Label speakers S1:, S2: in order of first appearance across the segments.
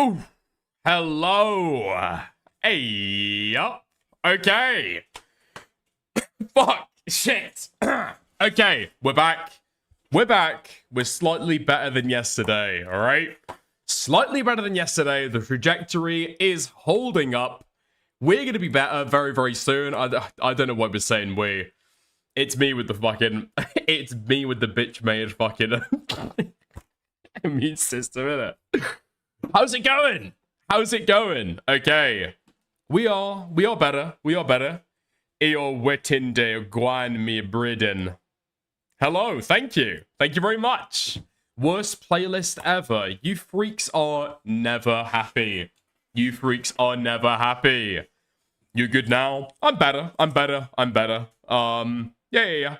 S1: Oh, hello. Hey, up. Okay. Fuck. Shit. Okay, we're back. We're back. We're slightly better than yesterday, all right? Slightly better than yesterday. The trajectory is holding up. We're going to be better very, very soon. I don't know why we're saying we. It's me with the fucking... It's me with the bitch-made fucking immune system, innit? How's it going? How's it going? Okay. We are better. We are better. Eo wetinde guan mi briden. Hello, thank you. Thank you very much. Worst playlist ever. You freaks are never happy. You freaks are never happy. You good now? I'm better. I'm better. I'm better. Yeah.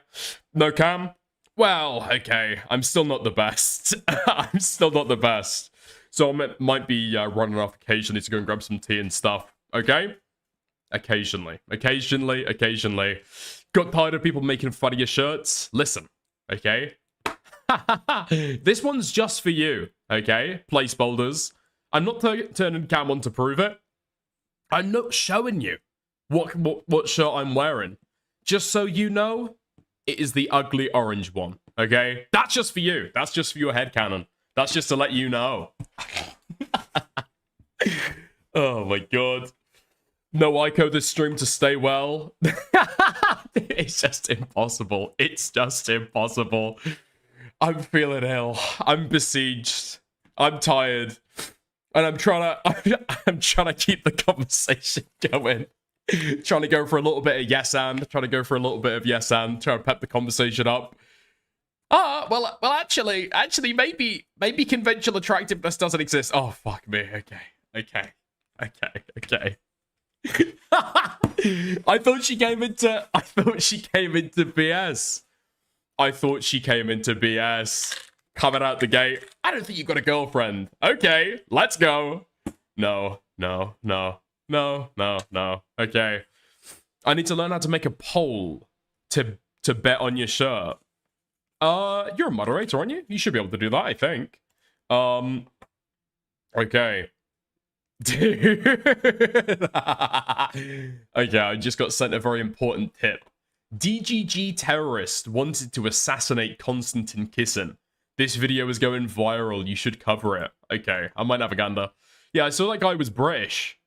S1: No cam? Well, okay. I'm still not the best. I'm still not the best. So I might be running off occasionally to go and grab some tea and stuff. Okay? Occasionally. Got tired of people making fun of your shirts? Listen. Okay? This one's just for you. Okay? Placeholders. I'm not turning cam on to prove it. I'm not showing you what shirt I'm wearing. Just so you know, it is the ugly orange one. Okay? That's just for you. That's just for your headcanon. That's just to let you know. Oh my god. No Ico this stream to stay well. It's just impossible. It's just impossible. I'm feeling ill. I'm besieged. I'm tired. And I'm trying to keep the conversation going. Trying to go for a little bit of yes and. Trying to go for a little bit of yes and. Trying to pep the conversation up. Well, actually, maybe conventional attractiveness doesn't exist. Oh, fuck me. Okay. I thought she came into BS. Coming out the gate. I don't think you've got a girlfriend. Okay, let's go. No. Okay. I need to learn how to make a poll to bet on your shirt. You're a moderator, aren't you? You should be able to do that, I think. Okay. Dude. Okay, I just got sent a very important tip. DGG terrorist wanted to assassinate Konstantin Kisin. This video is going viral. You should cover it. Okay, I might have a gander. Yeah, I saw that guy was British.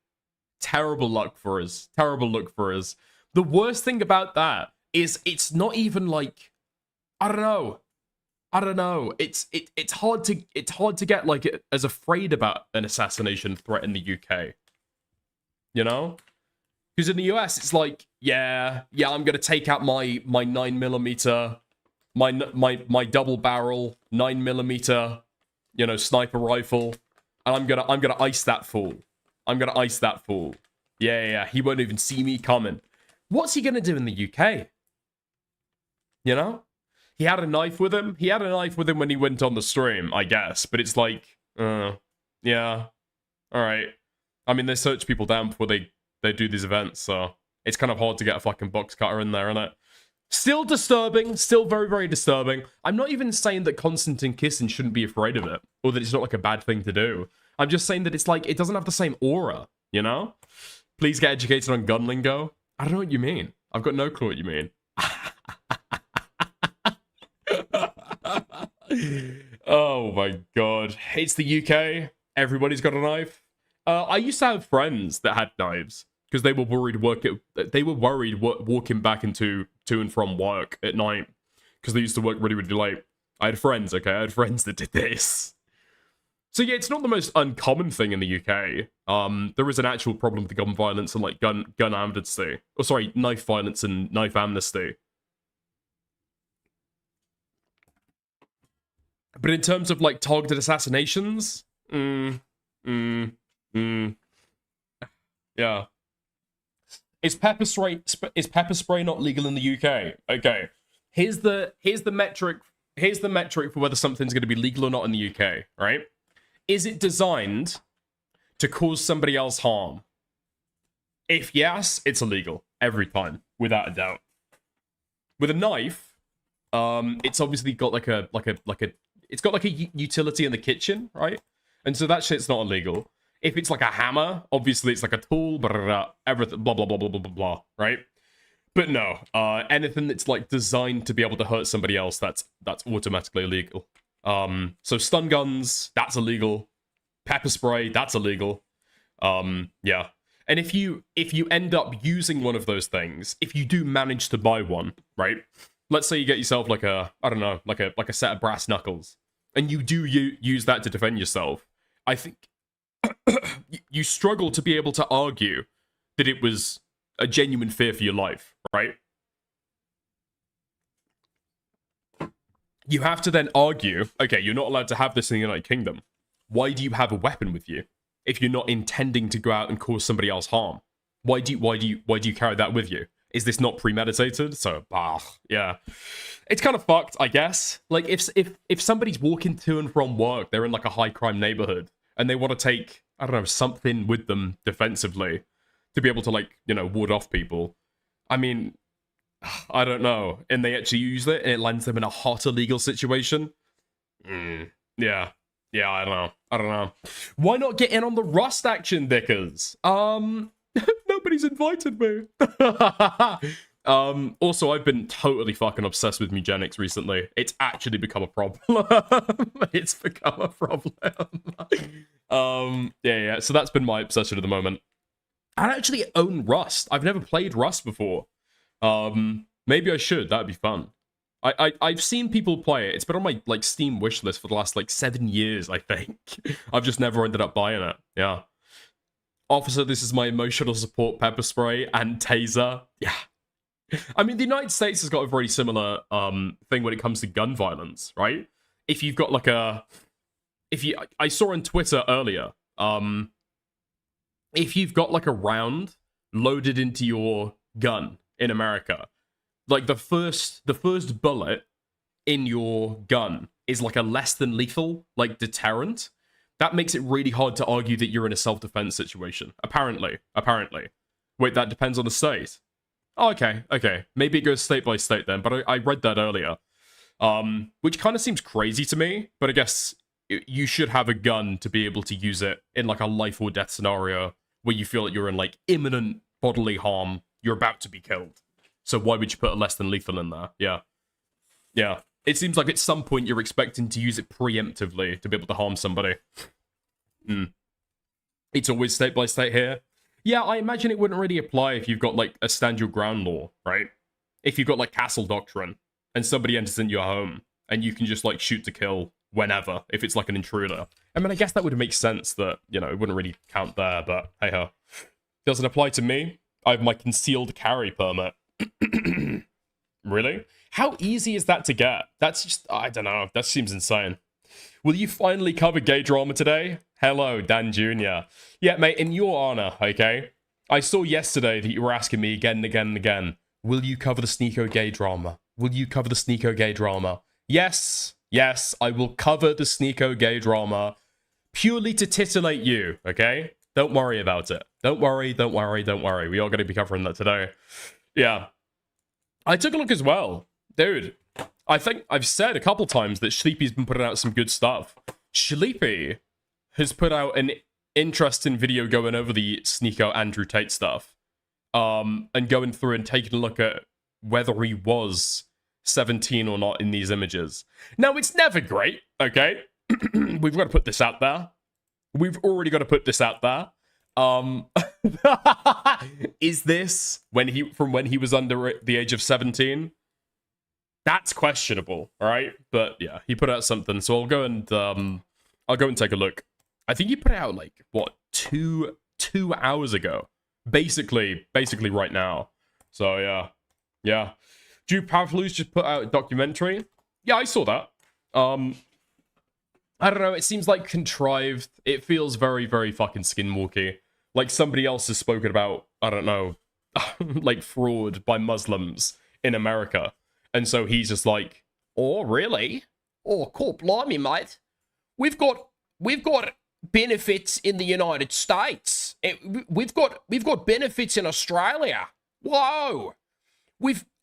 S1: Terrible luck for us. Terrible luck for us. The worst thing about that is it's not even like... I don't know. It's hard to get like as afraid about an assassination threat in the UK. You know? Because in the US it's like, yeah, I'm gonna take out my 9mm, my double barrel 9mm, you know, sniper rifle, and I'm gonna ice that fool. Yeah, he won't even see me coming. What's he gonna do in the UK? You know? He had a knife with him. He had a knife with him when he went on the stream, I guess. But it's like, yeah. All right. I mean, they search people down before they do these events, so it's kind of hard to get a fucking box cutter in there, isn't it? Still disturbing. Still very, very disturbing. I'm not even saying that Konstantin Kisin shouldn't be afraid of it, or that it's not like a bad thing to do. I'm just saying that it's like, it doesn't have the same aura, you know? Please get educated on gun lingo. I don't know what you mean. I've got no clue what you mean. Oh my god. It's the UK. Everybody's got a knife. I used to have friends that had knives because they were worried walking back to and from work at night because they used to work really, really late. I had friends, okay? I had friends that did this. So yeah, it's not the most uncommon thing in the UK. There is an actual problem with gun violence and like gun amnesty. Oh, sorry, knife violence and knife amnesty. But in terms of like targeted assassinations, yeah. Is pepper spray not legal in the UK? Okay. Here's the metric for whether something's going to be legal or not in the UK, right? Is it designed to cause somebody else harm? If yes, it's illegal every time, without a doubt. With a knife, It's obviously got it's got like a utility in the kitchen, right? And so that shit's not illegal. If it's like a hammer, obviously it's like a tool, everything, blah, blah, blah, blah, blah, blah, blah, right? But no, anything that's like designed to be able to hurt somebody else, that's automatically illegal. So stun guns, that's illegal. Pepper spray, that's illegal. Yeah. And if you end up using one of those things, if you do manage to buy one, right? Let's say you get yourself like a, I don't know, like a set of brass knuckles, and you do use that to defend yourself. I think you struggle to be able to argue that it was a genuine fear for your life, right? You have to then argue, okay, you're not allowed to have this in the United Kingdom. Why do you have a weapon with you if you're not intending to go out and cause somebody else harm? Why do you carry that with you? Is this not premeditated? So, yeah. It's kind of fucked, I guess. Like, if somebody's walking to and from work, they're in like a high crime neighborhood, and they want to take, I don't know, something with them defensively to be able to, like, you know, ward off people. I mean, I don't know. And they actually use it, and it lands them in a hot illegal situation. Yeah. Yeah, I don't know. Why not get in on the Rust action, Dickers? Nobody's invited me. Also, I've been totally fucking obsessed with eugenics recently. It's actually become a problem. It's become a problem. Yeah. So that's been my obsession at the moment. I actually own Rust. I've never played Rust before. Maybe I should. That'd be fun. I've seen people play it. It's been on my like Steam wishlist for the last like 7 years, I think. I've just never ended up buying it. Yeah. Officer, this is my emotional support pepper spray and taser. Yeah. I mean, the United States has got a very similar thing when it comes to gun violence, right? If you've got like I saw on Twitter earlier, if you've got like a round loaded into your gun in America, like the first bullet in your gun is like a less than lethal, like deterrent. That makes it really hard to argue that you're in a self-defense situation. Apparently. Wait, that depends on the state. Oh, okay. Maybe it goes state by state then, but I read that earlier. Which kind of seems crazy to me, but I guess you should have a gun to be able to use it in like a life or death scenario where you feel like you're in like imminent bodily harm, you're about to be killed. So why would you put a less than lethal in there? Yeah. It seems like at some point you're expecting to use it preemptively to be able to harm somebody. It's always state by state here. Yeah, I imagine it wouldn't really apply if you've got like a stand your ground law, right? If you've got like castle doctrine and somebody enters into your home and you can just like shoot to kill whenever if it's like an intruder. I mean, I guess that would make sense that, you know, it wouldn't really count there, but hey-ho. Doesn't apply to me. I have my concealed carry permit. Really? How easy is that to get? That's just, I don't know. That seems insane. Will you finally cover gay drama today? Hello, Dan Jr. Yeah, mate, in your honor, okay? I saw yesterday that you were asking me again and again and again, will you cover the Sneako gay drama? Will you cover the Sneako gay drama? Yes, I will cover the Sneako gay drama purely to titillate you, okay? Don't worry about it. Don't worry. We are going to be covering that today. Yeah. I took a look as well. Dude, I think I've said a couple times that Sleepy's been putting out some good stuff. Sleepy has put out an interesting video going over the Sneako Andrew Tate stuff. And going through and taking a look at whether he was 17 or not in these images. Now, it's never great, okay? We've got to put this out there. We've already got to put this out there. Is this from when he was under the age of 17? That's questionable, all right? But yeah, he put out something, so I'll go and take a look. I think he put it out like what, two hours ago, basically right now. So yeah. Drew Pavlous just put out a documentary. Yeah, I saw that. I don't know. It seems like contrived. It feels very, very fucking skinwalky. Like somebody else has spoken about, I don't know, like fraud by Muslims in America. And so he's just like, oh, really? Oh, cool, blimey, mate. We've got benefits in the United States. We've got benefits in Australia. Whoa.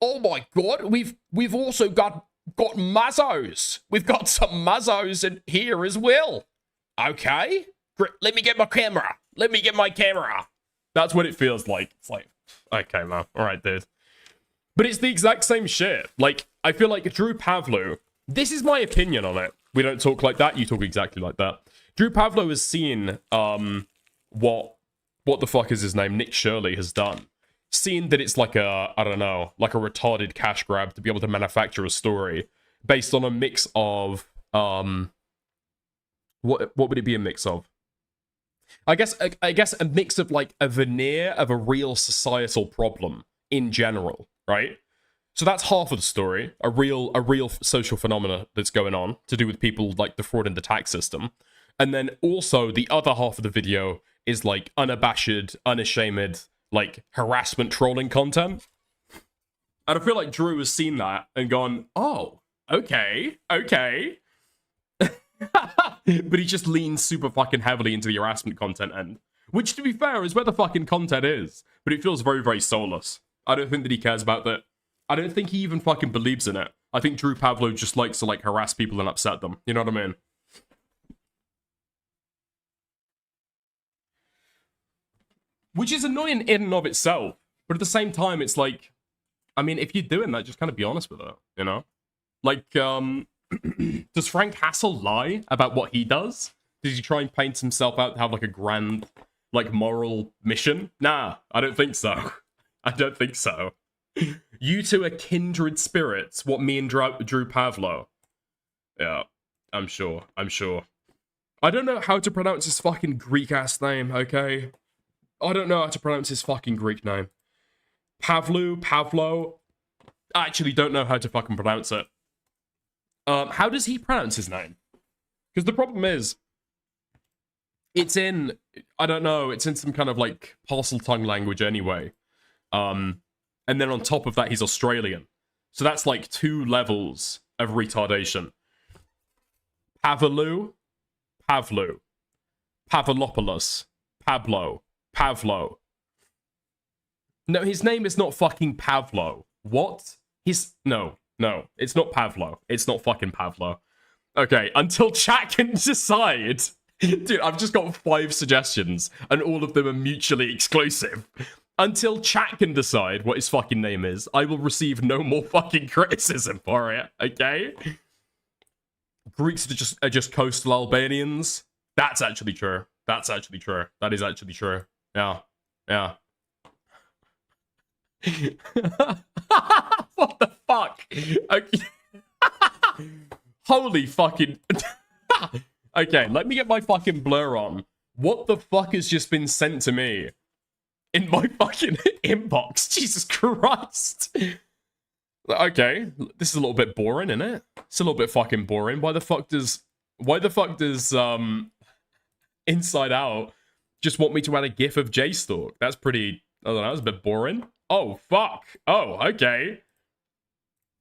S1: Oh my God, we've also got got muzzos. We've got some muzzos in here as well. Okay. Let me get my camera. Let me get my camera. That's what it feels like. It's like, okay, man. All right, dude. But it's the exact same shit. Like, I feel like Drew Pavlo, this is my opinion on it. We don't talk like that. You talk exactly like that. Drew Pavlo has seen what the fuck is his name? Nick Shirley has done. Seen that it's like a, I don't know, like a retarded cash grab to be able to manufacture a story based on a mix of, what would it be a mix of? I guess a mix of like a veneer of a real societal problem in general, right? So that's half of the story, a real social phenomena that's going on to do with people like the fraud in the tax system. And then also the other half of the video is like unabashed, unashamed, like harassment trolling content. And I feel like Drew has seen that and gone, oh, okay. But he just leans super fucking heavily into the harassment content end. Which, to be fair, is where the fucking content is. But it feels very, very soulless. I don't think that he cares about that. I don't think he even fucking believes in it. I think Drew Pavlo just likes to, like, harass people and upset them. You know what I mean? Which is annoying in and of itself. But at the same time, it's like, I mean, if you're doing that, just kind of be honest with it, you know? Like, does Frank Hassel lie about what he does? Does he try and paint himself out to have, like, a grand, like, moral mission? Nah, I don't think so. I don't think so. You two are kindred spirits, what me and Drew Pavlo. Yeah, I'm sure. I don't know how to pronounce his fucking Greek-ass name, okay? I don't know how to pronounce his fucking Greek name. Pavlo. I actually don't know how to fucking pronounce it. How does he pronounce his name? Because the problem is, it's in, I don't know, it's in some kind of like parcel tongue language anyway. And then on top of that, he's Australian. So that's like 2 levels of retardation. Pavlopoulos, Pavlo. No, his name is not fucking Pavlo. What? No, it's not Pavlo. It's not fucking Pavlo. Okay, until chat can decide. Dude, I've just got 5 suggestions, and all of them are mutually exclusive. Until chat can decide what his fucking name is, I will receive no more fucking criticism for it, okay? Greeks are just coastal Albanians. That's actually true. That is actually true. Yeah. What the fuck? Okay. Holy fucking... Okay, let me get my fucking blur on. What the fuck has just been sent to me in my fucking inbox? Jesus Christ. Okay, this is a little bit boring, isn't it? It's a little bit fucking boring. Why the fuck does Inside Out just want me to add a gif of J-Stalk? That's pretty, I don't know, that's a bit boring. Oh, fuck. Oh, okay.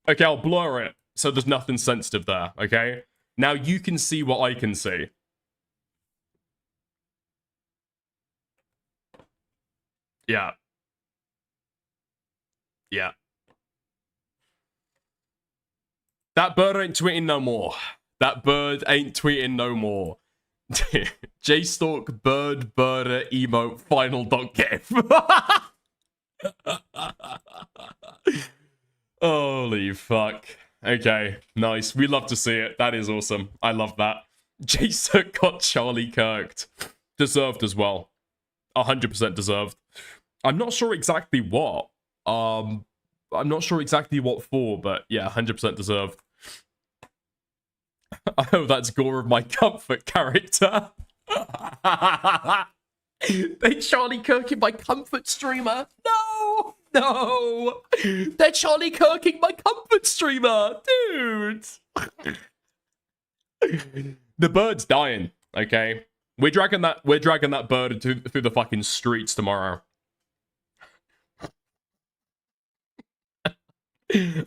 S1: Okay, I'll blur it so there's nothing sensitive there, okay? Now you can see what I can see. Yeah. That bird ain't tweeting no more. J-Stalk bird birder emote final dot gif. Holy fuck. Okay, nice. We love to see it. That is awesome. I love that. J-Stalk got Charlie Kirked. Deserved as well. 100% deserved. I'm not sure exactly what. I'm not sure exactly what for, but yeah, 100% deserved. Oh, that's Gore of my comfort character. They Charlie Kirking my comfort streamer. No. They're Charlie Kirking my comfort streamer, dude. The bird's dying. Okay, we're dragging that bird through the fucking streets tomorrow.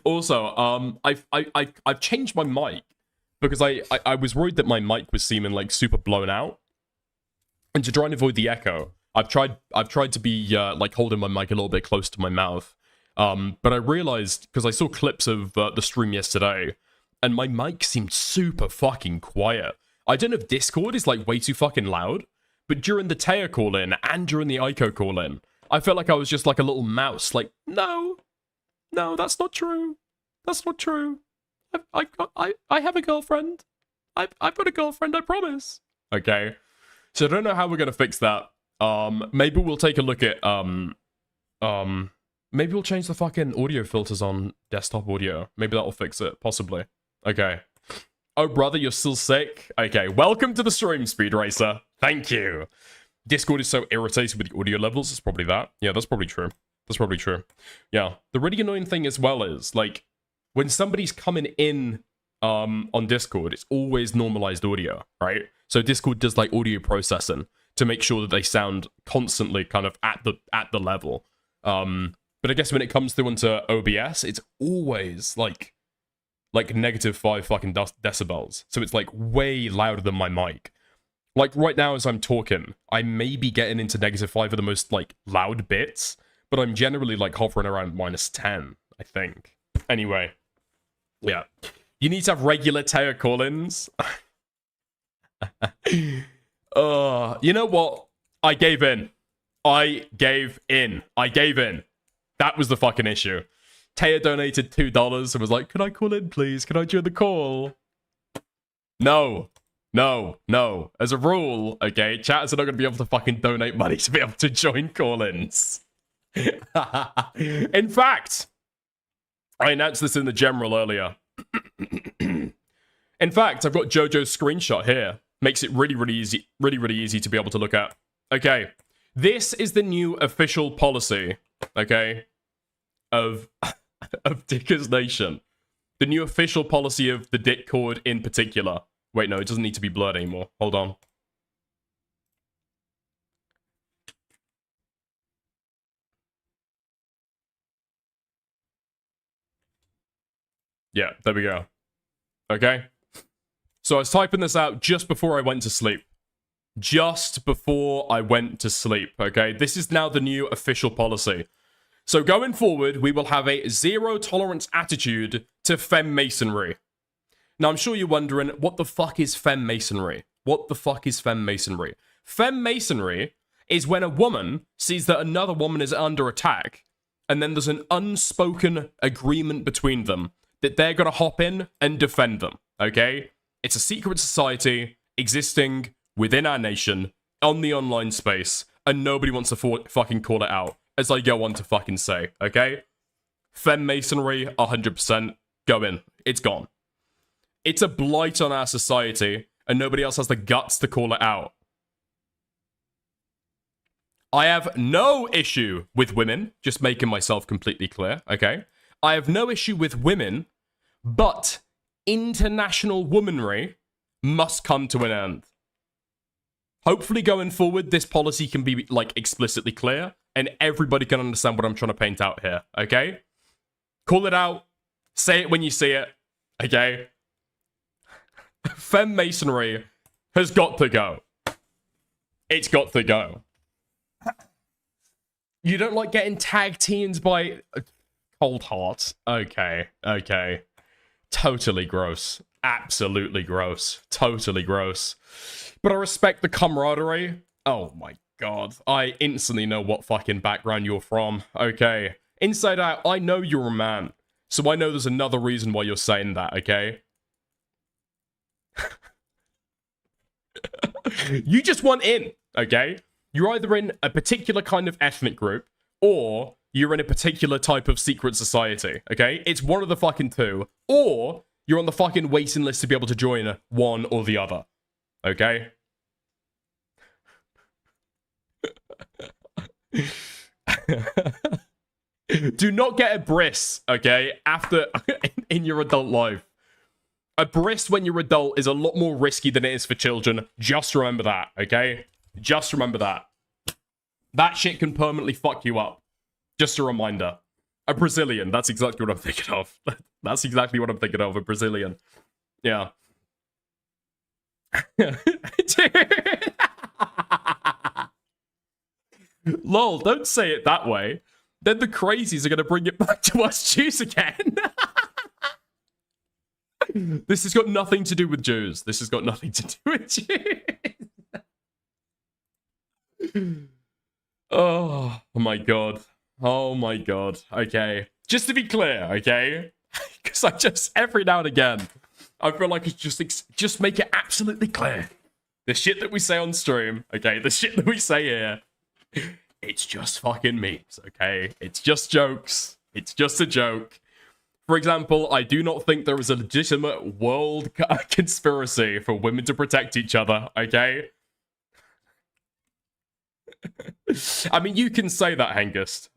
S1: Also, I've changed my mic because I was worried that my mic was seeming like super blown out, and to try and avoid the echo, I've tried to be like holding my mic a little bit close to my mouth. But I realized, because I saw clips of the stream yesterday, and my mic seemed super fucking quiet. I don't know if Discord is like way too fucking loud, but during the Taya call-in and during the Aiko call-in, I felt like I was just like a little mouse. Like, no, that's not true. That's not true. I have a girlfriend. I've got a girlfriend, I promise. Okay. So I don't know how we're gonna fix that. Maybe we'll take a look at maybe we'll change the fucking audio filters on desktop audio. Maybe that'll fix it, possibly. Okay. Oh, brother, you're still sick? Okay, welcome to the stream, Speed Racer. Thank you. Discord is so irritated with the audio levels. It's probably that. Yeah, that's probably true. That's probably true. Yeah. The really annoying thing as well is, like, when somebody's coming in on Discord, it's always normalized audio, right? So Discord does, like, audio processing to make sure that they sound constantly kind of at the level. But I guess when it comes through onto OBS, it's always, like -5 fucking decibels. So it's, like, way louder than my mic. Like, right now as I'm talking, I may be getting into -5 of the most, like, loud bits, but I'm generally, like, hovering around -10, I think. Anyway. Yeah. You need to have regular Taya call-ins. You know what? I gave in. I gave in. That was the fucking issue. Taya donated $2 and was like, can I call in, please? Can I join the call? No. As a rule, okay, chatters are not going to be able to fucking donate money to be able to join call-ins. In fact, I announced this in the general earlier. In fact, I've got Jojo's screenshot here. Makes it really easy to be able to look at. Okay, this is the new official policy, okay, of Dickers Nation. The new official policy of the Discord in particular. Wait, no, it doesn't need to be blurred anymore. Hold on. Yeah, there we go. Okay. So I was typing this out just before I went to sleep. Okay? This is now the new official policy. So going forward, we will have a zero-tolerance attitude to femmasonry. Now, I'm sure you're wondering, what the fuck is femmasonry? Femmasonry is when a woman sees that another woman is under attack, and then there's an unspoken agreement between them that they're gonna hop in and defend them, okay? It's a secret society existing within our nation, on the online space, and nobody wants to fucking call it out, as I go on to fucking say, okay? Femmasonry, 100%, go in. It's gone. It's a blight on our society, and nobody else has the guts to call it out. I have no issue with women, just making myself completely clear, okay? I have no issue with women, but international womanry must come to an end. Hopefully going forward, this policy can be, like, explicitly clear, and everybody can understand what I'm trying to paint out here, okay? Call it out. Say it when you see it, okay? Femmasonry has got to go. It's got to go. You don't like getting tag teams by Cold Heart? Okay. Totally gross. Absolutely gross. Totally gross. But I respect the camaraderie. Oh my god. I instantly know what fucking background you're from. Okay. Inside out, I know you're a man. So I know there's another reason why you're saying that, okay? You just want in, okay? You're either in a particular kind of ethnic group, or you're in a particular type of secret society, okay? It's one of the fucking two. Or you're on the fucking waiting list to be able to join one or the other, okay? Do not get a bris, okay, after in your adult life. A bris when you're adult is a lot more risky than it is for children. Just remember that, okay? Just remember that. That shit can permanently fuck you up. Just a reminder. A Brazilian, that's exactly what I'm thinking of. That's exactly what I'm thinking of, a Brazilian. Yeah. Lol, don't say it that way. Then the crazies are going to bring it back to us Jews again. This has got nothing to do with Jews. This has got nothing to do with Jews. Oh my god. Oh my god. Okay. Just to be clear, okay? Because I just, every now and again, I feel like it's just make it absolutely clear. The shit that we say on stream, okay? The shit that we say here, it's just fucking memes, okay? It's just jokes. It's just a joke. For example, I do not think there is a legitimate world conspiracy for women to protect each other, okay? I mean, you can say that, Hengist.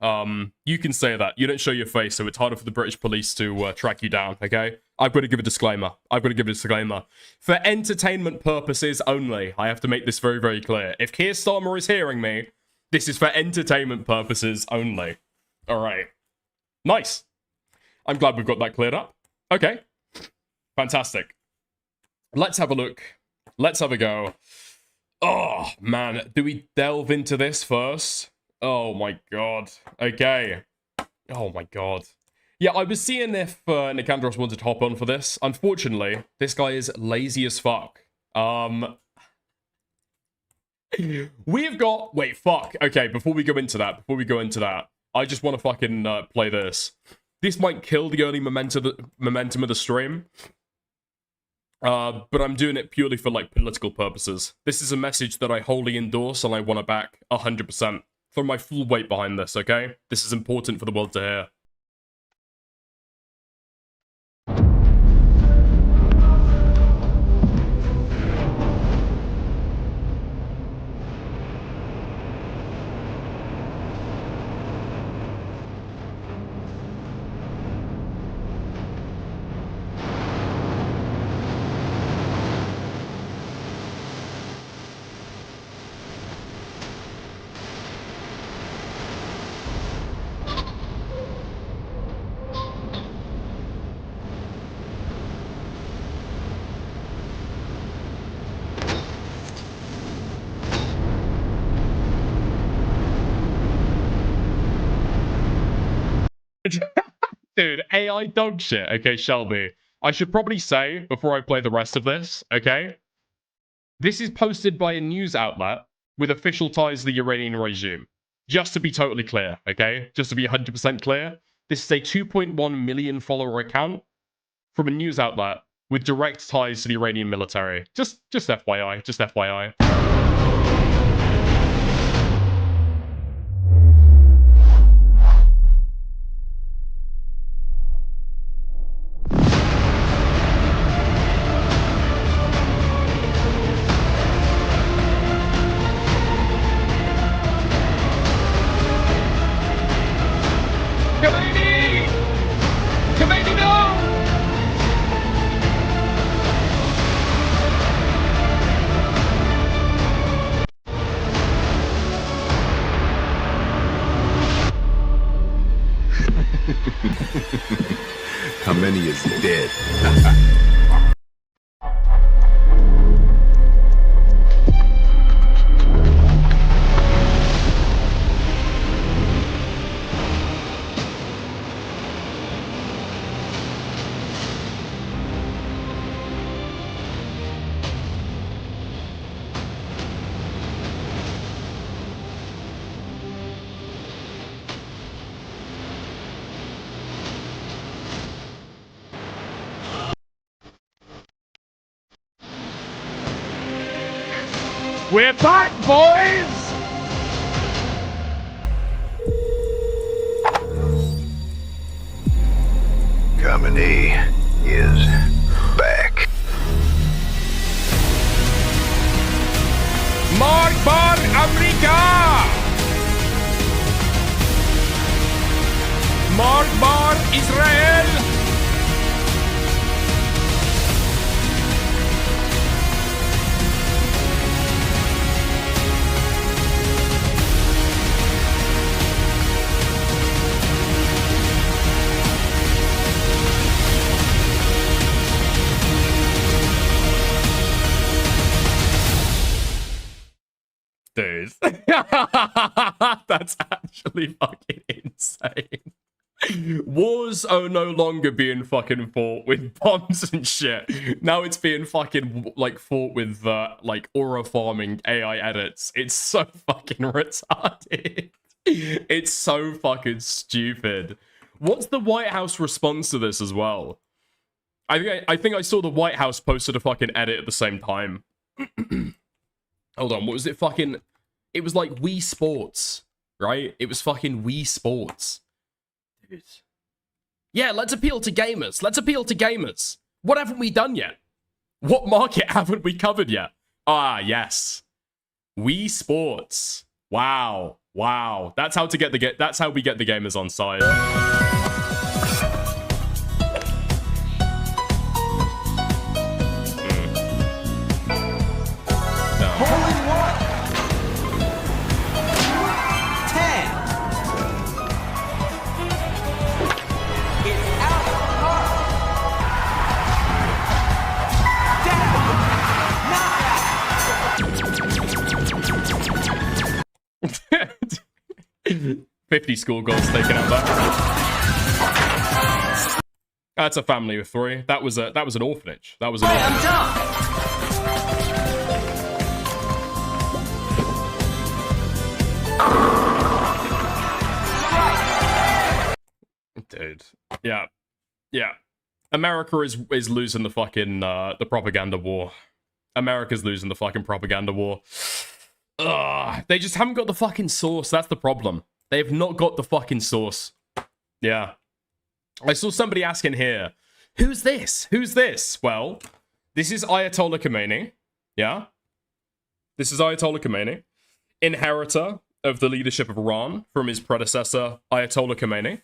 S1: You can say that. You don't show your face, so it's harder for the British police to track you down, okay? I've got to give a disclaimer. For entertainment purposes only, I have to make this very, very clear. If Keir Starmer is hearing me, this is for entertainment purposes only. Alright. Nice. I'm glad we've got that cleared up. Okay. Fantastic. Let's have a look. Let's have a go. Oh, man. Do we delve into this first? Oh, my God. Okay. Oh, my God. Yeah, I was seeing if Nicandros wanted to hop on for this. Unfortunately, this guy is lazy as fuck. We've got... Wait, fuck. Okay, before we go into that, I just want to fucking play this. This might kill the early momentum of the stream. But I'm doing it purely for, like, political purposes. This is a message that I wholly endorse and I want to back 100%. Throw my full weight behind this, okay? This is important for the world to hear. Dude, AI dog shit. Okay, Shelby. I should probably say, before I play the rest of this, okay? This is posted by a news outlet with official ties to the Iranian regime. Just to be totally clear, okay? Just to be 100% clear, this is a 2.1 million follower account from a news outlet with direct ties to the Iranian military. Just FYI, just FYI.
S2: Khomeini is dead.
S1: We're back, boys!
S2: Khomeini is back.
S1: Mark America! Mark Israel! Dude. That's actually fucking insane. Wars are no longer being fucking fought with bombs and shit. Now it's being fucking like fought with like aura farming AI edits. It's so fucking retarded. It's so fucking stupid. What's the White House response to this as well? I think I saw the White House posted a fucking edit at the same time. Hold on, what was it fucking... It was like Wii Sports, right? It was fucking Wii Sports. Dude. Yeah, let's appeal to gamers. Let's appeal to gamers. What haven't we done yet? What market haven't we covered yet? Ah, yes. Wii Sports. Wow. Wow. That's how to get the that's how we get the gamers on side.
S3: Ten.
S1: 50 school goals taken out there. That's a family of 3. That was an orphanage. That was an orphanage. Dude. Yeah. Yeah. America is losing the fucking the propaganda war. America's losing the fucking propaganda war. Ugh, they just haven't got the fucking source. That's the problem. They've not got the fucking source. Yeah. I saw somebody asking here, who's this? Who's this? Well, this is Ayatollah Khomeini. Yeah. This is Ayatollah Khomeini, inheritor of the leadership of Iran from his predecessor, Ayatollah Khomeini.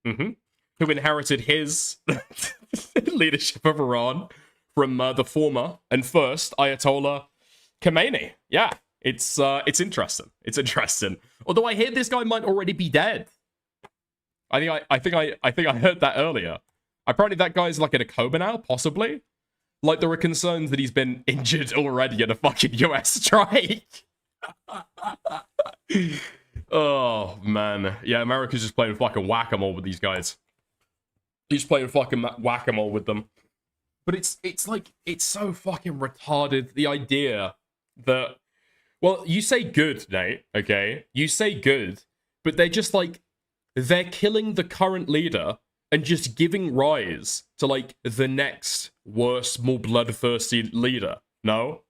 S1: Who inherited his leadership of Iran from the former and first Ayatollah Khomeini. Yeah, it's interesting. It's interesting. Although I hear this guy might already be dead. I think I heard that earlier. Apparently that guy's like in a coma now, possibly. Like there are concerns that he's been injured already in a fucking US strike. Oh man, yeah, America's just playing fucking whack-a-mole with these guys. He's playing fucking whack-a-mole with them. But it's like it's so fucking retarded. The idea that, well, you say good, Nate, okay? You say good, but they're just like, they're killing the current leader and just giving rise to, like, the next worse, more bloodthirsty leader, no?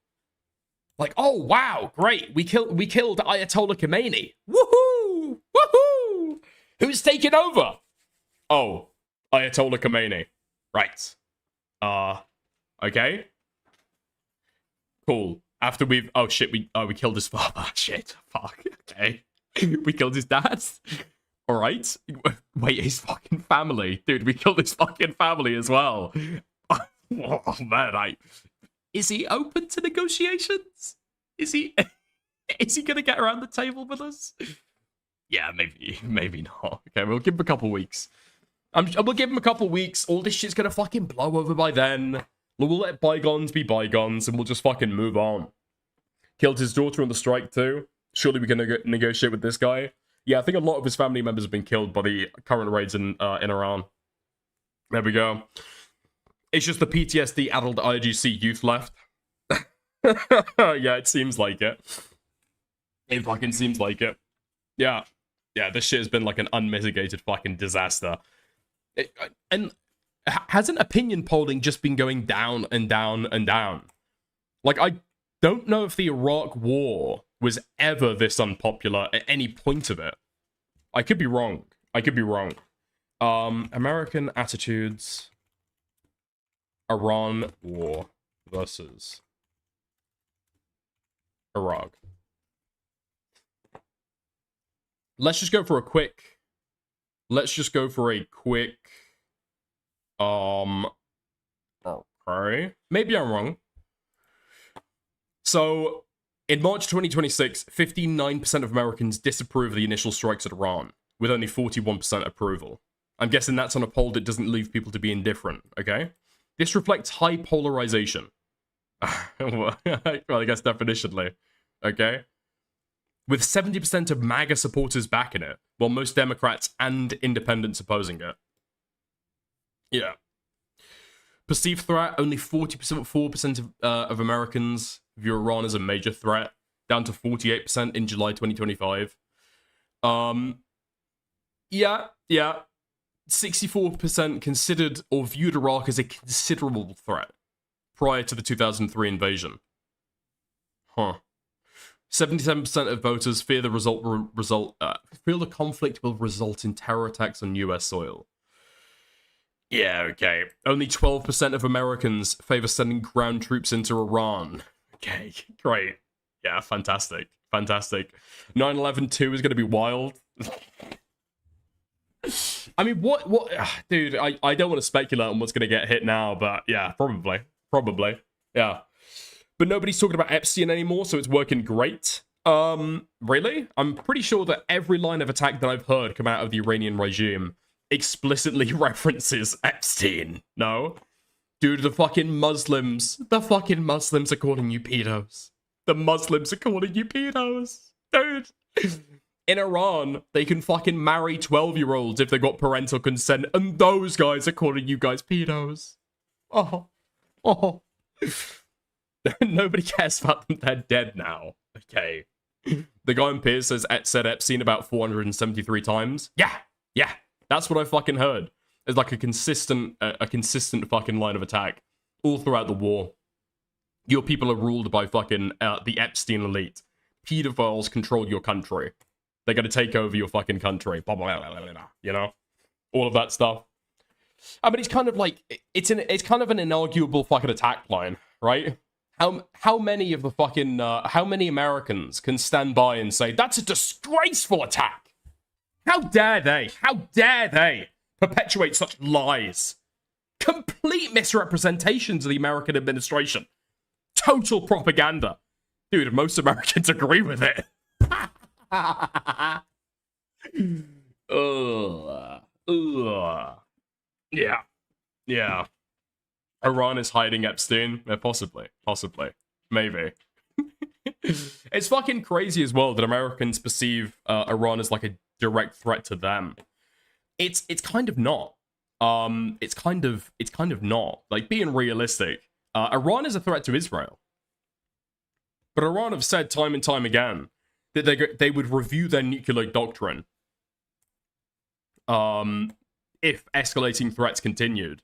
S1: Like, oh, wow, great, we killed Ayatollah Khomeini. Woohoo! Woohoo! Who's taking over? Oh, Ayatollah Khomeini. Right. Okay. Cool. After we've... Oh, shit. We killed his father. Shit. Fuck. Okay. We killed his dad. Alright. Wait, his fucking family. Dude, we killed his fucking family as well. Oh, man, Is he open to negotiations? Is he... Is he gonna get around the table with us? Yeah, maybe not. Okay, we'll give him a couple weeks. We'll give him a couple weeks. All this shit's gonna fucking blow over by then. We'll let bygones be bygones, and we'll just fucking move on. Killed his daughter on the strike too. Surely we can negotiate with this guy. Yeah, I think a lot of his family members have been killed by the current raids in Iran. There we go. It's just the PTSD adult IGC youth left. Yeah, it seems like it. It fucking seems like it. Yeah. Yeah, this shit has been like an unmitigated fucking disaster. And hasn't opinion polling just been going down and down and down? Like, I don't know if the Iraq War was ever this unpopular at any point of it. I could be wrong. I could be wrong. American attitudes. Iran War versus Iraq. Let's just go for a quick... Okay. Maybe I'm wrong. So, in March 2026, 59% of Americans disapprove of the initial strikes at Iran, with only 41% approval. I'm guessing that's on a poll that doesn't leave people to be indifferent, okay? This reflects high polarization. Well, I guess definitionally, okay? With 70% of MAGA supporters backing it, while most Democrats and independents opposing it. Yeah. Perceived threat, only 4% of Americans view Iran as a major threat, down to 48% in July 2025. Yeah. 64% considered or viewed Iraq as a considerable threat prior to the 2003 invasion. 77% of voters fear the feel the conflict will result in terror attacks on US soil. Yeah, okay. Only 12% of Americans favor sending ground troops into Iran. Okay, great. Yeah, fantastic. 9/11/2 is going to be wild. I mean, what? Dude, I don't want to speculate on what's going to get hit now, but yeah, probably. Yeah. But nobody's talking about Epstein anymore, so it's working great. Really? I'm pretty sure that every line of attack that I've heard come out of the Iranian regime explicitly references Epstein. No? Dude, the fucking Muslims are calling you pedos. The Muslims are calling you pedos. Dude. In Iran, they can fucking marry 12-year-olds if they got parental consent, and those guys are calling you guys pedos. Oh. Nobody cares about them. They're dead now. Okay. The guy on Piers said Epstein about 473 times. Yeah. That's what I fucking heard. It's like a consistent fucking line of attack all throughout the war. Your people are ruled by fucking the Epstein elite. Pedophiles control your country. They're gonna take over your fucking country. You know? All of that stuff. I mean, it's kind of like, it's kind of an inarguable fucking attack line, right? How many of the fucking, how many Americans can stand by and say, that's a disgraceful attack? How dare they perpetuate such lies? Complete misrepresentations of the American administration. Total propaganda. Dude, most Americans agree with it. Yeah. Iran is hiding Epstein? Yeah, possibly. Maybe. It's fucking crazy as well that Americans perceive Iran as like a direct threat to them. It's kind of not. It's kind of not. Like, being realistic, Iran is a threat to Israel. But Iran have said time and time again that they would review their nuclear doctrine if escalating threats continued.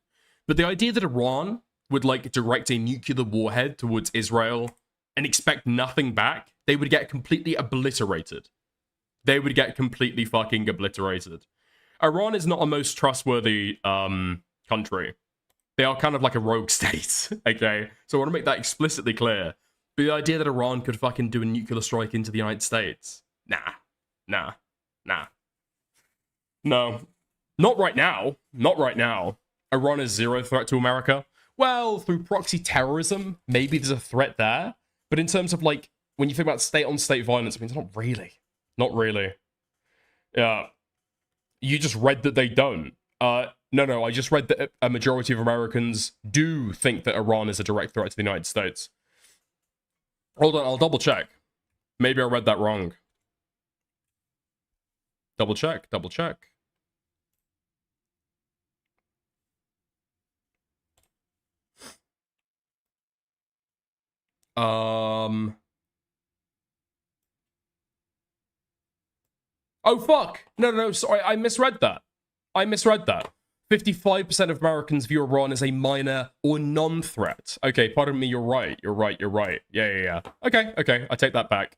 S1: But the idea that Iran would, like, direct a nuclear warhead towards Israel and expect nothing back, they would get completely obliterated. They would get completely fucking obliterated. Iran is not a most trustworthy country. They are kind of like a rogue state, okay? So I want to make that explicitly clear. But the idea that Iran could fucking do a nuclear strike into the United States? Nah. No. Not right now. Iran is zero threat to America. Well, through proxy terrorism, maybe there's a threat there. But in terms of, like, when you think about state-on-state violence, I mean, it's not really. Yeah. You just read that they don't. No, I just read that a majority of Americans do think that Iran is a direct threat to the United States. Hold on, I'll double check. Maybe I read that wrong. Double check. Oh, fuck. No, sorry, I misread that. 55% of Americans view Iran as a minor or non-threat. Okay, pardon me, you're right. Yeah. Okay, I take that back.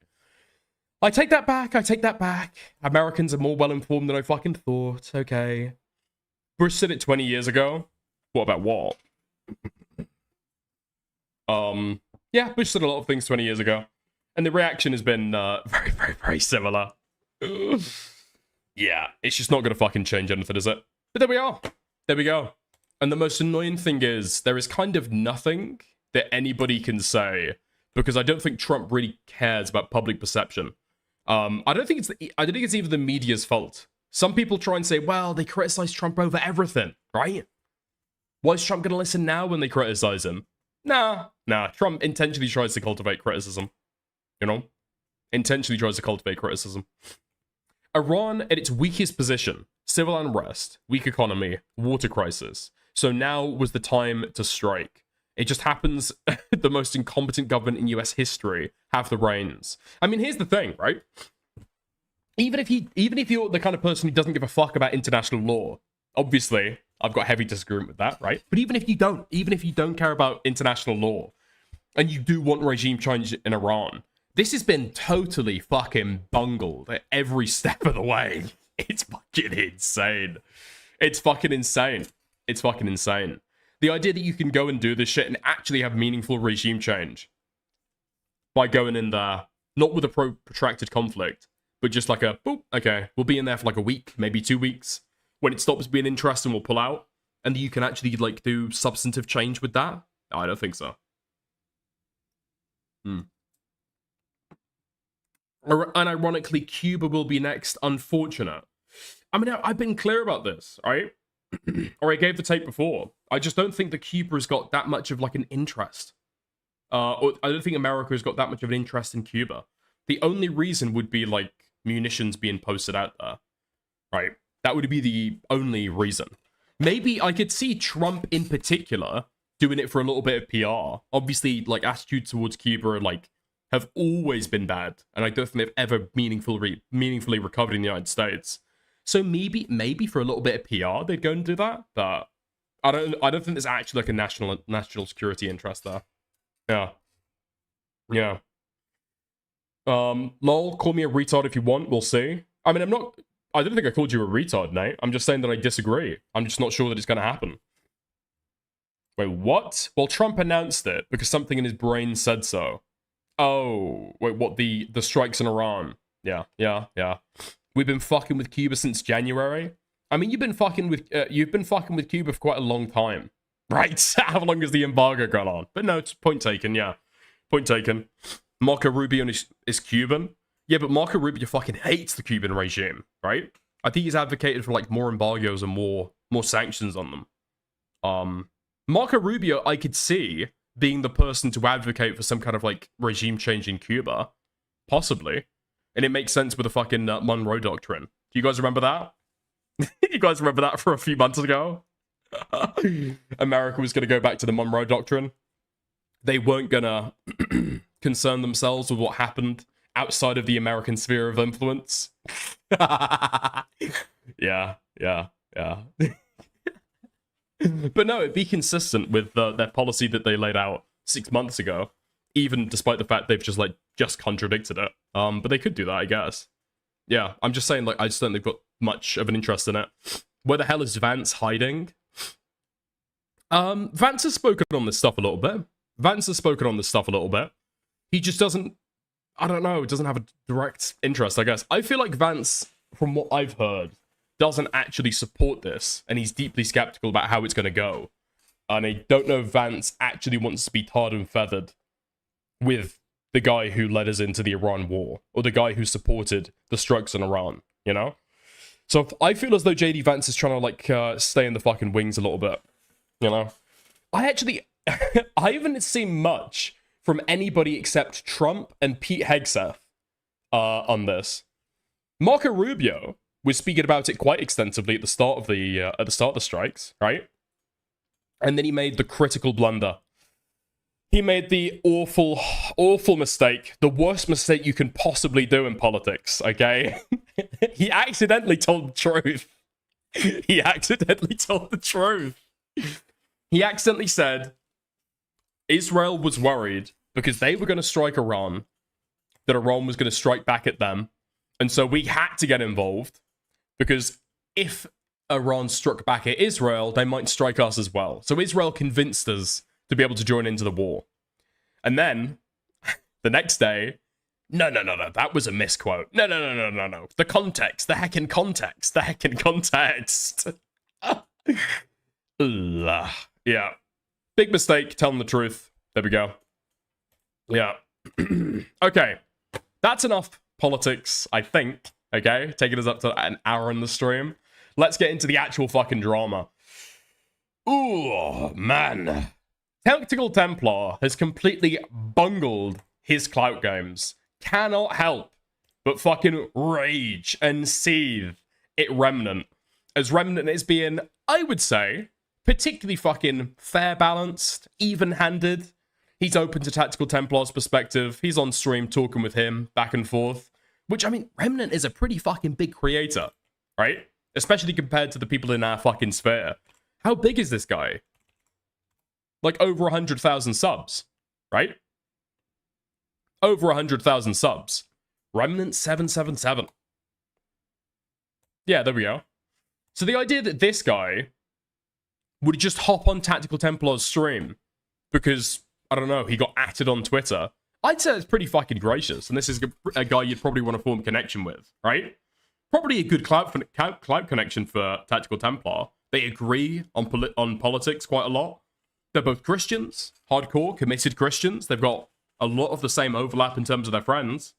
S1: I take that back. Americans are more well-informed than I fucking thought. Okay. Bush said it 20 years ago. What about what? Yeah, Bush said a lot of things 20 years ago. And the reaction has been very similar. Yeah, it's just not gonna fucking change anything, is it? But there we are. There we go. And the most annoying thing is, there is kind of nothing that anybody can say, because I don't think Trump really cares about public perception. I don't think it's even the media's fault. Some people try and say, well, they criticize Trump over everything, right? Why is Trump gonna listen now when they criticize him? Nah. Trump intentionally tries to cultivate criticism. You know? Intentionally tries to cultivate criticism. Iran at its weakest position, civil unrest, weak economy, water crisis. So now was the time to strike. It just happens the most incompetent government in US history have the reins. I mean, here's the thing, right? Even if you're the kind of person who doesn't give a fuck about international law, obviously, I've got heavy disagreement with that, right? But even if you don't care about international law, and you do want regime change in Iran, this has been totally fucking bungled at every step of the way. It's fucking insane. It's fucking insane. It's fucking insane. The idea that you can go and do this shit and actually have meaningful regime change by going in there, not with a protracted conflict, but just like a, boop, okay, we'll be in there for like a week, maybe 2 weeks. When it stops being interesting, we'll pull out. And you can actually, like, do substantive change with that? I don't think so. And ironically, Cuba will be next. Unfortunate. I mean, I've been clear about this, right? Or I gave the tape before. I just don't think that Cuba has got that much of, like, an interest. Or I don't think America has got that much of an interest in Cuba. The only reason would be, like, munitions being posted out there, right? That would be the only reason. Maybe I could see Trump in particular doing it for a little bit of PR. Obviously, like, attitudes towards Cuba are, like, have always been bad, and I don't think they've ever meaningfully recovered in the United States. So maybe for a little bit of PR they'd go and do that, but I don't think there's actually like a national security interest there. Yeah. Lol, call me a retard if you want, we'll see. I mean, I don't think I called you a retard, Nate. I'm just saying that I disagree. I'm just not sure that it's gonna happen. Wait, what? Well, Trump announced it because something in his brain said so. Oh, wait, what, the strikes in Iran? Yeah. We've been fucking with Cuba since January. I mean, you've been fucking with Cuba for quite a long time, right? How long has the embargo gone on? But no, it's point taken, yeah. Point taken. Marco Rubio is Cuban. Yeah, but Marco Rubio fucking hates the Cuban regime, right? I think he's advocated for, like, more embargoes and more sanctions on them. Marco Rubio, I could see being the person to advocate for some kind of, like, regime change in Cuba. Possibly. And it makes sense with the fucking Monroe Doctrine. Do you guys remember that? You guys remember that from a few months ago? America was going to go back to the Monroe Doctrine. They weren't going to concern themselves with what happened outside of the American sphere of influence. Yeah. But no, it'd be consistent with their policy that they laid out 6 months ago, even despite the fact they've just contradicted it. But they could do that, I guess. Yeah, I'm just saying, like, I just don't think they've got much of an interest in it. Where the hell is Vance hiding? Vance has spoken on this stuff a little bit. He just doesn't, I don't know, doesn't have a direct interest, I guess. I feel like Vance, from what I've heard, doesn't actually support this, and he's deeply skeptical about how it's going to go. And I don't know if Vance actually wants to be tarred and feathered with the guy who led us into the Iran war, or the guy who supported the strikes on Iran, you know? So I feel as though JD Vance is trying to, like, stay in the fucking wings a little bit, you know? I haven't seen much from anybody except Trump and Pete Hegseth on this. Marco Rubio was speaking about it quite extensively at the start of the strikes, right? And then he made the critical blunder. He made the awful mistake, the worst mistake you can possibly do in politics, okay? He accidentally told the truth. He accidentally said Israel was worried because they were going to strike Iran, that Iran was going to strike back at them, and so we had to get involved, because if Iran struck back at Israel, they might strike us as well. So Israel convinced us to be able to join into the war. And then, the next day, no, that was a misquote. No. The context, the heckin' context. Yeah. Big mistake, telling the truth. There we go. Yeah. Okay. That's enough politics, I think. Okay? Taking us up to an hour in the stream. Let's get into the actual fucking drama. Ooh, man. Tactical Templar has completely bungled his clout games. Cannot help but fucking rage and seethe at Remnant. As Remnant is being, I would say, particularly fucking fair balanced, even-handed. He's open to Tactical Templar's perspective. He's on stream talking with him back and forth. Which, I mean, Remnant is a pretty fucking big creator, right? Especially compared to the people in our fucking sphere. How big is this guy? Like over 100,000 subs, right? Over 100,000 subs. Remnant 777. Yeah, there we go. So the idea that this guy would just hop on Tactical Templar's stream because, I don't know, he got atted on Twitter, I'd say it's pretty fucking gracious. And this is a guy you'd probably want to form a connection with, right? Probably a good clout connection for Tactical Templar. They agree on politics quite a lot. They're both Christians, hardcore, committed Christians. They've got a lot of the same overlap in terms of their friends.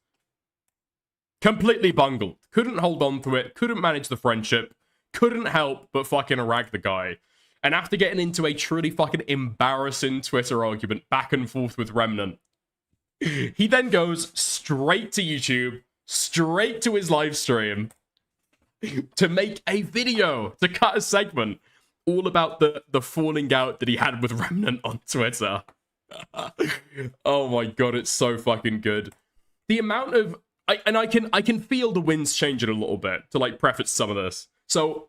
S1: Completely bungled. Couldn't hold on to it. Couldn't manage the friendship. Couldn't help but fucking rag the guy. And after getting into a truly fucking embarrassing Twitter argument back and forth with Remnant, he then goes straight to YouTube, straight to his live stream, to make a video, to cut a segment, all about the falling out that he had with Remnant on Twitter. Oh my god, it's so fucking good. The amount of... I can feel the winds changing a little bit, to like preface some of this. So,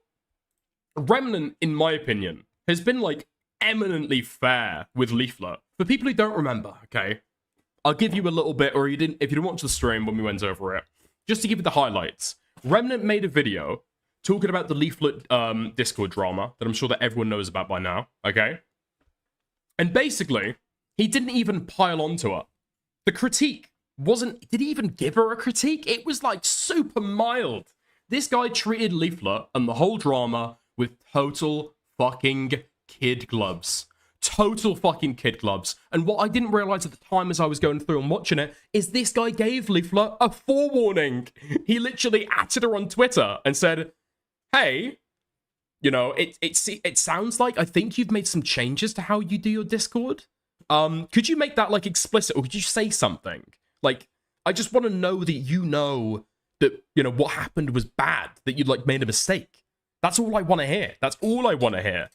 S1: Remnant, in my opinion, has been like eminently fair with Leaflet. For people who don't remember, okay, I'll give you a little bit, or if you didn't watch the stream when we went over it, just to give you the highlights. Remnant made a video talking about the Leaflet Discord drama that I'm sure that everyone knows about by now, okay? And basically, he didn't even pile onto it. The critique did he even give her a critique? It was like super mild. This guy treated Leaflet and the whole drama with total fucking kid gloves. Total fucking kid gloves. And what I didn't realize at the time as I was going through and watching it is this guy gave Leaflet a forewarning. He literally atted her on Twitter and said, hey, you know, it sounds like I think you've made some changes to how you do your Discord. Could you make that like explicit, or could you say something? Like, I just want to know that you know that, you know, what happened was bad, that you like made a mistake. That's all I want to hear. That's all I want to hear.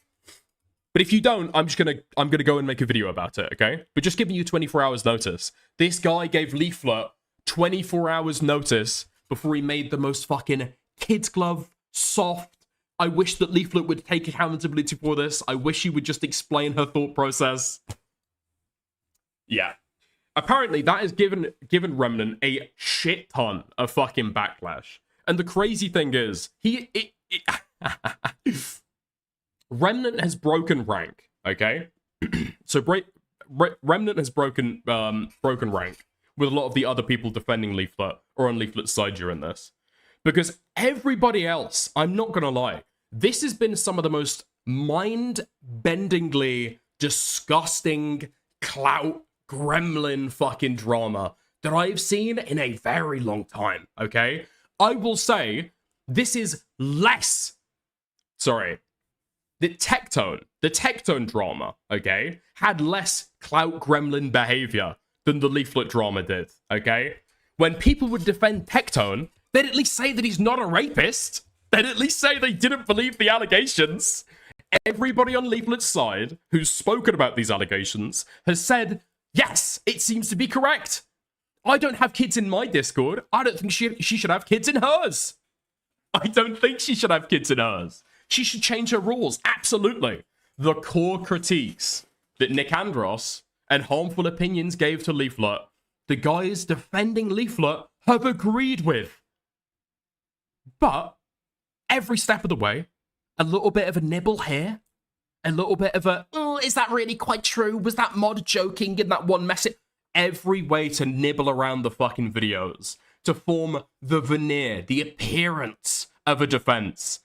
S1: But if you don't, I'm gonna go and make a video about it, okay? But just giving you 24 hours notice. This guy gave Leaflet 24 hours notice before he made the most fucking kid's glove, soft. I wish that Leaflet would take accountability for this. I wish she would just explain her thought process. Yeah. Apparently, that has given Remnant a shit ton of fucking backlash. And the crazy thing is, Remnant has broken rank, okay? So Remnant has broken rank with a lot of the other people defending Leaflet or on Leaflet's side during this. Because everybody else, I'm not gonna lie, this has been some of the most mind-bendingly disgusting clout gremlin fucking drama that I've seen in a very long time, okay? I will say, this is less... Sorry. The Tectone drama, okay, had less clout gremlin behavior than the Leaflet drama did, okay? When people would defend Tectone, they'd at least say that he's not a rapist. They'd at least say they didn't believe the allegations. Everybody on Leaflet's side who's spoken about these allegations has said, yes, it seems to be correct. I don't have kids in my Discord. I don't think she should have kids in hers. I don't think she should have kids in hers. She should change her rules. Absolutely. The core critiques that Nick Andros and Harmful Opinions gave to Leaflet, the guys defending Leaflet have agreed with. But every step of the way, a little bit of a nibble here, a little bit of a, oh, is that really quite true? Was that mod joking in that one message? Every way to nibble around the fucking videos, to form the veneer, the appearance of a defense,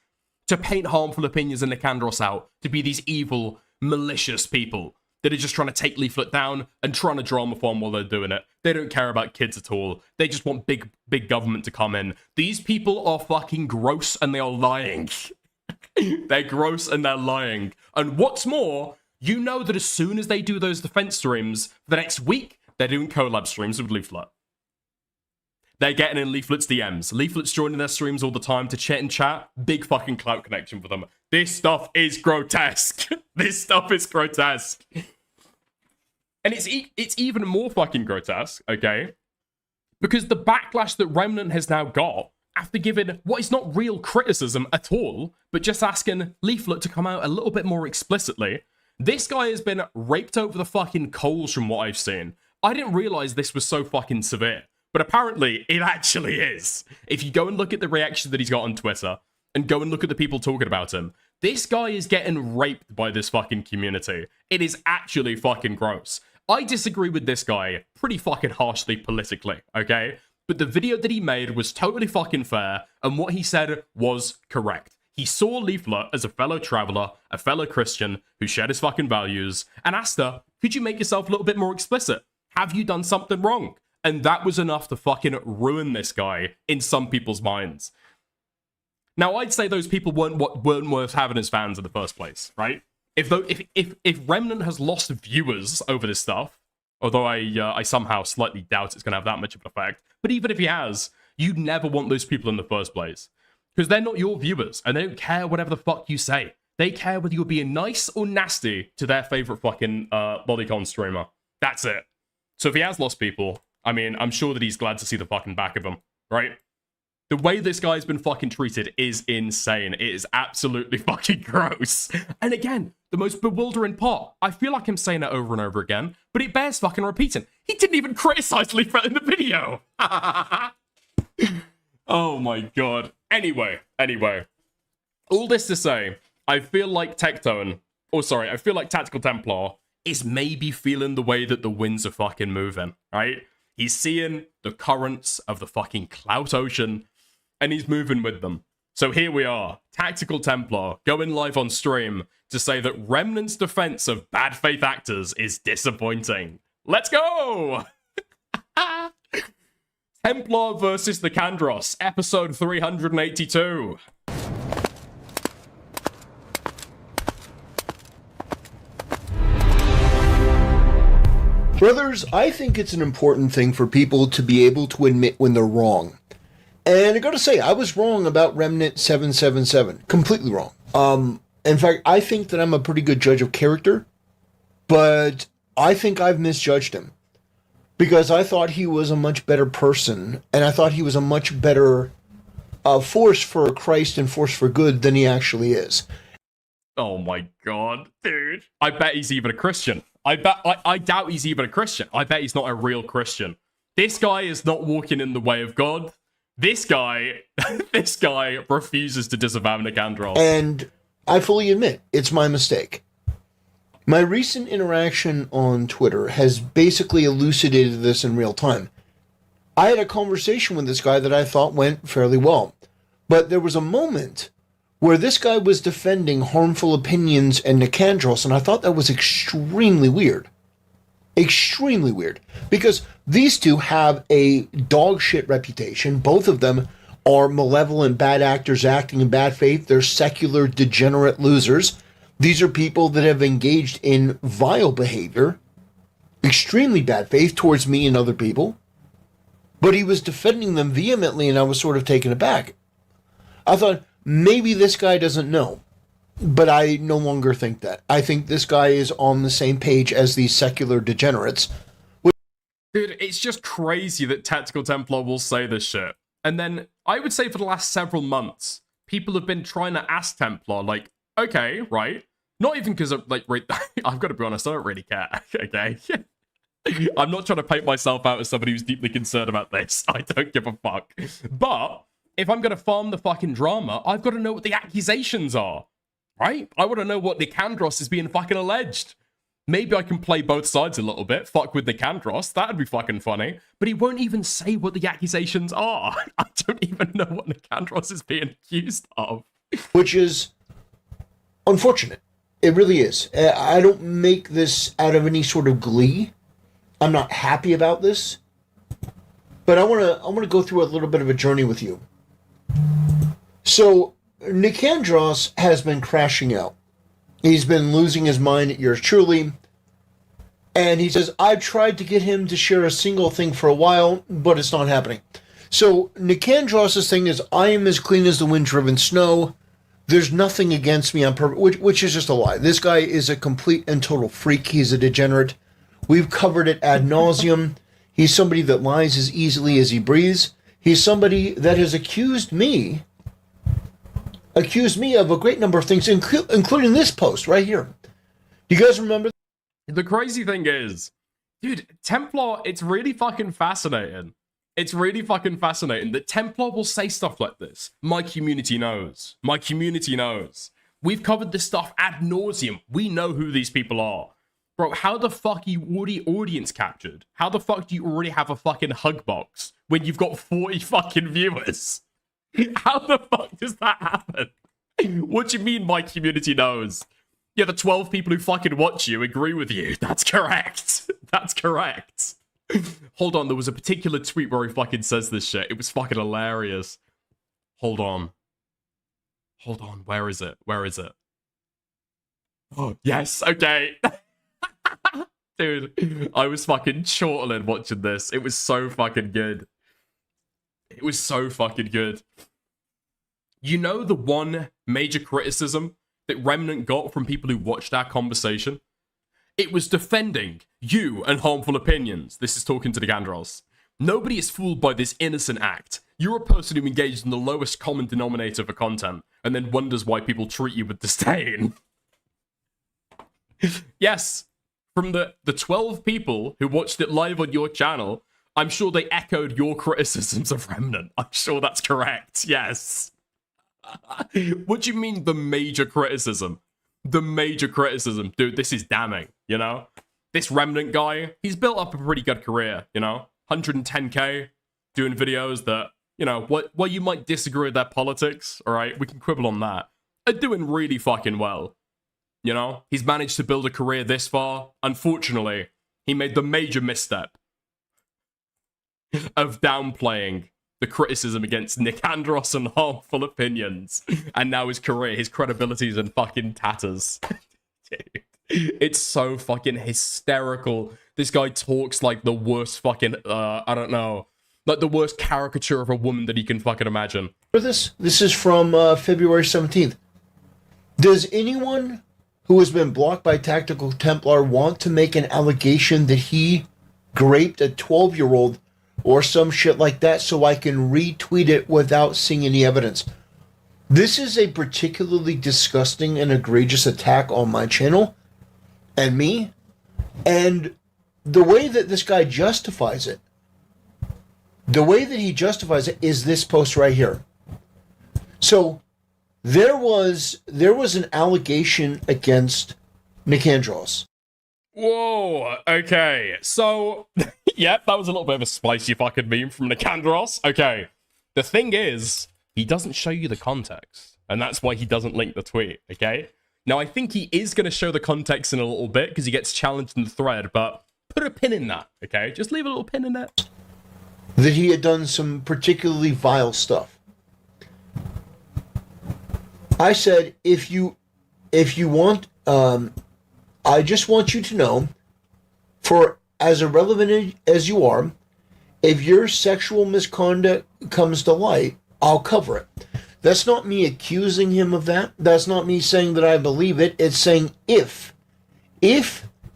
S1: to paint Harmful Opinions and Nick Andros out to be these evil, malicious people that are just trying to take Leaflet down and trying to drama farm while they're doing it. They don't care about kids at all. They just want big government to come in. These people are fucking gross and they are lying. They're gross and they're lying. And what's more, you know that as soon as they do those defense streams, the next week, they're doing collab streams with Leaflet. They're getting in Leaflet's DMs. Leaflet's joining their streams all the time to chat and chat. Big fucking clout connection for them. This stuff is grotesque. This stuff is grotesque. And it's even more fucking grotesque, okay? Because the backlash that Remnant has now got, after giving what is not real criticism at all, but just asking Leaflet to come out a little bit more explicitly, this guy has been raped over the fucking coals from what I've seen. I didn't realize this was so fucking severe, but apparently it actually is. If you go and look at the reaction that he's got on Twitter, and go and look at the people talking about him, this guy is getting raped by this fucking community. It is actually fucking gross. I disagree with this guy pretty fucking harshly politically, okay? But the video that he made was totally fucking fair, and what he said was correct. He saw Leaflet as a fellow traveler, a fellow Christian, who shared his fucking values, and asked her, could you make yourself a little bit more explicit? Have you done something wrong? And that was enough to fucking ruin this guy in some people's minds. Now, I'd say those people weren't worth having as fans in the first place, right? If Remnant has lost viewers over this stuff, although I somehow slightly doubt it's going to have that much of an effect, but even if he has, you'd never want those people in the first place. Because they're not your viewers, and they don't care whatever the fuck you say. They care whether you're being nice or nasty to their favorite fucking Lolicon streamer. That's it. So if he has lost people, I mean, I'm sure that he's glad to see the fucking back of him, right? The way this guy's been fucking treated is insane. It is absolutely fucking gross. And again, the most bewildering part, I feel like I'm saying it over and over again, but it bears fucking repeating. He didn't even criticize Leaflet in the video. Oh my god. Anyway. All this to say, I feel like I feel like Tactical Templar is maybe feeling the way that the winds are fucking moving, right? He's seeing the currents of the fucking clout ocean, and he's moving with them. So here we are, Tactical Templar, going live on stream to say that Remnant's defense of bad faith actors is disappointing. Let's go! Templar versus the Kandros, episode 382.
S3: Brothers, I think it's an important thing for people to be able to admit when they're wrong. And I gotta say, I was wrong about Remnant 777. Completely wrong. In fact, I think that I'm a pretty good judge of character, but I think I've misjudged him. Because I thought he was a much better person, and I thought he was a much better force for Christ and force for good than he actually is.
S1: Oh my god, dude. I bet he's even a Christian. I doubt he's even a Christian. I bet he's not a real Christian. This guy is not walking in the way of God. This guy refuses to disavow Nicandros.
S3: And I fully admit, it's my mistake. My recent interaction on Twitter has basically elucidated this in real time. I had a conversation with this guy that I thought went fairly well. But there was a moment where this guy was defending harmful opinions and Nicandros, and I thought that was extremely weird. Extremely weird. Because these two have a dog shit reputation. Both of them are malevolent bad actors acting in bad faith. They're secular degenerate losers. These are people that have engaged in vile behavior, extremely bad faith towards me and other people. But he was defending them vehemently, and I was sort of taken aback. I thought, maybe this guy doesn't know, but I no longer think that. I think this guy is on the same page as these secular degenerates.
S1: Dude, it's just crazy that Tactical Templar will say this shit. And then, I would say for the last several months, people have been trying to ask Templar, like, okay, right? Not even because of, like, I've got to be honest, I don't really care, okay? I'm not trying to paint myself out as somebody who's deeply concerned about this. I don't give a fuck. But if I'm going to farm the fucking drama, I've got to know what the accusations are, right? I want to know what Nicandros is being fucking alleged. Maybe I can play both sides a little bit, fuck with Nicandros, that'd be fucking funny. But he won't even say what the accusations are. I don't even know what Nicandros is being accused of.
S3: Which is unfortunate. It really is. I don't make this out of any sort of glee. I'm not happy about this. But I want to go through a little bit of a journey with you. So, Nicandros has been crashing out. He's been losing his mind at yours truly. And he says, I've tried to get him to share a single thing for a while, but it's not happening. So Nicandros' thing is, I am as clean as the wind-driven snow. There's nothing against me on purpose, which is just a lie. This guy is a complete and total freak. He's a degenerate. We've covered it ad nauseum. He's somebody that lies as easily as he breathes. He's somebody that has accused me of a great number of things, including this post right here. Do you guys remember?
S1: The crazy thing is, dude, Templar, it's really fucking fascinating. It's really fucking fascinating that Templar will say stuff like this. My community knows. My community knows. We've covered this stuff ad nauseum. We know who these people are. Bro, how the fuck are you already audience captured? How the fuck do you already have a fucking hug box when you've got 40 fucking viewers? How the fuck does that happen? What do you mean my community knows? Yeah, the 12 people who fucking watch you agree with you. That's correct. That's correct. Hold on, there was a particular tweet where he fucking says this shit. It was fucking hilarious. Hold on. Hold on, where is it? Where is it? Oh, yes, okay. Dude, I was fucking chortling watching this. It was so fucking good. It was so fucking good. You know the one major criticism that Remnant got from people who watched our conversation? It was defending you and harmful opinions. This is talking to the Gandros. Nobody is fooled by this innocent act. You're a person who engaged in the lowest common denominator for content and then wonders why people treat you with disdain. Yes, from the 12 people who watched it live on your channel, I'm sure they echoed your criticisms of Remnant. I'm sure that's correct, yes. What do you mean the major criticism? The major criticism. Dude, this is damning, you know? This Remnant guy, he's built up a pretty good career, you know? 110k, doing videos that, you know, what you might disagree with their politics, alright? We can quibble on that. Are doing really fucking well. You know? He's managed to build a career this far. Unfortunately, he made the major misstep of downplaying the criticism against Nicandros and harmful opinions. And now his career, his credibility is in fucking tatters. Dude, it's so fucking hysterical. This guy talks like the worst fucking, I don't know, like the worst caricature of a woman that he can fucking imagine.
S3: This is from February 17th. Does anyone who has been blocked by Tactical Templar want to make an allegation that he raped a 12-year-old or some shit like that so I can retweet it without seeing any evidence? This is a particularly disgusting and egregious attack on my channel and me, and the way that this guy justifies it, is this post right here. So there was an allegation against Nicandros.
S1: Whoa, okay. So, yep, that was a little bit of a spicy fucking meme from Nicandros. Okay. The thing is, he doesn't show you the context, and that's why he doesn't link the tweet, okay? Now, I think he is going to show the context in a little bit, because he gets challenged in the thread, but put a pin in that, okay? Just leave a little pin in it.
S3: That he had done some particularly vile stuff. I said, if you want, I just want you to know, for as irrelevant as you are, if your sexual misconduct comes to light, I'll cover it. That's not me accusing him of that. That's not me saying that I believe it. It's saying if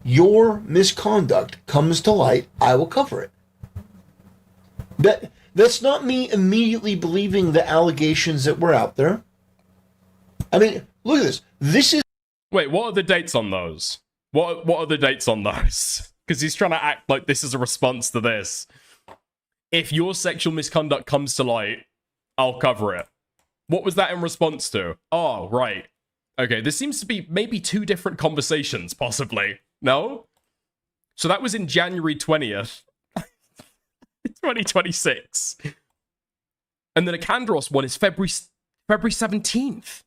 S3: your misconduct comes to light, I will cover it. That's not me immediately believing the allegations that were out there. I mean, look at this. This is...
S1: Wait, what are the dates on those? What are the dates on those? Because he's trying to act like this is a response to this. If your sexual misconduct comes to light, I'll cover it. What was that in response to? Oh, right. Okay, this seems to be maybe two different conversations, possibly. No? So that was in January 20th. 2026. And then a Nicandros one is February 17th.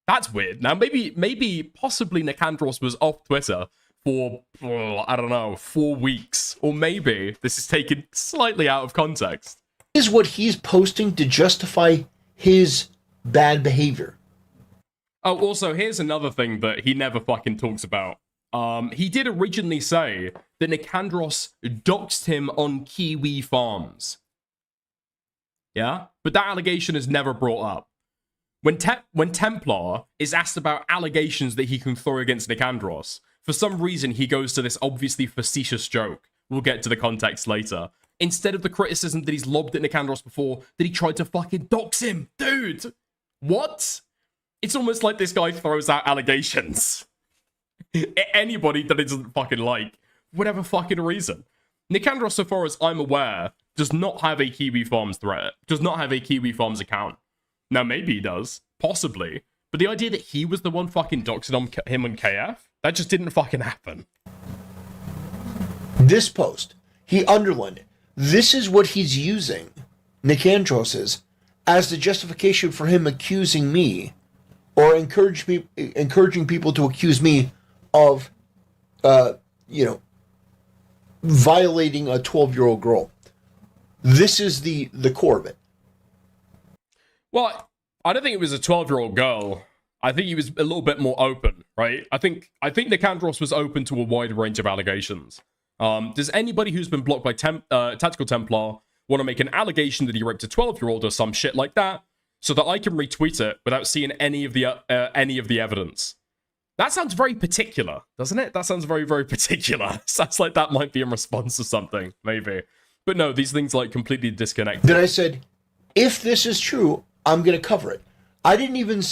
S1: That's weird. Now, possibly Nicandros was off Twitter for, I don't know, 4 weeks. Or maybe this is taken slightly out of context.
S3: Is what he's posting to justify his bad behavior.
S1: Oh, also, here's another thing that he never fucking talks about. He did originally say that Nicandros doxed him on Kiwi Farms. Yeah? But that allegation is never brought up. When Templar is asked about allegations that he can throw against Nicandros, for some reason he goes to this obviously facetious joke. We'll get to the context later. Instead of the criticism that he's lobbed at Nicandros before, that he tried to fucking dox him. Dude! What? It's almost like this guy throws out allegations. Anybody that he doesn't fucking like. Whatever fucking reason. Nicandros, so far as I'm aware, does not have a Kiwi Farms threat. Does not have a Kiwi Farms account. Now, maybe he does. Possibly. But the idea that he was the one fucking doxing on him and KF, that just didn't fucking happen.
S3: This post, he underlined it. This is what he's using, Nicandros is, as the justification for him accusing me, or encouraging people to accuse me of, violating a 12-year-old girl. This is the core of it.
S1: Well, I don't think it was a 12-year-old girl. I think he was a little bit more open, right? I think Nicandros was open to a wide range of allegations. Does anybody who's been blocked by Tactical Templar want to make an allegation that he raped a 12-year-old or some shit like that, so that I can retweet it without seeing any of the evidence? That sounds very particular, doesn't it? That sounds very, very particular. Sounds like that might be in response to something, maybe. But no, these things like completely disconnected.
S3: Then I said, if this is true, I'm going to cover it. I didn't even...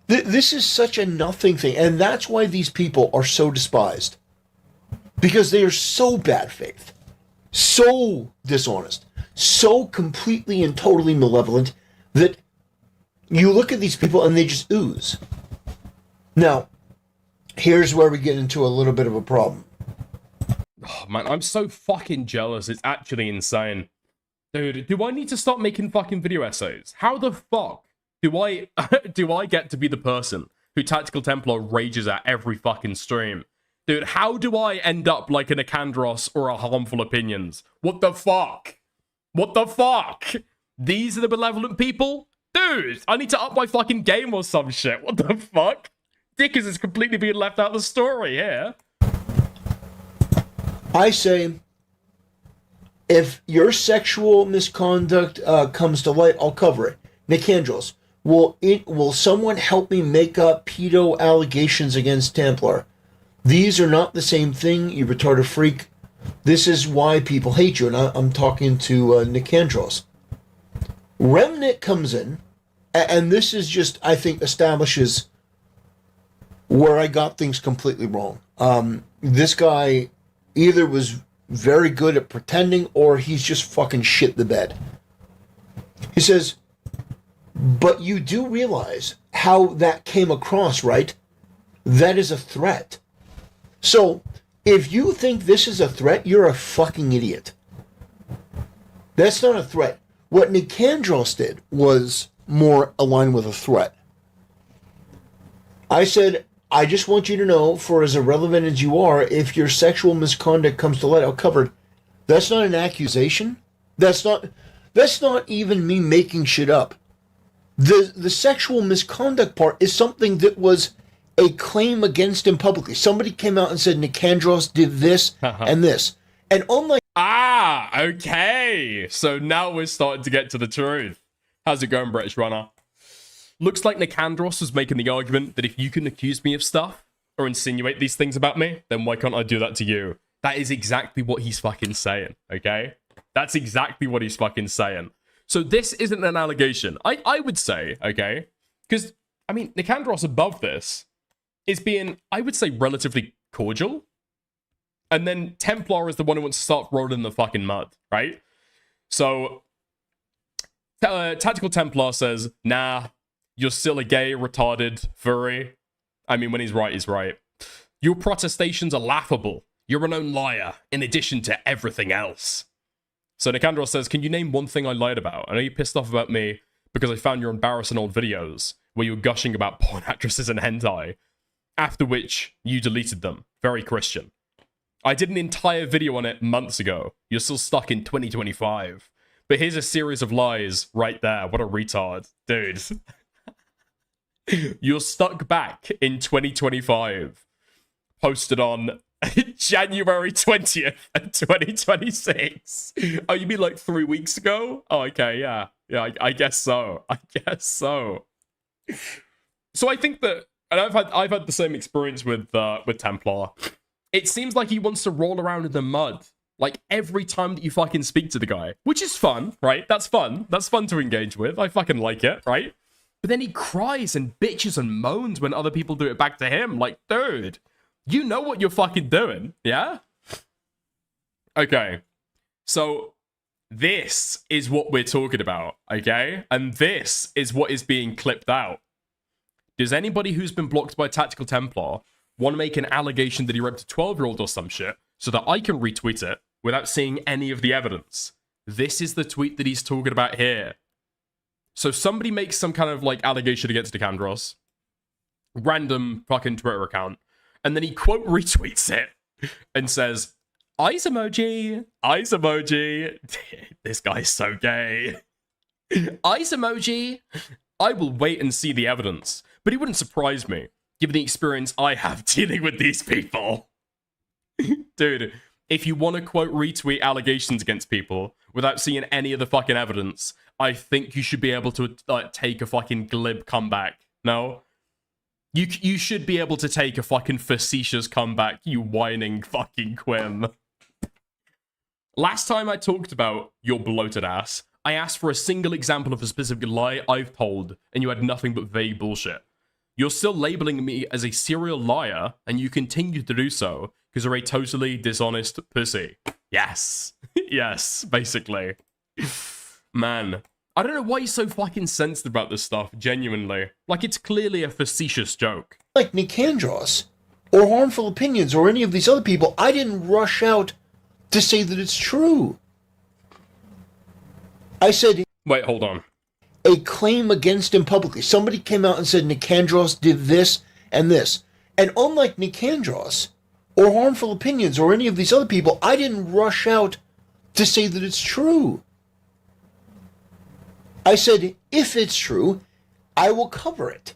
S3: This is such a nothing thing, and that's why these people are so despised. Because they are so bad faith, so dishonest, so completely and totally malevolent that you look at these people and they just ooze. Now, here's where we get into a little bit of a problem.
S1: Oh, man, I'm so fucking jealous. It's actually insane. Dude, do I need to stop making fucking video essays? How the fuck do I get to be the person who Tactical Templar rages at every fucking stream? Dude, how do I end up like an Nicandros or a Harmful Opinions? What the fuck? What the fuck? These are the malevolent people? Dude, I need to up my fucking game or some shit. What the fuck? Dickers is completely being left out of the story here.
S3: I say, if your sexual misconduct comes to light, I'll cover it. Nicandros, will someone help me make up pedo allegations against Templar? These are not the same thing, you retarded freak. This is why people hate you, and I'm talking to Nicandros. Remnant comes in, and this is just, I think, establishes where I got things completely wrong. This guy either was very good at pretending, or he's just fucking shit the bed. He says, but you do realize how that came across, right? That is a threat. So, if you think this is a threat, you're a fucking idiot. That's not a threat. What Nicandros did was more aligned with a threat. I said, I just want you to know, for as irrelevant as you are, if your sexual misconduct comes to light, I'll cover it. That's not an accusation. That's not even me making shit up. The sexual misconduct part is something that was a claim against him publicly. Somebody came out and said Nicandros did this and this. And unlike...
S1: Ah, okay. So now we're starting to get to the truth. How's it going, British Runner? Looks like Nicandros was making the argument that if you can accuse me of stuff or insinuate these things about me, then why can't I do that to you? That is exactly what he's fucking saying, okay? That's exactly what he's fucking saying. So this isn't an allegation. I would say, okay? Because, I mean, Nicandros above this is being, I would say, relatively cordial. And then Templar is the one who wants to start rolling in the fucking mud, right? So, Tactical Templar says, nah, you're still a gay, retarded, furry. I mean, when he's right, he's right. Your protestations are laughable. You're a known liar, in addition to everything else. So Nicandros says, can you name one thing I lied about? I know you're pissed off about me because I found your embarrassing old videos where you were gushing about porn actresses and hentai. After which, you deleted them. Very Christian. I did an entire video on it months ago. You're still stuck in 2025. But here's a series of lies right there. What a retard. Dude. You're stuck back in 2025. Posted on January 20th, 2026. Oh, you mean like 3 weeks ago? Oh, okay, yeah. Yeah, I guess so. I guess so. So I think that, and I've had the same experience with Templar. It seems like he wants to roll around in the mud, like every time that you fucking speak to the guy, which is fun, right? That's fun. That's fun to engage with. I fucking like it, right? But then he cries and bitches and moans when other people do it back to him. Like, dude, you know what you're fucking doing, yeah? Okay, so this is what we're talking about, okay? And this is what is being clipped out. Does anybody who's been blocked by Tactical Templar want to make an allegation that he raped a 12-year-old or some shit so that I can retweet it without seeing any of the evidence? This is the tweet that he's talking about here. So somebody makes some kind of like allegation against Nicandros, random fucking Twitter account, and then he quote retweets it and says, eyes emoji, eyes emoji. This guy's so gay. Eyes emoji. I will wait and see the evidence, but it wouldn't surprise me, given the experience I have dealing with these people. Dude, if you want to quote retweet allegations against people without seeing any of the fucking evidence, I think you should be able to take a fucking glib comeback. No? You should be able to take a fucking facetious comeback, you whining fucking quim. Last time I talked about your bloated ass, I asked for a single example of a specific lie I've told, and you had nothing but vague bullshit. You're still labeling me as a serial liar, and you continue to do so, because you're a totally dishonest pussy. Yes. Yes, basically. Man, I don't know why you're so fucking sensitive about this stuff, genuinely. Like, it's clearly a facetious joke.
S3: Like Nicandros, or Harmful Opinions, or any of these other people, I didn't rush out to say that it's true. I said...
S1: Wait, hold on.
S3: A claim against him publicly. Somebody came out and said Nicandros did this and this. And unlike Nicandros, or Harmful Opinions, or any of these other people, I didn't rush out to say that it's true. I said, if it's true, I will cover it.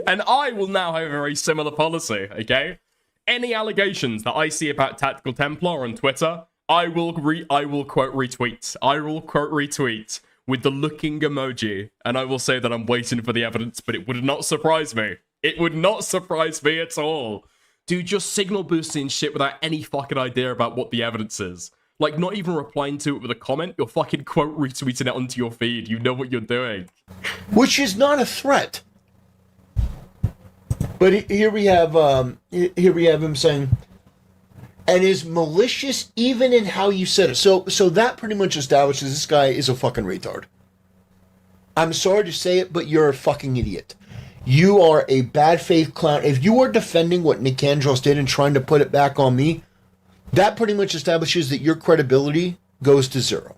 S1: And I will now have a very similar policy, okay? Any allegations that I see about Tactical Templar on Twitter, I will quote retweet. I will quote retweet with the looking emoji, and I will say that I'm waiting for the evidence, but it would not surprise me. It would not surprise me at all. Dude, just signal boosting shit without any fucking idea about what the evidence is. Like, not even replying to it with a comment, you're fucking quote retweeting it onto your feed. You know what you're doing.
S3: Which is not a threat. But here we have him saying, and is malicious even in how you said it. So that pretty much establishes this guy is a fucking retard. I'm sorry to say it, but you're a fucking idiot. You are a bad faith clown. If you are defending what Nicandros did and trying to put it back on me, that pretty much establishes that your credibility goes to zero.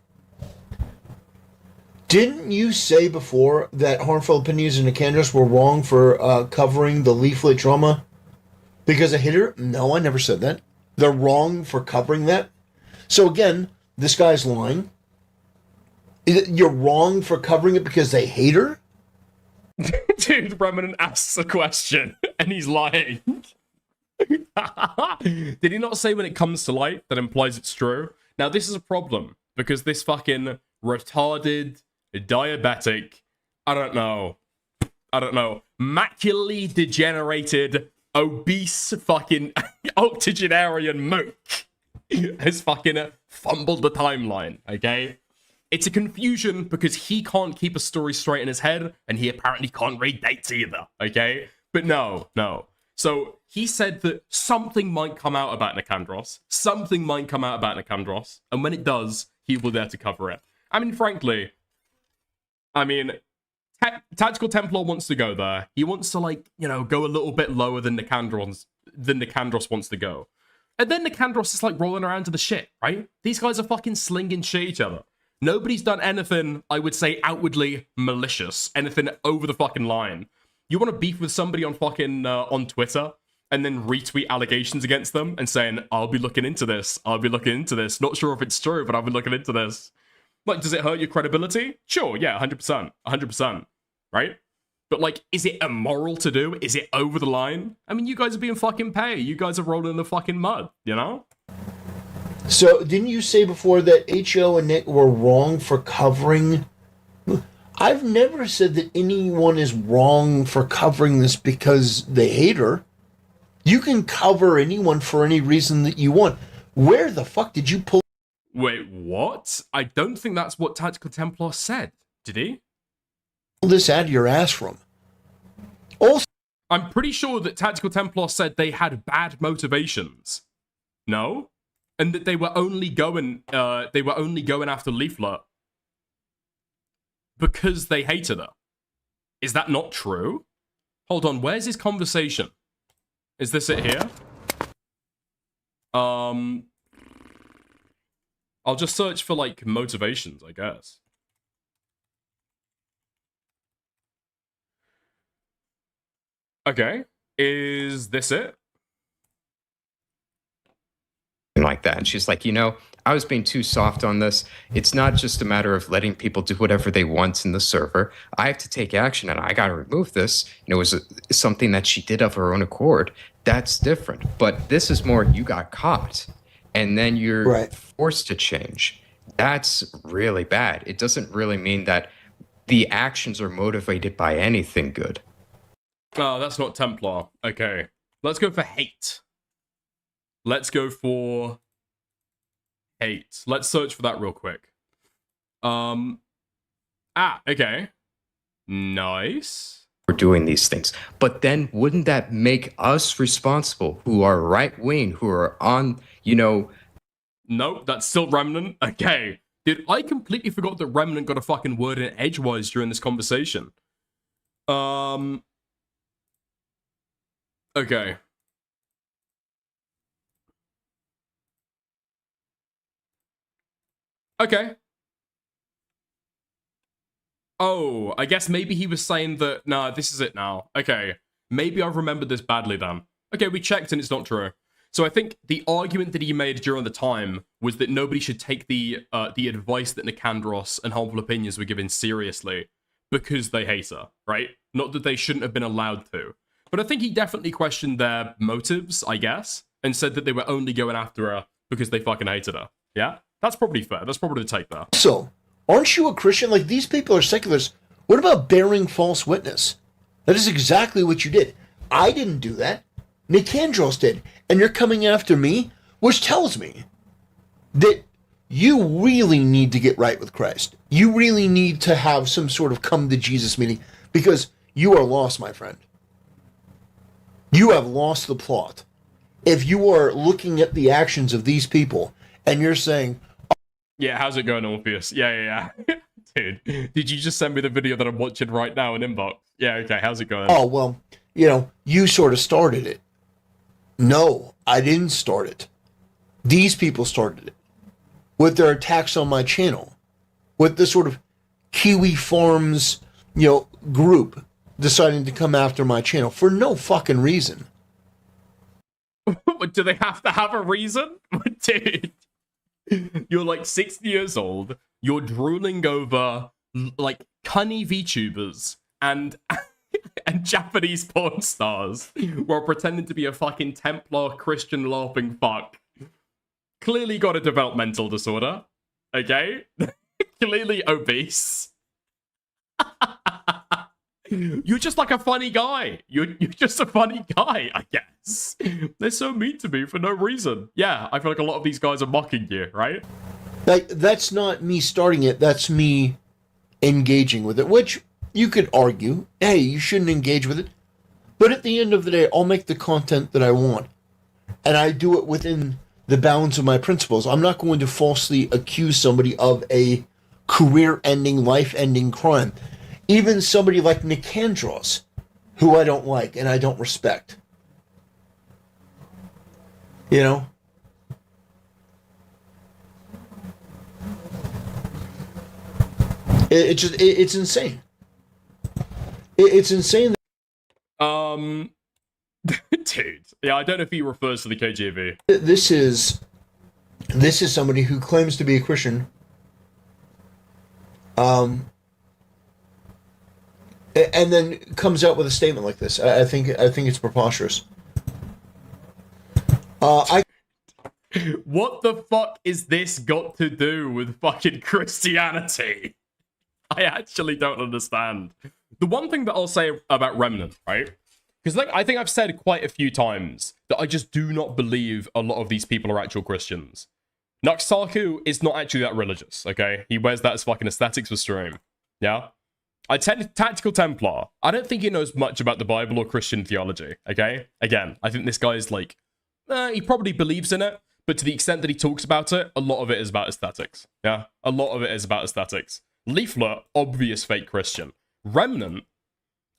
S3: Didn't you say before that Harmful Opinions and Nicandros were wrong for covering the leaflet drama because of Hitter? No, I never said that. They're wrong for covering that. So again, this guy's lying. You're wrong for covering it because they hate her?
S1: Dude, Remnant asks a question, and he's lying. Did he not say when it comes to light that implies it's true? Now, this is a problem, because this fucking retarded, diabetic, I don't know, macularly degenerated, obese fucking octogenarian mook has fucking fumbled the timeline, okay? It's a confusion because he can't keep a story straight in his head, and he apparently can't read dates either, okay? But no. So he said that something might come out about Nicandros. Something might come out about Nicandros, and when it does, he will be there to cover it. I mean, frankly, Tactical Templar wants to go there. He wants to, like, you know, go a little bit lower than Nicandros wants to go. And then Nicandros is, like, rolling around to the shit, right? These guys are fucking slinging shit at each other. Nobody's done anything, I would say, outwardly malicious. Anything over the fucking line. You want to beef with somebody on fucking, on Twitter, and then retweet allegations against them, and saying, I'll be looking into this. Not sure if it's true, but I'll be looking into this. Like, does it hurt your credibility? Sure, yeah, 100%. 100%. Right? But, like, is it immoral to do? Is it over the line? I mean, you guys are being fucking paid. You guys are rolling in the fucking mud, you know?
S3: So, didn't you say before that HO and Nick were wrong for covering? I've never said that anyone is wrong for covering this because they hate her. You can cover anyone for any reason that you want. Where the fuck did you pull?
S1: Wait, what? I don't think that's what Tactical Templar said. Did he?
S3: This out of your ass from? Also,
S1: I'm pretty sure that Tactical Templar said they had bad motivations. No? And that they were only going after Leaflet because they hated her. Is that not true? Hold on, where's his conversation? Is this it here? I'll just search for, like, motivations, I guess. Okay, is this it?
S4: Like that. And she's like, you know, I was being too soft on this. It's not just a matter of letting people do whatever they want in the server. I have to take action and I got to remove this. You know, it was something that she did of her own accord. That's different. But this is more, you got caught and then you're forced to change. That's really bad. It doesn't really mean that the actions are motivated by anything good.
S1: Oh, that's not Templar. Okay. Let's go for hate. Let's go for hate. Let's search for that real quick. Okay. Nice.
S4: We're doing these things. But then wouldn't that make us responsible, who are right-wing, who are on, you know...
S1: Nope, that's still Remnant. Okay. Dude, I completely forgot that Remnant got a fucking word in edgewise during this conversation. Okay. Okay. Oh, I guess maybe he was saying that, nah, this is it now. Okay. Maybe I've remembered this badly then. Okay, we checked and it's not true. So I think the argument that he made during the time was that nobody should take the advice that Nicandros and Harmful Opinions were given seriously because they hate her, right? Not that they shouldn't have been allowed to. But I think he definitely questioned their motives, I guess, and said that they were only going after her because they fucking hated her. Yeah? That's probably fair. That's probably the take there.
S3: So, aren't you a Christian? Like, these people are seculars. What about bearing false witness? That is exactly what you did. I didn't do that. Nicandros did. And you're coming after me, which tells me that you really need to get right with Christ. You really need to have some sort of come to Jesus meeting because you are lost, my friend. You have lost the plot. If you are looking at the actions of these people and you're saying,
S1: yeah, how's it going, Orpheus? Yeah. Dude, did you just send me the video that I'm watching right now in inbox? Yeah, okay, how's it going?
S3: oh, well, you know, you sort of started it. No, I didn't start it. These people started it with their attacks on my channel, with this sort of Kiwi Farms, you know, group deciding to come after my channel for no fucking reason.
S1: Do they have to have a reason? Dude, you're like 60 years old, you're drooling over like cunny VTubers and Japanese porn stars while pretending to be a fucking Templar Christian laughing fuck. Clearly got a developmental disorder. Okay? Clearly obese. You're just like a funny guy. You're just a funny guy, I guess. They're so mean to me for no reason. Yeah, I feel like a lot of these guys are mocking you, right?
S3: Like, that's not me starting it. That's me engaging with it, which you could argue, hey, you shouldn't engage with it. But at the end of the day, I'll make the content that I want. And I do it within the bounds of my principles. I'm not going to falsely accuse somebody of a career-ending, life-ending crime. Even somebody like Nicandros, who I don't like and I don't respect. You know? It's insane. It's insane.
S1: Dude. Yeah, I don't know if he refers to the KGB.
S3: This is somebody who claims to be a Christian. And and then comes out with a statement like this. I think it's preposterous.
S1: What the fuck is this got to do with fucking Christianity? I actually don't understand. The one thing that I'll say about Remnant, right? Because like I think I've said quite a few times that I just do not believe a lot of these people are actual Christians. Nuxaku is not actually that religious, okay? He wears that as fucking aesthetics for stream. Yeah? Tactical Templar. I don't think he knows much about the Bible or Christian theology, okay? Again, I think this guy is like, he probably believes in it, but to the extent that he talks about it, a lot of it is about aesthetics. Yeah? A lot of it is about aesthetics. Leaflet, obvious fake Christian. Remnant,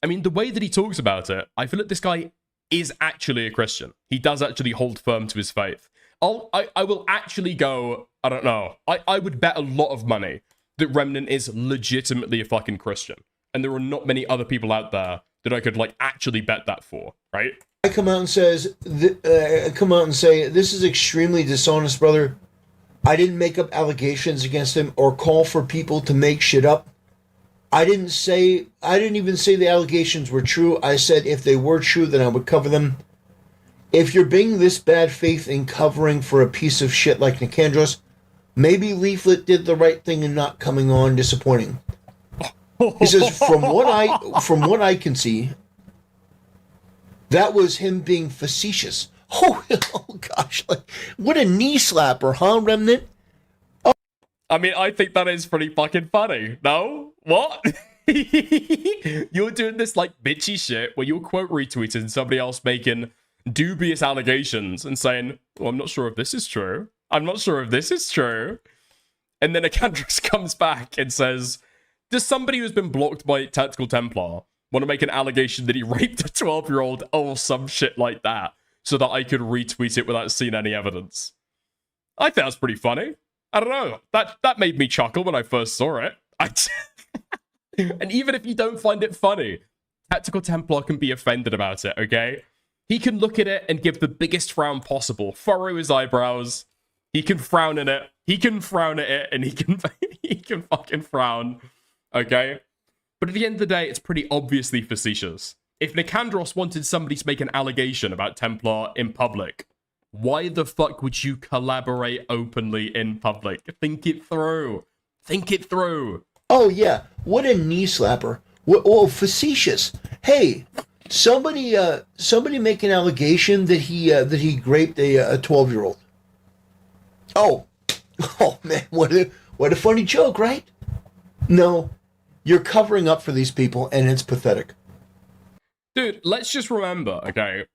S1: I mean, the way that he talks about it, I feel like this guy is actually a Christian. He does actually hold firm to his faith. I will actually go, I don't know, I would bet a lot of money that Remnant is legitimately a fucking Christian. And there are not many other people out there that I could, like, actually bet that for, right?
S3: I come out and say, this is extremely dishonest, brother. I didn't make up allegations against him or call for people to make shit up. I didn't even say the allegations were true. I said if they were true, then I would cover them. If you're being this bad faith in covering for a piece of shit like Nicandros, maybe Leaflet did the right thing in not coming on disappointing. He says, from what I can see, that was him being facetious. Oh gosh, like, what a knee slapper, huh, Remnant?
S1: I mean, I think that is pretty fucking funny. No? What? You're doing this, like, bitchy shit where you're quote retweeting somebody else making dubious allegations and saying, well, I'm not sure if this is true. I'm not sure if this is true. And then Acandros comes back and says, does somebody who's been blocked by Tactical Templar want to make an allegation that he raped a 12-year-old or some shit like that so that I could retweet it without seeing any evidence? I think that's pretty funny. I don't know. That made me chuckle when I first saw it. And even if you don't find it funny, Tactical Templar can be offended about it, okay? He can look at it and give the biggest frown possible, furrow his eyebrows. He can frown at it. He can frown at it, and he can fucking frown, okay? But at the end of the day, it's pretty obviously facetious. If Nicandros wanted somebody to make an allegation about Templar in public, why the fuck would you collaborate openly in public? Think it through. Think it through.
S3: Oh yeah, what a knee slapper. Oh, facetious. Hey, somebody make an allegation that he raped a 12-year-old. Oh man, what a funny joke, right? No, you're covering up for these people, and it's pathetic.
S1: Dude, let's just remember, okay?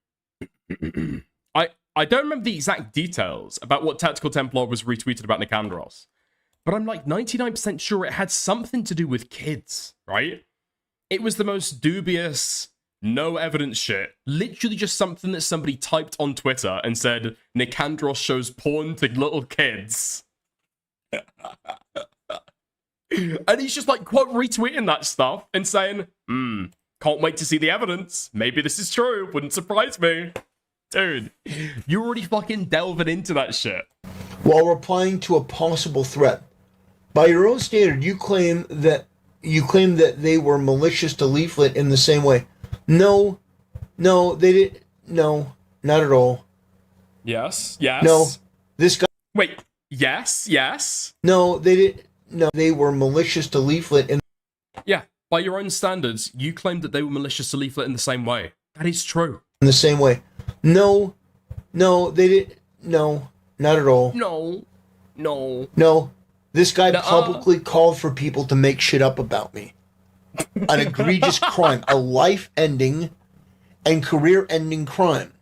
S1: I don't remember the exact details about what Tactical Templar was retweeted about Nicandros, but I'm like 99% sure it had something to do with kids, right? It was the most dubious, no evidence shit. Literally just something that somebody typed on Twitter and said, Nicandros shows porn to little kids. And he's just like, quote, retweeting that stuff and saying, can't wait to see the evidence. Maybe this is true. Wouldn't surprise me. Dude, you're already fucking delving into that shit.
S3: While replying to a possible threat. By your own standard, you claim that they were malicious to Leaflet in the same way. No, they didn't. No, not at all.
S1: Yes.
S3: No, this guy.
S1: Wait, yes.
S3: No, they didn't. No, they were malicious to Leaflet in.
S1: Yeah, by your own standards, you claimed that they were malicious to Leaflet in the same way. That is true.
S3: In the same way. No, they didn't. No, not at all.
S1: No.
S3: This guy publicly called for people to make shit up about me. An egregious crime. A life-ending and career-ending crime.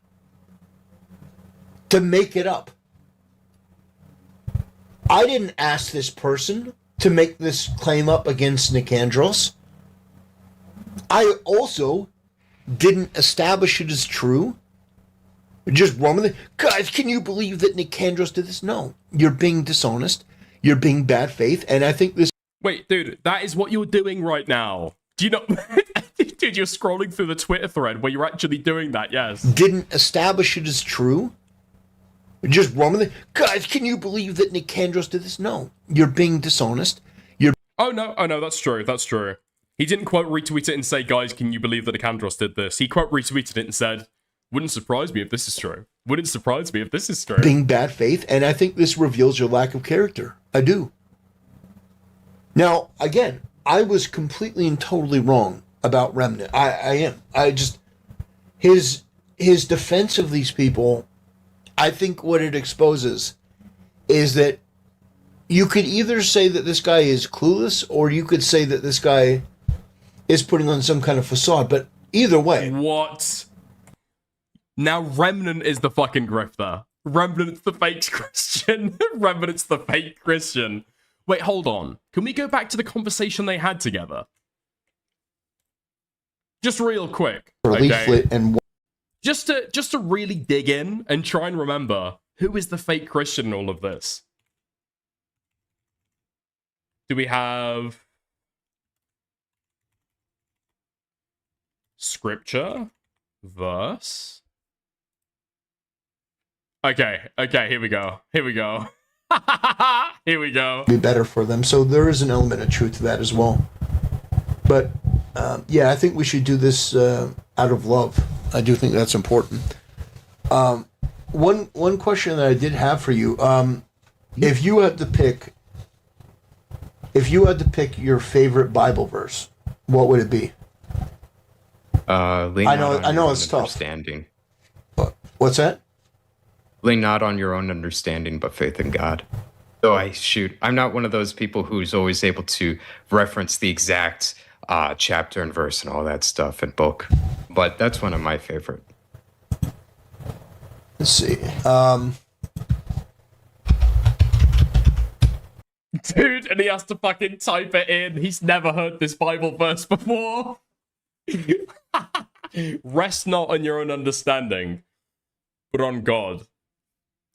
S3: To make it up. I didn't ask this person to make this claim up against Nicandros. I also didn't establish it as true. Just run with it. Guys, can you believe that Nicandros did this? No. You're being dishonest. You're being bad faith. And I think this...
S1: Wait, dude, that is what you're doing right now. Do you know... Dude, you're scrolling through the Twitter thread where you're actually doing that, yes.
S3: Didn't establish it as true. Just run with it. Guys, can you believe that Nicandros did this? No. You're being dishonest.
S1: Oh no, that's true. He didn't quote retweet it and say, guys, can you believe that Nicandros did this? He quote retweeted it and said, wouldn't surprise me if this is true. Wouldn't surprise me if this is true.
S3: Being bad faith, and I think this reveals your lack of character. I do. Now, again, I was completely and totally wrong about Remnant. I am. I just... His defense of these people, I think what it exposes is that you could either say that this guy is clueless, or you could say that this guy is putting on some kind of facade, but either way.
S1: What? Now Remnant is the fucking grifter. Remnant's the fake Christian. Remnant's the fake Christian. Wait, hold on. Can we go back to the conversation they had together? Just real quick.
S3: Leaflet and
S1: just to really dig in and try and remember who is the fake Christian in all of this. Do we have scripture, verse? Okay, here we go. Here we go. Here we go.
S3: Be better for them. So there is an element of truth to that as well. But yeah, I think we should do this out of love. I do think that's important. One question that I did have for you, if you had to pick your favorite Bible verse, what would it be?
S4: I
S3: know it's tough.
S4: Understanding.
S3: What's that?
S4: Lean not on your own understanding, but faith in God. So I'm not one of those people who's always able to reference the exact chapter and verse and all that stuff in book, but that's one of my favorite.
S3: Let's see.
S1: Dude, and he has to fucking type it in. He's never heard this Bible verse before. Rest not on your own understanding, but on God.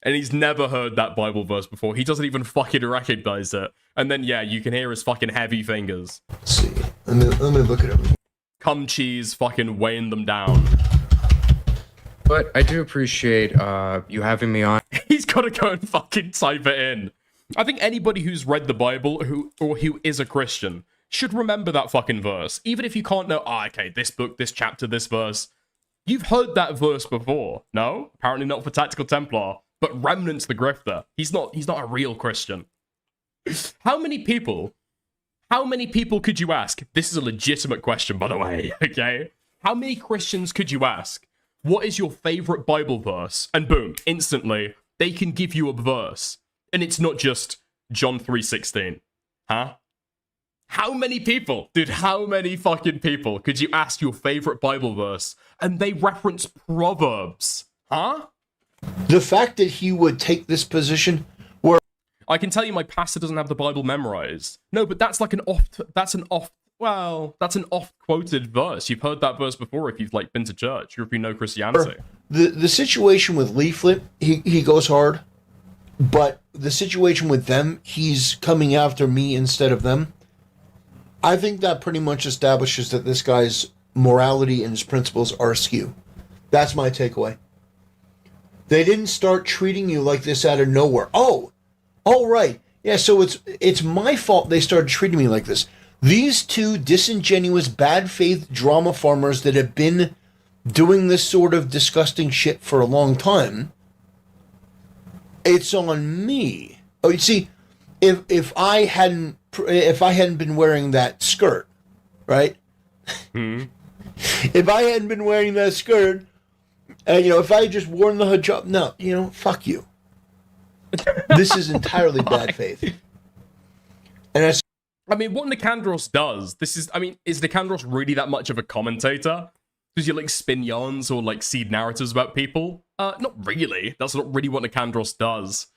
S1: And he's never heard that Bible verse before. He doesn't even fucking recognize it. And then, yeah, you can hear his fucking heavy fingers.
S3: Let's see. Let me look at him.
S1: Cum cheese fucking weighing them down.
S4: But I do appreciate you having me on.
S1: He's got to go and fucking type it in. I think anybody who's read the Bible who is a Christian should remember that fucking verse. Even if you can't know, okay, this book, this chapter, this verse. You've heard that verse before. No? Apparently not for Tactical Templar. But Remnant's the grifter. He's not a real Christian. How many people could you ask? This is a legitimate question, by the way, okay? How many Christians could you ask? What is your favorite Bible verse? And boom, instantly, they can give you a verse. And it's not just John 3:16. Huh? How many people? Dude, how many fucking people could you ask your favorite Bible verse? And they reference Proverbs. Huh?
S3: The fact that he would take this position where
S1: I can tell you my pastor doesn't have the Bible memorized. No, but that's like an oft quoted verse. You've heard that verse before if you've like been to church or if you know Christianity.
S3: The situation with Leaflet, he goes hard, but the situation with them, he's coming after me instead of them. I think that pretty much establishes that this guy's morality and his principles are askew. That's my takeaway. They didn't start treating you like this out of nowhere. Oh, right. Yeah, so it's my fault they started treating me like this. These two disingenuous, bad faith drama farmers that have been doing this sort of disgusting shit for a long time, it's on me. Oh, you see, if I hadn't been wearing that skirt, right? If I hadn't been wearing that skirt, if I had just worn the hijab, no, fuck you. This is entirely bad faith. And
S1: I mean, what Nicandros does, is Nicandros really that much of a commentator? Does he like spin yarns or like seed narratives about people? Not really. That's not really what Nicandros does.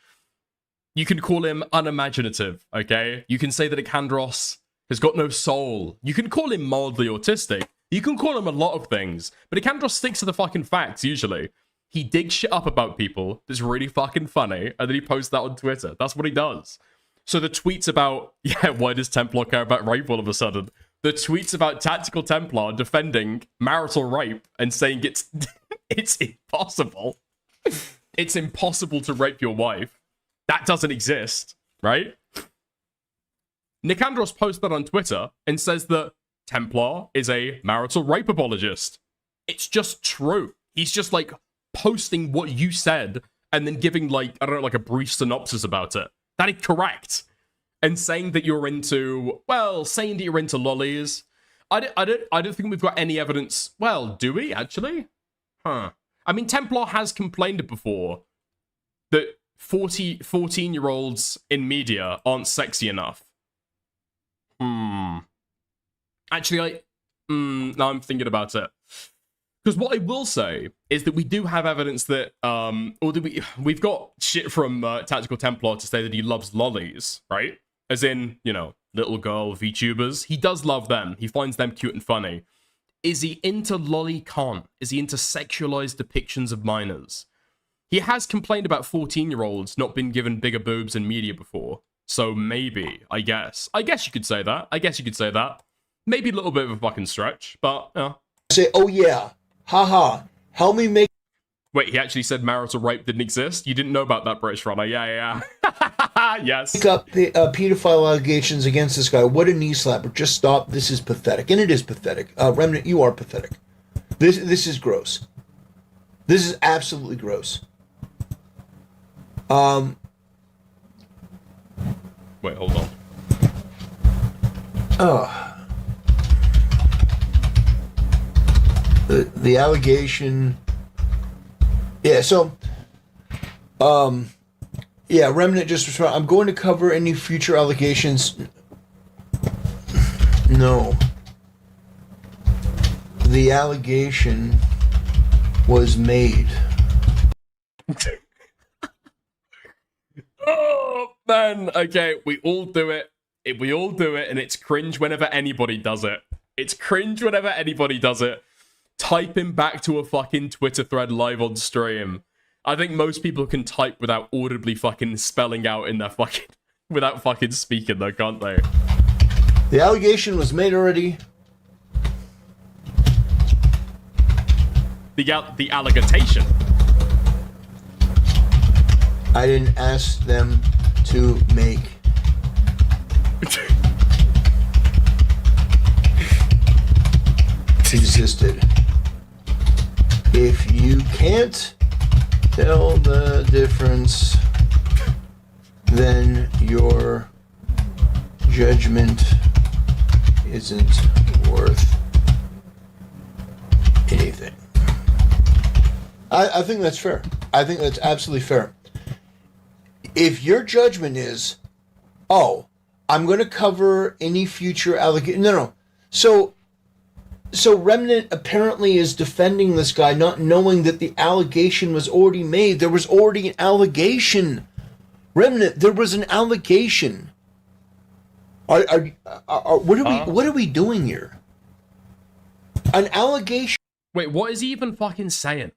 S1: You can call him unimaginative, okay? You can say that Nicandros has got no soul. You can call him mildly autistic. You can call him a lot of things, but Nicandros sticks to the fucking facts, usually. He digs shit up about people that's really fucking funny, and then he posts that on Twitter. That's what he does. So the tweets about, why does Templar care about rape all of a sudden? The tweets about Tactical Templar defending marital rape and saying it's impossible. It's impossible to rape your wife. That doesn't exist, right? Nicandros posts that on Twitter and says that Templar is a marital rape apologist. It's just true. He's just like posting what you said and then giving like, I don't know, like a brief synopsis about it. That is correct. And saying that you're into, well, saying that you're into lollies. I don't think we've got any evidence. Well, do we actually? Huh. I mean, Templar has complained before that 14-year-olds in media aren't sexy enough. Actually, now I'm thinking about it. Because what I will say is that we do have evidence that, or that we've got shit from Tactical Templar to say that he loves lollies, right? As in, you know, little girl VTubers. He does love them. He finds them cute and funny. Is he into lolicon? Is he into sexualized depictions of minors? He has complained about 14-year-olds not being given bigger boobs in media before. So maybe, I guess. I guess you could say that. Maybe a little bit of a fucking stretch, but, yeah.
S3: Say, oh yeah, haha, help me make...
S1: Wait, he actually said marital rape didn't exist? You didn't know about that, British runner? Yeah. Yes.
S3: Pick up pedophile allegations against this guy. What a knee slapper. Just stop. This is pathetic. And it is pathetic. Remnant, you are pathetic. This is gross. This is absolutely gross.
S1: Wait, hold on.
S3: The allegation... Yeah, so... Yeah, Remnant just responded, I'm going to cover any future allegations. No. The allegation was made.
S1: Oh, man. Okay, we all do it. We all do it, and it's cringe whenever anybody does it. Type him back to a fucking Twitter thread live on stream. I think most people can type without audibly fucking spelling out in their fucking... without fucking speaking, though, can't they?
S3: The allegation was made already.
S1: The allegation.
S3: I didn't ask them to make. Existed. If you can't tell the difference, then your judgment isn't worth anything. I think that's fair. I think that's absolutely fair. If your judgment is, oh, I'm going to cover any future allegation. No. So Remnant apparently is defending this guy, not knowing that the allegation was already made. There was already an allegation. Remnant, there was an allegation. What are we doing here? An allegation.
S1: Wait, what is he even fucking saying?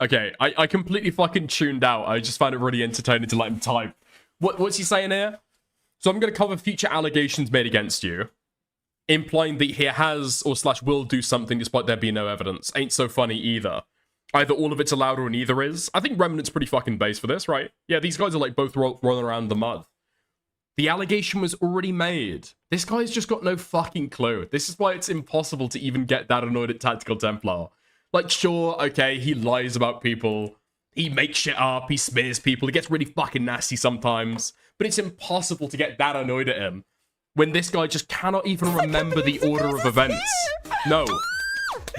S1: Okay, I completely fucking tuned out. I just found it really entertaining to let him type. What's he saying here? So I'm going to cover future allegations made against you, implying that he has or / will do something despite there being no evidence. Ain't so funny either. Either all of it's allowed or neither is. I think Remnant's pretty fucking base for this, right? Yeah, these guys are like both rolling around the mud. The allegation was already made. This guy's just got no fucking clue. This is why it's impossible to even get that annoyed at Tactical Templar. Like, sure, okay, he lies about people. He makes shit up. He smears people. He gets really fucking nasty sometimes. But it's impossible to get that annoyed at him when this guy just cannot even remember the order of events. No.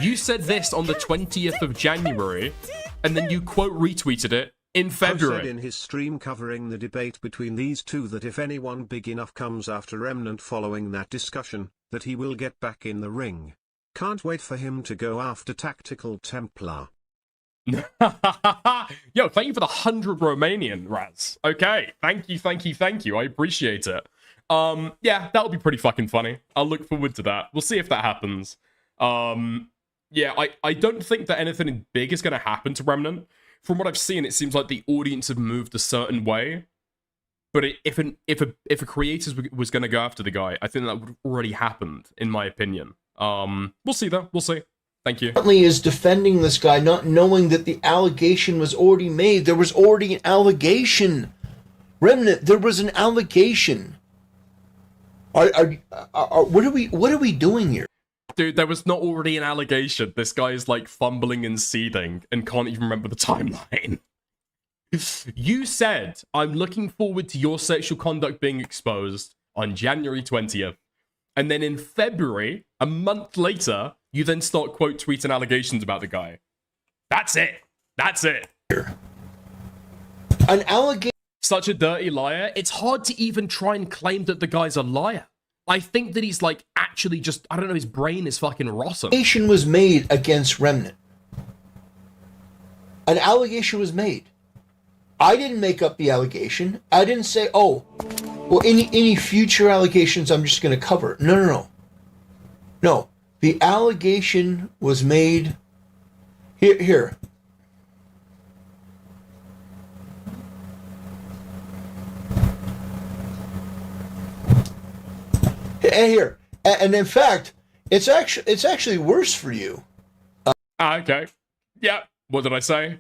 S1: You said this on the 20th of January, and then you quote retweeted it in February.
S5: Said in his stream covering the debate between these two that if anyone big enough comes after Remnant following that discussion, that he will get back in the ring. Can't wait for him to go after Tactical Templar.
S1: Yo, thank you for the 100 Romanian, Raz. Okay, thank you. I appreciate it. Yeah, that'll be pretty fucking funny. I'll look forward to that. We'll see if that happens. Yeah, I don't think that anything big is going to happen to Remnant. From what I've seen, it seems like the audience have moved a certain way. But if a creator was going to go after the guy, I think that would have already happened, in my opinion. We'll see, though. We'll see. Thank you.
S3: Apparently is defending this guy, not knowing that the allegation was already made. There was already an allegation. Remnant, there was an allegation. What are we doing here?
S1: Dude, there was not already an allegation. This guy is like fumbling and seething and can't even remember the timeline. You said, I'm looking forward to your sexual conduct being exposed on January 20th. And then in February, a month later, you then start quote tweeting allegations about the guy. That's it. That's it.
S3: An allegation.
S1: Such a dirty liar. It's hard to even try and claim that the guy's a liar. I think that he's like actually just, I don't know, his brain is fucking rotten.
S3: Allegation was made against Remnant. An allegation was made. I didn't make up the allegation. I didn't say, oh, well, any future allegations I'm just going to cover. No. No, the allegation was made here. Here. And in fact, it's actually worse for you.
S1: Okay. Yeah. What did I say?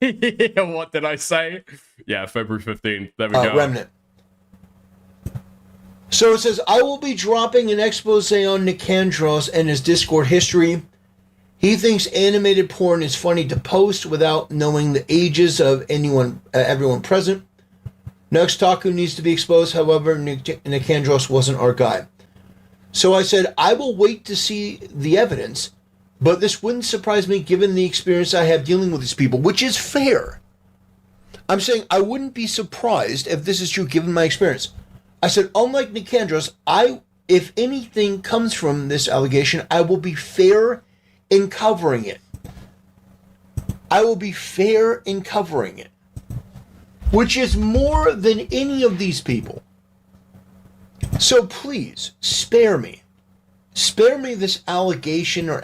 S1: What did I say? Yeah, February 15th. There we go.
S3: Remnant. So it says, I will be dropping an expose on Nicandros and his Discord history. He thinks animated porn is funny to post without knowing the ages of everyone present. Nuxtaku needs to be exposed, however, Nicandros wasn't our guy. So I said, I will wait to see the evidence, but this wouldn't surprise me given the experience I have dealing with these people, which is fair. I'm saying I wouldn't be surprised if this is true given my experience. I said, unlike Nicandros, if anything comes from this allegation, I will be fair in covering it. I will be fair in covering it. Which is more than any of these people. So please, spare me. Spare me this allegation or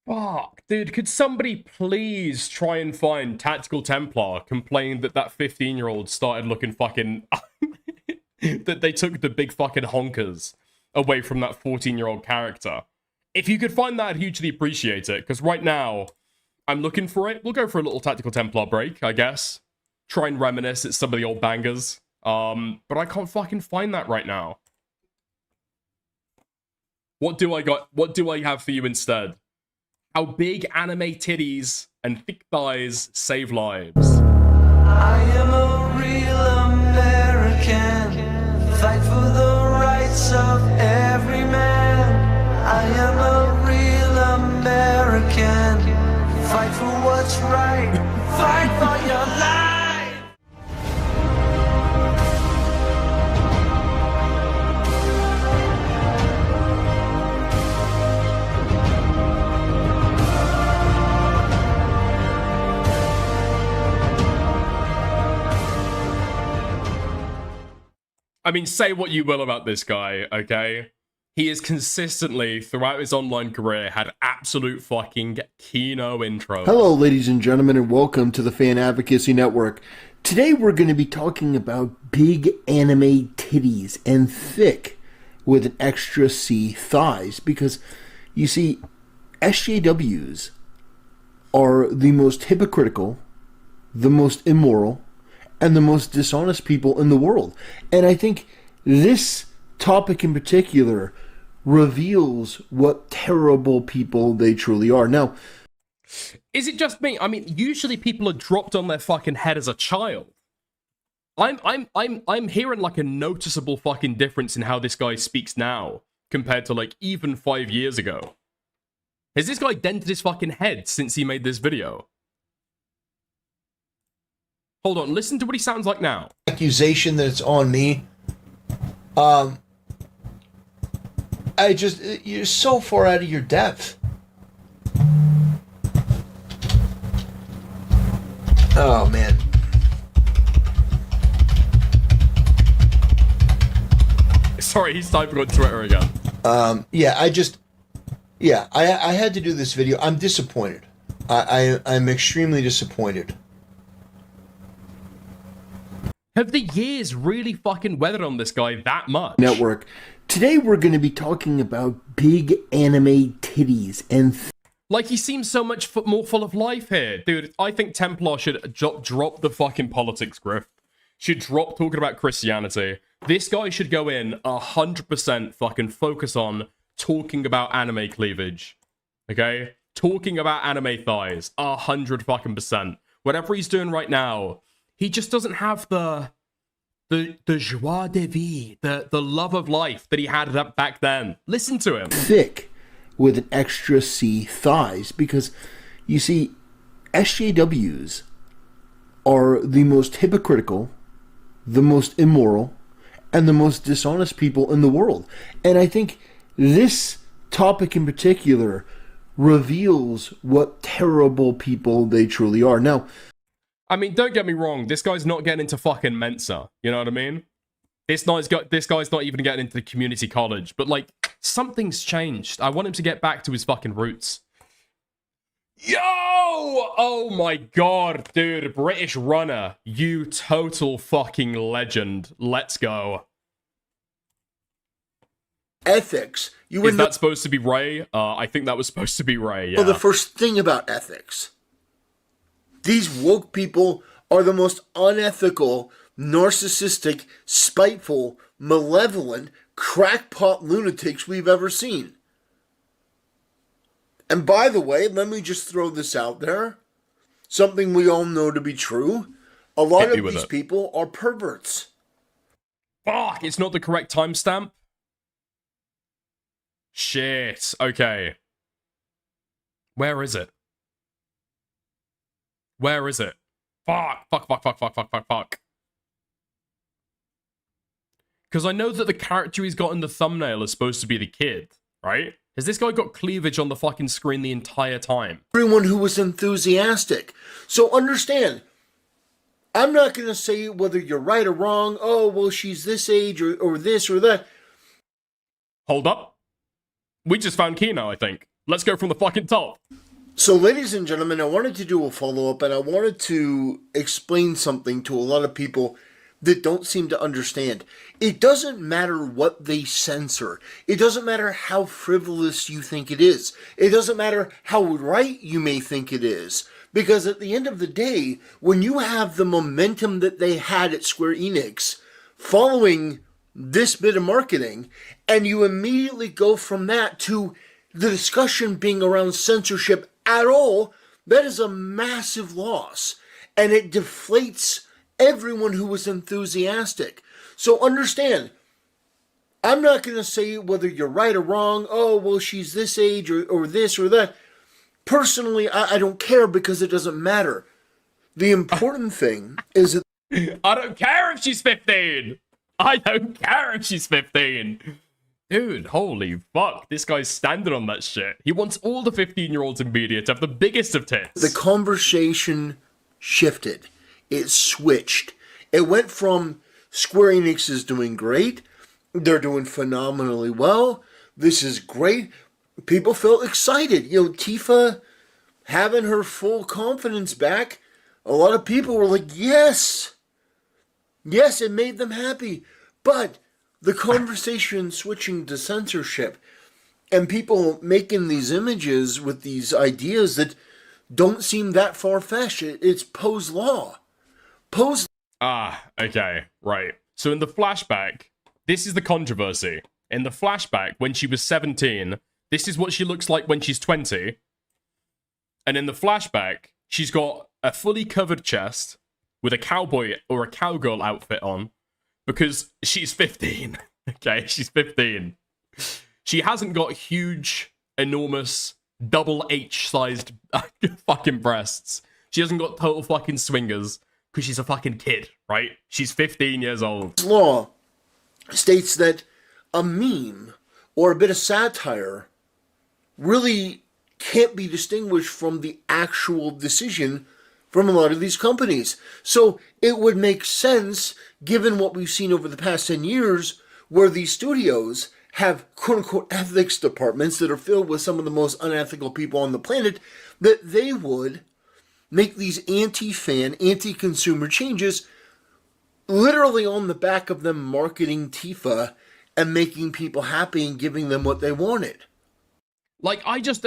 S1: Fuck, dude, could somebody please try and find Tactical Templar complaining that 15-year-old started looking fucking... that they took the big fucking honkers away from that 14-year-old character. If you could find that, I'd hugely appreciate it, because right now, I'm looking for it. We'll go for a little Tactical Templar break, I guess. Try and reminisce at some of the old bangers. But I can't fucking find that right now. What do I have for you instead? How big anime titties and thick thighs save lives.
S6: I am a real American. Fight for the rights of every man. I am a real American. Fight for what's right. Fight for your life.
S1: I mean, say what you will about this guy, okay? He has consistently, throughout his online career, had absolute fucking Kino intros.
S3: Hello, ladies and gentlemen, and welcome to the Fan Advocacy Network. Today we're going to be talking about big anime titties and thick with an extra C thighs, because, you see, SJWs are the most hypocritical, the most immoral, and the most dishonest people in the world. And I think this topic in particular reveals what terrible people they truly are. Now,
S1: is it just me? I mean, usually people are dropped on their fucking head as a child. I'm hearing like a noticeable fucking difference in how this guy speaks now compared to like even 5 years ago. Has this guy dented his fucking head since he made this video? Hold on, listen to what he sounds like now.
S3: Accusation that it's on me. You're so far out of your depth. Oh, man.
S1: Sorry, he's typing on Twitter again.
S3: I had to do this video. I'm disappointed. I'm extremely disappointed.
S1: Have the years really fucking weathered on this guy that much?
S3: Network. Today we're going to be talking about big anime titties and...
S1: Like, he seems so much more full of life here. Dude, I think Templar should drop the fucking politics grift. Should drop talking about Christianity. This guy should go in 100% fucking focus on talking about anime cleavage. Okay? Talking about anime thighs. 100%. Whatever he's doing right now, he just doesn't have the joie de vivre, the love of life that he had back then. Listen to him.
S3: Thick with an extra C thighs, because you see, SJWs are the most hypocritical, the most immoral, and the most dishonest people in the world. And I think this topic in particular reveals what terrible people they truly are. Now,
S1: I mean, don't get me wrong, this guy's not getting into fucking Mensa, you know what I mean? This guy's not even getting into the community college, but like, something's changed. I want him to get back to his fucking roots. Yo! Oh my god, dude, British Runner, you total fucking legend. Let's go.
S3: ethics.
S1: Is that supposed to be Ray? I think that was supposed to be Ray, yeah.
S3: Well, the first thing about ethics. These woke people are the most unethical, narcissistic, spiteful, malevolent, crackpot lunatics we've ever seen. And by the way, let me just throw this out there. Something we all know to be true. A lot of these people are perverts.
S1: Fuck, it's not the correct timestamp. Shit, okay. Where is it? Where is it? Fuck. Because I know that the character he's got in the thumbnail is supposed to be the kid, right? Has this guy got cleavage on the fucking screen the entire time?
S3: Everyone who was enthusiastic. So understand, I'm not going to say whether you're right or wrong. Oh, well, she's this age or this or that.
S1: Hold up. We just found Kino, I think. Let's go from the fucking top.
S3: So, ladies and gentlemen, I wanted to do a follow-up, and I wanted to explain something to a lot of people that don't seem to understand. It doesn't matter what they censor. It doesn't matter how frivolous you think it is. It doesn't matter how right you may think it is. Because at the end of the day, when you have the momentum that they had at Square Enix following this bit of marketing, and you immediately go from that to the discussion being around censorship at all, that is a massive loss. And it deflates everyone who was enthusiastic. So understand, I'm not going to say whether you're right or wrong. Oh, well, she's this age or this or that. Personally, I don't care because it doesn't matter. The important thing is that
S1: I don't care if she's 15. I don't care if she's 15. Dude, holy fuck. This guy's standing on that shit. He wants all the 15-year-olds in media to have the biggest of tits.
S3: The conversation shifted. It switched. It went from Square Enix is doing great. They're doing phenomenally well. This is great. People felt excited. You know, Tifa having her full confidence back. A lot of people were like, yes. Yes, it made them happy. But the conversation switching to censorship and people making these images with these ideas that don't seem that far-fetched. It's Poe's law.
S1: Okay, right. So in the flashback, this is the controversy. In the flashback, when she was 17, this is what she looks like when she's 20. And in the flashback, she's got a fully covered chest with a cowboy or a cowgirl outfit on because she's 15. Okay, she's 15. She hasn't got huge, enormous, double H-sized fucking breasts. She hasn't got total fucking swingers because she's a fucking kid, right? She's 15 years old.
S3: Law states that a meme or a bit of satire really can't be distinguished from the actual decision from a lot of these companies. So it would make sense, given what we've seen over the past 10 years, where these studios have quote-unquote ethics departments that are filled with some of the most unethical people on the planet, that they would make these anti-fan, anti-consumer changes literally on the back of them marketing Tifa and making people happy and giving them what they wanted.
S1: Like, I get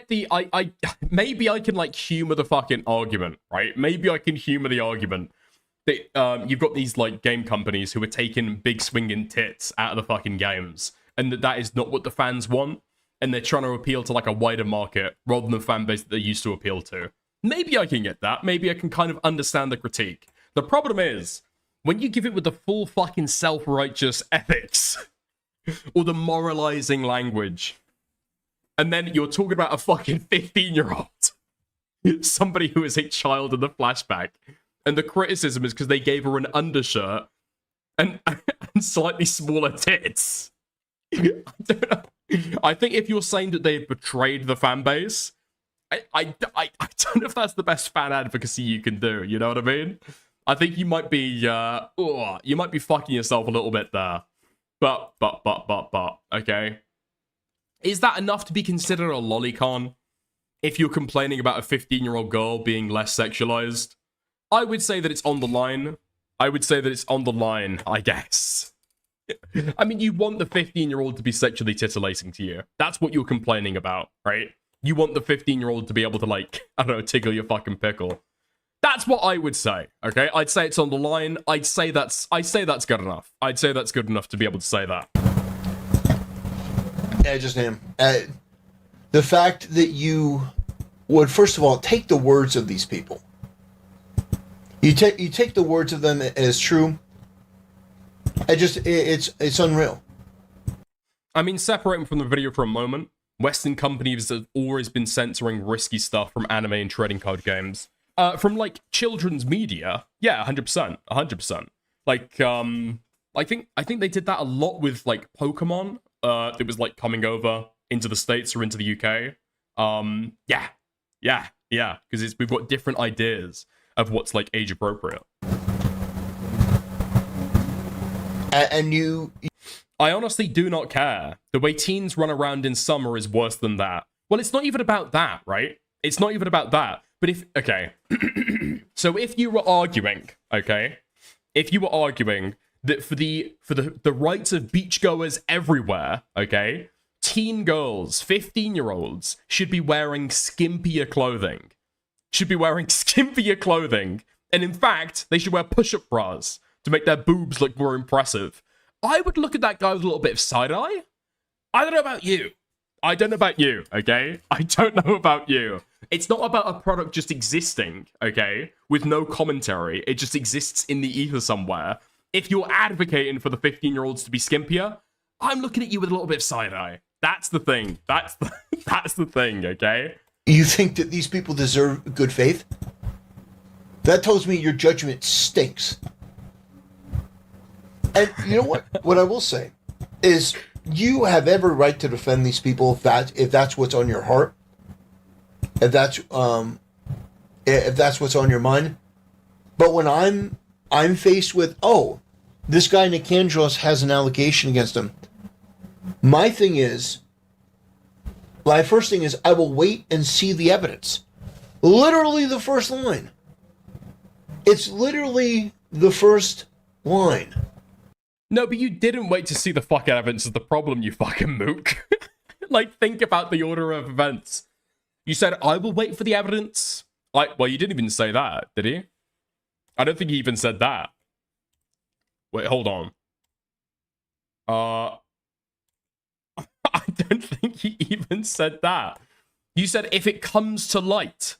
S1: the, maybe I can, like, humor the fucking argument, right? Maybe I can humor the argument that, you've got these, like, game companies who are taking big swinging tits out of the fucking games. and that is not what the fans want, and they're trying to appeal to like a wider market rather than the fan base that they used to appeal to. Maybe I can get that. Maybe I can kind of understand the critique. The problem is, when you give it with the full fucking self-righteous ethics, or the moralizing language, and then you're talking about a fucking 15-year-old, somebody who is a child in the flashback, and the criticism is because they gave her an undershirt and slightly smaller tits. I don't know. I think if you're saying that they betrayed the fan base, I don't know if that's the best fan advocacy you can do. You know what I mean? I think you might be fucking yourself a little bit there. But, okay. Is that enough to be considered a lolicon? If you're complaining about a 15-year-old girl being less sexualized? I would say that it's on the line. I guess. I mean, you want the 15-year-old to be sexually titillating to you. That's what you're complaining about, right? You want the 15-year-old to be able to, like, I don't know, tickle your fucking pickle. That's what I would say, okay? I'd say it's on the line. I'd say that's good enough. I'd say that's good enough to be able to say that.
S3: Yeah, I just am. The fact that you would, first of all, take the words of these people. You take the words of them as true. It's unreal.
S1: I mean, separating from the video for a moment, Western companies have always been censoring risky stuff from anime and trading card games. From, like, children's media, yeah, 100%. Like, I think they did that a lot with, like, Pokemon. It was, like, coming over into the States or into the UK. Yeah, because we've got different ideas of what's, like, age appropriate.
S3: And
S1: I honestly do not care. The way teens run around in summer is worse than that. Well, it's not even about that, right? It's not even about that. But okay. So if you were arguing, okay? If you were arguing that for the rights of beachgoers everywhere, okay? Teen girls, 15-year-olds, should be wearing skimpier clothing. And in fact, they should wear push-up bras to make their boobs look more impressive. I would look at that guy with a little bit of side-eye. I don't know about you, okay? I don't know about you. It's not about a product just existing, okay? With no commentary. It just exists in the ether somewhere. If you're advocating for the 15-year-olds to be skimpier, I'm looking at you with a little bit of side-eye. That's the thing. That's the thing, okay?
S3: You think that these people deserve good faith? That tells me your judgment stinks. And you know what? What I will say is you have every right to defend these people if that's what's on your heart. If that's what's on your mind. But when I'm faced with, oh, this guy Nicandros has an allegation against him. My first thing is I will wait and see the evidence. Literally the first line. It's literally the first line.
S1: No, but you didn't wait to see the fucking evidence is the problem, you fucking mook. Like, think about the order of events. You said, I will wait for the evidence. Well, you didn't even say that, did he? I don't think he even said that. Wait, hold on. I don't think he even said that. You said, if it comes to light.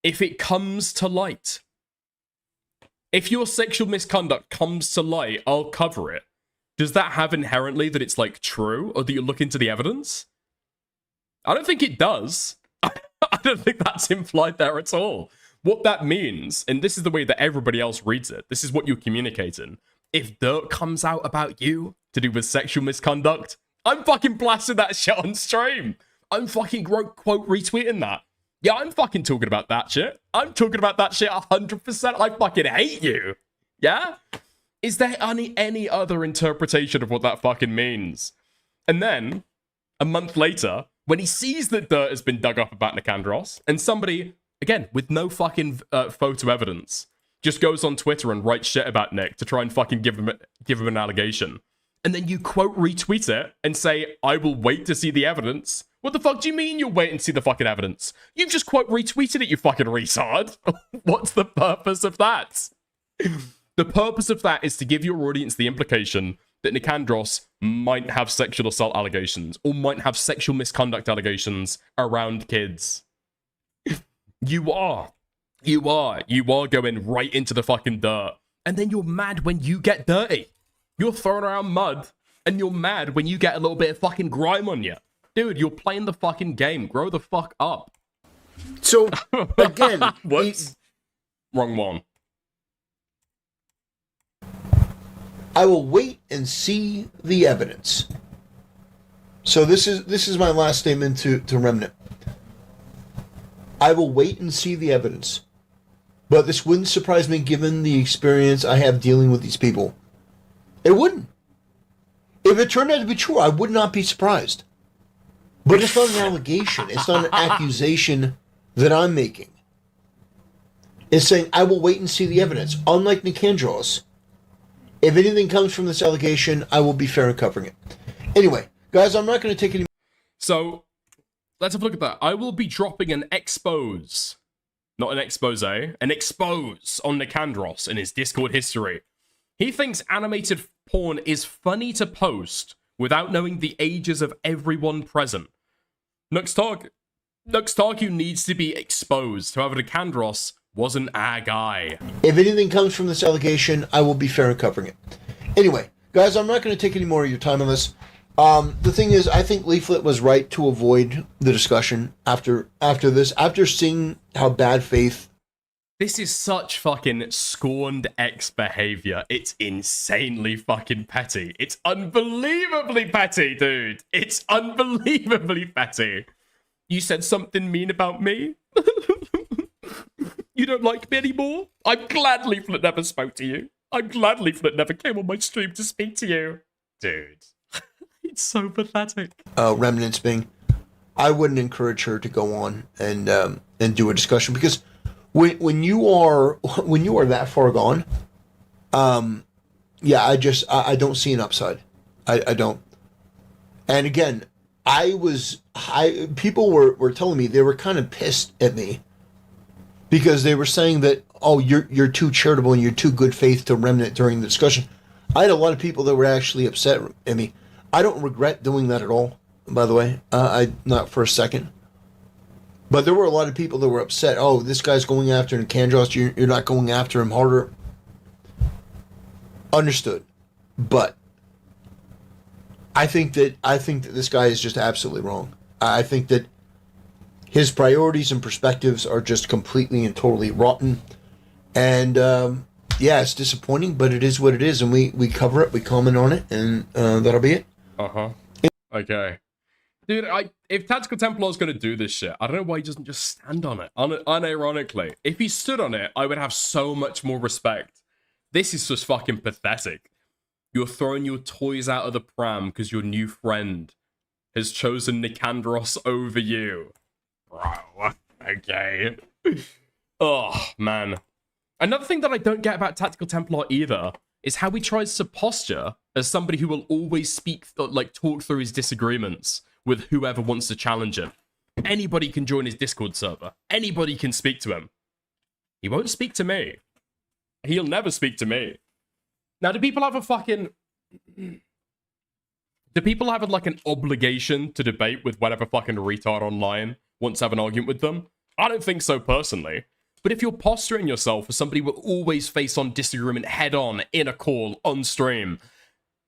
S1: If it comes to light. If your sexual misconduct comes to light, I'll cover it. Does that have inherently that it's, like, true? Or that you look into the evidence? I don't think it does. I don't think that's implied there at all. What that means, and this is the way that everybody else reads it, this is what you're communicating. If dirt comes out about you to do with sexual misconduct, I'm fucking blasting that shit on stream. I'm fucking quote retweeting that. Yeah, I'm fucking talking about that shit. I'm talking about that shit 100%. I fucking hate you. Yeah? Is there any other interpretation of what that fucking means? And then, a month later, when he sees that dirt has been dug up about Nicandros, and somebody, again, with no fucking photo evidence, just goes on Twitter and writes shit about Nick to try and fucking give him an allegation. And then you quote retweet it and say, I will wait to see the evidence. What the fuck do you mean you'll wait and see the fucking evidence? You've just quote retweeted it, you fucking retard. What's the purpose of that? The purpose of that is to give your audience the implication that Nicandros might have sexual assault allegations or might have sexual misconduct allegations around kids. You are going right into the fucking dirt. And then you're mad when you get dirty. You're throwing around mud and you're mad when you get a little bit of fucking grime on you. Dude, you're playing the fucking game. Grow the fuck up.
S3: So, again,
S1: Whoops. Wrong one.
S3: I will wait and see the evidence. So this is my last statement to Remnant. I will wait and see the evidence. But this wouldn't surprise me given the experience I have dealing with these people. It wouldn't. If it turned out to be true, I would not be surprised. But it's not an allegation. It's not an accusation that I'm making. It's saying, I will wait and see the evidence. Unlike Nicandros, if anything comes from this allegation, I will be fair in covering it. Anyway, guys, I'm not going to take any...
S1: So, let's have a look at that. I will be dropping an expose. Not an expose, an expose on Nicandros in his Discord history. He thinks animated porn is funny to post without knowing the ages of everyone present. Nuxtarku needs to be exposed. However, Nicandros wasn't our guy.
S3: If anything comes from this allegation, I will be fair in covering it. Anyway, guys, I'm not going to take any more of your time on this. The thing is, I think Leaflet was right to avoid the discussion after this, after seeing how bad faith...
S1: This is such fucking scorned ex behavior. It's insanely fucking petty. It's unbelievably petty, dude. It's unbelievably petty. You said something mean about me? You don't like me anymore? I'm glad Leaflet never spoke to you. I'm glad Leaflet never came on my stream to speak to you. Dude. It's so pathetic.
S3: Remnants being, I wouldn't encourage her to go on and do a discussion, because when you are that far gone, yeah, I don't see an upside. I don't. And again, people were telling me they were kind of pissed at me because they were saying that, oh, you're too charitable and you're too good faith to Remnant during the discussion. I had a lot of people that were actually upset at me. I don't regret doing that at all, by the way. Not for a second. But there were a lot of people that were upset. Oh, this guy's going after Nicandros. You're not going after him harder. Understood. But I think that this guy is just absolutely wrong. I think that his priorities and perspectives are just completely and totally rotten. And yeah, it's disappointing, but it is what it is. And we cover it, we comment on it, and that'll be it.
S1: Uh-huh. Okay. Dude, if Tactical Templar is going to do this shit, I don't know why he doesn't just stand on it. Unironically. If he stood on it, I would have so much more respect. This is just fucking pathetic. You're throwing your toys out of the pram because your new friend has chosen Nicandros over you. Bro, okay. Oh, man. Another thing that I don't get about Tactical Templar either is how he tries to posture as somebody who will always talk through his disagreements with whoever wants to challenge him. Anybody can join his Discord server. Anybody can speak to him. He won't speak to me. He'll never speak to me. Now, do people have an obligation to debate with whatever fucking retard online wants to have an argument with them? I don't think so personally. But if you're posturing yourself as somebody who will always face on disagreement head on in a call on stream,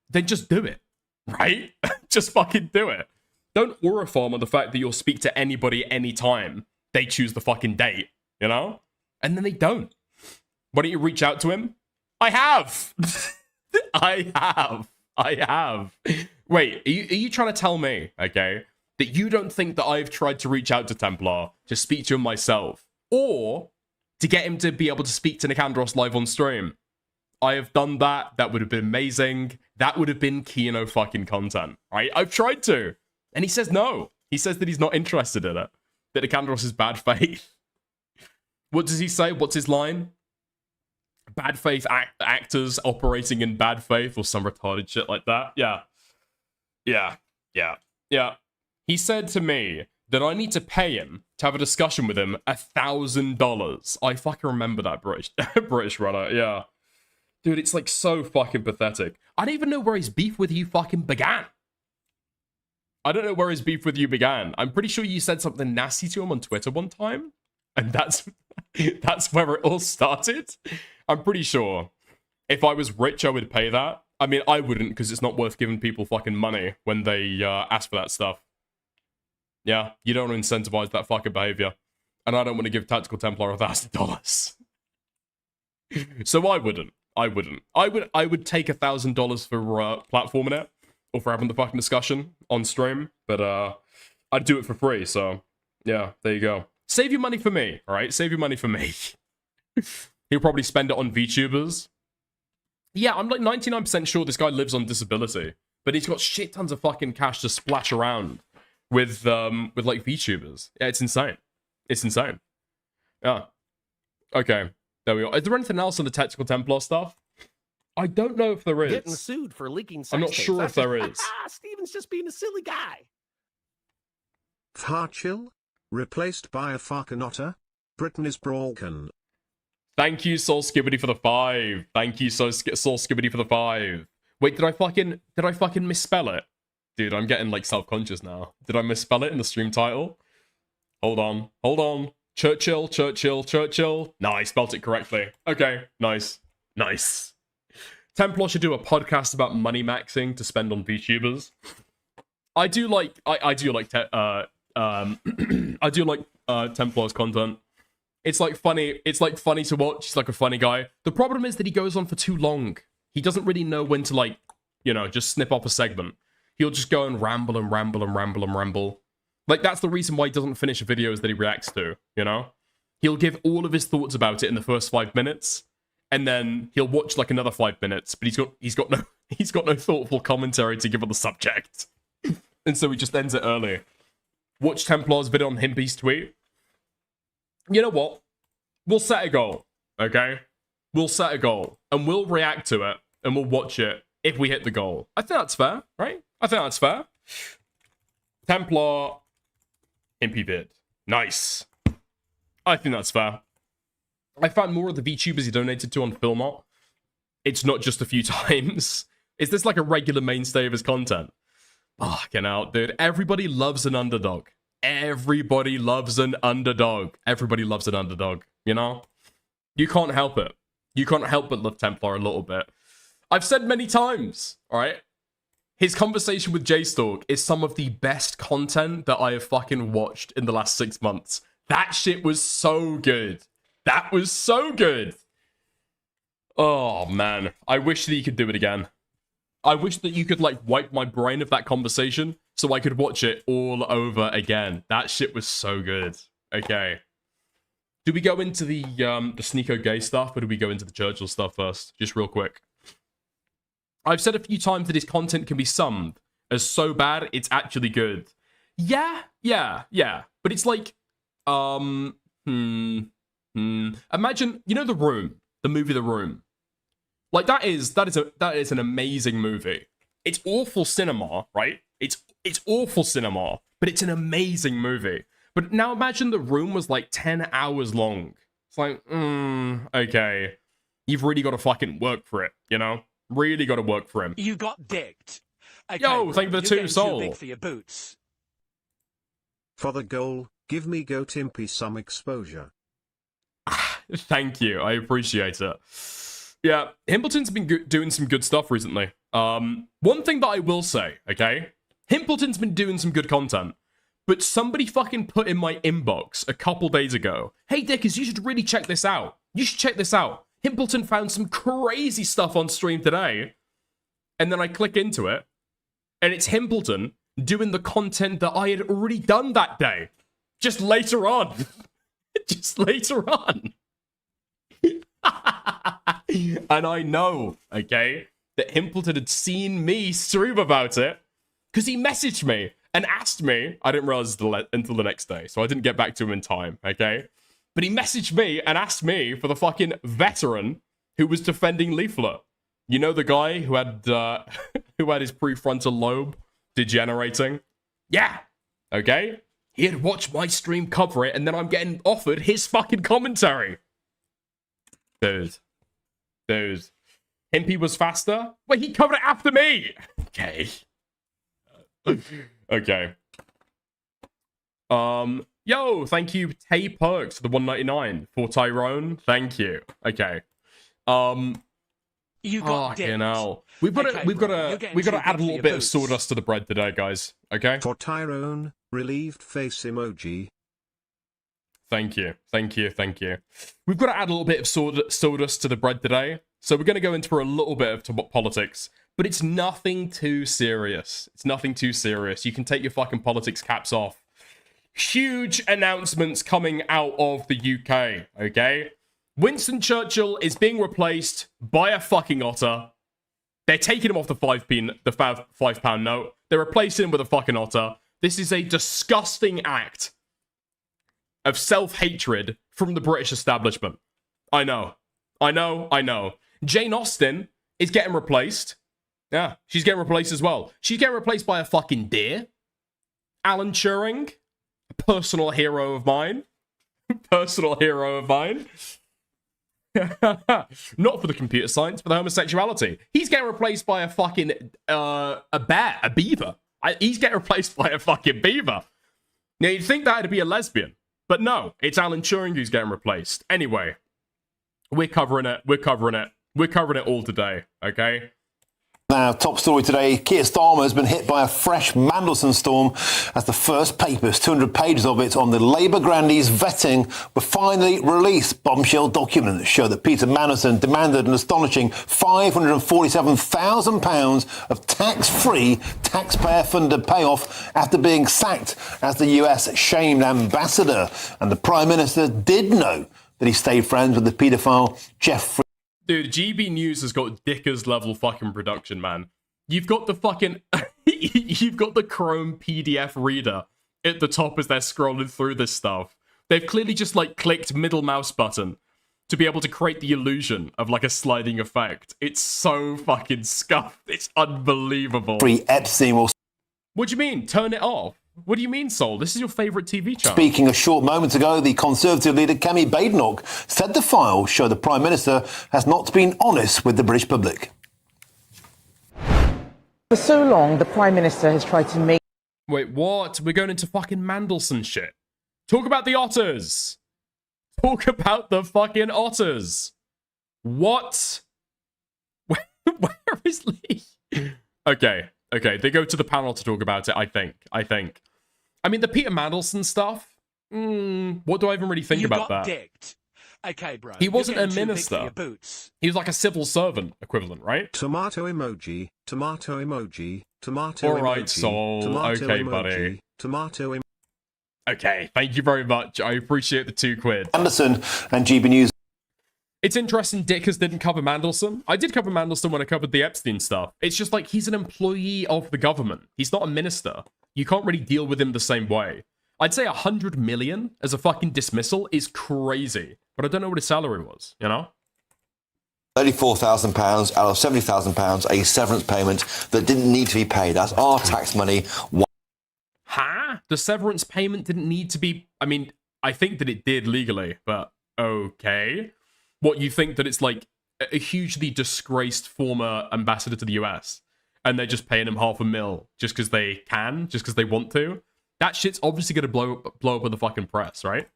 S1: then just do it, right? Just fucking do it. Don't aura farm on the fact that you'll speak to anybody anytime they choose the fucking date, you know? And then they don't. Why don't you reach out to him? I have. I have. Wait, are you trying to tell me, okay, that you don't think that I've tried to reach out to Templar to speak to him myself, or to get him to be able to speak to Nicandros live on stream? I have done that. That would have been amazing. That would have been Kino fucking content, right? I've tried to. And he says no. He says that he's not interested in it. That Nicandros is bad faith. What does he say? What's his line? Bad faith actors operating in bad faith or some retarded shit like that. Yeah. He said to me that I need to pay him to have a discussion with him $1,000. I fucking remember that British runner, yeah. Dude, it's like so fucking pathetic. I don't even know where his beef with you fucking began. I don't know where his beef with you began. I'm pretty sure you said something nasty to him on Twitter one time, and that's where it all started. I'm pretty sure. If I was rich, I would pay that. I mean, I wouldn't, because it's not worth giving people fucking money when they ask for that stuff. Yeah, you don't want to incentivize that fucking behavior. And I don't want to give Tactical Templar $1,000. So I wouldn't. I would take $1,000 for platforming it, or for having the fucking discussion on stream, but I'd do it for free, so yeah, there you go. Save your money for me, alright? Save your money for me. He'll probably spend it on VTubers. Yeah, I'm like 99% sure this guy lives on disability, but he's got shit tons of fucking cash to splash around with like VTubers. Yeah, it's insane. It's insane. Yeah. Okay, there we go. Is there anything else on the Tactical Templar stuff? I don't know if there is.
S7: Getting sued for leaking sex
S1: I'm not
S7: tapes.
S1: sure if there is.
S7: Steven's just being a silly guy.
S5: Churchill? Replaced by a fucking Otter? Britain is broken.
S1: Thank you, Soul Skibbity, for the 5. Thank you, Soul Skibbity, for the 5. Wait, did I fucking misspell it? Dude, I'm getting like self-conscious now. Did I misspell it in the stream title? Hold on. Churchill. No, I spelled it correctly. Okay, nice. Templar should do a podcast about money maxing to spend on VTubers. I do like Templar's content. It's like funny to watch. He's like a funny guy. The problem is that he goes on for too long. He doesn't really know when to, like, you know, just snip off a segment. He'll just go and ramble. Like, that's the reason why he doesn't finish videos that he reacts to, you know? He'll give all of his thoughts about it in the first 5 minutes, and then he'll watch like another 5 minutes, but he's got no thoughtful commentary to give on the subject. And so he just ends it early. Watch Templar's video on Himpy's tweet. You know what? We'll set a goal, okay? We'll set a goal, and we'll react to it, and we'll watch it if we hit the goal. I think that's fair, right? I think that's fair. Templar, Himpy vid. Nice. I think that's fair. I found more of the VTubers he donated to on Filmart. It's not just a few times. Is this like a regular mainstay of his content? Fucking out, dude. Everybody loves an underdog. Everybody loves an underdog. Everybody loves an underdog, you know? You can't help it. You can't help but love Templar a little bit. I've said many times, alright? His conversation with J-Stalk is some of the best content that I have fucking watched in the last 6 months. That shit was so good. That was so good. Oh, man. I wish that you could do it again. I wish that you could, like, wipe my brain of that conversation so I could watch it all over again. That shit was so good. Okay. Do we go into the Sneako gay stuff, or do we go into the Churchill stuff first? Just real quick. I've said a few times that his content can be summed as so bad, it's actually good. Yeah. But it's like, imagine, you know, The Room, the movie The Room. Like, that is an amazing movie. It's awful cinema, right? It's awful cinema, but it's an amazing movie. But now imagine The Room was like 10 hours long. It's like, okay. You've really got to fucking work for it, you know? Really got to work for him.
S7: You got dicked. Okay,
S1: yo, thank you for the 2 soul.
S7: Too big for your boots.
S5: For the goal, give me Go Timpy some exposure.
S1: Thank you. I appreciate it. Yeah, Himpleton's been doing some good stuff recently. One thing that I will say, okay? Himpleton's been doing some good content. But somebody fucking put in my inbox a couple days ago, hey, Dickers, you should really check this out. You should check this out. Himpleton found some crazy stuff on stream today. And then I click into it, and it's Himpleton doing the content that I had already done that day. Just later on. Just later on. And I know, okay, that Himpleton had seen me stream about it, because he messaged me and asked me. I didn't realize until the next day, so I didn't get back to him in time, okay? But he messaged me and asked me for the fucking veteran who was defending Leaflet. You know, the guy who had his prefrontal lobe degenerating? Yeah, okay? He had watched my stream cover it, and then I'm getting offered his fucking commentary. Dude. Himpy was faster. Wait, he covered it after me. Okay. Okay. Yo, thank you, Tay Perks, for the 199 for Tyrone. Thank you. Okay.
S7: You got
S1: fucking
S7: dicked.
S1: hell. We've got to add a little bit of sawdust to the bread today, guys. Okay.
S5: For Tyrone, relieved face emoji.
S1: Thank you. Thank you. Thank you. We've got to add a little bit of sawdust to the bread today. So we're going to go into a little bit of politics, but it's nothing too serious. It's nothing too serious. You can take your fucking politics caps off. Huge announcements coming out of the UK, okay? Winston Churchill is being replaced by a fucking Otter. They're taking him off the £5 note. They're replacing him with a fucking Otter. This is a disgusting act of self-hatred from the British establishment. I know. Jane Austen is getting replaced. Yeah, she's getting replaced as well. She's getting replaced by a fucking deer. Alan Turing, a personal hero of mine. Not for the computer science, for the homosexuality. He's getting replaced by a fucking, a beaver. He's getting replaced by a fucking beaver. Now, you'd think that'd be a lesbian, but no, it's Alan Turing who's getting replaced. Anyway, we're covering it all today, okay?
S8: Now, top story today, Keir Starmer has been hit by a fresh Mandelson storm as the first papers, 200 pages of it, on the Labour grandees vetting were finally released. Bombshell documents show that Peter Mandelson demanded an astonishing £547,000 of tax-free, taxpayer-funded payoff after being sacked as the US shamed ambassador. And the Prime Minister did know that he stayed friends with the paedophile Jeff.
S1: Dude, GB News has got Dickers level fucking production, man. You've got the fucking... you've got the Chrome PDF reader at the top as they're scrolling through this stuff. They've clearly just, like, clicked middle mouse button to be able to create the illusion of, like, a sliding effect. It's so fucking scuffed. It's unbelievable.
S8: Epstein will...
S1: What do you mean? Turn it off? What do you mean, Sol? This is your favourite TV channel.
S8: Speaking a short moment ago, the Conservative leader Kemi Badenoch said the files show the Prime Minister has not been honest with the British public.
S9: For so long, the Prime Minister has tried to make...
S1: Wait, what? We're going into fucking Mandelson shit. Talk about the Otters. Talk about the fucking Otters. What? Where is Lee? Okay, they go to the panel to talk about it, I think. I mean, the Peter Mandelson stuff, what do I even really think about that?
S7: Dicked. Okay, bro.
S1: He wasn't a minister. He was like a civil servant equivalent, right?
S5: Tomato emoji, tomato emoji, tomato
S1: All right,
S5: emoji,
S1: Sol.
S5: tomato
S1: Okay,
S5: emoji,
S1: buddy.
S5: Tomato emoji.
S1: Okay, thank you very much. I appreciate the £2.
S8: Anderson and GB News.
S1: It's interesting Dickers didn't cover Mandelson. I did cover Mandelson when I covered the Epstein stuff. It's just like he's an employee of the government. He's not a minister. You can't really deal with him the same way. I'd say 100 million as a fucking dismissal is crazy. But I don't know what his salary was, you know?
S10: £34,000 out of £70,000, a severance payment that didn't need to be paid. That's our tax money.
S1: Huh? The severance payment didn't need to be... I mean, I think that it did legally, but okay. What, you think that it's like a hugely disgraced former ambassador to the US and they're just paying him $500,000 just because they can, just because they want to? That shit's obviously going to blow up in the fucking press, right?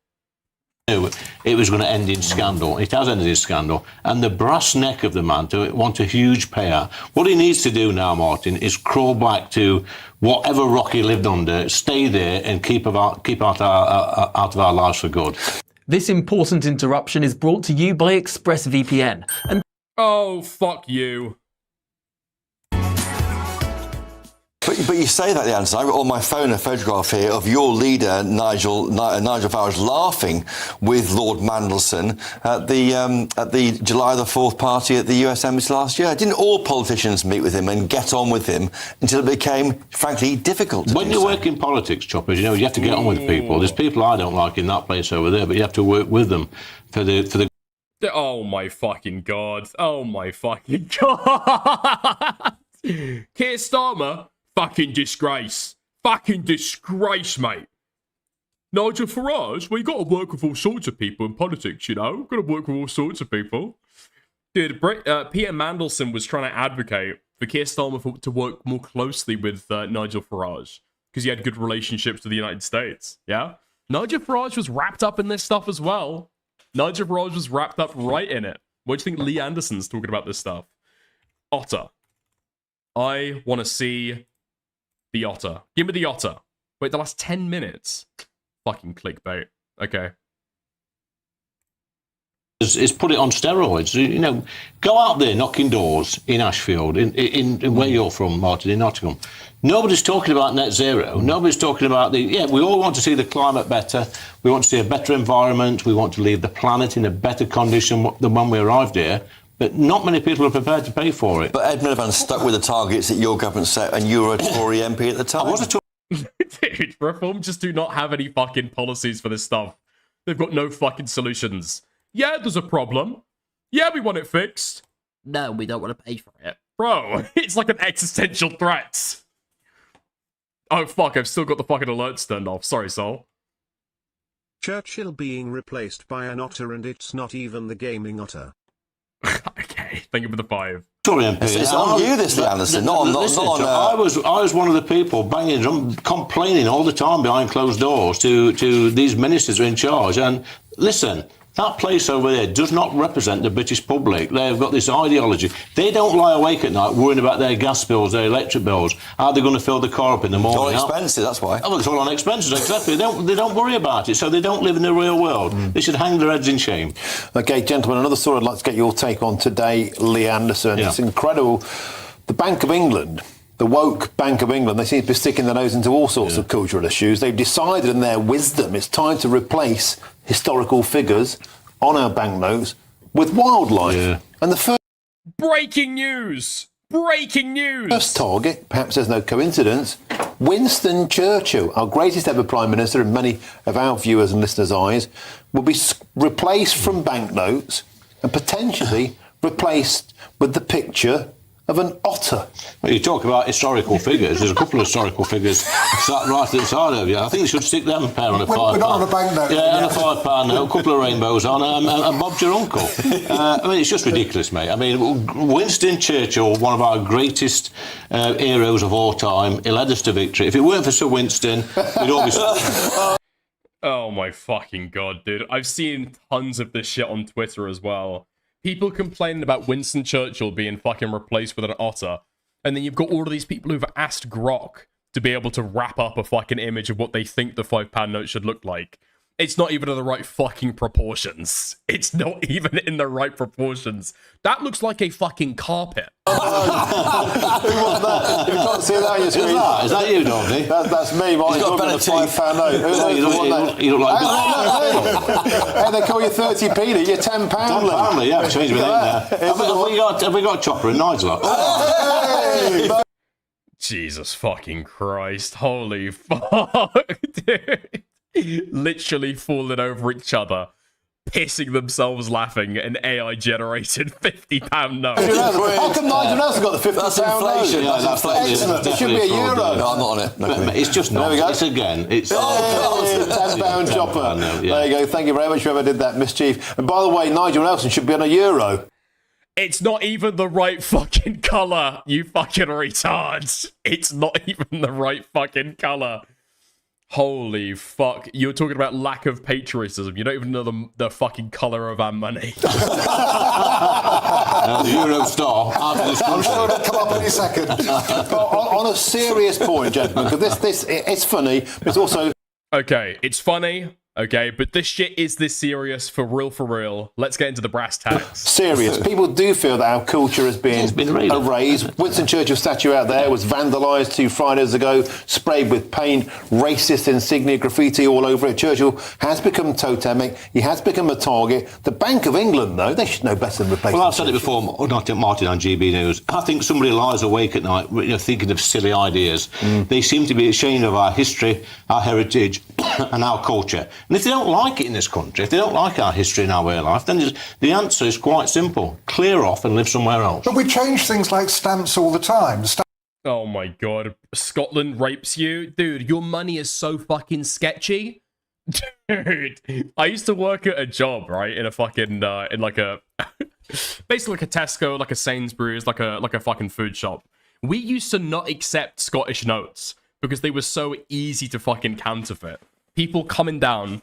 S11: It was going to end in scandal. It has ended in scandal. And the brass neck of the man to want a huge payout. What he needs to do now, Martin, is crawl back to whatever rock he lived under, stay there and keep out of our lives for good.
S12: This important interruption is brought to you by ExpressVPN. And
S1: oh, fuck you.
S10: But you say that, Leanne. I've got on my phone a photograph here of your leader, Nigel Farage, laughing with Lord Mandelson at the July the 4th party at the US Embassy last year. Didn't all politicians meet with him and get on with him until it became, frankly, difficult?
S11: When you work in politics, Choppers, you know, you have to get on with people. There's people I don't like in that place over there, but you have to work with them for the...
S1: Oh, my fucking God. Oh, my fucking God. Keir Starmer... Fucking disgrace. Fucking disgrace, mate. Nigel Farage, well, you got to work with all sorts of people in politics, you know? Got to work with all sorts of people. Dude, Peter Mandelson was trying to advocate for Keir Starmer to work more closely with Nigel Farage because he had good relationships with the United States. Yeah? Nigel Farage was wrapped up in this stuff as well. Nigel Farage was wrapped up right in it. What do you think Lee Anderson's talking about this stuff? Otter. I want to see the Otter. Give me the Otter. Wait, the last 10 minutes? Fucking clickbait. Okay.
S11: Is put it on steroids. You know, go out there knocking doors in Ashfield, in where you're from, Martin, in Nottingham. Nobody's talking about net zero. Nobody's talking about we all want to see the climate better. We want to see a better environment. We want to leave the planet in a better condition than when we arrived here. But not many people are prepared to pay for it.
S10: But Ed Miliband stuck with the targets that your government set, and you were a Tory MP at the time.
S11: I was a Tory.
S1: Dude, Reform just do not have any fucking policies for this stuff. They've got no fucking solutions. Yeah, there's a problem. Yeah, we want it fixed. No, we don't want to pay for it. Bro, it's like an existential threat. Oh, fuck, I've still got the fucking alerts turned off. Sorry, Sol.
S5: Churchill being replaced by an otter, and it's not even the gaming otter.
S1: Okay, thank you for the 5.
S11: Tory MP.
S10: It's on you, this, Lee Anderson, not on...
S11: I was one of the people banging drum, complaining all the time behind closed doors to these ministers who are in charge. And listen, that place over there does not represent the British public. They've got this ideology. They don't lie awake at night worrying about their gas bills, their electric bills. Are they going to fill the car up in the morning?
S10: It's all expensive, that's why.
S11: Oh, it's all on expenses, exactly. They don't worry about it, so they don't live in the real world. They should hang their heads in shame.
S8: OK, gentlemen, another story I'd like to get your take on today, Lee Anderson.
S11: Yeah.
S8: It's incredible. The Bank of England, the woke Bank of England, they seem to be sticking their nose into all sorts of cultural issues. They've decided in their wisdom it's time to replace historical figures on our banknotes with wildlife.
S11: Yeah.
S8: And the first...
S1: Breaking news! Breaking news!
S8: First target, perhaps there's no coincidence, Winston Churchill, our greatest ever Prime Minister in many of our viewers and listeners' eyes, will be replaced from banknotes and potentially replaced with the picture of an otter.
S11: Well, you talk about historical figures. There's a couple of historical figures sat right at the side of you. I think you should stick them pair on a £5.
S13: We're not on a banknote.
S11: Yeah, on a £5 note, a couple of rainbows on, and Bob's your uncle. I mean, it's just ridiculous, mate. I mean, Winston Churchill, one of our greatest heroes of all time, he led us to victory. If it weren't for Sir Winston, we'd all be...
S1: Oh my fucking god, dude. I've seen tons of this shit on Twitter as well. People complaining about Winston Churchill being fucking replaced with an otter. And then you've got all of these people who've asked Grok to be able to wrap up a fucking image of what they think the £5 note should look like. It's not even in the right fucking proportions. It's not even in the right proportions. That looks like a fucking carpet.
S8: Who was that? You can't see that on your screen.
S11: Is that you, Dorothy?
S8: That's me, Martin.
S10: He's got better teeth.
S8: £5 note.
S11: You look like...
S8: Hey, they call you 30p, you're £10.
S11: £10, yeah, change my name now. Have we got a chopper in Nigel?
S8: Hey!
S1: Jesus fucking Christ. Holy fuck, dude. Literally falling over each other, pissing themselves laughing, an AI-generated £50 note.
S8: How come Nigel Nelson got the £50
S10: That's inflation.
S8: note?
S10: That's inflation.
S8: Excellent. It should be a euro.
S10: No, I'm not on it. No.
S11: It's just not. It's again. It's
S8: £10 chopper. There you go. Thank you very much, whoever did that mischief. And by the way, Nigel Nelson should be on a euro.
S1: It's not even the right fucking colour, you fucking retards. It's not even the right fucking colour. Holy fuck. You're talking about lack of patriotism. You don't even know the fucking colour of our money.
S11: The Euro star.
S13: I'm sure it'll come up any second.
S8: On a serious point, gentlemen, because this it's funny, but it's also...
S1: Okay, it's funny. Okay, but this shit is this serious, for real. Let's get into the brass tacks.
S8: Serious. People do feel that our culture has been erased. Winston Churchill statue out there was vandalised 2 Fridays ago, sprayed with paint, racist insignia, graffiti all over it. Churchill has become totemic. He has become a target. The Bank of England, though, they should know better than replacing.
S11: Well, I've said it before, Martin on GB News. I think somebody lies awake at night, thinking of silly ideas. They seem to be ashamed of our history, our heritage, and our culture. And if they don't like it in this country, if they don't like our history and our way of life, then the answer is quite simple. Clear off and live somewhere else.
S13: But we change things like stamps all the time.
S1: Oh my god. Scotland rapes you? Dude, your money is so fucking sketchy. Dude, I used to work at a job, right? In a fucking, in like a Basically like a Tesco, like a Sainsbury's, like a fucking food shop. We used to not accept Scottish notes because they were so easy to fucking counterfeit. People coming down,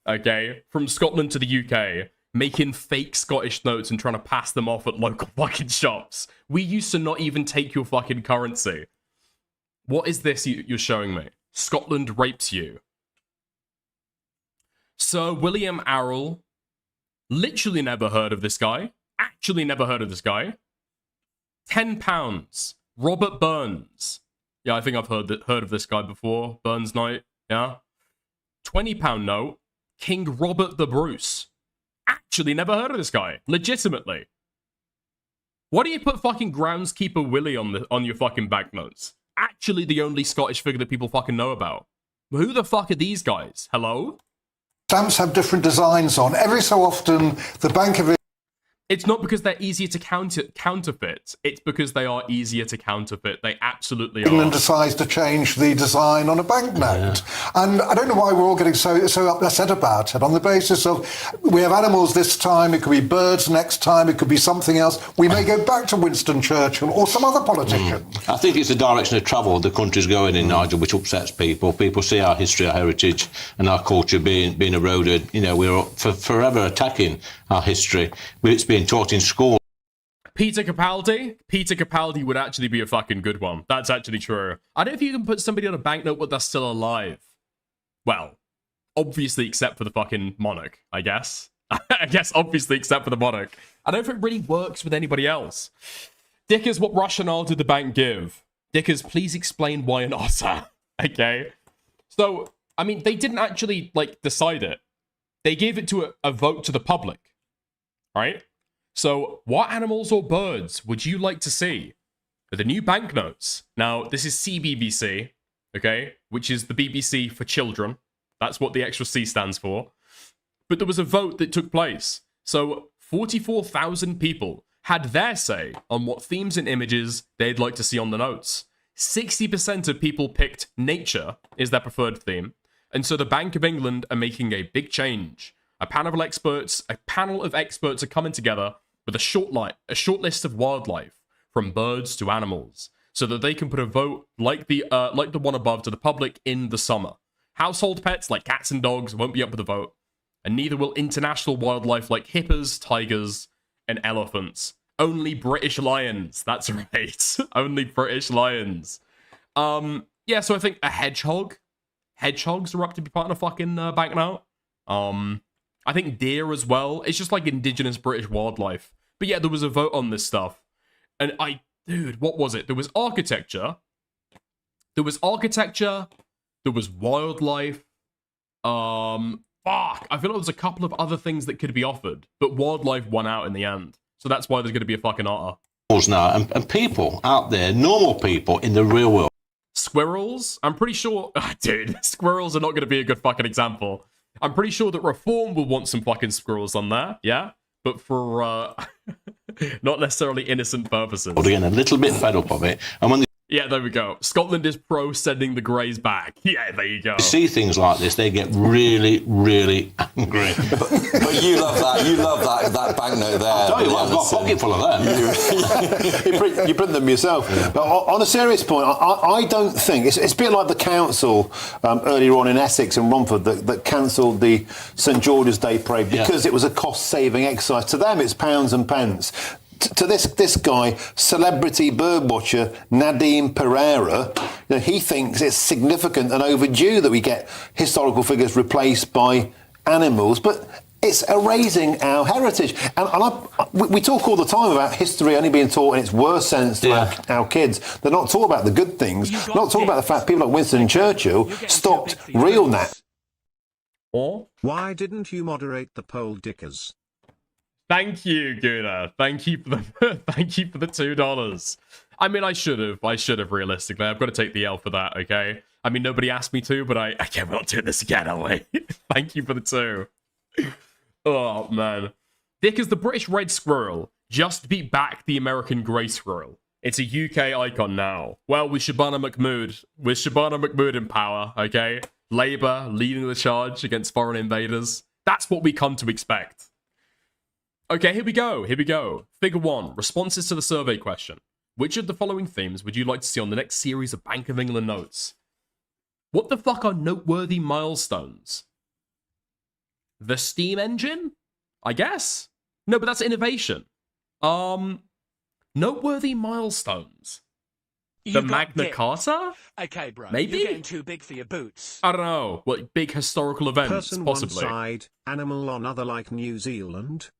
S1: okay, from Scotland to the UK, making fake Scottish notes and trying to pass them off at local fucking shops. We used to not even take your fucking currency. What is this you're showing me? Scotland rapes you. Sir William Arrol. Literally never heard of this guy. Actually never heard of this guy. £10. Robert Burns. Yeah, I think I've heard of this guy before. Burns Knight. Yeah. £20 note. King Robert the Bruce. Actually never heard of this guy. Legitimately. Why do you put fucking Groundskeeper Willie on your fucking banknotes? Actually the only Scottish figure that people fucking know about. Who the fuck are these guys? Hello?
S13: Stamps have different designs on. Every so often, the Bank of
S1: It's not because they're easier to counterfeit. It's because they are easier to counterfeit. They absolutely are.
S13: England decides to change the design on a banknote. And I don't know why we're all getting so upset about it on the basis of we have animals this time, it could be birds next time, it could be something else. We may go back to Winston Churchill or some other politician.
S11: I think it's the direction of travel the country's going in, Nigel, which upsets people. People see our history, our heritage and our culture being eroded. You know, we're forever attacking our history. It's being taught in school.
S1: Peter Capaldi would actually be a fucking good one. That's actually true. I don't know if you can put somebody on a banknote but they're still alive. Well, obviously except for the fucking monarch, I guess. I guess obviously except for the monarch. I don't think it really works with anybody else. Dickers, what rationale did the bank give? Dickers, please explain why an otter. Okay? So, I mean, they didn't actually, like, decide it. They gave it to a vote to the public. Right? So, what animals or birds would you like to see for the new banknotes? Now, this is CBBC, okay? Which is the BBC for children. That's what the extra C stands for. But there was a vote that took place. So, 44,000 people had their say on what themes and images they'd like to see on the notes. 60% of people picked nature is their preferred theme. And so the Bank of England are making a big change. A panel of experts are coming together with a short list of wildlife, from birds to animals, so that they can put a vote like the one above to the public in the summer. Household pets like cats and dogs won't be up for the vote, and neither will international wildlife like hippos, tigers, and elephants. Only British lions. That's right. Only British lions. Yeah, so I think a hedgehog. Hedgehogs are up to be part of a fucking banknote. I think deer as well. It's just like indigenous British wildlife. But yeah, there was a vote on this stuff. And dude, what was it? There was architecture. There was wildlife. Fuck. I feel like there's a couple of other things that could be offered. But wildlife won out in the end. So that's why there's going to be a fucking otter.
S11: Now, and people out there, normal people in the real world.
S1: Squirrels? I'm pretty sure... dude, squirrels are not going to be a good fucking example. I'm pretty sure that Reform will want some fucking squirrels on there, yeah? But for, not necessarily innocent purposes.
S11: We're getting a little bit fed up of it. And when
S1: yeah, there we go. Scotland is pro sending the Greys back. Yeah, there you go.
S11: they see things like this, they get really, really angry.
S10: But you love that. You love that banknote there.
S11: I'll tell you what, I've got a pocket full of them.
S8: You print them yourself. But on a serious point, I don't think... It's a bit like the council earlier on in Essex and Romford that cancelled the St George's Day Parade because it was a cost-saving exercise. To them, it's pounds and pence. To this guy, celebrity birdwatcher Nadim Pereira, he thinks it's significant and overdue that we get historical figures replaced by animals, but it's erasing our heritage. And we talk all the time about history only being taught in its worst sense to our kids. They're not talking about the good things, not talking about the fact people like Winston Churchill stopped real nat.
S5: Why didn't you moderate the poll, Dickers?
S1: Thank you, Guna. Thank you for the $2. I mean, I should have realistically. I've got to take the L for that, okay? I mean, nobody asked me to, but I can't not do this again, are we? Thank you for the 2. Oh, man. Dick is the British red squirrel. Just beat back the American grey squirrel. It's a UK icon now. Well, with Shabana Mahmood in power, okay? Labour leading the charge against foreign invaders. That's what we come to expect. Okay, here we go. Here we go. Figure 1. Responses to the survey question. Which of the following themes would you like to see on the next series of Bank of England notes? What the fuck are noteworthy milestones? The steam engine? I guess? No, but that's innovation. Noteworthy milestones. The Magna Carta?
S7: Okay, bro.
S1: Maybe?
S7: You're getting too big for your boots.
S1: I don't know. What big historical events,
S5: Person
S1: possibly.
S5: one side, animal on other like New Zealand.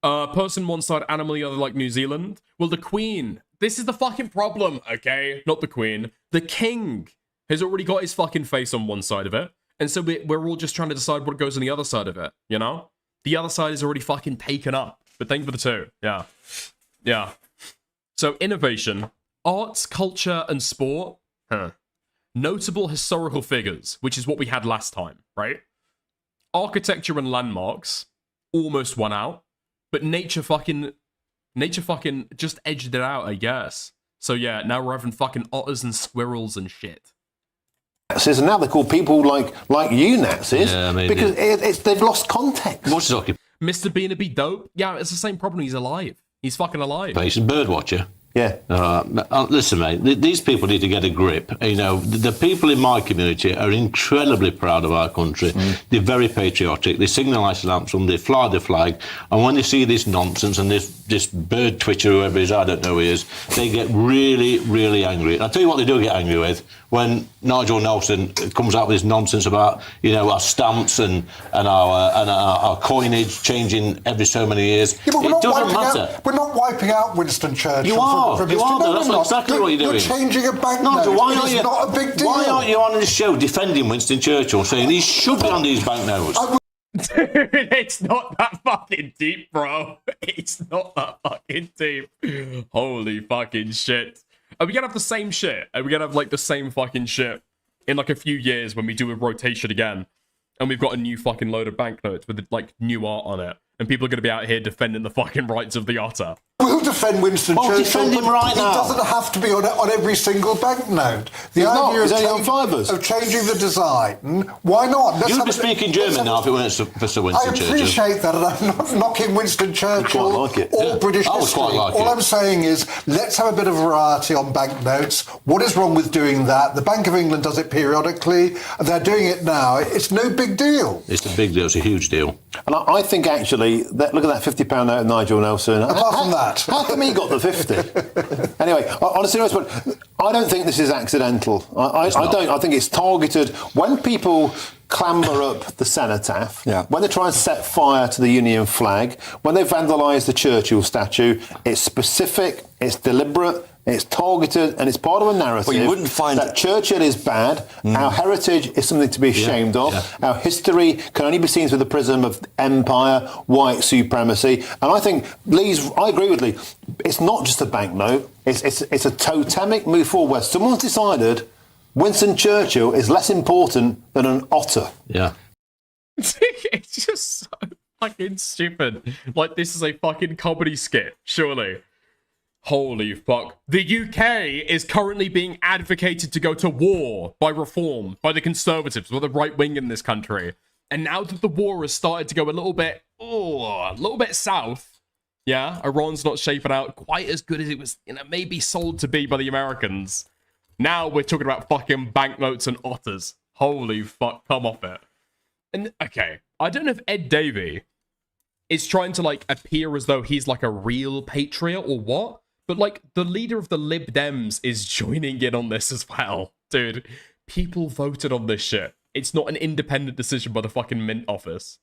S1: Person one side, animal the other like New Zealand. Well, the Queen. This is the fucking problem, okay? Not the Queen. The King has already got his fucking face on one side of it. And so we're all just trying to decide what goes on the other side of it, you know? The other side is already fucking taken up. But thank you for the 2. Yeah. Yeah. So, innovation, arts, culture, and sport. Notable historical figures, which is what we had last time, right? Architecture and landmarks, almost won out. But nature fucking just edged it out, I guess. So yeah, now we're having fucking otters and squirrels and shit.
S8: Nazis, and now they call people like you Nazis because they've lost context.
S11: What's talking?
S1: Mr. Beanaby dope? Yeah, it's the same problem. He's alive. He's fucking alive.
S11: He's a bird watcher.
S8: Yeah.
S11: Listen, mate, these people need to get a grip. You know, the people in my community are incredibly proud of our country. They're very patriotic. They sing the national anthem, they fly the flag, and when they see this nonsense and this bird twitcher, whoever he is, I don't know who he is, they get really, really angry. And I'll tell you what they do get angry with, when Nigel Nelson comes out with this nonsense about, you know, our stamps and our coinage changing every so many years.
S13: Yeah, but
S11: it doesn't matter.
S13: We're not wiping out Winston Churchill.
S11: You are.
S13: From
S11: You
S13: history.
S11: are, though. That's
S13: No,
S11: exactly what you're doing.
S13: You're changing a banknote.
S11: No, why aren't
S13: It's
S11: you?
S13: not a big deal.
S11: Why aren't you on this show defending Winston Churchill, saying he should be on these banknotes?
S1: Dude, it's not that fucking deep, bro. It's not that fucking deep. Holy fucking shit. Are we gonna have the same shit? Are we gonna have like the same fucking shit in like a few years when we do a rotation again? And we've got a new fucking load of banknotes with like new art on it. And people are gonna be out here defending the fucking rights of the Otter.
S13: We'll defend Winston Churchill.
S11: Defend him
S13: but
S11: right now.
S13: He doesn't have to be on every single banknote. The idea of changing the design, why not?
S11: You'd be speaking German now if it weren't for Sir Winston Churchill.
S13: I appreciate that, and I'm not knocking Winston Churchill or British history. All I'm saying is, let's have a bit of variety on banknotes. What is wrong with doing that? The Bank of England does it periodically. They're doing it now. It's no big deal.
S11: It's a big deal. It's a huge deal.
S8: And I think actually, look at that £50 note of Nigel Nelson.
S13: Apart from that.
S8: How come he got the 50? Anyway, on a serious point, I don't think this is accidental. I don't. I think it's targeted. When people clamber up the cenotaph, when they try and set fire to the Union flag, when they vandalise the Churchill statue, it's specific, it's deliberate, it's targeted, and it's part of a narrative.
S10: Well, you wouldn't find
S8: that Churchill is bad, our heritage is something to be ashamed of, our history can only be seen through the prism of empire, white supremacy, and I think I agree with Lee, it's not just a banknote, it's a totemic move forward where someone's decided Winston Churchill is less important than an otter.
S11: Yeah.
S1: It's just so fucking stupid. Like, this is a fucking comedy skit, surely. Holy fuck. The UK is currently being advocated to go to war by Reform, by the Conservatives, or the right wing in this country. And now that the war has started to go a little bit south, yeah, Iran's not shaping out quite as good as it was, maybe sold to be by the Americans. Now we're talking about fucking banknotes and otters. Holy fuck, come off it. And, okay, I don't know if Ed Davey is trying to, like, appear as though he's, like, a real patriot or what, but, like, the leader of the Lib Dems is joining in on this as well. Dude, people voted on this shit. It's not an independent decision by the fucking Mint office.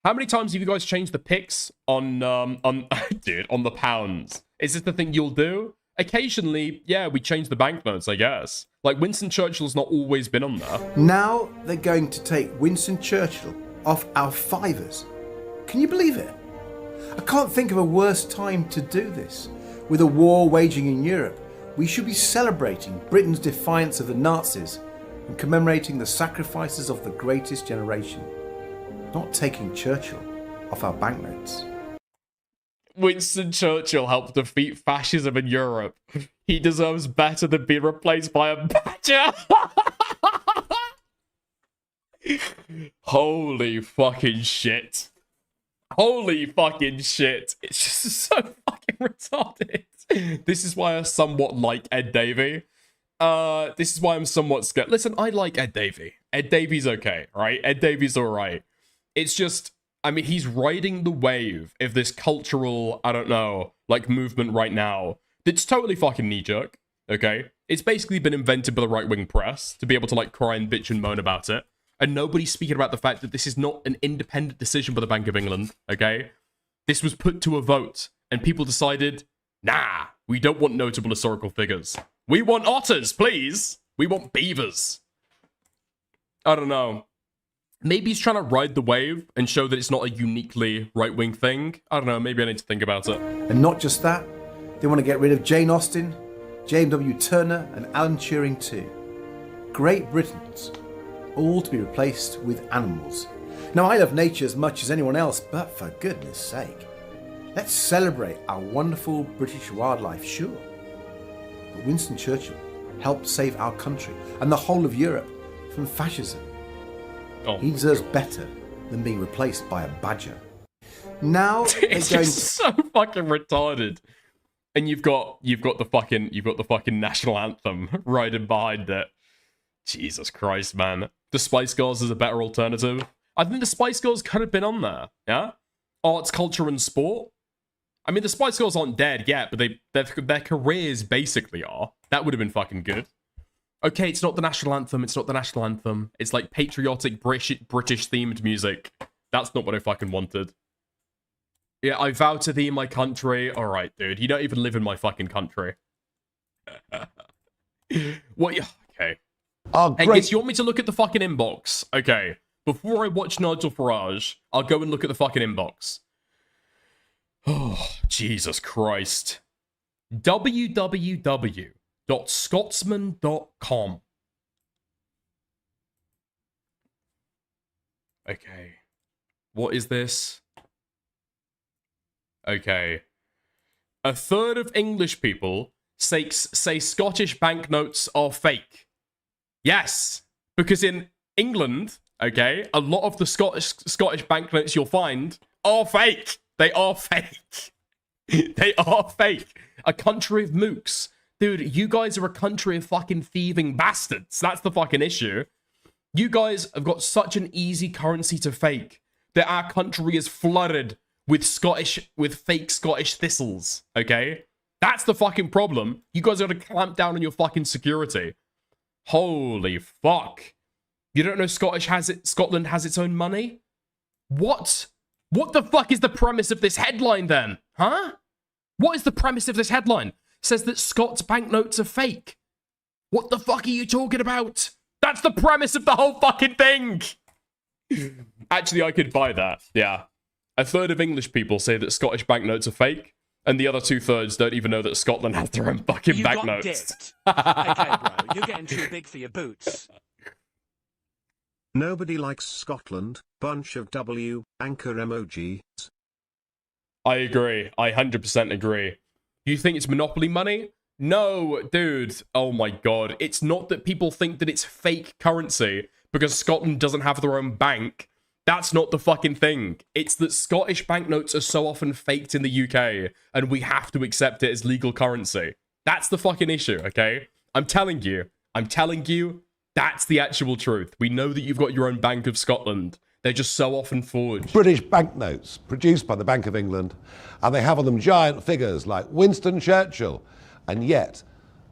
S1: How many times have you guys changed the pics on the pounds? Is this the thing you'll do? Occasionally, yeah, we change the banknotes, I guess. Like, Winston Churchill's not always been on there.
S14: Now they're going to take Winston Churchill off our fivers. Can you believe it? I can't think of a worse time to do this. With a war waging in Europe, we should be celebrating Britain's defiance of the Nazis and commemorating the sacrifices of the greatest generation, not taking Churchill off our banknotes.
S1: Winston Churchill helped defeat fascism in Europe. He deserves better than being replaced by a badger. Holy fucking shit. Holy fucking shit. It's just so fucking retarded. This is why I somewhat like Ed Davey. This is why I'm somewhat scared. Listen, I like Ed Davey. Ed Davey's okay, right? Ed Davey's alright. It's just, I mean, he's riding the wave of this cultural, I don't know, like movement right now. It's totally fucking knee-jerk, okay? It's basically been invented by the right-wing press to be able to like cry and bitch and moan about it. And nobody's speaking about the fact that this is not an independent decision by the Bank of England, okay? This was put to a vote, and people decided, nah, we don't want notable historical figures. We want otters, please. We want beavers. I don't know. Maybe he's trying to ride the wave and show that it's not a uniquely right-wing thing. I don't know, maybe I need to think about it.
S14: And not just that, they want to get rid of Jane Austen, James W. Turner, and Alan Turing too. Great Britons, all to be replaced with animals. Now, I love nature as much as anyone else, but for goodness sake, let's celebrate our wonderful British wildlife, sure. But Winston Churchill helped save our country and the whole of Europe from fascism. He deserves better than being replaced by a badger. Now
S1: It's just so fucking retarded. And you've got the fucking national anthem riding behind it. Jesus Christ, man. The Spice Girls is a better alternative. I think the Spice Girls could have been on there, yeah? Arts, culture, and sport. I mean, the Spice Girls aren't dead yet, but their careers basically are. That would have been fucking good. Okay, it's not the national anthem. It's not the national anthem. It's like patriotic British themed music. That's not what I fucking wanted. Yeah, I vow to thee, my country. All right, dude. You don't even live in my fucking country. What? Okay.
S15: Oh,
S1: Hey,
S15: great.
S1: kids, you want me to look at the fucking inbox? Okay. Before I watch Nigel Farage, I'll go and look at the fucking inbox. Oh, Jesus Christ. www.scotsman.com. Okay. What is this? Okay. A third of English people say Scottish banknotes are fake. Yes, because in England, okay, a lot of the Scottish banknotes you'll find are fake. They are fake. They are fake. A country of mooks. Dude, you guys are a country of fucking thieving bastards. That's the fucking issue. You guys have got such an easy currency to fake that our country is flooded with fake Scottish thistles, okay? That's the fucking problem. You guys gotta clamp down on your fucking security. Holy fuck. You don't know Scotland has its own money? What? What the fuck is the premise of this headline then? Huh? What is the premise of this headline? It says that Scots banknotes are fake. What the fuck are you talking about? That's the premise of the whole fucking thing. Actually, I could buy that. Yeah. A third of English people say that Scottish banknotes are fake, and the other 2/3 don't even know that Scotland has their own fucking
S7: You
S1: banknotes.
S7: got okay, bro. You're getting too big for your boots.
S5: Nobody likes Scotland. Bunch of W anchor emojis.
S1: I agree. I 100% agree. You think it's monopoly money? No, dude. Oh my god. It's not that people think that it's fake currency because Scotland doesn't have their own bank. That's not the fucking thing. It's that Scottish banknotes are so often faked in the UK and we have to accept it as legal currency. That's the fucking issue, okay? I'm telling you, that's the actual truth. We know that you've got your own Bank of Scotland. They're just so often forged.
S15: British banknotes produced by the Bank of England, and they have on them giant figures like Winston Churchill. And yet,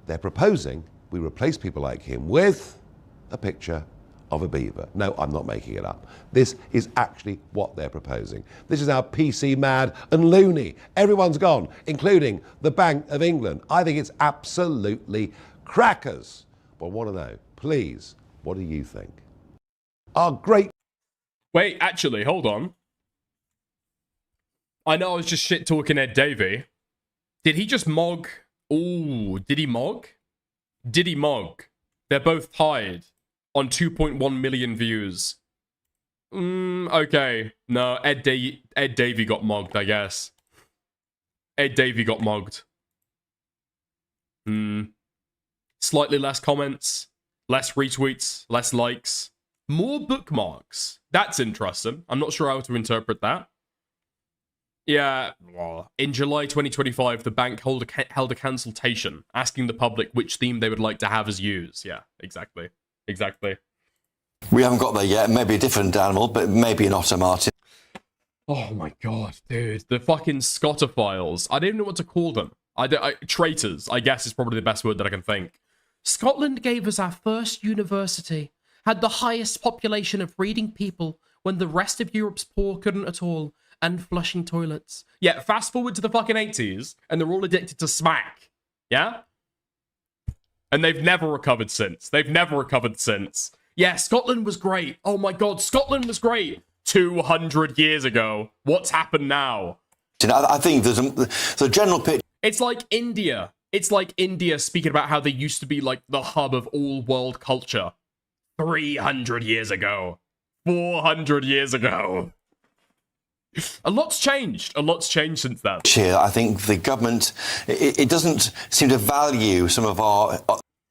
S15: they're proposing we replace people like him with a picture of a beaver. No, I'm not making it up. This is actually what they're proposing. This is how PC mad and loony everyone's gone, including the Bank of England. I think it's absolutely crackers. But I want to know, please, what do you think? Our great...
S1: Wait, actually, hold on. I know I was just shit-talking Ed Davey. Did he just mog? Ooh, did he mog? Did he mog? They're both tied on 2.1 million views. Okay. No, Ed Davey got mogged, I guess. Ed Davey got mogged. Slightly less comments, less retweets, less likes. More bookmarks. That's interesting. I'm not sure how to interpret that. Yeah, well, in July 2025, the bank held a consultation asking the public which theme they would like to have as used. Yeah, exactly. Exactly.
S10: We haven't got there yet. Maybe a different animal, but maybe an otter, Martin.
S1: Oh my god, dude. The fucking Scotophiles. I don't even know what to call them. Traitors, I guess is probably the best word that I can think. Scotland gave us our first university, had the highest population of reading people when the rest of Europe's poor couldn't at all, and flushing toilets. Yeah, fast forward to the fucking 80s, and they're all addicted to smack. Yeah? And they've never recovered since. Yeah, Scotland was great. Oh my god, Scotland was great 200 years ago. What's happened now?
S10: I think there's a general picture.
S1: It's like India. It's like India speaking about how they used to be like the hub of all world culture 300 years ago. 400 years ago. A lot's changed. A lot's changed since then.
S10: Here, I think the government, it doesn't seem to value some of our...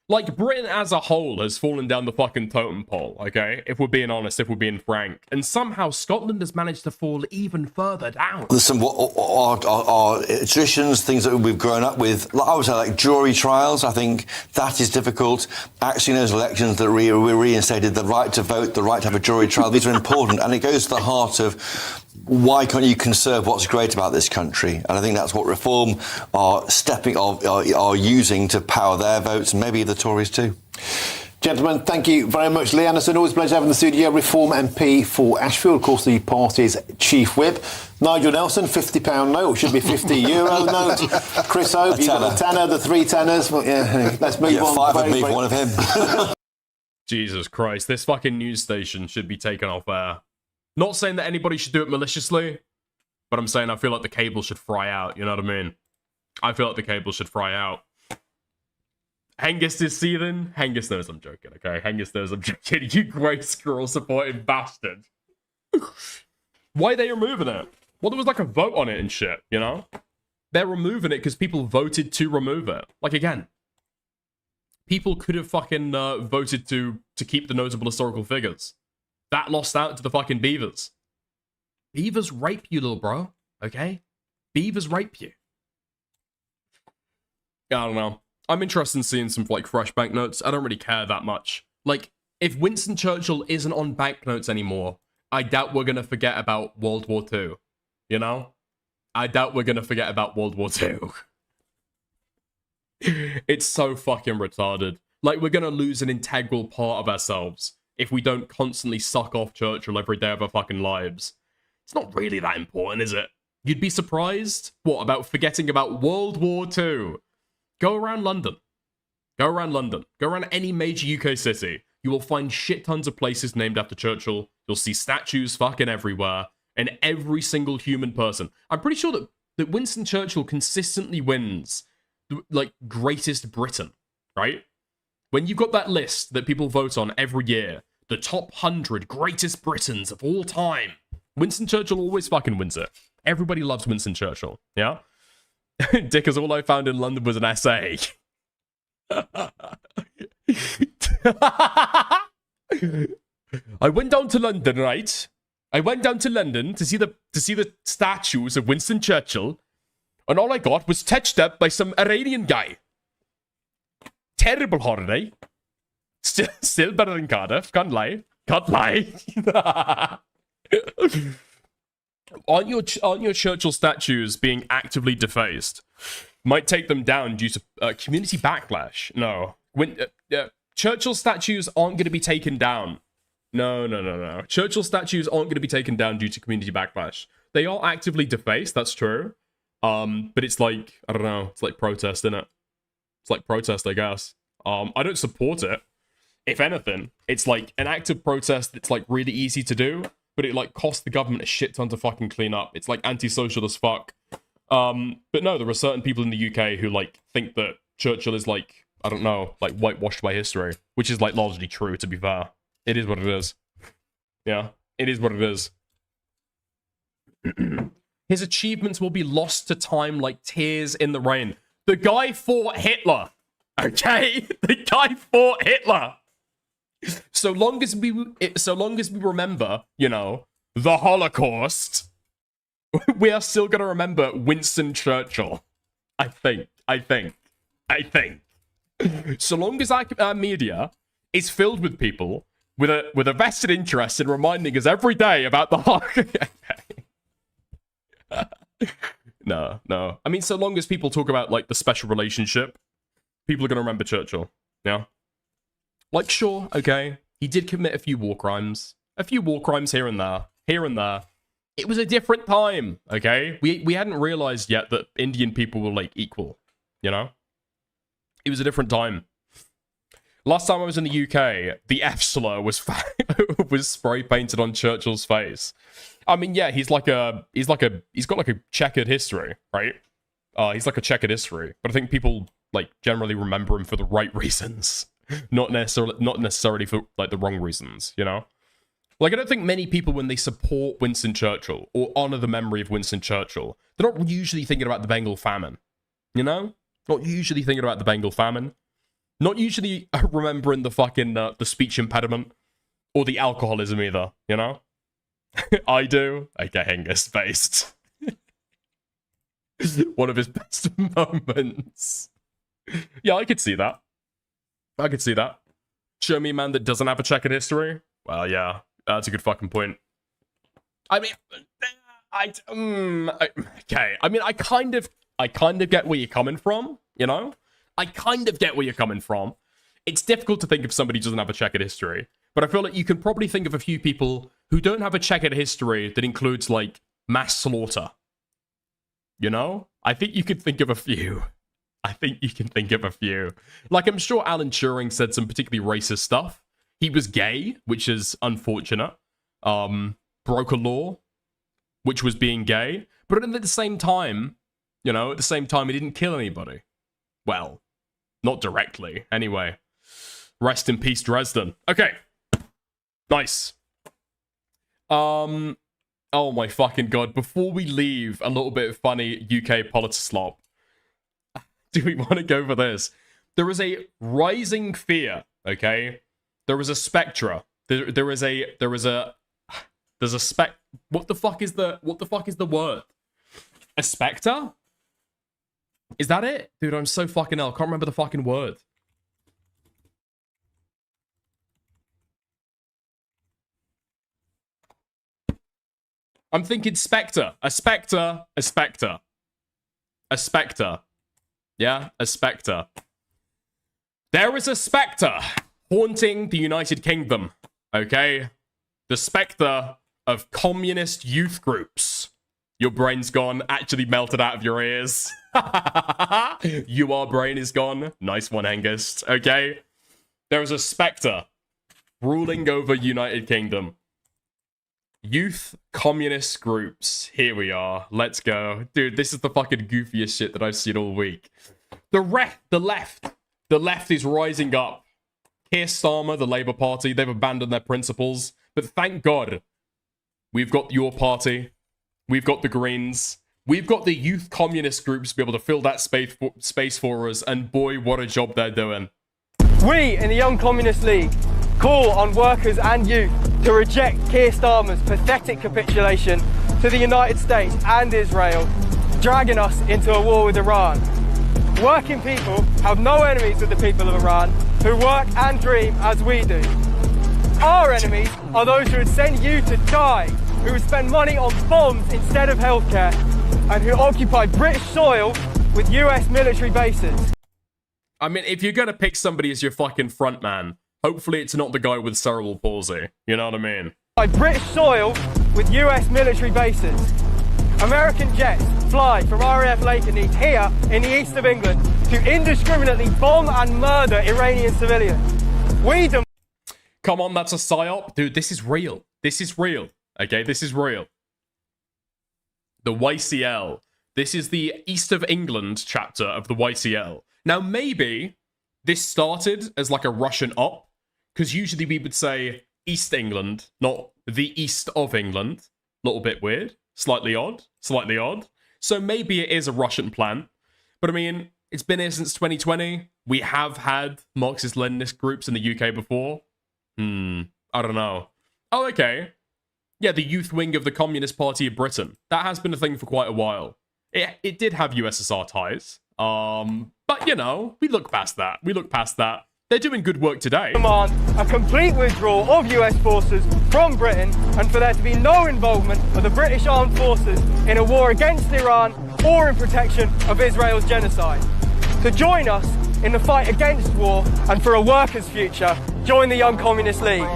S1: Like, Britain as a whole has fallen down the fucking totem pole, okay? If we're being honest, if we're being frank. And somehow Scotland has managed to fall even further down.
S10: There's some our traditions, things that we've grown up with. I would say like jury trials. I think that is difficult. Actually, in those elections that we reinstated the right to vote, the right to have a jury trial. These are important. And it goes to the heart of why can't you conserve what's great about this country? And I think that's what Reform are using to power their votes, and maybe the Tories too.
S8: Gentlemen, thank you very much. Lee Anderson, always a pleasure having the studio. Reform MP for Ashfield, of course, the party's chief whip. Nigel Nelson, £50 note, should be €50 note. Chris Hope, you've got the tenner, the three tenors. Well, yeah, let's move on.
S10: Five would move one of him.
S1: Jesus Christ, this fucking news station should be taken off air. Not saying that anybody should do it maliciously, but I'm saying I feel like the cable should fry out, you know what I mean? I feel like the cable should fry out. Hengist is seething. Hengist knows I'm joking, okay? Hengist knows I'm joking. You grey scroll supporting bastard. Why are they removing it? Well, there was like a vote on it and shit, you know? They're removing it because people voted to remove it. Like, again, people could have fucking voted to keep the notable historical figures. That lost out to the fucking beavers. Beavers rape you, little bro, okay? Beavers rape you. I don't know. I'm interested in seeing some, like, fresh banknotes. I don't really care that much. Like, if Winston Churchill isn't on banknotes anymore, I doubt we're gonna forget about World War II. You know? I doubt we're gonna forget about World War II. It's so fucking retarded. Like, we're gonna lose an integral part of ourselves if we don't constantly suck off Churchill every day of our fucking lives. It's not really that important, is it? You'd be surprised? What, about forgetting about World War II? Go around London. Go around London. Go around any major UK city. You will find shit tons of places named after Churchill. You'll see statues fucking everywhere. And every single human person. I'm pretty sure that Winston Churchill consistently wins, like, greatest Britain, right? When you've got that list that people vote on every year, the top 100 greatest Britons of all time, Winston Churchill always fucking wins it. Everybody loves Winston Churchill, yeah? Dick, as all I found in London was an essay. I went down to London, right? I went down to London to see the statues of Winston Churchill, and all I got was touched up by some Iranian guy. Terrible holiday. Still better than Cardiff. Can't lie. Can't lie. Aren't your Churchill statues being actively defaced? Might take them down due to community backlash. No. Churchill statues aren't going to be taken down. No. Churchill statues aren't going to be taken down due to community backlash. They are actively defaced, that's true. But it's like, I don't know, it's like protest, innit? It's like protest, I guess. I don't support it. If anything, it's like an active protest that's like really easy to do, but it like costs the government a shit ton to fucking clean up. It's like antisocial as fuck. But no, there are certain people in the UK who like think that Churchill is like, I don't know, like whitewashed by history, which is like largely true, to be fair. It is what it is. Yeah, it is what it is. His achievements will be lost to time like tears in the rain. The guy fought Hitler. Okay? The guy fought Hitler. So so long as we remember, you know, the Holocaust, we are still gonna remember Winston Churchill. I think. So long as our media is filled with people with a vested interest in reminding us every day about the Holocaust. No. I mean, so long as people talk about, like, the special relationship, people are gonna remember Churchill. Yeah. Like, sure, okay, he did commit a few war crimes. A few war crimes here and there. It was a different time, okay? We hadn't realized yet that Indian people were, like, equal, you know? It was a different time. Last time I was in the UK, the F slur was spray painted on Churchill's face. I mean, yeah, he's got like a checkered history, right? He's like a checkered history, but I think people, like, generally remember him for the right reasons, not necessarily for, like, the wrong reasons, you know? Like, I don't think many people, when they support Winston Churchill or honor the memory of Winston Churchill, they're not usually thinking about the Bengal famine, you know? Not usually thinking about the Bengal famine. Not usually remembering the fucking, the speech impediment. Or the alcoholism either, you know? I do. I get Genghis based. One of his best moments. Yeah, I could see that. Show me a man that doesn't have a checkered history? Well, yeah, that's a good fucking point. I mean, okay. I mean, I kind of get where you're coming from, you know? I kind of get where you're coming from. It's difficult to think if somebody doesn't have a checkered history, but I feel like you can probably think of a few people who don't have a checkered history that includes, like, mass slaughter. You know? I think you could think of a few. Like, I'm sure Alan Turing said some particularly racist stuff. He was gay, which is unfortunate. Broke a law, which was being gay. But at the same time, you know, he didn't kill anybody. Well, not directly. Anyway, rest in peace, Dresden. Okay. Nice. Oh my fucking god. Before we leave a little bit of funny UK politics slop, do we want to go for this? There is a rising fear, okay? There is a spectra. There's a spec. What the fuck is the word? A spectre? Is that it? Dude, I'm so fucking ill. I can't remember the fucking word. I'm thinking spectre. A spectre. Yeah, a spectre. There is a spectre haunting the United Kingdom, okay? The spectre of communist youth groups. Your brain's gone, actually melted out of your ears. Your brain is gone. Nice one, Angus. Okay? There is a spectre ruling over United Kingdom. Youth communist groups. Here we are. Let's go. Dude, this is the fucking goofiest shit that I've seen all week. The left is rising up. Keir Starmer, the Labour Party, they've abandoned their principles. But thank God, we've got your party. We've got the Greens. We've got the youth communist groups to be able to fill that space for us. And boy, what a job they're doing.
S16: We in the Young Communist League call on workers and youth to reject Keir Starmer's pathetic capitulation to the United States and Israel, dragging us into a war with Iran. Working people have no enemies with the people of Iran, who work and dream as we do. Our enemies are those who would send you to die, who would spend money on bombs instead of healthcare, and who occupy British soil with US military bases.
S1: I mean, if you're gonna pick somebody as your fucking front man, hopefully it's not the guy with cerebral palsy. You know what I mean?
S16: By British soil with US military bases. American jets fly from RAF Lakenheath here in the east of England to indiscriminately bomb and murder Iranian civilians. We demand...
S1: Come on, that's a psyop. Dude, this is real. This is real. Okay, this is real. The YCL. This is the East of England chapter of the YCL. Now, maybe this started as like a Russian op, because usually we would say East England, not the East of England. Little bit weird. Slightly odd. So maybe it is a Russian plan. But I mean, it's been here since 2020. We have had Marxist-Leninist groups in the UK before. I don't know. Oh, okay. Yeah, the youth wing of the Communist Party of Britain. That has been a thing for quite a while. It did have USSR ties. But, you know, we look past that. They're doing good work today.
S16: Demand a complete withdrawal of US forces from Britain and for there to be no involvement of the British armed forces in a war against Iran or in protection of Israel's genocide. To join us in the fight against war and for a workers' future, join the Young Communist League.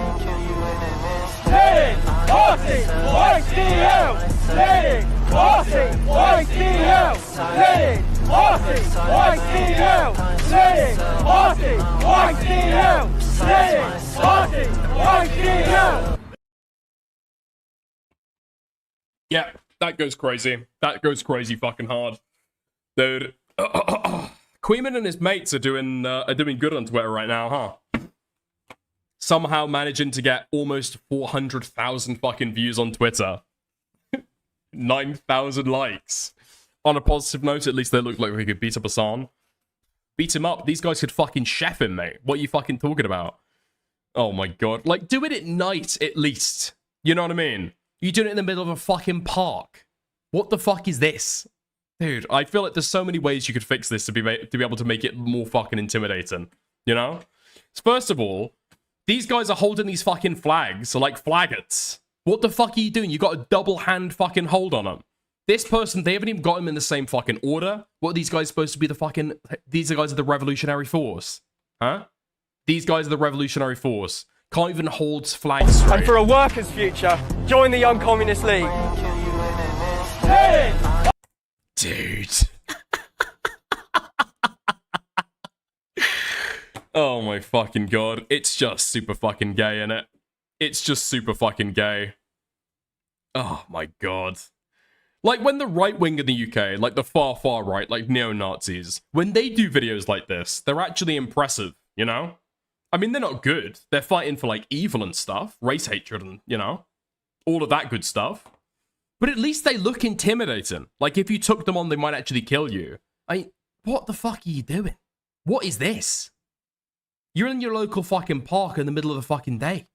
S16: Leading Party YTL! Leading Party YTL! Leading Party YTL! Leading Party YTL! Leading Party YTL!
S1: Yeah, that goes crazy. That goes crazy fucking hard. Dude. Queeman and his mates are doing good on Twitter right now, huh? Somehow managing to get almost 400,000 fucking views on Twitter. 9,000 likes. On a positive note, at least they look like we could beat up Hassan. Beat him up. These guys could fucking chef him, mate. What are you fucking talking about? Oh my god. Like, do it at night, at least. You know what I mean? You're doing it in the middle of a fucking park. What the fuck is this? Dude, I feel like there's so many ways you could fix this to be able to make it more fucking intimidating. You know? First of all, these guys are holding these fucking flags, like flaggots. What the fuck are you doing? You got a double hand fucking hold on them. This person, they haven't even got him in the same fucking order. What are these guys supposed to be the fucking... These guys are the revolutionary force. Huh? These guys are the revolutionary force. Can't even hold flags straight.
S16: And for a workers' future, join the Young Communist League. Hey!
S1: Dude. Oh my fucking god. It's just super fucking gay, innit? It's just super fucking gay. Oh my god. Like, when the right wing in the UK, like the far right, like neo-Nazis, when they do videos like this, they're actually impressive, you know? I mean, they're not good. They're fighting for, like, evil and stuff, race hatred and, you know, all of that good stuff. But at least they look intimidating. Like, if you took them on, they might actually kill you. What the fuck are you doing? What is this? You're in your local fucking park in the middle of the fucking day.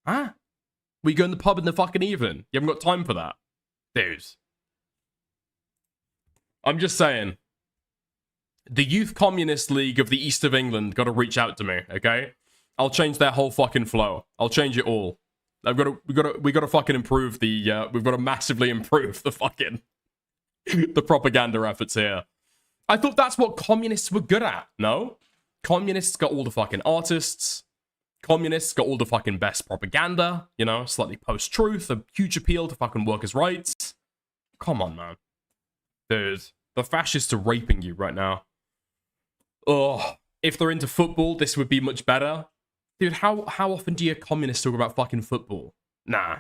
S1: Huh? We go in the pub in the fucking evening. You haven't got time for that. Dude. I'm just saying. The Youth Communist League of the East of England got to reach out to me, okay? I'll change their whole fucking flow. I'll change it all. We got to fucking improve the, we've got to massively improve the fucking, the propaganda efforts here. I thought that's what communists were good at, no? Communists got all the fucking artists. Communists got all the fucking best propaganda, you know, slightly post-truth, a huge appeal to fucking workers' rights. Come on, man. Dude, the fascists are raping you right now. Ugh. If they're into football, this would be much better. Dude, how often do you communists talk about fucking football? Nah.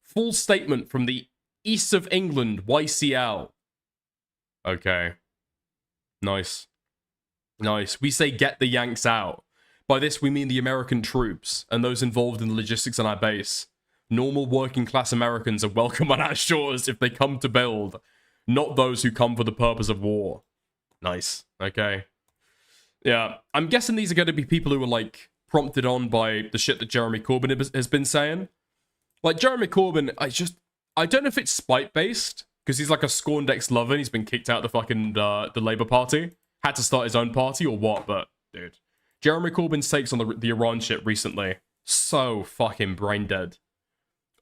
S1: Full statement from the East of England YCL. Okay. Nice. Nice. We say get the Yanks out. By this, we mean the American troops and those involved in the logistics on our base. Normal working class Americans are welcome on our shores if they come to build, not those who come for the purpose of war. Nice. Okay. Yeah, I'm guessing these are going to be people who are, like, prompted on by the shit that Jeremy Corbyn has been saying. Like, Jeremy Corbyn, I don't know if it's spite-based, because he's like a scorned ex-lover and he's been kicked out of the fucking, the Labour Party. Had to start his own party or what, but, dude. Jeremy Corbyn's takes on the Iran shit recently, so fucking brain dead.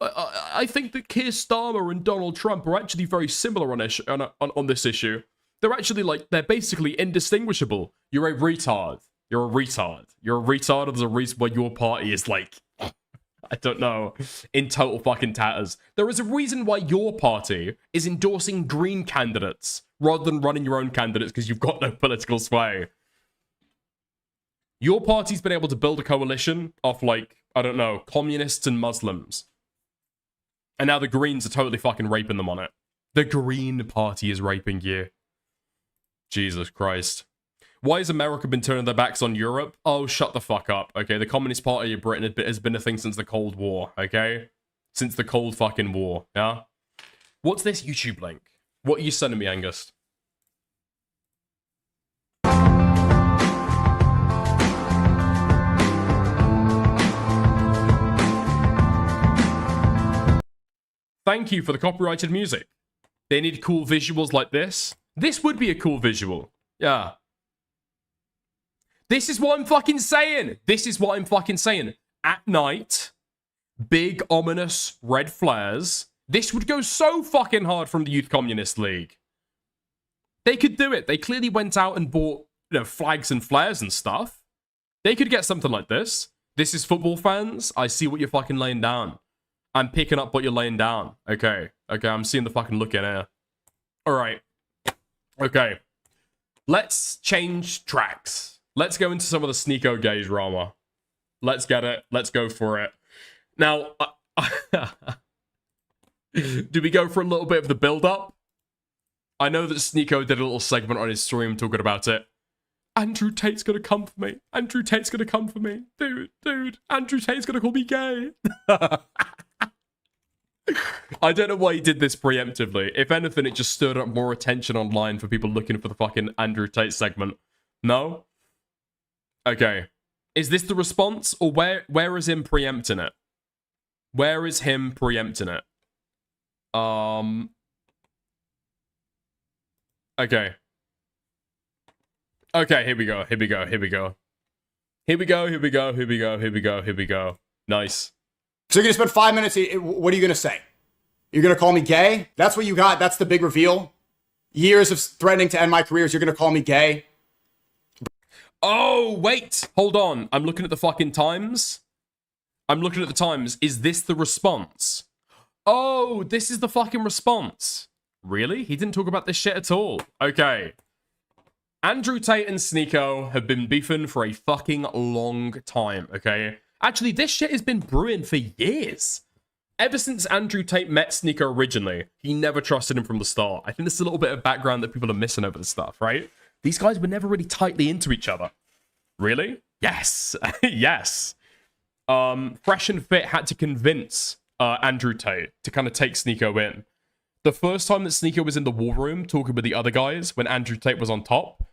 S1: I think that Keir Starmer and Donald Trump are actually very similar on this issue. They're actually, like, they're basically indistinguishable. You're a retard. You're a retard. You're a retard, and there's a reason why your party is, like, I don't know, in total fucking tatters. There is a reason why your party is endorsing green candidates rather than running your own candidates because you've got no political sway. Your party's been able to build a coalition of, like, I don't know, communists and Muslims. And now the Greens are totally fucking raping them on it. The Green Party is raping you. Jesus Christ. Why has America been turning their backs on Europe? Oh, shut the fuck up, okay? The Communist Party of Britain has been a thing since the Cold War, okay? Since the Cold fucking War, yeah? What's this YouTube link? What are you sending me, Angus? Thank you for the copyrighted music. They need cool visuals like this. This would be a cool visual. Yeah. This is what I'm fucking saying. This is what I'm fucking saying. At night, big, ominous red flares. This would go so fucking hard from the Youth Communist League. They could do it. They clearly went out and bought, flags and flares and stuff. They could get something like this. This is football fans. I see what you're fucking laying down. I'm picking up what you're laying down. Okay. Okay, I'm seeing the fucking look in here. Alright. Okay. Let's change tracks. Let's go into some of the Sneako gay drama. Let's get it. Let's go for it. Now, do we go for a little bit of the build-up? I know that Sneako did a little segment on his stream talking about it. Andrew Tate's gonna come for me. Andrew Tate's gonna come for me. Dude, Andrew Tate's gonna call me gay. I don't know why he did this preemptively. If anything, it just stirred up more attention online for people looking for the fucking Andrew Tate segment. No? Okay. Is this the response, or where is him preempting it? Where is him preempting it? Okay. Okay, here we go. Nice.
S17: So you're going to spend 5 minutes, what are you going to say? You're going to call me gay? That's what you got? That's the big reveal? Years of threatening to end my careers, you're going to call me gay?
S1: Oh, wait. Hold on. I'm looking at the fucking times. Is this the response? Oh, this is the fucking response. Really? He didn't talk about this shit at all. Okay. Andrew Tate and Sneako have been beefing for a fucking long time, okay? Actually, this shit has been brewing for years. Ever since Andrew Tate met Sneako originally, he never trusted him from the start. I think there's a little bit of background that people are missing over this stuff, right? These guys were never really tightly into each other. Really? Yes. Yes. Fresh and Fit had to convince Andrew Tate to kind of take Sneako in. The first time that Sneako was in the war room talking with the other guys when Andrew Tate was on top,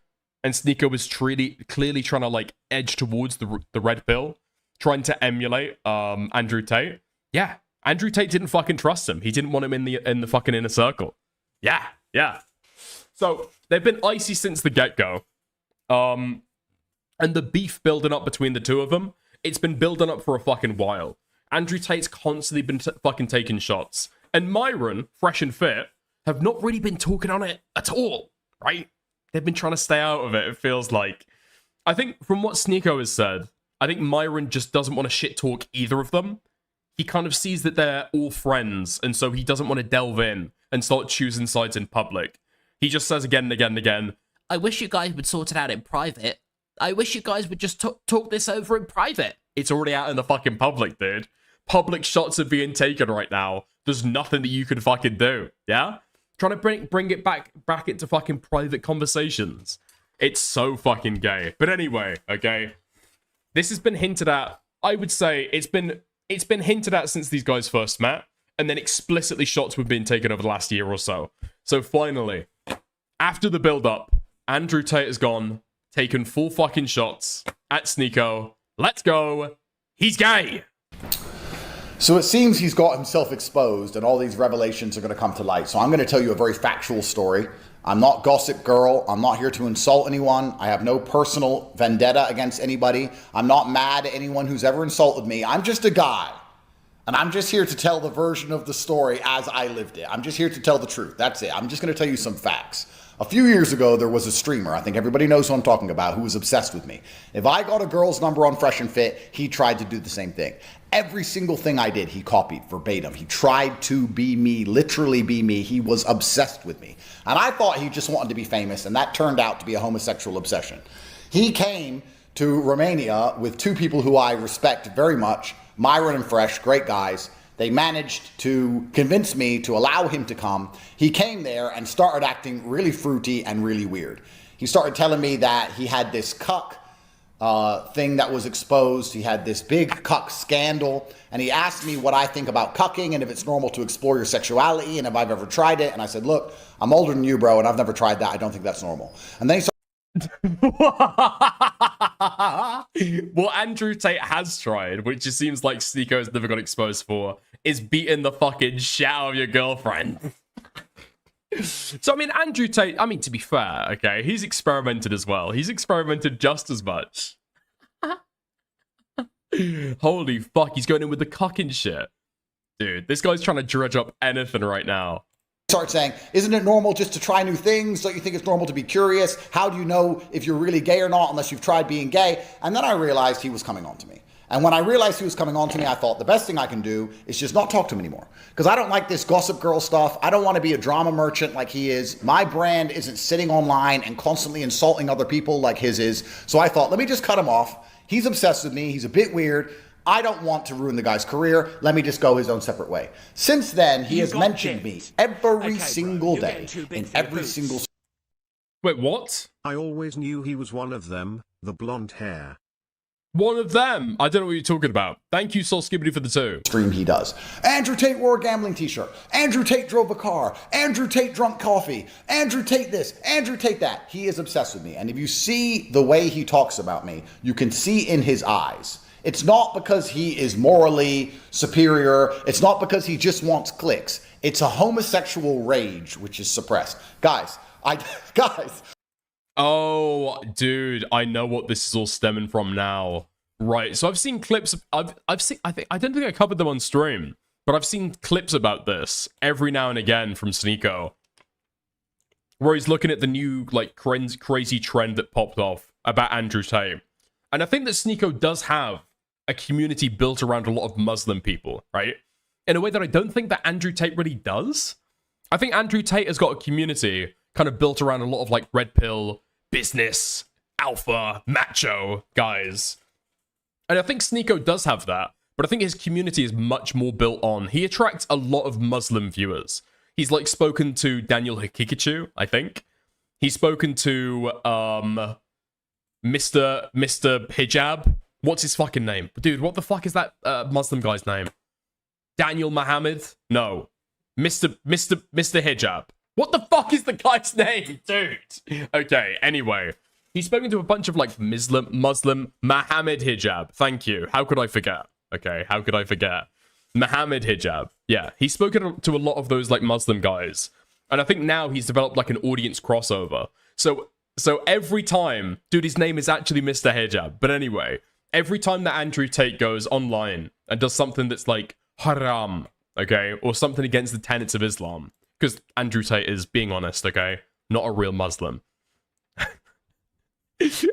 S1: and Sneako was clearly trying to like edge towards the red pill, trying to emulate Andrew Tate. Yeah, Andrew Tate didn't fucking trust him. He didn't want him in the fucking inner circle. Yeah. So they've been icy since the get-go. And the beef building up between the two of them, it's been building up for a fucking while. Andrew Tate's constantly been fucking taking shots. And Myron, Fresh and Fit, have not really been talking on it at all, right? They've been trying to stay out of it, it feels like. I think from what Sneako has said, I think Myron just doesn't want to shit talk either of them. He kind of sees that they're all friends, and so he doesn't want to delve in and start choosing sides in public. He just says again and again and again,
S18: I wish you guys would sort it out in private. I wish you guys would just talk this over in private.
S1: It's already out in the fucking public, dude. Public shots are being taken right now. There's nothing that you can fucking do, yeah? Trying to bring it back into fucking private conversations. It's so fucking gay. But anyway, okay? This has been hinted at, I would say, it's been hinted at since these guys first met, and then explicitly shots were being taken over the last year or so. So finally, after the build-up, Andrew Tate has gone, taken full fucking shots at Sneako. Let's go. He's gay.
S17: So it seems he's got himself exposed and all these revelations are going to come to light. So I'm going to tell you a very factual story. I'm not Gossip Girl. I'm not here to insult anyone. I have no personal vendetta against anybody. I'm not mad at anyone who's ever insulted me. I'm just a guy. And I'm just here to tell the version of the story as I lived it. I'm just here to tell the truth. That's it. I'm just going to tell you some facts. A few years ago, there was a streamer, I think everybody knows who I'm talking about, who was obsessed with me. If I got a girl's number on Fresh and Fit, he tried to do the same thing. Every single thing I did, he copied verbatim. He tried to be me, literally be me. He was obsessed with me. And I thought he just wanted to be famous, and that turned out to be a homosexual obsession. He came to Romania with two people who I respect very much, Myron and Fresh, great guys. They managed to convince me to allow him to come. He came there and started acting really fruity and really weird. He started telling me that he had this cuck thing that was exposed. He had this big cuck scandal. And he asked me what I think about cucking and if it's normal to explore your sexuality and if I've ever tried it. And I said, look, I'm older than you, bro, and I've never tried that. I don't think that's normal. And then he started
S1: what Andrew Tate has tried, which it seems like Sneako has never got exposed for, is beating the fucking shit out of your girlfriend. So, I mean, Andrew Tate, I mean, to be fair, okay, he's experimented as well. He's experimented just as much. Holy fuck, he's going in with the cocking shit. Dude, this guy's trying to dredge up anything right now.
S17: Start saying, isn't it normal just to try new things? Don't you think it's normal to be curious? How do you know if you're really gay or not unless you've tried being gay? And then I realized he was coming on to me. And when I realized he was coming on to me, I thought the best thing I can do is just not talk to him anymore. Because I don't like this gossip girl stuff. I don't want to be a drama merchant like he is. My brand isn't sitting online and constantly insulting other people like his is. So I thought, let me just cut him off. He's obsessed with me. He's a bit weird. I don't want to ruin the guy's career. Let me just go his own separate way. Since then, he has mentioned me every single day in every single...
S1: Wait, what?
S5: I always knew he was one of them, the blonde hair.
S1: One of them. I don't know what you're talking about. Thank you, Soul Skibbity, for the 2.
S17: Stream he does. Andrew Tate wore a gambling t-shirt. Andrew Tate drove a car. Andrew Tate drunk coffee. Andrew Tate this. Andrew Tate that. He is obsessed with me. And if you see the way he talks about me, you can see in his eyes. It's not because he is morally superior. It's not because he just wants clicks. It's a homosexual rage which is suppressed. Guys.
S1: Oh, dude, I know what this is all stemming from now. Right, so I've seen clips. I've seen. I don't think I covered them on stream, but I've seen clips about this every now and again from Sneako, where he's looking at the new like crazy trend that popped off about Andrew Tate, and I think that Sneako does have a community built around a lot of Muslim people, right? In a way that I don't think that Andrew Tate really does. I think Andrew Tate has got a community kind of built around a lot of like red pill, business, alpha, macho guys. And I think Sneako does have that, but I think his community is much more built on. He attracts a lot of Muslim viewers. He's like spoken to Daniel Hikikachu, I think. He's spoken to Mr. Hijab. What's his fucking name? Dude, what the fuck is that Muslim guy's name? Daniel Muhammad? No. Mr. Hijab. What the fuck is the guy's name, dude? Okay, anyway. He's spoken to a bunch of, like, Muslim Muhammad Hijab. Thank you. How could I forget? Okay, how could I forget? Muhammad Hijab. Yeah, he's spoken to a lot of those, like, Muslim guys. And I think now he's developed, like, an audience crossover. So every time... Dude, his name is actually Mr. Hijab. But anyway, every time that Andrew Tate goes online and does something that's, like, haram, okay? Or something against the tenets of Islam... Because Andrew Tate is, being honest, okay? Not a real Muslim.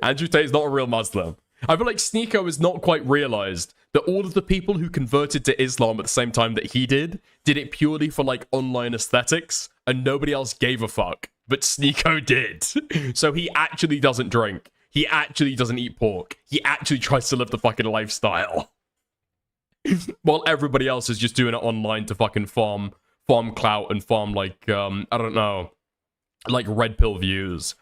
S1: Andrew Tate is not a real Muslim. I feel like Sneako has not quite realized that all of the people who converted to Islam at the same time that he did it purely for, like, online aesthetics, and nobody else gave a fuck. But Sneako did. So he actually doesn't drink. He actually doesn't eat pork. He actually tries to live the fucking lifestyle. While everybody else is just doing it online to fucking farm clout and farm, like, I don't know, like red pill views.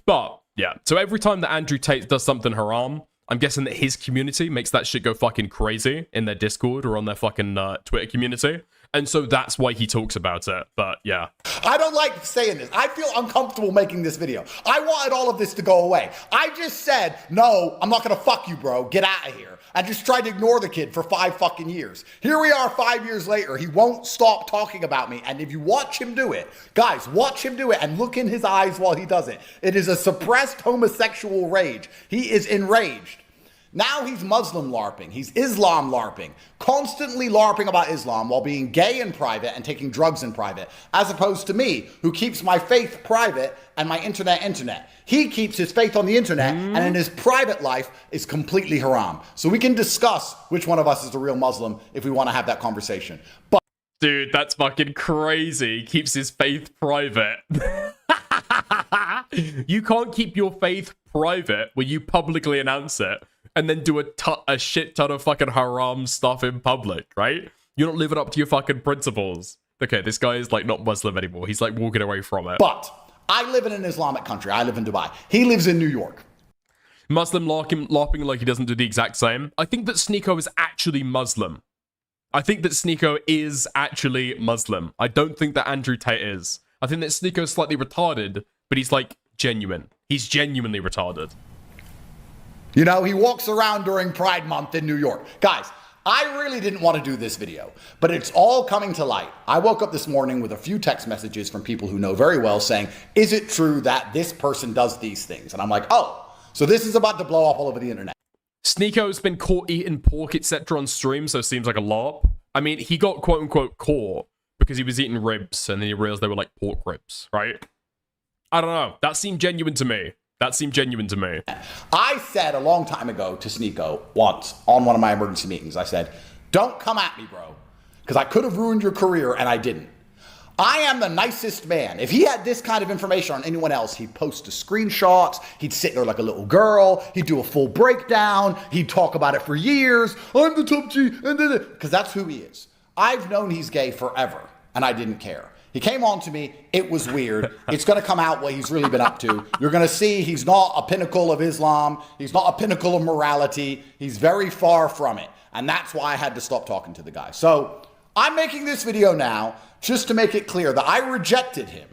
S1: But, yeah, so every time that Andrew Tate does something haram, I'm guessing that his community makes that shit go fucking crazy in their Discord or on their fucking Twitter community. And so that's why he talks about it. But, yeah.
S17: I don't like saying this. I feel uncomfortable making this video. I wanted all of this to go away. I just said, no, I'm not going to fuck you, bro. Get out of here. I just tried to ignore the kid for 5 fucking years. Here we are 5 years later. He won't stop talking about me. And if you watch him do it, guys, watch him do it and look in his eyes while he does it. It is a suppressed homosexual rage. He is enraged. Now he's Muslim LARPing. He's Islam LARPing. Constantly LARPing about Islam while being gay in private and taking drugs in private. As opposed to me, who keeps my faith private and my internet. He keeps his faith on the internet and in his private life is completely haram. So we can discuss which one of us is the real Muslim if we want to have that conversation. But
S1: dude, that's fucking crazy. He keeps his faith private. You can't keep your faith private where you publicly announce it and then do a shit ton of fucking haram stuff in public, right? You're not living up to your fucking principles. Okay, this guy is, like, not Muslim anymore. He's, like, walking away from it.
S17: But I live in an Islamic country. I live in Dubai. He lives in New York.
S1: Muslim LARPing like he doesn't do the exact same. I think that Sneako is actually Muslim. I think that Sneako is actually Muslim. I don't think that Andrew Tate is. I think that Sneako is slightly retarded, but he's, like, genuine. He's genuinely retarded.
S17: You know, he walks around during Pride Month in New York. Guys, I really didn't want to do this video, but it's all coming to light. I woke up this morning with a few text messages from people who know very well saying, is it true that this person does these things? And I'm like, oh, so this is about to blow up all over the internet.
S1: Sneako's been caught eating pork, etc. on stream, so it seems like a LARP. I mean, he got quote-unquote caught because he was eating ribs, and then he realized they were like pork ribs, right? I don't know. That seemed genuine to me. That seemed genuine to me.
S17: I said a long time ago to Sneako once on one of my emergency meetings, I said, don't come at me, bro, because I could have ruined your career, and I didn't. I am the nicest man. If he had this kind of information on anyone else, he'd post the screenshots, he'd sit there like a little girl, he'd do a full breakdown, he'd talk about it for years. I'm the top G, because that's who he is. I've known he's gay forever, and I didn't care. He came on to me, it was weird. It's going to come out what he's really been up to. You're going to see he's not a pinnacle of Islam. He's not a pinnacle of morality. He's very far from it. And that's why I had to stop talking to the guy. So I'm making this video now just to make it clear that I rejected him.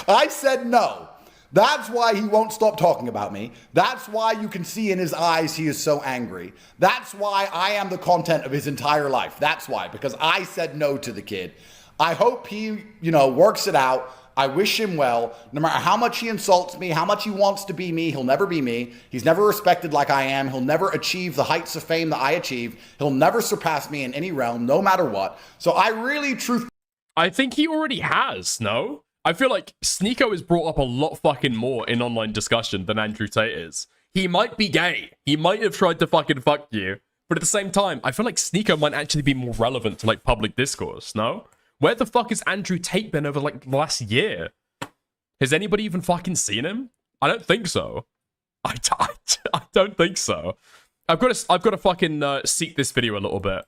S17: I said no. That's why he won't stop talking about me. That's why you can see in his eyes he is so angry. That's why I am the content of his entire life. That's why, because I said no to the kid. I hope he, works it out. I wish him well. No matter how much he insults me, how much he wants to be me, he'll never be me. He's never respected like I am. He'll never achieve the heights of fame that I achieve. He'll never surpass me in any realm, no matter what. So I really,
S1: I think he already has, no? I feel like Sneako is brought up a lot fucking more in online discussion than Andrew Tate is. He might be gay. He might have tried to fucking fuck you. But at the same time, I feel like Sneako might actually be more relevant to, like, public discourse, no? Where the fuck has Andrew Tate been over, like, the last year? Has anybody even fucking seen him? I don't think so. I don't think so. I've got to fucking seek this video a little bit.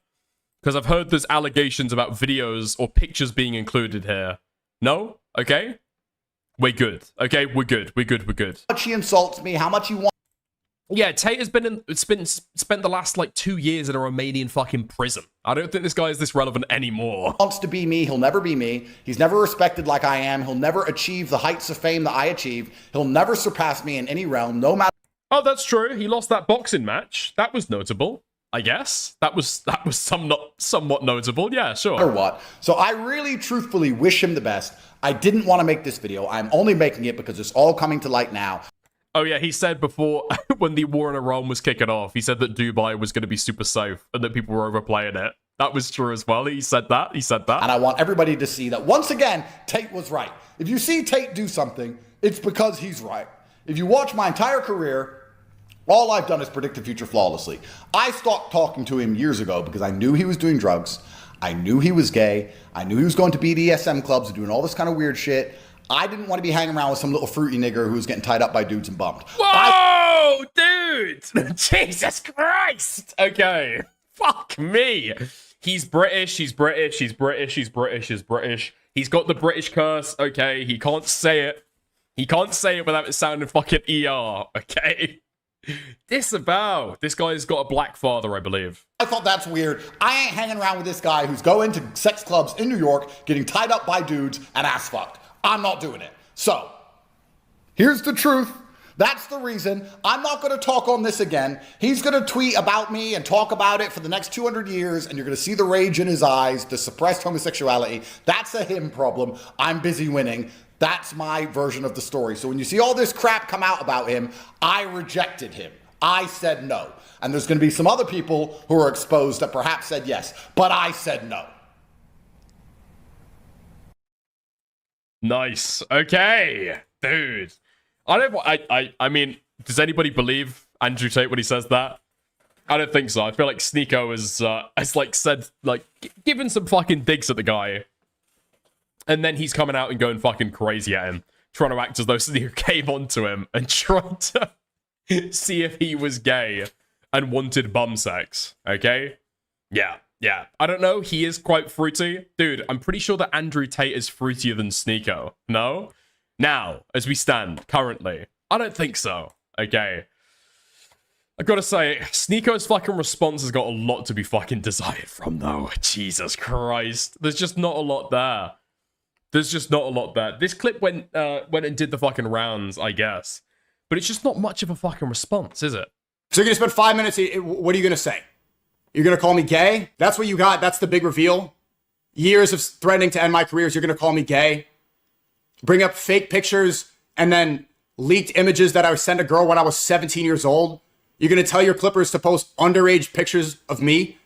S1: Because I've heard there's allegations about videos or pictures being included here. No? Okay? We're good. Okay? We're good. We're good. We're good.
S17: How much he insults me, how much he wants.
S1: Yeah, Tate has spent the last, like, 2 years in a Romanian fucking prison. I don't think this guy is this relevant anymore.
S17: Wants to be me, he'll never be me. He's never respected like I am. He'll never achieve the heights of fame that I achieve. He'll never surpass me in any realm, no matter.
S1: Oh, that's true. He lost that boxing match. That was notable, I guess. That was somewhat notable. Yeah, sure.
S17: Or what? So I really, truthfully wish him the best. I didn't want to make this video. I'm only making it because it's all coming to light now.
S1: Oh yeah, he said before, when the war in Iran was kicking off, he said that Dubai was going to be super safe and that people were overplaying it. That was true as well. He said that.
S17: And I want everybody to see that, once again, Tate was right. If you see Tate do something, it's because he's right. If you watch my entire career, all I've done is predict the future flawlessly. I stopped talking to him years ago because I knew he was doing drugs. I knew he was gay. I knew he was going to BDSM clubs and doing all this kind of weird shit. I didn't want to be hanging around with some little fruity nigger who was getting tied up by dudes and bumped.
S1: Whoa, dude! Jesus Christ! Okay. Fuck me. He's British, he's British, he's British, he's British, he's British. He's got the British curse, okay? He can't say it. He can't say it without it sounding fucking ER, okay? Disavow. This guy's got a black father, I believe.
S17: I thought that's weird. I ain't hanging around with this guy who's going to sex clubs in New York, getting tied up by dudes and ass fucked. I'm not doing it. So, here's the truth. That's the reason. I'm not going to talk on this again. He's going to tweet about me and talk about it for the next 200 years, and you're going to see the rage in his eyes, the suppressed homosexuality. That's a him problem. I'm busy winning. That's my version of the story. So when you see all this crap come out about him, I rejected him. I said no. And there's going to be some other people who are exposed that perhaps said yes, but I said no.
S1: Nice. Okay. Dude. I mean, does anybody believe Andrew Tate when he says that? I don't think so. I feel like Sneako has like said, like, given some fucking digs at the guy. And then he's coming out and going fucking crazy at him. Trying to act as though Sneako came onto him and trying to see if he was gay and wanted bum sex. Okay? Yeah. Yeah, I don't know. He is quite fruity. Dude, I'm pretty sure that Andrew Tate is fruitier than Sneako. No? Now, as we stand, currently, I don't think so. Okay. I gotta say, Sneako's fucking response has got a lot to be fucking desired from, though. Jesus Christ. There's just not a lot there. There's just not a lot there. This clip went and did the fucking rounds, I guess. But it's just not much of a fucking response, is it?
S17: So you're going to spend 5 minutes. What are you going to say? You're going to call me gay? That's what you got. That's the big reveal. Years of threatening to end my career. You're going to call me gay? Bring up fake pictures and then leaked images that I sent a girl when I was 17 years old. You're going to tell your Clippers to post underage pictures of me?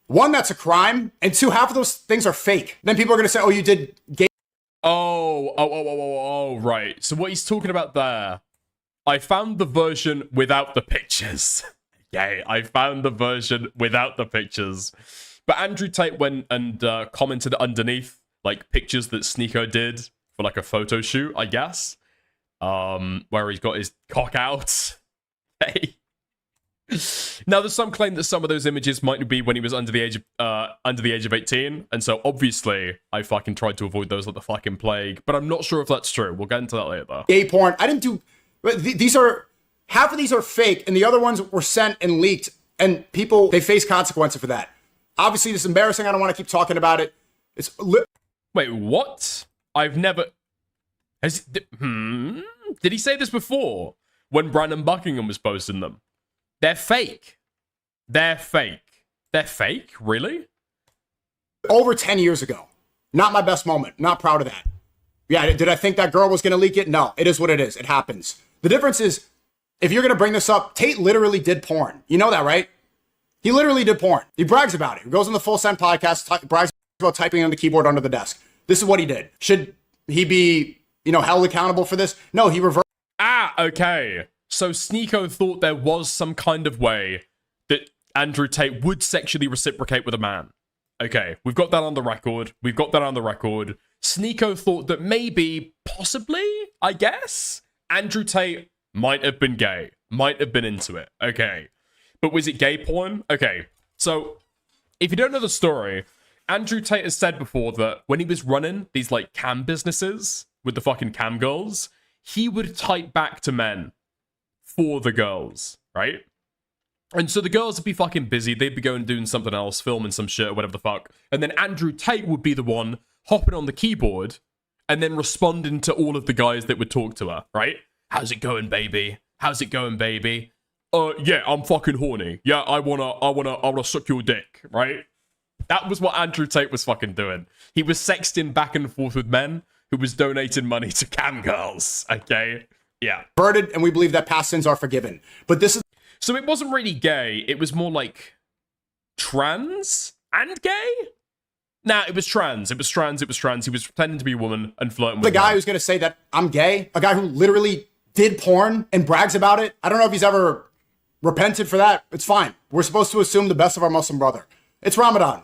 S17: One, that's a crime. And two, half of those things are fake. Then people are going to say, oh, you did gay.
S1: Oh, right. So what he's talking about there, I found the version without the pictures. Okay, I found the version without the pictures. But Andrew Tate went and commented underneath, like, pictures that Sneako did for, like, a photo shoot, I guess. Where he's got his cock out. Hey. Now, there's some claim that some of those images might be when he was under the age of 18, and so obviously I fucking tried to avoid those like the fucking plague. But I'm not sure if that's true. We'll get into that later, though.
S17: Gay porn. I didn't do. These are half of these are fake, and the other ones were sent and leaked, and people they face consequences for that. Obviously, this is embarrassing. I don't want to keep talking about it.
S1: Wait, what? I've never. Did he say this before when Brandon Buckingham was posting them? They're fake. They're fake. They're fake? Really?
S17: Over 10 years ago. Not my best moment. Not proud of that. Yeah, did I think that girl was going to leak it? No, it is what it is. It happens. The difference is, if you're going to bring this up, Tate literally did porn. You know that, right? He literally did porn. He brags about it. He goes on the Full Send podcast, brags about typing on the keyboard under the desk. This is what he did. Should he be, held accountable for this? No, he reversed.
S1: Okay. So Sneako thought there was some kind of way that Andrew Tate would sexually reciprocate with a man. Okay, we've got that on the record. Sneako thought that maybe, possibly, I guess, Andrew Tate might have been gay. Might have been into it. Okay. But was it gay porn? Okay. So, if you don't know the story, Andrew Tate has said before that when he was running these, like, cam businesses with the fucking cam girls, he would type back to men for the girls, right? And so the girls would be fucking busy. They'd be going and doing something else, filming some shit or whatever the fuck. And then Andrew Tate would be the one hopping on the keyboard and then responding to all of the guys that would talk to her, right? How's it going, baby? How's it going, baby? Yeah, I'm fucking horny. Yeah, I wanna suck your dick, right? That was what Andrew Tate was fucking doing. He was sexting back and forth with men who was donating money to cam girls, okay? Yeah.
S17: Perverted, and we believe that past sins are forgiven. But this is...
S1: So it wasn't really gay. It was more like trans and gay? Nah, it was trans. He was pretending to be a woman and flirting with
S17: the guy who's going to say that I'm gay, a guy who literally did porn and brags about it. I don't know if he's ever repented for that. It's fine. We're supposed to assume the best of our Muslim brother. It's Ramadan,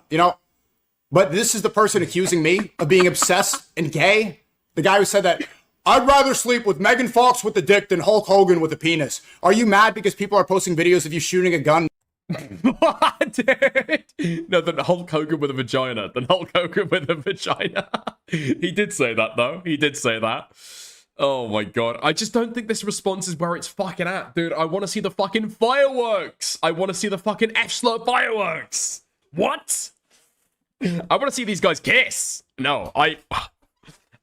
S17: But this is the person accusing me of being obsessed and gay. The guy who said that... I'd rather sleep with Megan Fox with the dick than Hulk Hogan with a penis. Are you mad because people are posting videos of you shooting a gun?
S1: What, dude? No, than Hulk Hogan with a vagina. He did say that, though. He did say that. Oh, my God. I just don't think this response is where it's fucking at, dude. I want to see the fucking fireworks. I want to see the fucking F-slur fireworks. What? I want to see these guys kiss. No, I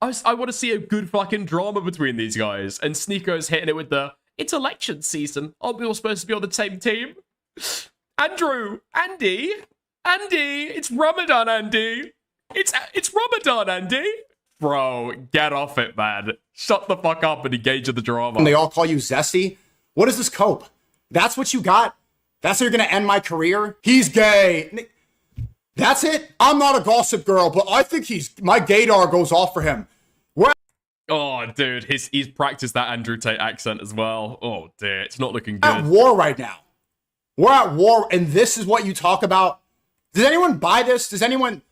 S1: want to see a good fucking drama between these guys. And Sneako's hitting it with it's election season. Aren't we all supposed to be on the same team? Andy, it's Ramadan, Andy. It's Ramadan, Andy. Bro, get off it, man. Shut the fuck up and engage in the drama.
S17: And they all call you zesty. What is this cope? That's what you got? That's how you're going to end my career? He's gay. That's it? I'm not a gossip girl, but I think my gaydar goes off for him.
S1: Oh, dude, he's practiced that Andrew Tate accent as well. Oh, dear, it's not looking good.
S17: We're at war right now. We're at war, and this is what you talk about? Does anyone buy this? Does anyone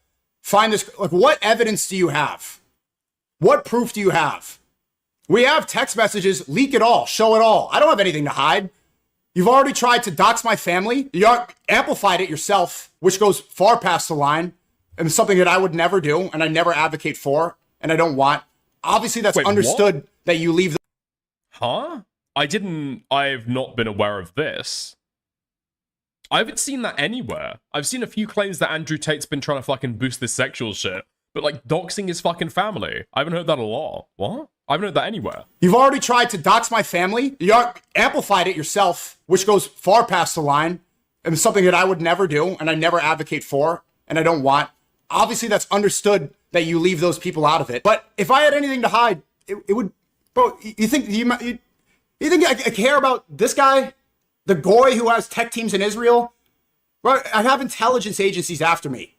S17: find this? Like, what evidence do you have? What proof do you have? We have text messages. Leak it all. Show it all. I don't have anything to hide. You've already tried to dox my family. You amplified it yourself, which goes far past the line, and something that I would never do, and I never advocate for, and I don't want. Obviously, that's understood that you leave.
S1: Huh? I've not been aware of this. I haven't seen that anywhere. I've seen a few claims that Andrew Tate's been trying to fucking boost this sexual shit, But like doxing his fucking family. I haven't heard that a lot. What? I haven't heard that anywhere.
S19: You've already tried to dox my family. You amplified it yourself, which goes far past the line. And it's something that I would never do, and I never advocate for, and I don't want. Obviously, that's understood that you leave those people out of it. But if I had anything to hide, it would. Bro, you think I care about this guy, the goy who has tech teams in Israel? Bro, I have intelligence agencies after me.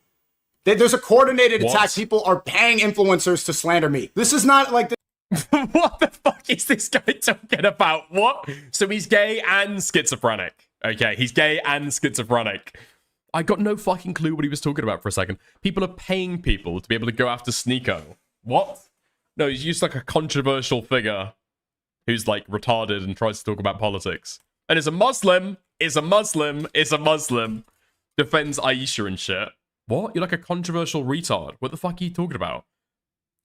S19: There's a coordinated attack. People are paying influencers to slander me. This is not like.
S1: What the fuck is this guy talking about? What? So he's gay and schizophrenic. Okay, he's gay and schizophrenic. I got no fucking clue what he was talking about for a second. People are paying people to be able to go after Sneako. What? No, he's just like a controversial figure who's like retarded and tries to talk about politics. And is a Muslim, defends Aisha and shit. What? You're like a controversial retard. What the fuck are you talking about?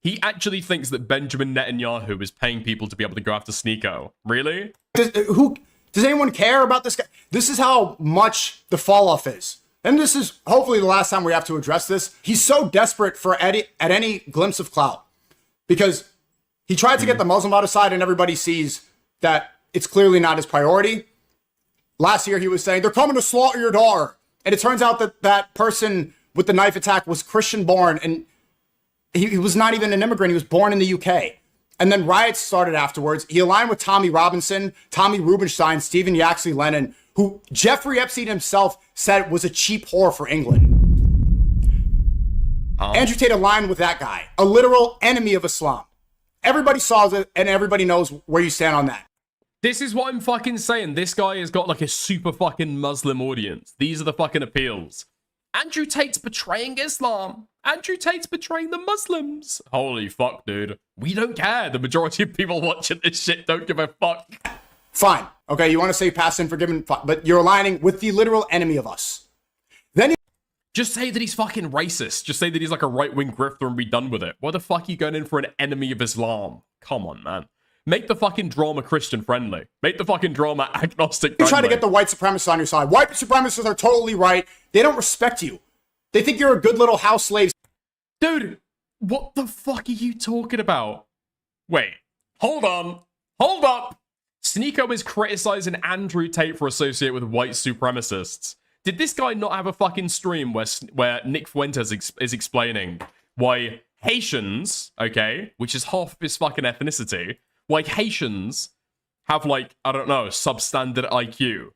S1: He actually thinks that Benjamin Netanyahu is paying people to be able to go after Sneako. Really?
S19: Does anyone care about this guy? This is how much the fall off is. And this is hopefully the last time we have to address this. He's so desperate for at any glimpse of clout because he tried to get the Muslim out of side and everybody sees that it's clearly not his priority. Last year he was saying, they're coming to slaughter your daughter. And it turns out that that person with the knife attack was Christian born and he was not even an immigrant. He was born in the UK. And then riots started afterwards. He aligned with Tommy Robinson, Tommy Rubenstein, Stephen Yaxley Lennon, who Jeffrey Epstein himself said was a cheap whore for England. Andrew Tate aligned with that guy, a literal enemy of Islam. Everybody saw it and everybody knows where you stand on that.
S1: This is what I'm fucking saying. This guy has got like a super fucking Muslim audience. These are the fucking appeals. Andrew Tate's betraying Islam. Andrew Tate's betraying the Muslims. Holy fuck, dude. We don't care. The majority of people watching this shit don't give a fuck.
S19: Fine. Okay, you want to say past and forgiven, but you're aligning with the literal enemy of us. Then
S1: just say that he's fucking racist. Just say that he's like a right-wing grifter and be done with it. Why the fuck are you going in for an enemy of Islam? Come on, man. Make the fucking drama Christian friendly. Make the fucking drama agnostic friendly.
S19: You try to get the white supremacists on your side. White supremacists are totally right. They don't respect you. They think you're a good little house slave.
S1: Dude, what the fuck are you talking about? Wait, hold on. Hold up. Sneako is criticizing Andrew Tate for associating with white supremacists. Did this guy not have a fucking stream where Nick Fuentes is explaining why Haitians, okay, which is half of his fucking ethnicity, why Haitians have like, I don't know, substandard IQ.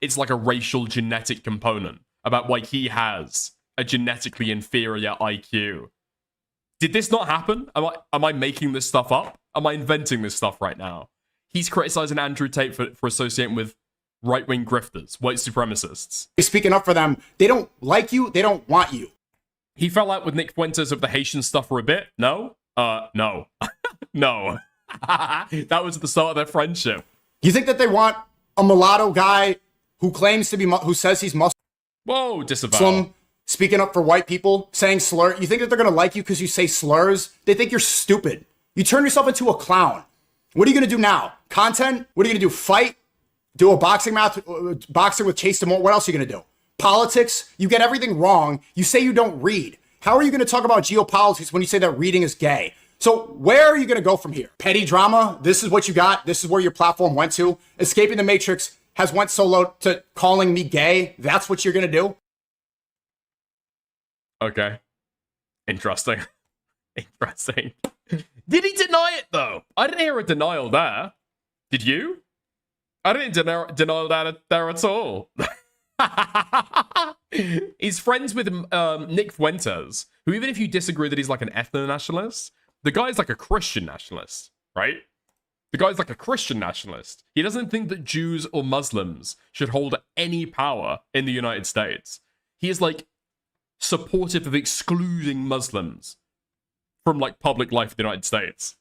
S1: It's like a racial genetic component about why he has a genetically inferior IQ. Did this not happen? Am I making this stuff up? Am I inventing this stuff right now? He's criticizing Andrew Tate for associating with right-wing grifters, white supremacists.
S19: Speaking up for them, they don't like you, they don't want you.
S1: He fell out with Nick Fuentes of the Haitian stuff for a bit? No? No. No. That was at the start of their friendship.
S19: You think that they want a mulatto guy who claims to be, who says he's Muslim?
S1: Whoa, disavow.
S19: Speaking up for white people, saying slur. You think that they're going to like you because you say slurs? They think you're stupid. You turn yourself into a clown. What are you going to do now? Content? What are you going to do? Fight? Do a boxing match? Boxing with Chase DeMore? What else are you going to do? Politics? You get everything wrong. You say you don't read. How are you going to talk about geopolitics when you say that reading is gay? So where are you going to go from here? Petty drama? This is what you got? This is where your platform went to? Escaping the Matrix has went so low to calling me gay? That's what you're going to do?
S1: Okay. Interesting. Interesting. Did he deny it, though? I didn't hear a denial there. Did you? I didn't deny that there at all. He's friends with Nick Fuentes, who, even if you disagree that he's like an ethno-nationalist, the guy's like a Christian nationalist, right? The guy's like a Christian nationalist. He doesn't think that Jews or Muslims should hold any power in the United States. He is like supportive of excluding Muslims from like public life in the United States.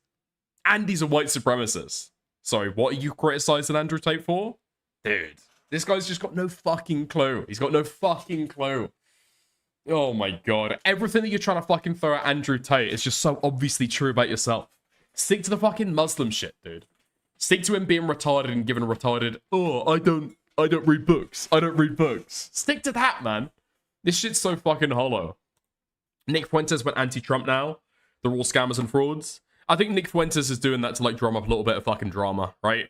S1: And he's a white supremacist. Sorry, what are you criticizing Andrew Tate for? Dude, this guy's just got no fucking clue. He's got no fucking clue. Oh my god. Everything that you're trying to fucking throw at Andrew Tate is just so obviously true about yourself. Stick to the fucking Muslim shit, dude. Stick to him being retarded and giving retarded, oh, I don't read books. I don't read books. Stick to that, man. This shit's so fucking hollow. Nick Fuentes went anti-Trump now. They're all scammers and frauds. I think Nick Fuentes is doing that to like drum up a little bit of fucking drama, right?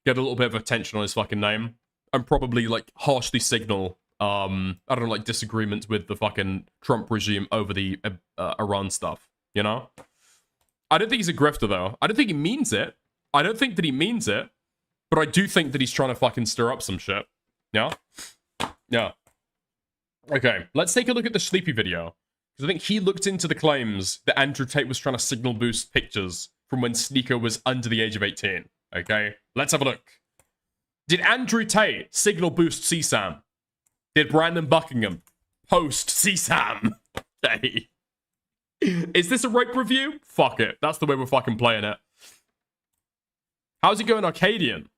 S1: Get a little bit of attention on his fucking name. And probably like harshly signal, I don't know, like disagreements with the fucking Trump regime over the Iran stuff, you know? I don't think he's a grifter though. I don't think he means it. I don't think that he means it. But I do think that he's trying to fucking stir up some shit. Yeah? Yeah. Okay, let's take a look at the Sleepy video. Because I think he looked into the claims that Andrew Tate was trying to signal boost pictures from when Sneako was under the age of 18. Okay, let's have a look. Did Andrew Tate signal boost CSAM? Did Brandon Buckingham post CSAM? Hey. Is this a rape review? Fuck it. That's the way we're fucking playing it. How's it going, Arcadian?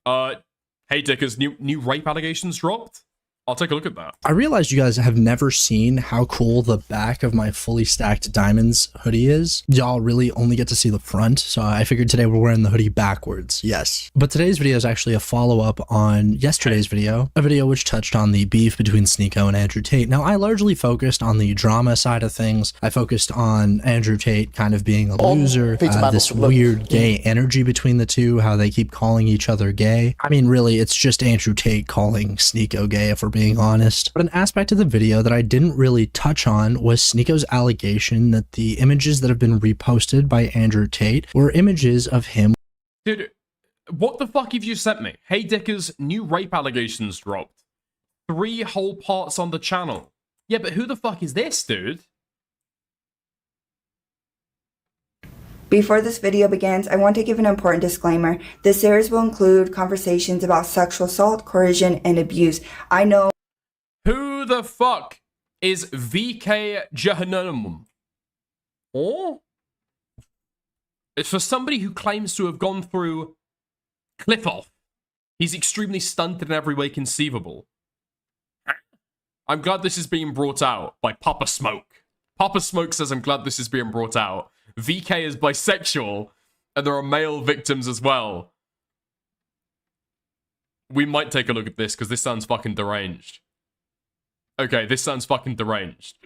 S1: Hey, Dickers, new rape allegations dropped? I'll take a look at that.
S20: I realized you guys have never seen how cool the back of my fully stacked diamonds hoodie is. Y'all really only get to see the front, so I figured today we're wearing the hoodie backwards. Yes. But today's video is actually a follow-up on yesterday's video, a video which touched on the beef between Sneako and Andrew Tate. Now, I largely focused on the drama side of things. I focused on Andrew Tate kind of being a loser, this weird gay energy between the two, how they keep calling each other gay. I mean, really, it's just Andrew Tate calling Sneako gay, if we're being honest. But an aspect of the video that I didn't really touch on was Sneako's allegation that the images that have been reposted by Andrew Tate were images of him.
S1: Dude, what the fuck have you sent me? Hey Dickers, new rape allegations dropped. 3 whole parts on the channel. Yeah, but who the fuck is this, dude?
S21: Before this video begins, I want to give an important disclaimer. This series will include conversations about sexual assault, coercion, and abuse. I know.
S1: Who the fuck is VK Jahannam? Or? It's for somebody who claims to have gone through cliff off. He's extremely stunted in every way conceivable. I'm glad this is being brought out by Papa Smoke. Papa Smoke says I'm glad this is being brought out. VK is bisexual, and there are male victims as well. We might take a look at this, because this sounds fucking deranged. Okay, this sounds fucking deranged.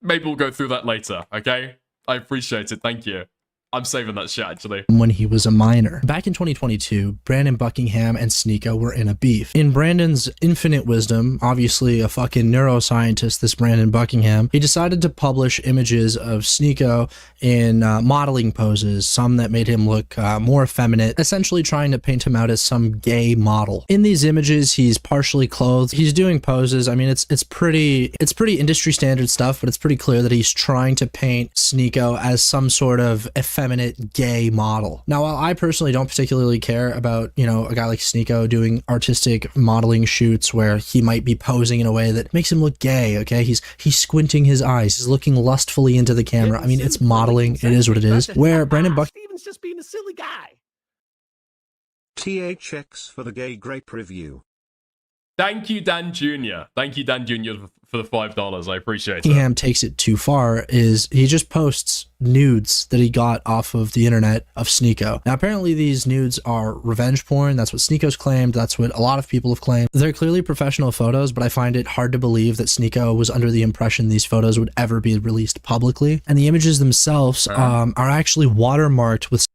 S1: Maybe we'll go through that later, okay? I appreciate it, thank you. I'm saving that shit, actually.
S20: When he was a minor. Back in 2022, Brandon Buckingham and Sneako were in a beef. In Brandon's infinite wisdom, obviously a fucking neuroscientist, this Brandon Buckingham, he decided to publish images of Sneako in modeling poses, some that made him look more effeminate, essentially trying to paint him out as some gay model. In these images, he's partially clothed. He's doing poses. I mean, it's pretty industry standard stuff, but it's pretty clear that he's trying to paint Sneako as some sort of effeminate gay model. Now, while I personally don't particularly care about, you know, a guy like Sneako doing artistic modeling shoots where he might be posing in a way that makes him look gay, okay? He's squinting his eyes, he's looking lustfully into the camera. I mean, it's modeling, it is what it is. Where Brandon
S11: Steven's just being a silly guy.
S5: THX for the gay grape review.
S1: Thank you, Dan Jr. Thank you, Dan Jr. for the $5. I appreciate it.
S20: Buckingham takes it too far is he just posts nudes that he got off of the internet of Sneako. Now, apparently these nudes are revenge porn. That's what Sneako's claimed. That's what a lot of people have claimed. They're clearly professional photos, but I find it hard to believe that Sneako was under the impression these photos would ever be released publicly. And the images themselves are actually watermarked with...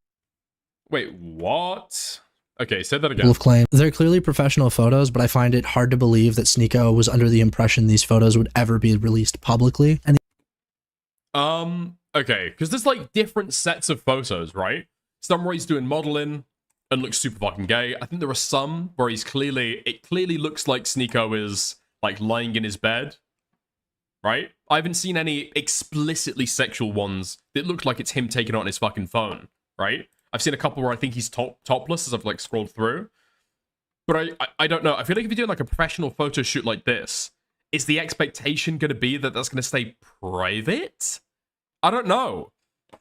S1: Wait, what? Okay, say that again.
S20: Have claimed they're clearly professional photos, but I find it hard to believe that Sneako was under the impression these photos would ever be released publicly. And
S1: okay, because there's like different sets of photos, right? Some where he's doing modeling and looks super fucking gay. I think there are some where it clearly looks like Sneako is like lying in his bed, right? I haven't seen any explicitly sexual ones that look like it's him taking it on his fucking phone, right? I've seen a couple where I think he's topless as I've like scrolled through. But I don't know. I feel like if you're doing like a professional photo shoot like this, is the expectation going to be that that's going to stay private? I don't know.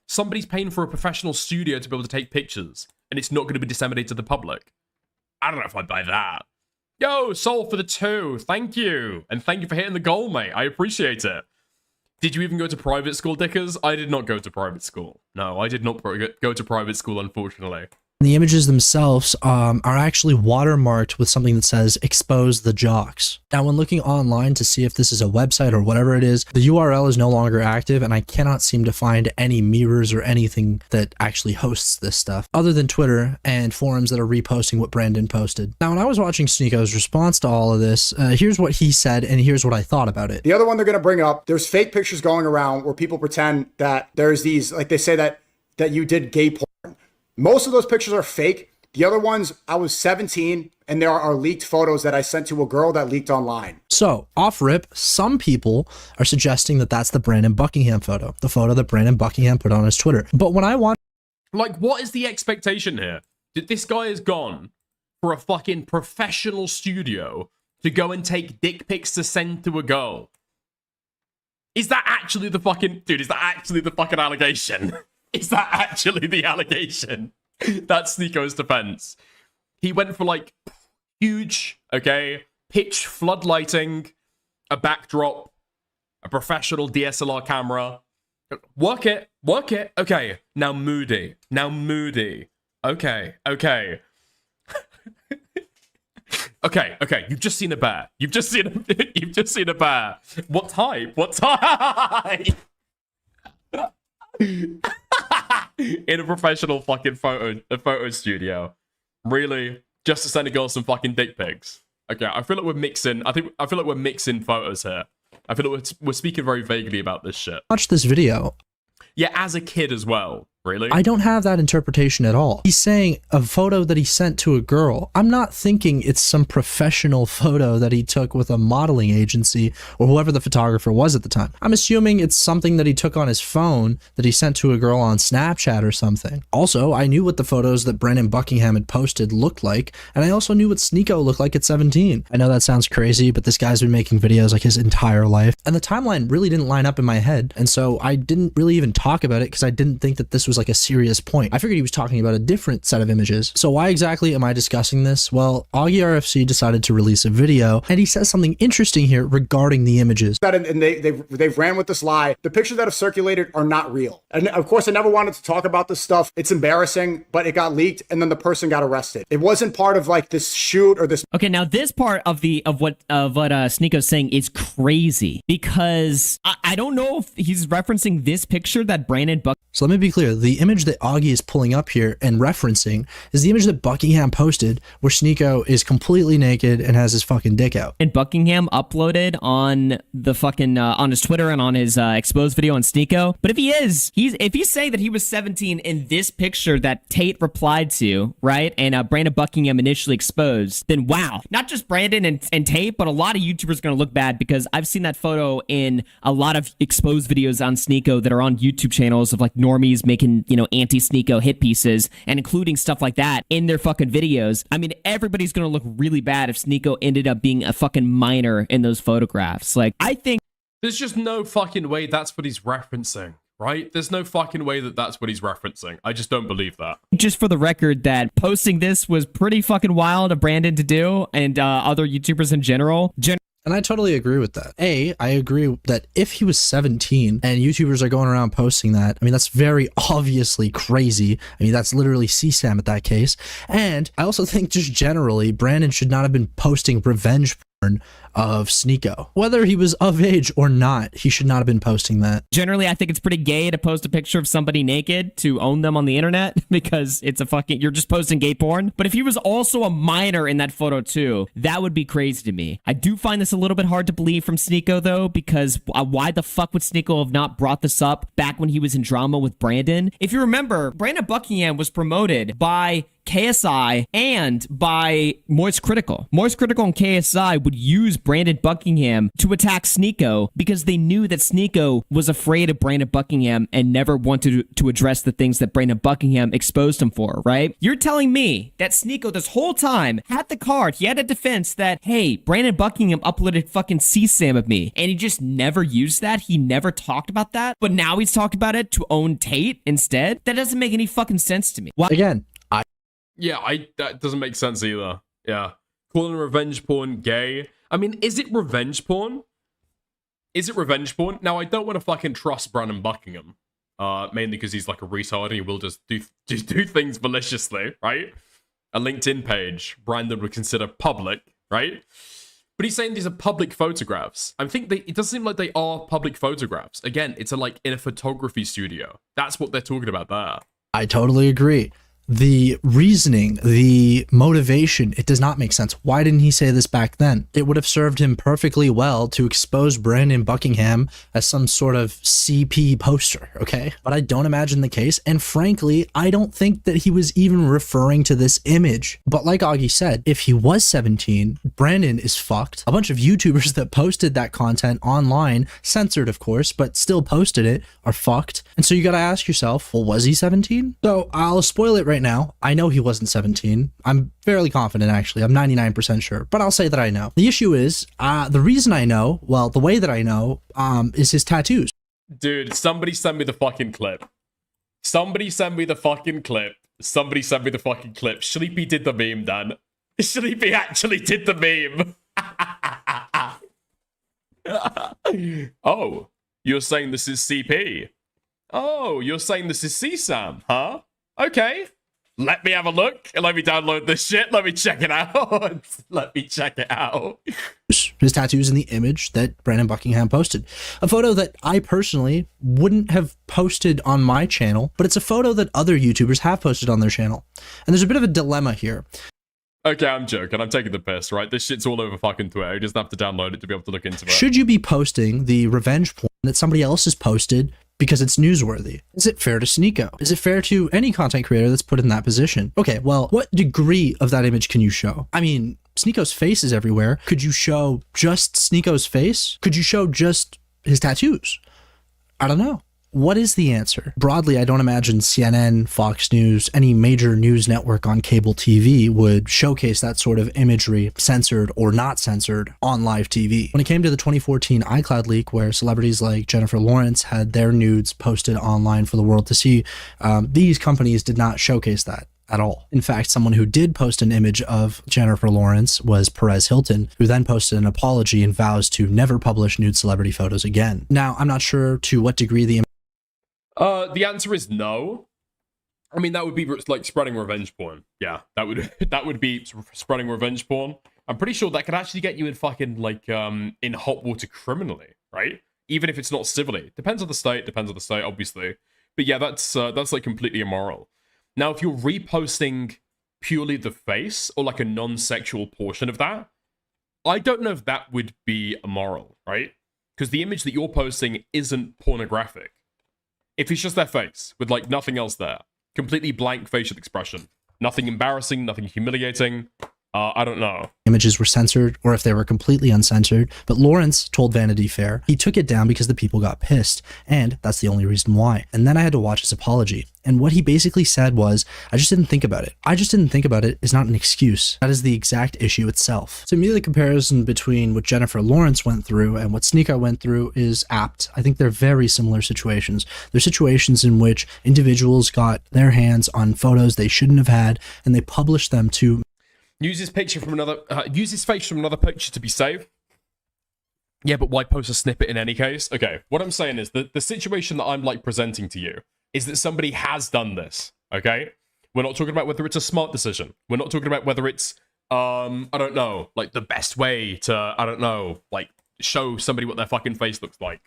S1: Somebody's paying for a professional studio to be able to take pictures, and it's not going to be disseminated to the public. I don't know if I buy that. Yo, Soul for the 2. Thank you. And thank you for hitting the goal, mate. I appreciate it. Did you even go to private school, Dickers? I did not go to private school. No, I did not go to private school, unfortunately.
S20: The images themselves are actually watermarked with something that says expose the jocks. Now, when looking online to see if this is a website or whatever it is, the URL is no longer active and I cannot seem to find any mirrors or anything that actually hosts this stuff other than Twitter and forums that are reposting what Brandon posted. Now, when I was watching Sneako's response to all of this, here's what he said and here's what I thought about it.
S19: The other one they're going to bring up, there's fake pictures going around where people pretend that there's these, like they say that you did gay porn. Most of those pictures are fake. The other ones, I was 17, and there are leaked photos that I sent to a girl that leaked online.
S20: So, off rip, some people are suggesting that that's the Brandon Buckingham photo, the photo that Brandon Buckingham put on his Twitter. But when I watch...
S1: Like, what is the expectation here? That this guy has gone for a fucking professional studio to go and take dick pics to send to a girl? Is that actually the fucking... Dude, is that actually the fucking allegation? Is that actually the allegation? That's Sneako's defense. He went for like huge, okay, pitch floodlighting, a backdrop, a professional DSLR camera. Work it. Okay, now moody. Okay. Okay, you've just seen a bear. You've just seen a bear. What type? In a professional fucking photo studio. Really? Just to send a girl some fucking dick pics. Okay, I feel like we're mixing photos here. I feel like we're speaking very vaguely about this shit.
S20: Watch this video.
S1: Yeah, as a kid as well. Really?
S20: I don't have that interpretation at all. He's saying a photo that he sent to a girl. I'm not thinking it's some professional photo that he took with a modeling agency or whoever the photographer was at the time. I'm assuming it's something that he took on his phone that he sent to a girl on Snapchat or something. Also, I knew what the photos that Brandon Buckingham had posted looked like, and I also knew what Sneako looked like at 17. I know that sounds crazy, but this guy's been making videos like his entire life, and the timeline really didn't line up in my head, and so I didn't really even talk about it because I didn't think that this was like a serious point. I figured he was talking about a different set of images. So why exactly am I discussing this? Well, Augie RFC decided to release a video and he says something interesting here regarding the images.
S19: And they've ran with this lie. The pictures that have circulated are not real. And of course, I never wanted to talk about this stuff. It's embarrassing, but it got leaked and then the person got arrested. It wasn't part of like this shoot or this.
S2: Okay, now this part of what Sneako's saying is crazy because I don't know if he's referencing this picture that Brandon Buck.
S20: So let me be clear. The image that Augie is pulling up here and referencing is the image that Buckingham posted where Sneako is completely naked and has his fucking dick out.
S2: And Buckingham uploaded on the fucking on his Twitter and on his exposed video on Sneako. But if he's saying that he was 17 in this picture that Tate replied to, right, and Brandon Buckingham initially exposed, then wow, not just Brandon and Tate, but a lot of YouTubers are gonna look bad because I've seen that photo in a lot of exposed videos on Sneako that are on YouTube channels of like normies making, you know, anti-Sneako hit pieces and including stuff like that in their fucking videos. I mean, everybody's gonna look really bad if Sneako ended up being a fucking minor in those photographs. Like, I think
S1: there's just no fucking way that's what he's referencing, right? There's no fucking way that that's what he's referencing. I just don't believe that.
S2: Just for the record, that posting this was pretty fucking wild of Brandon to do and other YouTubers in general.
S20: And I totally agree with that. I agree that if he was 17 and YouTubers are going around posting that, I mean, that's very obviously crazy. I mean, that's literally CSAM at that case. And I also think just generally, Brandon should not have been posting revenge porn of Sneako. Whether he was of age or not, he should not have been posting that.
S2: Generally, I think it's pretty gay to post a picture of somebody naked to own them on the internet because it's you're just posting gay porn. But if he was also a minor in that photo too, that would be crazy to me. I do find this a little bit hard to believe from Sneako though, because why the fuck would Sneako have not brought this up back when he was in drama with Brandon? If you remember, Brandon Buckingham was promoted by KSI and by Moist Critical. Moist Critical and KSI would use Brandon Buckingham to attack Sneako because they knew that Sneako was afraid of Brandon Buckingham and never wanted to address the things that Brandon Buckingham exposed him for, right? You're telling me that Sneako this whole time had the card, he had a defense that, hey, Brandon Buckingham uploaded fucking CSAM of me, and he just never used that? He never talked about that? But now he's talking about it to own Tate instead? That doesn't make any fucking sense to me.
S20: Why? Again,
S1: that doesn't make sense either. Yeah. Calling revenge porn gay. I mean, is it revenge porn? Is it revenge porn? Now, I don't want to fucking trust Brandon Buckingham. mainly because he's like a retard and he will just do things maliciously, right? A LinkedIn page Brandon would consider public, right? But he's saying these are public photographs. I think it doesn't seem like they are public photographs. Again, it's like in a photography studio. That's what they're talking about there.
S20: I totally agree. The reasoning, the motivation, it does not make sense. Why didn't he say this back then? It would have served him perfectly well to expose Brandon Buckingham as some sort of CP poster, okay? But I don't imagine the case, and frankly, I don't think that he was even referring to this image. But like Augie said, if he was 17, Brandon is fucked. A bunch of YouTubers that posted that content online, censored of course, but still posted it, are fucked. And so you gotta ask yourself, well, was he 17? So I'll spoil it right now. I know he wasn't 17. I'm fairly confident, actually. I'm 99% sure, but I'll say that I know. The issue is, the reason I know, well, the way that I know, is his tattoos.
S1: Dude, somebody send me the fucking clip. Somebody send me the fucking clip. Somebody send me the fucking clip. Sleepy did the meme, Dan. Sleepy actually did the meme. Oh, you're saying this is CP? Oh, you're saying this is CSAM, huh? Okay. Let me have a look. Let me download this shit. Let me check it out. Let me check it out.
S20: His tattoos in the image that Brandon Buckingham posted. A photo that I personally wouldn't have posted on my channel, but it's a photo that other YouTubers have posted on their channel. And there's a bit of a dilemma here.
S1: Okay, I'm joking. I'm taking the piss, right? This shit's all over fucking Twitter. You just have to download it to be able to look into it.
S20: Should you be posting the revenge porn that somebody else has posted because it's newsworthy? Is it fair to Sneako? Is it fair to any content creator that's put in that position? Okay, well, what degree of that image can you show? I mean, Sneako's face is everywhere. Could you show just Sneako's face? Could you show just his tattoos? I don't know. What is the answer? Broadly, I don't imagine CNN, Fox News, any major news network on cable TV would showcase that sort of imagery, censored or not censored, on live TV. When it came to the 2014 iCloud leak, where celebrities like Jennifer Lawrence had their nudes posted online for the world to see, these companies did not showcase that at all. In fact, someone who did post an image of Jennifer Lawrence was Perez Hilton, who then posted an apology and vows to never publish nude celebrity photos again. Now, I'm not sure to what degree
S1: the answer is no. I mean, that would be like spreading revenge porn. Yeah, that would be spreading revenge porn. I'm pretty sure that could actually get you in fucking like in hot water criminally, right? Even if it's not civilly. Depends on the state, obviously. But yeah, that's like completely immoral. Now, if you're reposting purely the face or like a non-sexual portion of that, I don't know if that would be immoral, right? Because the image that you're posting isn't pornographic. If it's just their face, with like nothing else there, completely blank facial expression, nothing embarrassing, nothing humiliating, I don't know.
S20: Images were censored or if they were completely uncensored, but Lawrence told Vanity Fair he took it down because the people got pissed, and that's the only reason why. And then I had to watch his apology, and what he basically said was, I just didn't think about it. I just didn't think about it is not an excuse. That is the exact issue itself. To me, the comparison between what Jennifer Lawrence went through and what Sneako went through is apt. I think they're very similar situations. They're situations in which individuals got their hands on photos they shouldn't have had, and they published them to
S1: use his picture from another. Use his face from another picture to be safe. Yeah, but why post a snippet in any case? Okay, what I'm saying is that the situation that I'm like presenting to you is that somebody has done this. Okay, we're not talking about whether it's a smart decision. We're not talking about whether it's I don't know, like the best way to I don't know, like show somebody what their fucking face looks like.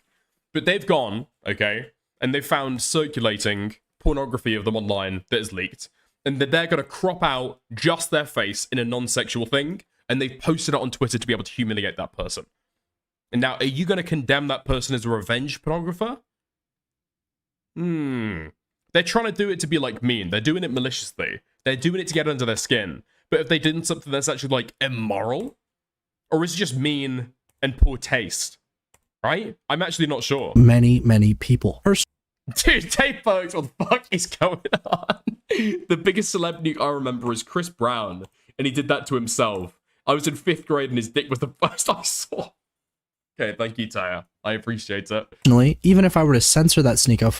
S1: But they've gone, okay, and they've found circulating pornography of them online that is leaked. And that they're going to crop out just their face in a non-sexual thing, and they've posted it on Twitter to be able to humiliate that person. And now, are you going to condemn that person as a revenge pornographer? They're trying to do it to be, like, mean. They're doing it maliciously. They're doing it to get under their skin. But if they did something that's actually, like, immoral? Or is it just mean and poor taste? Right? I'm actually not sure.
S20: many people.
S1: Dude, Dave Folks, what the fuck is going on? The biggest celeb nuke I remember is Chris Brown, and he did that to himself. I was in 5th grade and his dick was the first I saw. Okay, thank you, Taya. I appreciate it.
S20: Even if I were to censor that Sneako,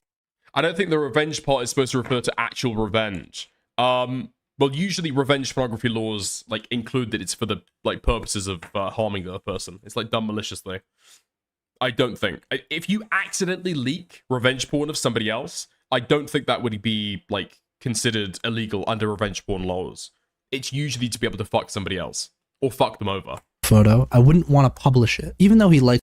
S1: I don't think the revenge part is supposed to refer to actual revenge. Well, usually revenge pornography laws like include that it's for the like purposes of harming the other person. It's like done maliciously. I don't think. If you accidentally leak revenge porn of somebody else, I don't think that would be, like, considered illegal under revenge porn laws. It's usually to be able to fuck somebody else. Or fuck them over.
S20: Photo, I wouldn't want to publish it, even though he liked.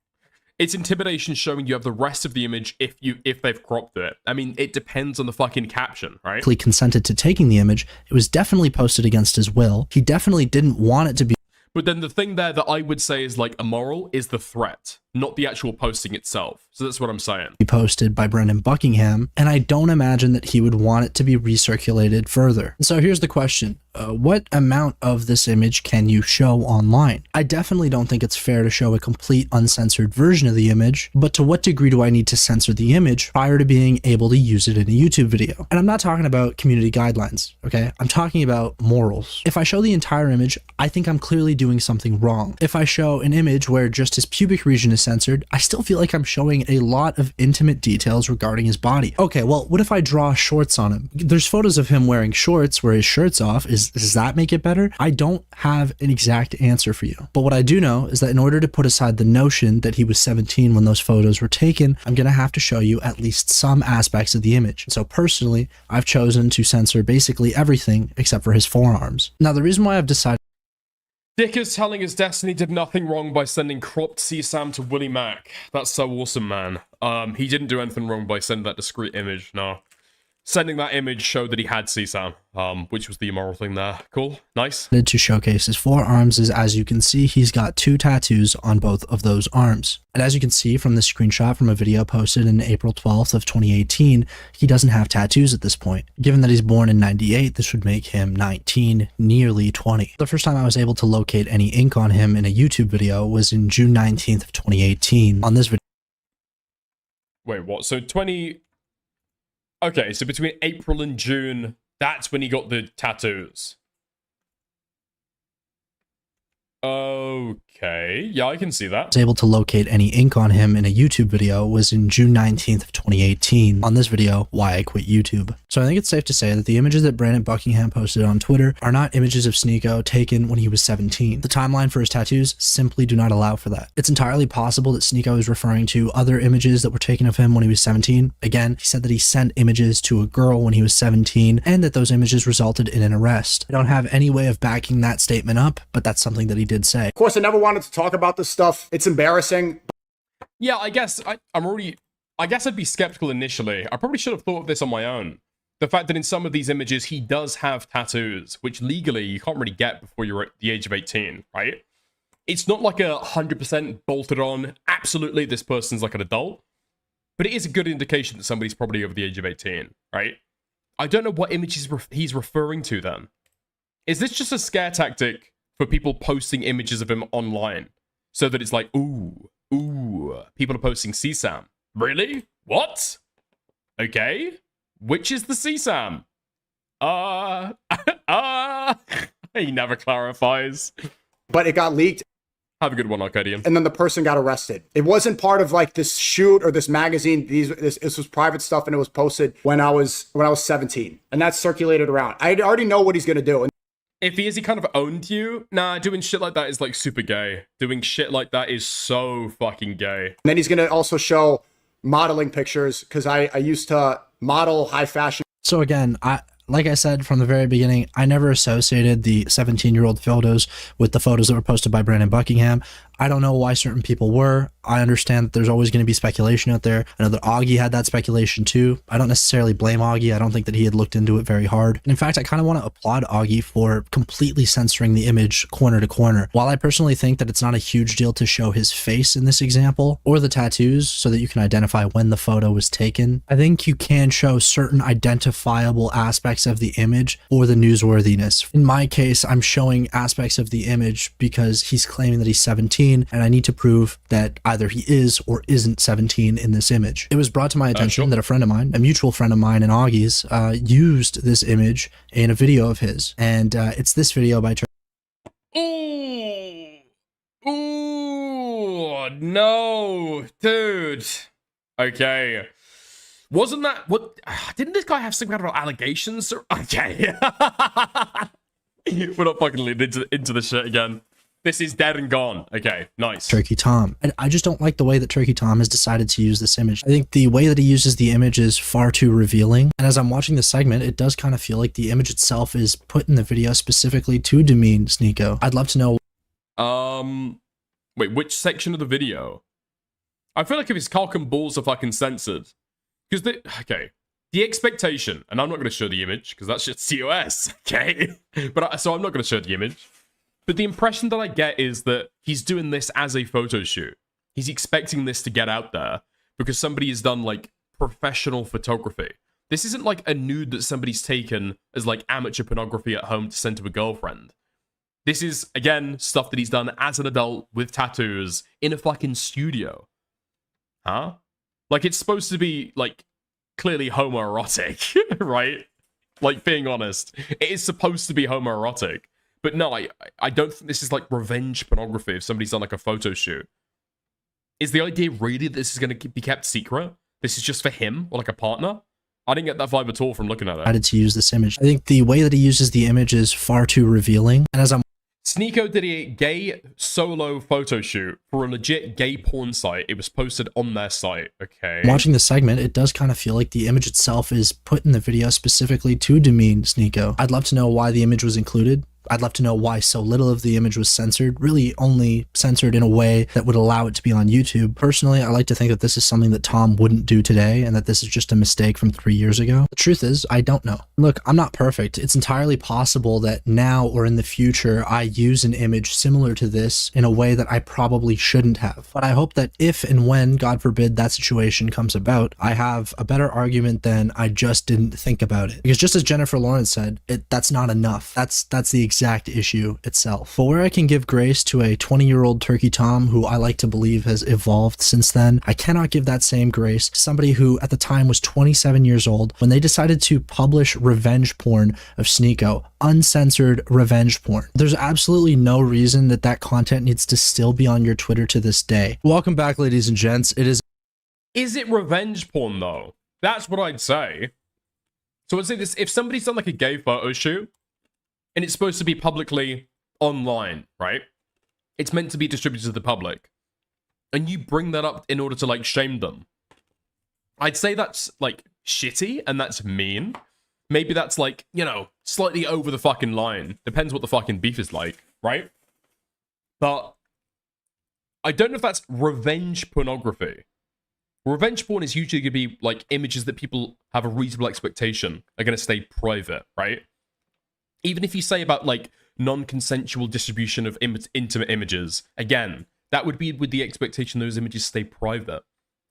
S1: It's intimidation showing you have the rest of the image if they've cropped it. I mean, it depends on the fucking caption, right?
S20: Consented to taking the image. It was definitely posted against his will. He definitely didn't want it to be.
S1: But then the thing there that I would say is like immoral is the threat, not the actual posting itself. So that's what I'm saying.
S20: Posted by Brendan Buckingham, and I don't imagine that he would want it to be recirculated further. So here's the question. What amount of this image can you show online? I definitely don't think it's fair to show a complete uncensored version of the image, but to what degree do I need to censor the image prior to being able to use it in a YouTube video? And I'm not talking about community guidelines, okay? I'm talking about morals. If I show the entire image, I think I'm clearly doing something wrong. If I show an image where just his pubic region is censored, I still feel like I'm showing a lot of intimate details regarding his body. Okay, well, what if I draw shorts on him? There's photos of him wearing shorts where his shirt's off. Does that make it better? I don't have an exact answer for you. But what I do know is that in order to put aside the notion that he was 17 when those photos were taken, I'm going to have to show you at least some aspects of the image. So personally, I've chosen to censor basically everything except for his forearms. Now, the reason why I've decided
S1: Dick is telling us Destiny did nothing wrong by sending cropped CSAM to Willie Mac. That's so awesome, man. He didn't do anything wrong by sending that discrete image, no. Sending that image showed that he had CSAM, which was the immoral thing there. Cool, nice.
S20: To showcase his forearms is, as you can see, he's got 2 tattoos on both of those arms. And as you can see from this screenshot from a video posted in April 12th of 2018, he doesn't have tattoos at this point. Given that he's born in 98, this would make him 19, nearly 20. The first time I was able to locate any ink on him in a YouTube video was in June 19th of 2018. On this video.
S1: Wait, what? So 20... Okay, so between April and June, that's when he got the tattoos. Okay, yeah, I can see that.
S20: Was able to locate any ink on him in a YouTube video was in June 19th of 2018. On this video, why I quit YouTube. So I think it's safe to say that the images that Brandon Buckingham posted on Twitter are not images of Sneako taken when he was 17. The timeline for his tattoos simply do not allow for that. It's entirely possible that Sneako is referring to other images that were taken of him when he was 17. Again, he said that he sent images to a girl when he was 17 and that those images resulted in an arrest. I don't have any way of backing that statement up, but that's something that he did say.
S19: Of course, I never wanted to talk about this stuff. It's embarrassing.
S1: Yeah, I guess I'd be skeptical initially. I probably should have thought of this on my own. The fact that in some of these images he does have tattoos, which legally you can't really get before you're at the age of 18, right? It's not like 100% bolted on, absolutely this person's like an adult, but it is a good indication that somebody's probably over the age of 18, right? I don't know what images he's referring to then. Is this just a scare tactic for people posting images of him online? So that it's like, ooh, people are posting CSAM. Really? What? Okay. Which is the CSAM? He never clarifies.
S19: But it got leaked.
S1: Have a good one, Arcadian.
S19: And then the person got arrested. It wasn't part of like this shoot or this magazine. This was private stuff, and it was posted when I was 17, and that's circulated around. I already know what he's gonna do.
S1: If he kind of owned you, nah, doing shit like that is like super gay. Doing shit like that is so fucking gay.
S19: And then he's gonna also show modeling pictures, because I used to model high fashion.
S20: So again, like I said from the very beginning, I never associated the 17-year-old photos with the photos that were posted by Brandon Buckingham. I don't know why certain people were. I understand that there's always going to be speculation out there. I know that Augie had that speculation too. I don't necessarily blame Augie. I don't think that he had looked into it very hard. And in fact, I kind of want to applaud Augie for completely censoring the image corner to corner. While I personally think that it's not a huge deal to show his face in this example, or the tattoos so that you can identify when the photo was taken, I think you can show certain identifiable aspects of the image or the newsworthiness. In my case, I'm showing aspects of the image because he's claiming that he's 17, and I need to prove that either he is or isn't 17 in this image. It was brought to my attention that a friend of mine, a mutual friend of mine and Augie's, used this image in a video of his, and it's this video by Churchill.
S1: Ooh, no, dude. Okay. Wasn't that what? Didn't this guy have some kind of allegations? Okay. We're not fucking leading into the shit again. This is dead and gone. Okay, nice.
S20: Turkey Tom. And I just don't like the way that Turkey Tom has decided to use this image. I think the way that he uses the image is far too revealing. And as I'm watching the segment, it does kind of feel like the image itself is put in the video specifically to demean Sneako. I'd love to know.
S1: Wait, which section of the video? I feel like if his cock and balls are fucking censored. Because the expectation, and I'm not going to show the image because that's just COS, okay? So I'm not going to show the image. But the impression that I get is that he's doing this as a photo shoot. He's expecting this to get out there because somebody has done like professional photography. This isn't like a nude that somebody's taken as like amateur pornography at home to send to a girlfriend. This is, again, stuff that he's done as an adult with tattoos in a fucking studio. Huh? Like, it's supposed to be, like, clearly homoerotic, right? Like, being honest. It is supposed to be homoerotic. But no, I don't think this is, like, revenge pornography if somebody's done, like, a photo shoot. Is the idea really that this is going to be kept secret? This is just for him or, like, a partner? I didn't get that vibe at all from looking at it.
S20: Decided to use this image. I think the way that he uses the image is far too revealing. And as I'm
S1: Sneako did a gay solo photo shoot for a legit gay porn site. It was posted on their site, okay?
S20: watching the segment, it does kind of feel like the image itself is put in the video specifically to demean Sneako. I'd love to know why the image was included. I'd love to know why so little of the image was censored, really only censored in a way that would allow it to be on YouTube. Personally, I like to think that this is something that Tom wouldn't do today and that this is just a mistake from 3 years ago. The truth is, I don't know. Look, I'm not perfect. It's entirely possible that now or in the future, I use an image similar to this in a way that I probably shouldn't have. But I hope that if and when, God forbid, that situation comes about, I have a better argument than I just didn't think about it. Because just as Jennifer Lawrence said, that's not enough. That's the exact issue itself. But where I can give grace to a 20-year-old Turkey Tom who I like to believe has evolved since then, I cannot give that same grace to somebody who at the time was 27 years old when they decided to publish revenge porn of Sneako, uncensored revenge porn. There's absolutely no reason that that content needs to still be on your Twitter to this day. Welcome back, ladies and gents. It is.
S1: Is it revenge porn though? That's what I'd say. So I'd say this: if somebody's done like a gay photo shoot and it's supposed to be publicly online, right? It's meant to be distributed to the public. And you bring that up in order to, like, shame them. I'd say that's, like, shitty and that's mean. Maybe that's, like, you know, slightly over the fucking line. Depends what the fucking beef is like, right? But I don't know if that's revenge pornography. Revenge porn is usually going to be, like, images that people have a reasonable expectation are going to stay private, right? Even if you say about, like, non-consensual distribution of intimate images, again, that would be with the expectation those images stay private.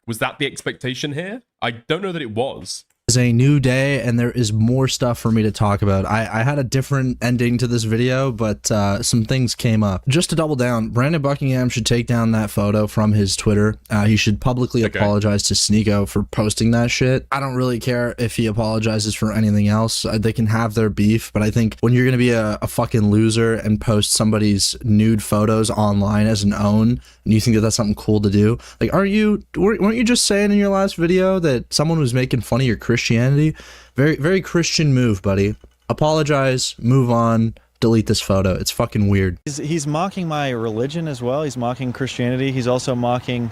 S1: Was that the expectation here? I don't know that it was.
S20: Is a new day and there is more stuff for me to talk about. I had a different ending to this video, but some things came up. Just to double down, Brandon Buckingham should take down that photo from his Twitter. He should publicly apologize to Sneako for posting that shit. I don't really care if he apologizes for anything else. They can have their beef, but I think when you're gonna be a fucking loser and post somebody's nude photos online as an own, and you think that that's something cool to do, like, weren't you just saying in your last video that someone was making fun of your Christianity? Very, very Christian move, buddy. Apologize, move on, delete this photo. It's fucking weird.
S4: He's mocking my religion as well. He's mocking Christianity. He's also mocking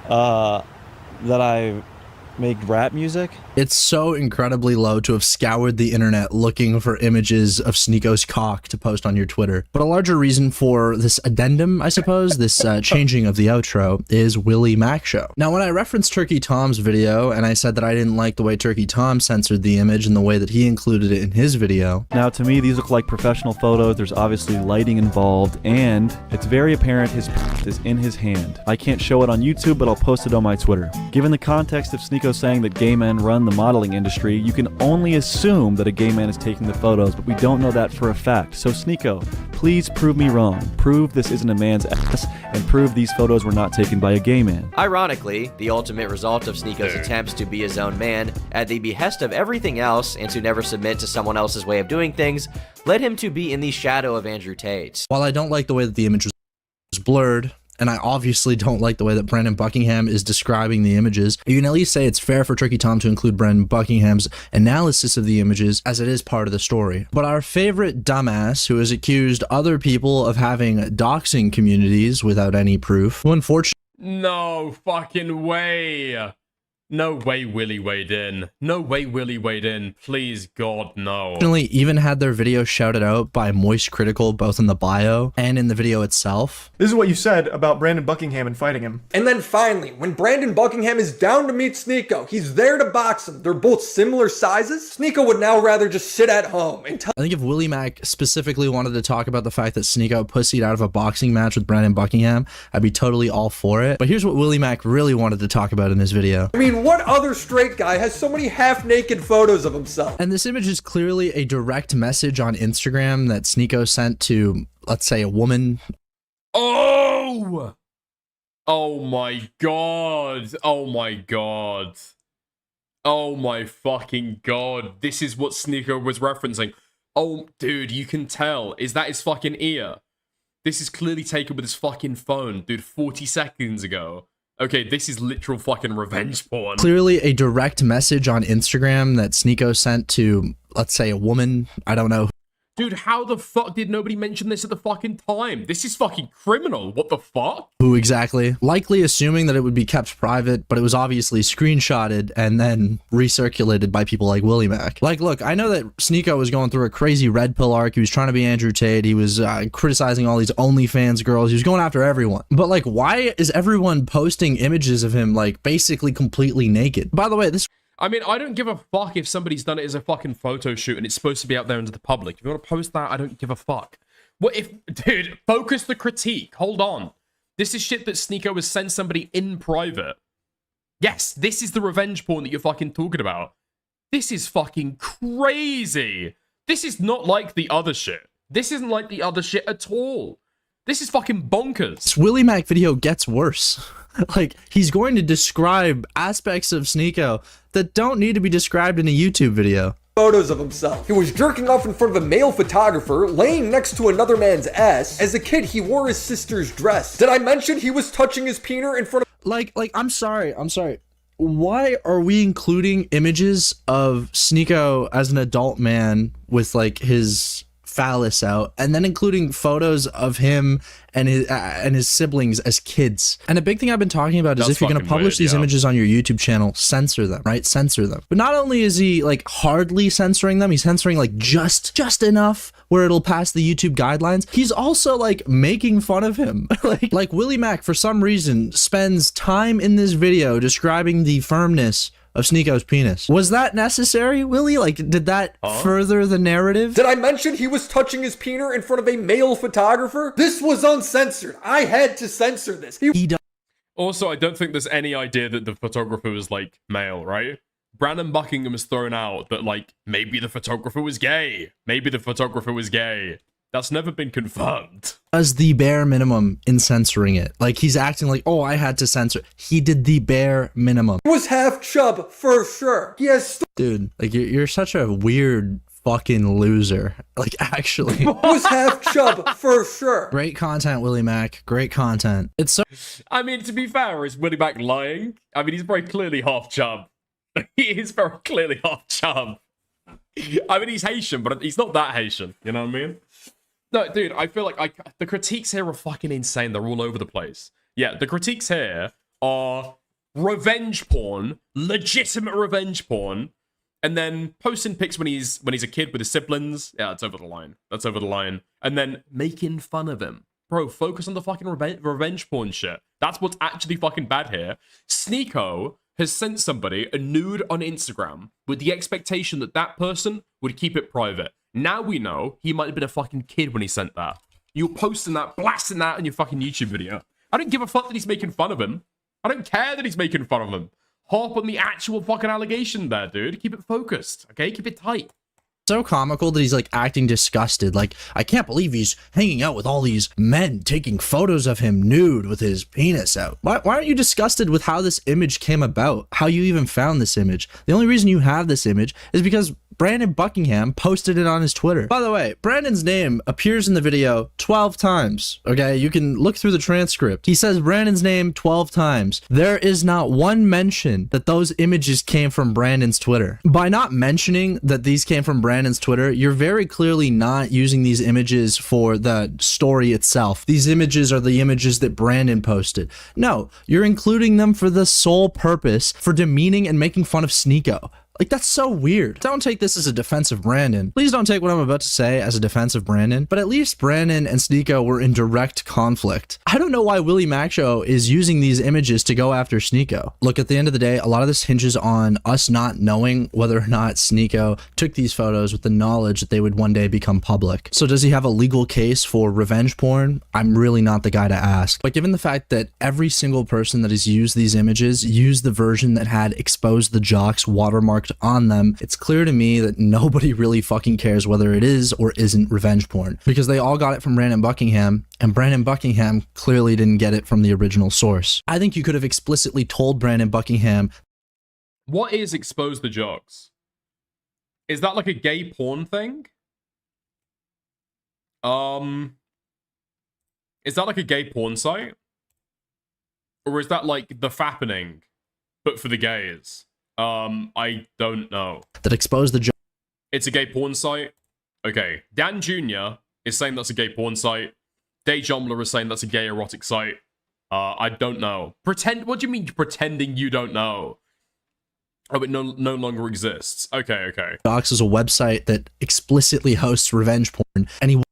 S4: that I make rap music.
S20: It's so incredibly low to have scoured the internet looking for images of Sneako's cock to post on your Twitter. But a larger reason for this addendum, I suppose, this changing of the outro, is Willie Mac Show. Now, when I referenced Turkey Tom's video and I said that I didn't like the way Turkey Tom censored the image and the way that he included it in his video.
S22: Now, to me, these look like professional photos. There's obviously lighting involved, and it's very apparent his is in his hand. I can't show it on YouTube, but I'll post it on my Twitter. Given the context of Sneako saying that gay men run the modeling industry, you can only assume that a gay man is taking the photos, but we don't know that for a fact. So Sneako, please prove me wrong. Prove this isn't a man's ass, and prove these photos were not taken by a gay man.
S23: Ironically, the ultimate result of Sneako's attempts to be his own man, at the behest of everything else, and to never submit to someone else's way of doing things, led him to be in the shadow of Andrew Tate.
S20: While I don't like the way that the image was blurred, and I obviously don't like the way that Brandon Buckingham is describing the images, you can at least say it's fair for Tricky Tom to include Brandon Buckingham's analysis of the images as it is part of the story. But our favorite dumbass who has accused other people of having doxing communities without any proof, who unfortunately
S1: No fucking way. No way Willie weighed in. No way Willie weighed in. Please, God, no.
S20: even had their video shouted out by Moist Critical both in the bio and in the video itself.
S3: This is what you said about Brandon Buckingham and fighting him.
S16: And then finally, when Brandon Buckingham is down to meet Sneako, he's there to box him. They're both similar sizes. Sneako would now rather just sit at home and
S20: I think if Willie Mack specifically wanted to talk about the fact that Sneako pussied out of a boxing match with Brandon Buckingham, I'd be totally all for it. But here's what Willie Mack really wanted to talk about in his video.
S16: I mean, what other straight guy has so many half-naked photos of himself?
S20: And this image is clearly a direct message on Instagram that Sneako sent to, let's say, a woman.
S1: Oh! Oh my god. Oh my god. Oh my fucking god. This is what Sneako was referencing. Oh, dude, you can tell. Is that his fucking ear? This is clearly taken with his fucking phone, dude, 40 seconds ago. Okay, this is literal fucking revenge porn.
S20: Clearly a direct message on Instagram that Sneako sent to, let's say, a woman. I don't know.
S1: Dude, how the fuck did nobody mention this at the fucking time? This is fucking criminal. What the fuck?
S20: Who exactly? Likely assuming that it would be kept private, but it was obviously screenshotted and then recirculated by people like Willie Mack. Like, look, I know that Sneako was going through a crazy red pill arc. He was trying to be Andrew Tate. He was criticizing all these OnlyFans girls. He was going after everyone. But like, why is everyone posting images of him like basically completely naked? By the way, this...
S1: I mean, I don't give a fuck if somebody's done it as a fucking photo shoot and it's supposed to be out there into the public. If you want to post that, I don't give a fuck. What if... Dude, focus the critique. Hold on. This is shit that Sneako has sent somebody in private. Yes, this is the revenge porn that you're fucking talking about. This is fucking crazy. This is not like the other shit. This isn't like the other shit at all. This is fucking bonkers.
S20: This Willie Mack video gets worse. Like, he's going to describe aspects of Sneako that don't need to be described in a YouTube video.
S16: Photos of himself. He was jerking off in front of a male photographer, laying next to another man's ass. As a kid, he wore his sister's dress. Did I mention he was touching his peener in front of...
S20: Like, I'm sorry. Why are we including images of Sneako as an adult man with, like, his phallus out, and then including photos of him and his siblings as kids? And a big thing I've been talking about is if you're going to publish these images on your YouTube channel, censor them, right? Censor them. But not only is he like hardly censoring them, he's censoring like just enough where it'll pass the YouTube guidelines. He's also like making fun of him. like Willie Mack, for some reason, spends time in this video describing the firmness of Sneako's penis. Was that necessary, Willie? Like, did that further the narrative?
S16: Did I mention he was touching his peener in front of a male photographer? This was uncensored. I had to censor this.
S1: Also, I don't think there's any idea that the photographer was, like, male, right? Brandon Buckingham has thrown out that, like, maybe the photographer was gay. Maybe the photographer was gay. That's never been confirmed.
S20: Does the bare minimum in censoring it. Like, he's acting like, oh, I had to censor. He did the bare minimum.
S16: He was half chub, for sure. He has...
S20: Dude, like, you're such a weird fucking loser. Like, actually.
S16: He was half chub, for sure.
S20: Great content, Willie Mack. Great content. It's so...
S1: I mean, to be fair, is Willie Mack lying? I mean, he's very clearly half chub. He is very clearly half chub. I mean, he's Haitian, but he's not that Haitian. You know what I mean? No, dude, I feel like the critiques here are fucking insane. They're all over the place. Yeah, the critiques here are revenge porn, legitimate revenge porn, and then posting pics when he's a kid with his siblings. Yeah, that's over the line. That's over the line. And then making fun of him. Bro, focus on the fucking revenge porn shit. That's what's actually fucking bad here. Sneako has sent somebody a nude on Instagram with the expectation that that person would keep it private. Now we know he might have been a fucking kid when he sent that. You're posting that, blasting that in your fucking YouTube video. I don't give a fuck that he's making fun of him. I don't care that he's making fun of him. Harp on the actual fucking allegation there, dude. Keep it focused, okay? Keep it tight.
S20: So comical that he's like acting disgusted. Like, I can't believe he's hanging out with all these men taking photos of him nude with his penis out. Why aren't you disgusted with how this image came about? How you even found this image? The only reason you have this image is because Brandon Buckingham posted it on his Twitter. By the way, Brandon's name appears in the video 12 times, okay? You can look through the transcript. He says Brandon's name 12 times. There is not one mention that those images came from Brandon's Twitter. By not mentioning that these came from Brandon's Twitter, you're very clearly not using these images for the story itself. These images are the images that Brandon posted. No, you're including them for the sole purpose for demeaning and making fun of Sneako. Like, that's so weird. Don't take this as a defense of Brandon. Please don't take what I'm about to say as a defense of Brandon, but at least Brandon and Sneako were in direct conflict. I don't know why Willie Macho is using these images to go after Sneako. Look, at the end of the day, a lot of this hinges on us not knowing whether or not Sneako took these photos with the knowledge that they would one day become public. So does he have a legal case for revenge porn? I'm really not the guy to ask. But given the fact that every single person that has used these images used the version that had exposed the jocks watermarked on them, it's clear to me that nobody really fucking cares whether it is or isn't revenge porn, because they all got it from Brandon Buckingham, and Brandon Buckingham clearly didn't get it from the original source. I think you could have explicitly told Brandon Buckingham.
S1: What is expose the jocks? Is that like a gay porn thing? Is that like a gay porn site? Or is that like the fappening, but for the gays? I don't know.
S20: That exposed the
S1: It's a gay porn site? Okay. Dan Jr. is saying that's a gay porn site. Dayjombler is saying that's a gay erotic site. I don't know. What do you mean pretending you don't know? Oh, it no longer exists. Okay.
S20: Docs is a website that explicitly hosts revenge porn, and he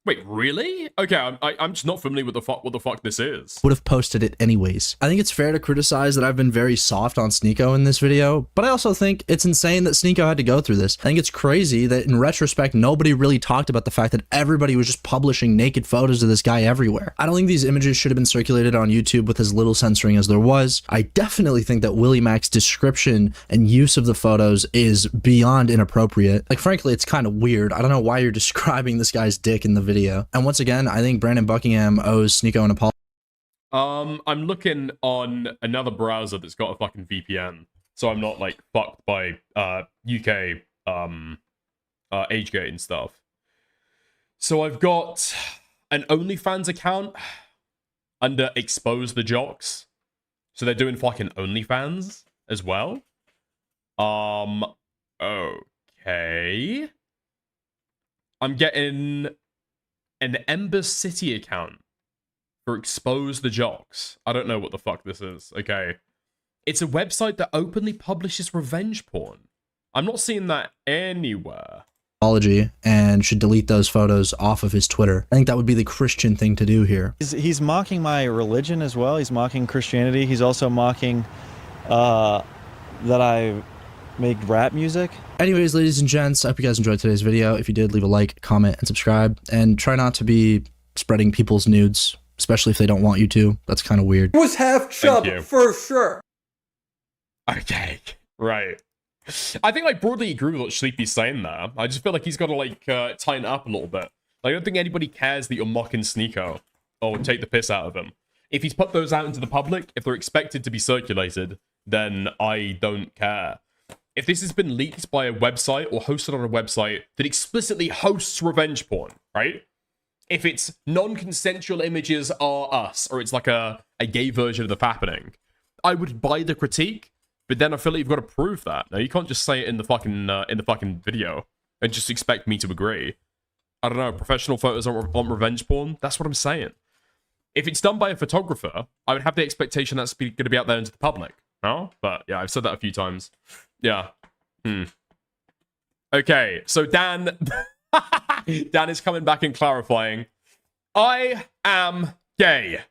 S1: Wait, really? Okay, I'm just not familiar with what the fuck this is.
S20: would have posted it anyways. I think it's fair to criticize that I've been very soft on Sneako in this video, but I also think it's insane that Sneako had to go through this. I think it's crazy that in retrospect, nobody really talked about the fact that everybody was just publishing naked photos of this guy everywhere. I don't think these images should have been circulated on YouTube with as little censoring as there was. I definitely think that Willie Mac's description and use of the photos is beyond inappropriate. Like, frankly, it's kind of weird. I don't know why you're describing this guy's dick in the video. And once again, I think Brandon Buckingham owes Sneako an apology.
S1: I'm looking on another browser that's got a fucking VPN, so I'm not like fucked by UK age gate and stuff. So I've got an OnlyFans account under Expose the Jocks. So they're doing fucking OnlyFans as well. Okay. I'm getting an Ember City account for Expose the Jocks. I don't know what the fuck this is. Okay. It's a website that openly publishes revenge porn. I'm not seeing that anywhere.
S20: And should delete those photos off of his Twitter. I think that would be the Christian thing to do here.
S4: He's mocking my religion as well. He's mocking Christianity. He's also mocking that I make rap music.
S20: Anyways, ladies and gents, I hope you guys enjoyed today's video. If you did, leave a like, comment, and subscribe. And try not to be spreading people's nudes, especially if they don't want you to. That's kind of weird.
S6: Was half chub for sure.
S1: Okay, right. I think I broadly agree with what Sleepy's saying there. I just feel like he's got to like tighten up a little bit. Like, I don't think anybody cares that you're mocking Sneako or take the piss out of him. If he's put those out into the public, if they're expected to be circulated, then I don't care. If this has been leaked by a website or hosted on a website that explicitly hosts revenge porn, right? If it's non-consensual images are us, or it's like a gay version of the fappening, I would buy the critique, but then I feel like you've got to prove that. Now, you can't just say it in the fucking video and just expect me to agree. I don't know, professional photos on revenge porn? That's what I'm saying. If it's done by a photographer, I would have the expectation that's going to be out there into the public. No? But yeah, I've said that a few times. Yeah. Okay, so Dan is coming back and clarifying. I am gay.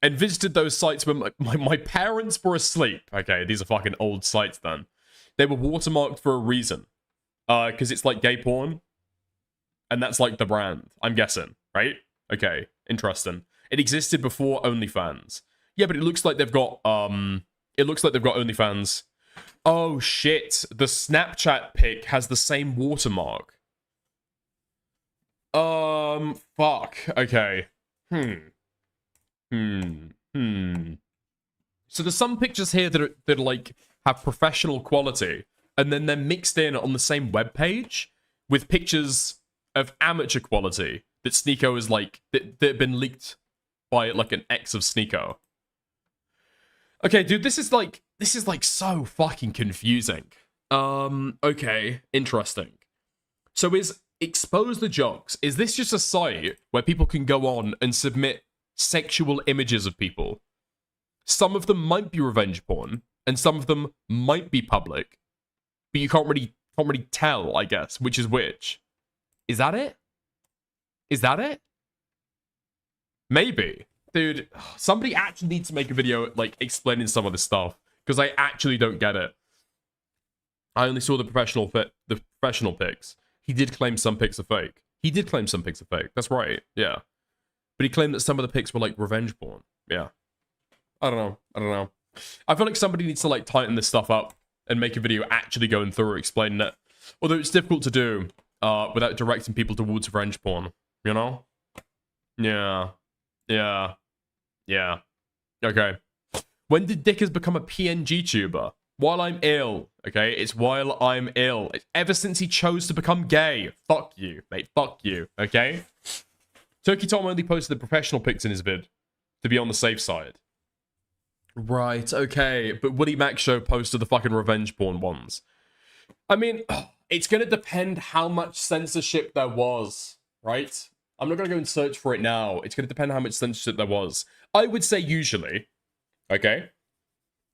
S1: And visited those sites when my parents were asleep. Okay, these are fucking old sites then. They were watermarked for a reason. Because it's like gay porn. And that's like the brand, I'm guessing, right? Okay, interesting. It existed before OnlyFans. Yeah, but it looks like they've got OnlyFans. Oh shit, the Snapchat pic has the same watermark. Fuck. Okay. So there's some pictures here that like have professional quality, and then they're mixed in on the same web page with pictures of amateur quality that Sneako is like, that have been leaked by like an ex of Sneako. Okay, dude, this is like so fucking confusing. Okay, interesting. So is Expose the Jocks, is this just a site where people can go on and submit sexual images of people? Some of them might be revenge porn, and some of them might be public, but you can't really tell, I guess, which is which. Is that it? Is that it? Maybe. Dude, somebody actually needs to make a video, like, explaining some of this stuff, because I actually don't get it. I only saw the professional pics. He did claim some pics are fake. He did claim some pics are fake. That's right, yeah. But he claimed that some of the pics were, like, revenge porn. Yeah. I don't know. I feel like somebody needs to, like, tighten this stuff up and make a video actually going through explaining it. Although it's difficult to do without directing people towards revenge porn, you know? Yeah. Okay. When did Dickers become a PNG tuber? While I'm ill, okay? It's while I'm ill. It's ever since he chose to become gay. Fuck you, mate. Fuck you, okay? Turkey Tom only posted the professional pics in his vid to be on the safe side. Right, okay. But Woody Mac Show posted the fucking revenge porn ones. I mean, it's going to depend how much censorship there was, right? I'm not going to go and search for it now. It's going to depend how much censorship there was. I would say usually, okay,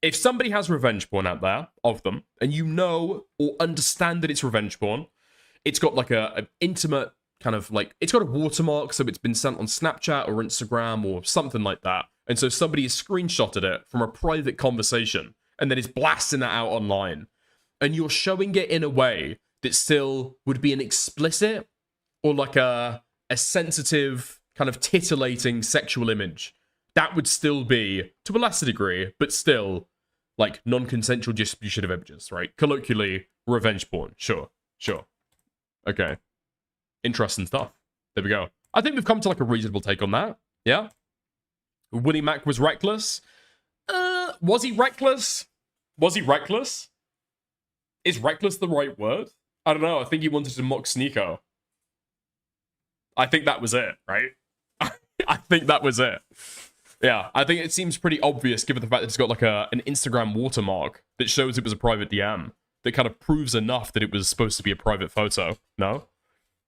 S1: if somebody has revenge porn out there of them, and you know or understand that it's revenge porn, it's got like an intimate kind of like, it's got a watermark, so it's been sent on Snapchat or Instagram or something like that. And so somebody has screenshotted it from a private conversation and then is blasting it out online. And you're showing it in a way that still would be an explicit or like a sensitive, kind of titillating sexual image. That would still be, to a lesser degree, but still, like, non-consensual distribution of images, right? Colloquially, revenge porn. Sure. Okay. Interesting stuff. There we go. I think we've come to, like, a reasonable take on that. Yeah? Willie Mac was reckless? Was he reckless? Is reckless the right word? I don't know. I think he wanted to mock Sneako. I think that was it, right? I think that was it. Yeah, I think it seems pretty obvious given the fact that it's got like an Instagram watermark that shows it was a private DM that kind of proves enough that it was supposed to be a private photo. No?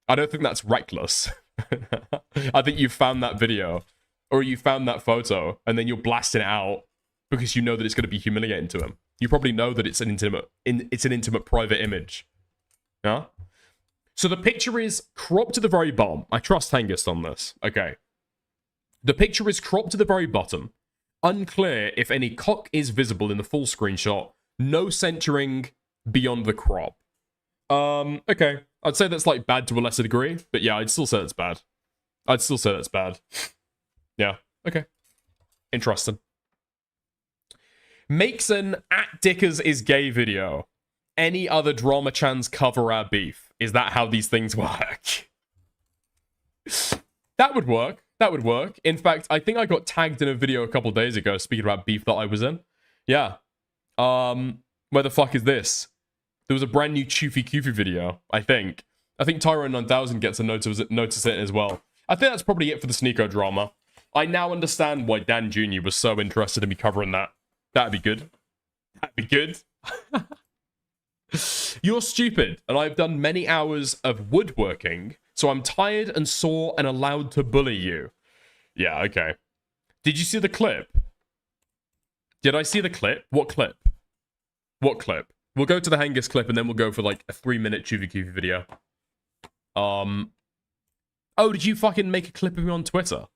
S1: I don't think that's reckless. I think you found that video or you found that photo and then you're blasting it out because you know that it's going to be humiliating to him. You probably know that it's an intimate private image. Yeah? So the picture is cropped to the very bottom. I trust Hengist on this. Okay. The picture is cropped to the very bottom. Unclear if any cock is visible in the full screenshot. No centering beyond the crop. Okay. I'd say that's like bad to a lesser degree, but yeah, I'd still say that's bad. Yeah. Okay. Interesting. Makes an @Dickers is gay video. Any other drama chans cover our beef. Is that how these things work? That would work. In fact, I think I got tagged in a video a couple days ago speaking about beef that I was in. Yeah. Where the fuck is this? There was a brand new Choofy Koofy video, I think. I think Tyrone 9000 gets a notice it as well. I think that's probably it for the Sneako drama. I now understand why Dan Jr. was so interested in me covering that. That'd be good. You're stupid, and I've done many hours of woodworking, so I'm tired and sore and allowed to bully you. Yeah, okay. Did you see the clip? Did I see the clip? What clip? We'll go to the Hengist clip, and then we'll go for, like, a 3-minute Choofy Koofy video. Oh, did you fucking make a clip of me on Twitter?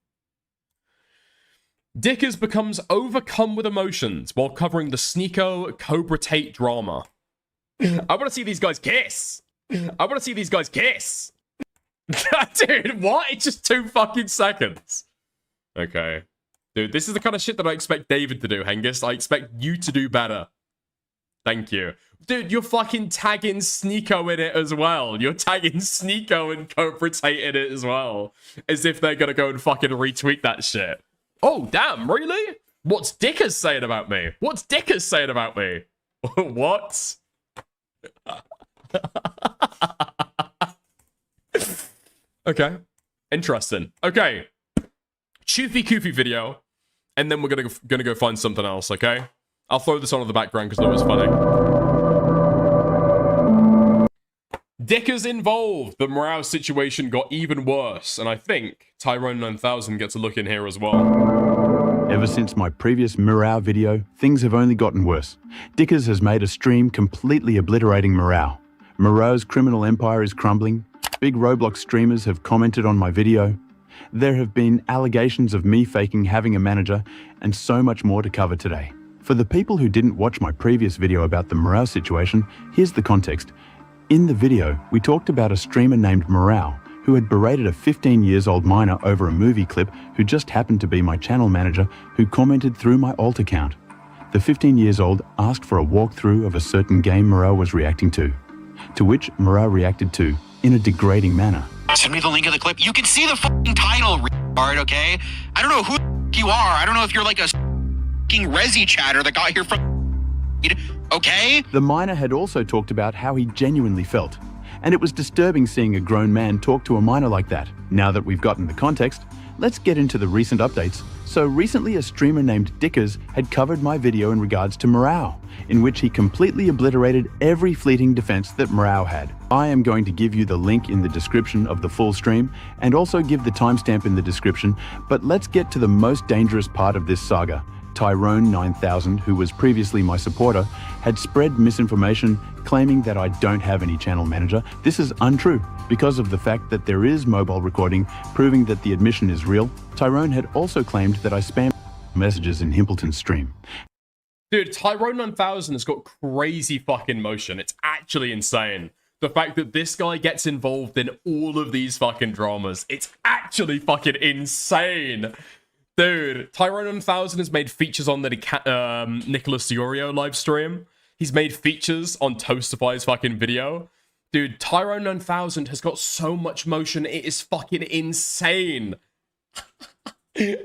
S1: Dickers becomes overcome with emotions while covering the Sneako Cobra Tate drama. I want to see these guys kiss. Dude, what? It's just 2 fucking seconds. Okay. Dude, this is the kind of shit that I expect David to do, Hengist. I expect you to do better. Thank you. Dude, you're fucking tagging Sneako in it as well. You're tagging Sneako and Cobra Tate in it as well. As if they're gonna go and fucking retweet that shit. Oh, damn, really? What's Dickers saying about me? What? Okay. Interesting. Okay. Choofy Koofy video. And then we're gonna go find something else, okay? I'll throw this on in the background because that was funny. Dickers involved. The morale situation got even worse. And I think Tyrone 9000 gets a look in here as well.
S9: Ever since my previous morale video, things have only gotten worse. Dickers has made a stream completely obliterating morale. Moreau's criminal empire is crumbling. Big Roblox streamers have commented on my video. There have been allegations of me faking having a manager, and so much more to cover today. For the people who didn't watch my previous video about the Morale situation, here's the context. In the video, we talked about a streamer named Morale, who had berated a 15-year-old minor over a movie clip who just happened to be my channel manager who commented through my alt account. The 15-year-old asked for a walkthrough of a certain game Morale was reacting to which Morale reacted to in a degrading manner.
S12: Send me the link of the clip. You can see the fucking title, retard, okay? I don't know who you are. I don't know if you're like a fucking resi chatter that got here from okay?
S9: The minor had also talked about how he genuinely felt, and it was disturbing seeing a grown man talk to a minor like that. Now that we've gotten the context, let's get into the recent updates. So recently a streamer named Dickers had covered my video in regards to Morale, in which he completely obliterated every fleeting defense that Morale had. I am going to give you the link in the description of the full stream and also give the timestamp in the description, but let's get to the most dangerous part of this saga. Tyrone 9000, who was previously my supporter, had spread misinformation claiming that I don't have any channel manager. This is untrue because of the fact that there is mobile recording proving that the admission is real. Tyrone had also claimed that I spammed messages in Himpleton's stream.
S1: Dude, Tyrone 9000 has got crazy fucking motion. It's actually insane. The fact that this guy gets involved in all of these fucking dramas, it's actually fucking insane. Dude, Tyrone 1000 has made features on the Nicholas Diorio live stream. He's made features on Toastify's fucking video. Dude, Tyrone 1000 has got so much motion, it is fucking insane.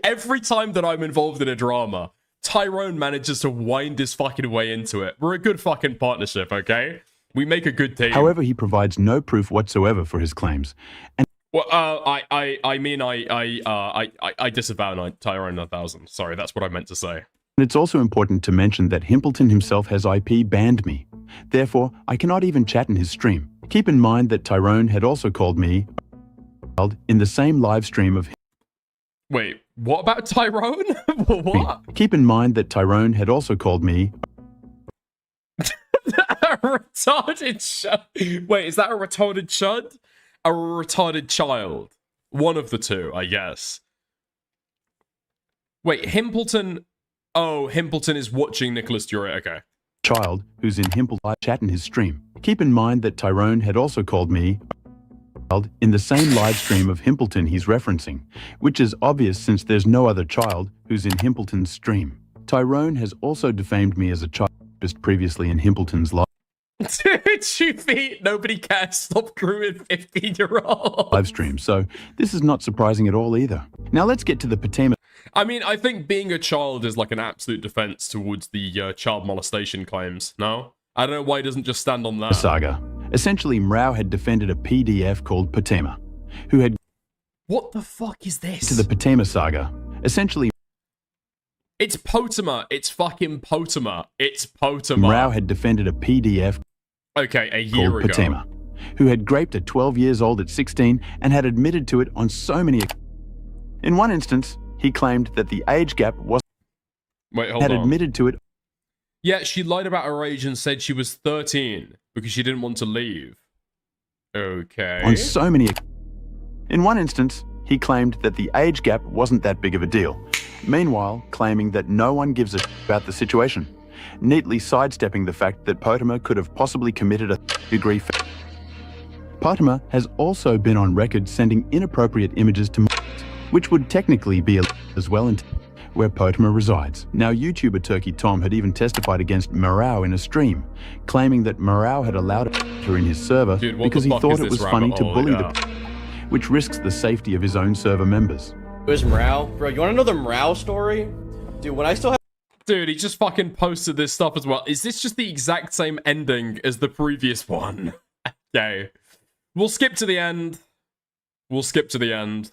S1: Every time that I'm involved in a drama, Tyrone manages to wind his fucking way into it. We're a good fucking partnership, okay? We make a good team.
S9: However, he provides no proof whatsoever for his claims. And
S1: well, I disavow Tyrone 1000. Sorry, that's what I meant to say.
S9: It's also important to mention that Himpleton himself has IP banned me. Therefore, I cannot even chat in his stream. Keep in mind that Tyrone had also called me in the same live stream of...
S1: Wait, what about Tyrone? What?
S9: Keep in mind that Tyrone had also called me...
S1: A retarded chud? Wait, is that a retarded chud? A retarded child? One of the two, I guess. Wait, Himpleton... Oh, Himpleton is watching Nicholas Diorio. Okay.
S9: Child, who's in Himpleton chat in his stream. Keep in mind that Tyrone had also called me in the same live stream of Himpleton he's referencing, which is obvious since there's no other child who's in Himpleton's stream. Tyrone has also defamed me as a child previously in Himpleton's live.
S1: Dude, 2 feet, nobody cares. Stop grooming 15-year-old.
S9: Live stream, so this is not surprising at all either. Now let's get to the Patema.
S1: I mean, I think being a child is like an absolute defense towards the child molestation claims, no? I don't know why he doesn't just stand on that.
S9: Saga. Essentially, Mrao had defended a PDF called Patema, who had...
S1: What the fuck is this?
S9: To the Patema saga. Essentially...
S1: It's Potema. It's fucking Potema. It's Potema.
S9: Mrao had defended a PDF
S1: okay, a year
S9: called
S1: ago.
S9: Patema, who had graped a 12 years old at 16 and had admitted to it on so many... In one instance, he claimed that the age gap was...
S1: Wait, hold
S9: had
S1: on.
S9: admitted to it...
S1: Yeah, she lied about her age and said she was 13 because she didn't want to leave. Okay.
S9: On so many... In one instance, he claimed that the age gap wasn't that big of a deal. Meanwhile, claiming that no one gives a about the situation, neatly sidestepping the fact that Potema could have possibly committed a degree. Potema has also been on record sending inappropriate images to which would technically be as well in where Potema resides. Now, YouTuber Turkey Tom had even testified against Mrao in a stream, claiming that Mrao had allowed her in his server because he thought it was funny to bully the which risks the safety of his own server members.
S23: Who's Mrao? Bro, you want to know the Mrao story? Dude, when I still had...
S1: Dude, he just fucking posted this stuff as well. Is this just the exact same ending as the previous one? Okay. We'll skip to the end. We'll skip to the end.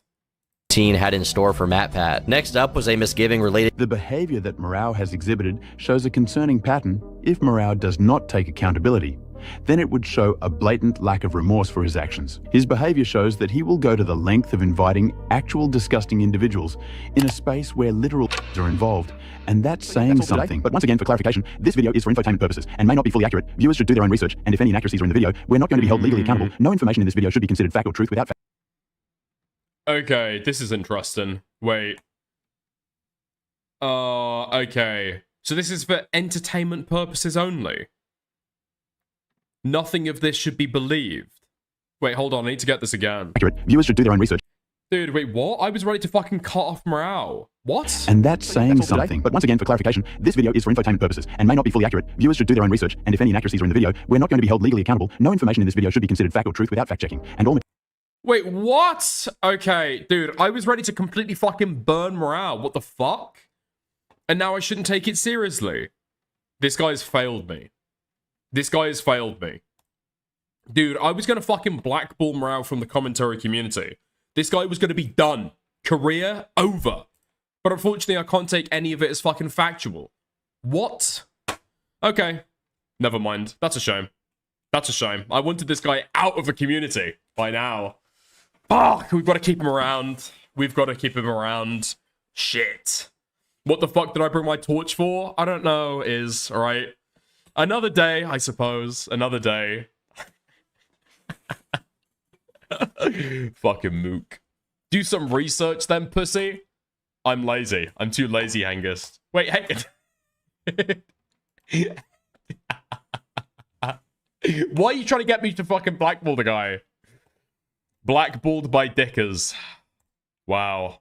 S23: Had in store for MatPat. Next up was a misgiving related.
S9: The behavior that Morale has exhibited shows a concerning pattern. If Morale does not take accountability, then it would show a blatant lack of remorse for his actions. His behavior shows that he will go to the length of inviting actual disgusting individuals in a space where literal are involved, and that's saying something. But once again, for clarification, this video is for infotainment purposes and may not be fully accurate. Viewers should do their own research, and if any inaccuracies are in the video, we're not going to be held legally accountable. No information in this video should be considered fact or truth without fact.
S1: Okay, this is interesting. Wait. Okay. So this is for entertainment purposes only? Nothing of this should be believed. Wait, hold on, I need to get this again.
S9: Accurate. Viewers should do their own research.
S1: Dude, wait, what? I was ready to fucking cut off Morale. What?
S9: And that's saying something. But once again, for clarification, this video is for infotainment purposes and may not be fully accurate. Viewers should do their own research, and if any inaccuracies are in the video, we're not going to be held legally accountable. No information in this video should be considered fact or truth without fact-checking. And all...
S1: Wait, what? Okay, dude, I was ready to completely fucking burn Morale. What the fuck? And now I shouldn't take it seriously. This guy's failed me. This guy has failed me. Dude, I was going to fucking blackball Morale from the commentary community. This guy was going to be done. Career over. But unfortunately, I can't take any of it as fucking factual. What? Okay. Never mind. That's a shame. That's a shame. I wanted this guy out of the community by now. Fuck, we've got to keep him around. We've got to keep him around. Shit. What the fuck did I bring my torch for? I don't know, alright. Another day, I suppose. Another day. Fucking mook. Do some research then, pussy. I'm lazy. I'm too lazy, Hangist. Wait, hey. Why are you trying to get me to fucking blackball the guy? Blackballed by dickers. Wow.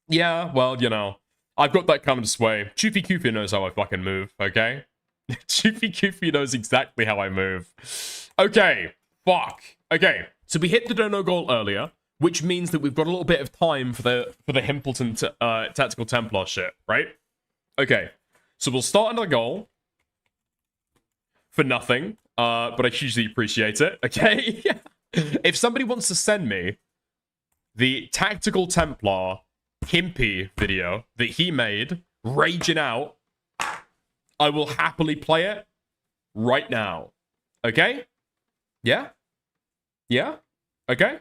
S1: Yeah, well, you know. I've got that kind of sway. Choofy Koofy knows how I fucking move, okay? Choofy Koofy knows exactly how I move. Okay. Fuck. Okay. So we hit the dono goal earlier, which means that we've got a little bit of time for the Himpleton Tactical Templar shit, right? Okay. So we'll start another goal. For nothing. But I hugely appreciate it, okay? If somebody wants to send me the Tactical Templar Himpy video that he made, raging out, I will happily play it right now. Okay? Yeah? Yeah? Okay?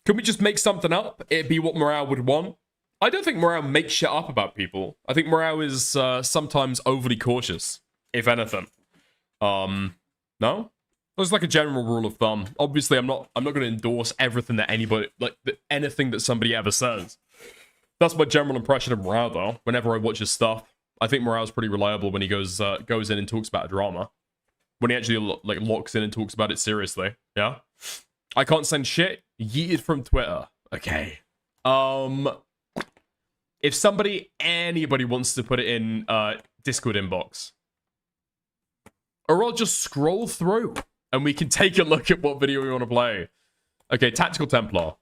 S1: Can we just make something up? It'd be what Morale would want. I don't think Morale makes shit up about people. I think Morale is sometimes overly cautious, if anything. No? It's like a general rule of thumb. Obviously, I'm not going to endorse everything that anybody, anything that somebody ever says. That's my general impression of Morale, though. Whenever I watch his stuff, I think Morale's pretty reliable when he goes in and talks about a drama. When he actually locks in and talks about it seriously. Yeah. I can't send shit. Yeeted from Twitter. Okay. If anybody wants to put it in Discord inbox, or I'll just scroll through and we can take a look at what video we want to play. Okay, Tactical Templar.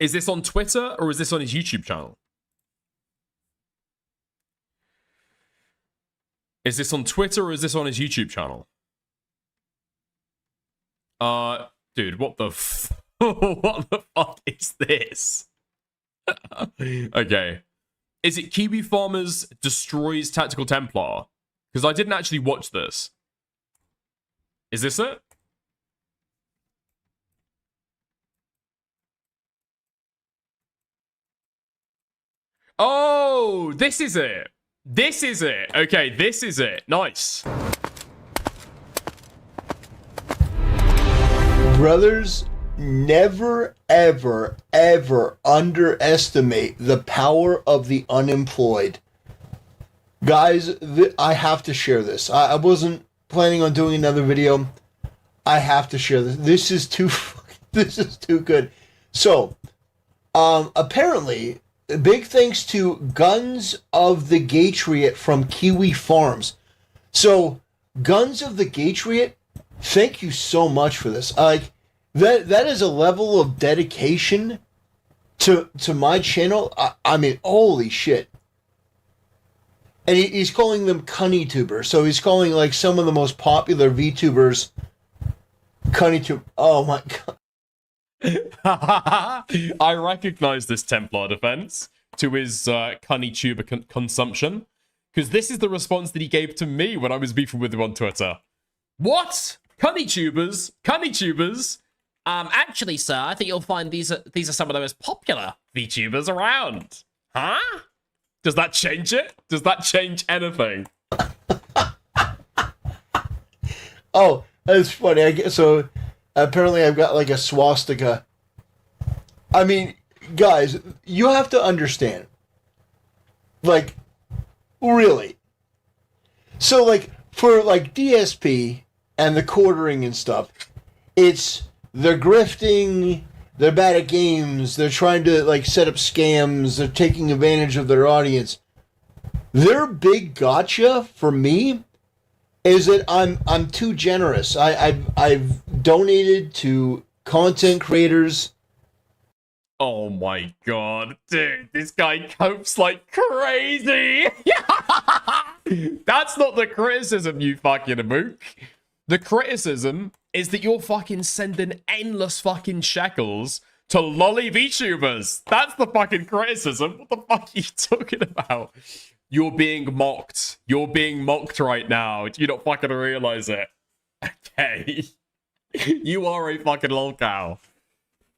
S1: Is this on Twitter or is this on his YouTube channel? Is this on Twitter or is this on his YouTube channel? Dude, what the what the fuck is this? Okay. Is it Kiwi Farmers destroys Tactical Templar? Because I didn't actually watch this. Is this it? Oh, this is it. This is it. Okay, this is it. Nice.
S7: Brothers, never, ever, ever underestimate the power of the unemployed. Guys, I have to share this. I wasn't planning on doing another video. I have to share this. This is too good. So, apparently, big thanks to Guns of the Gatriot from Kiwi Farms. So, Guns of the Gatriot, thank you so much for this. Like, that is a level of dedication to my channel. I mean, holy shit. and he's calling them cunny-tubers. So he's calling like some of the most popular VTubers cunny-tube. Oh my god.
S1: I recognize this Templar defense to his cunny-tuber consumption, because this is the response that he gave to me when I was beefing with him on Twitter. What? Cunny-tubers? Cunny-tubers?
S18: Actually, sir, I think you'll find these are some of the most popular
S1: VTubers around. Huh? Does that change it? Does that change anything?
S7: Oh, that's funny. So apparently I've got like a swastika. I mean, guys, you have to understand. Like, really. So like for like DSP and the quartering and stuff, they're grifting, they're bad at games, they're trying to like set up scams, they're taking advantage of their audience. Their big gotcha for me is that I'm too generous. I've donated to content creators.
S1: Oh my god, dude, this guy copes like crazy. That's not the criticism, you fucking mook. The criticism is that you're fucking sending endless fucking shekels to lolly VTubers. That's the fucking criticism. What the fuck are you talking about? You're being mocked. You're being mocked right now. Do you not fucking realize it? Okay. You are a fucking lolcow.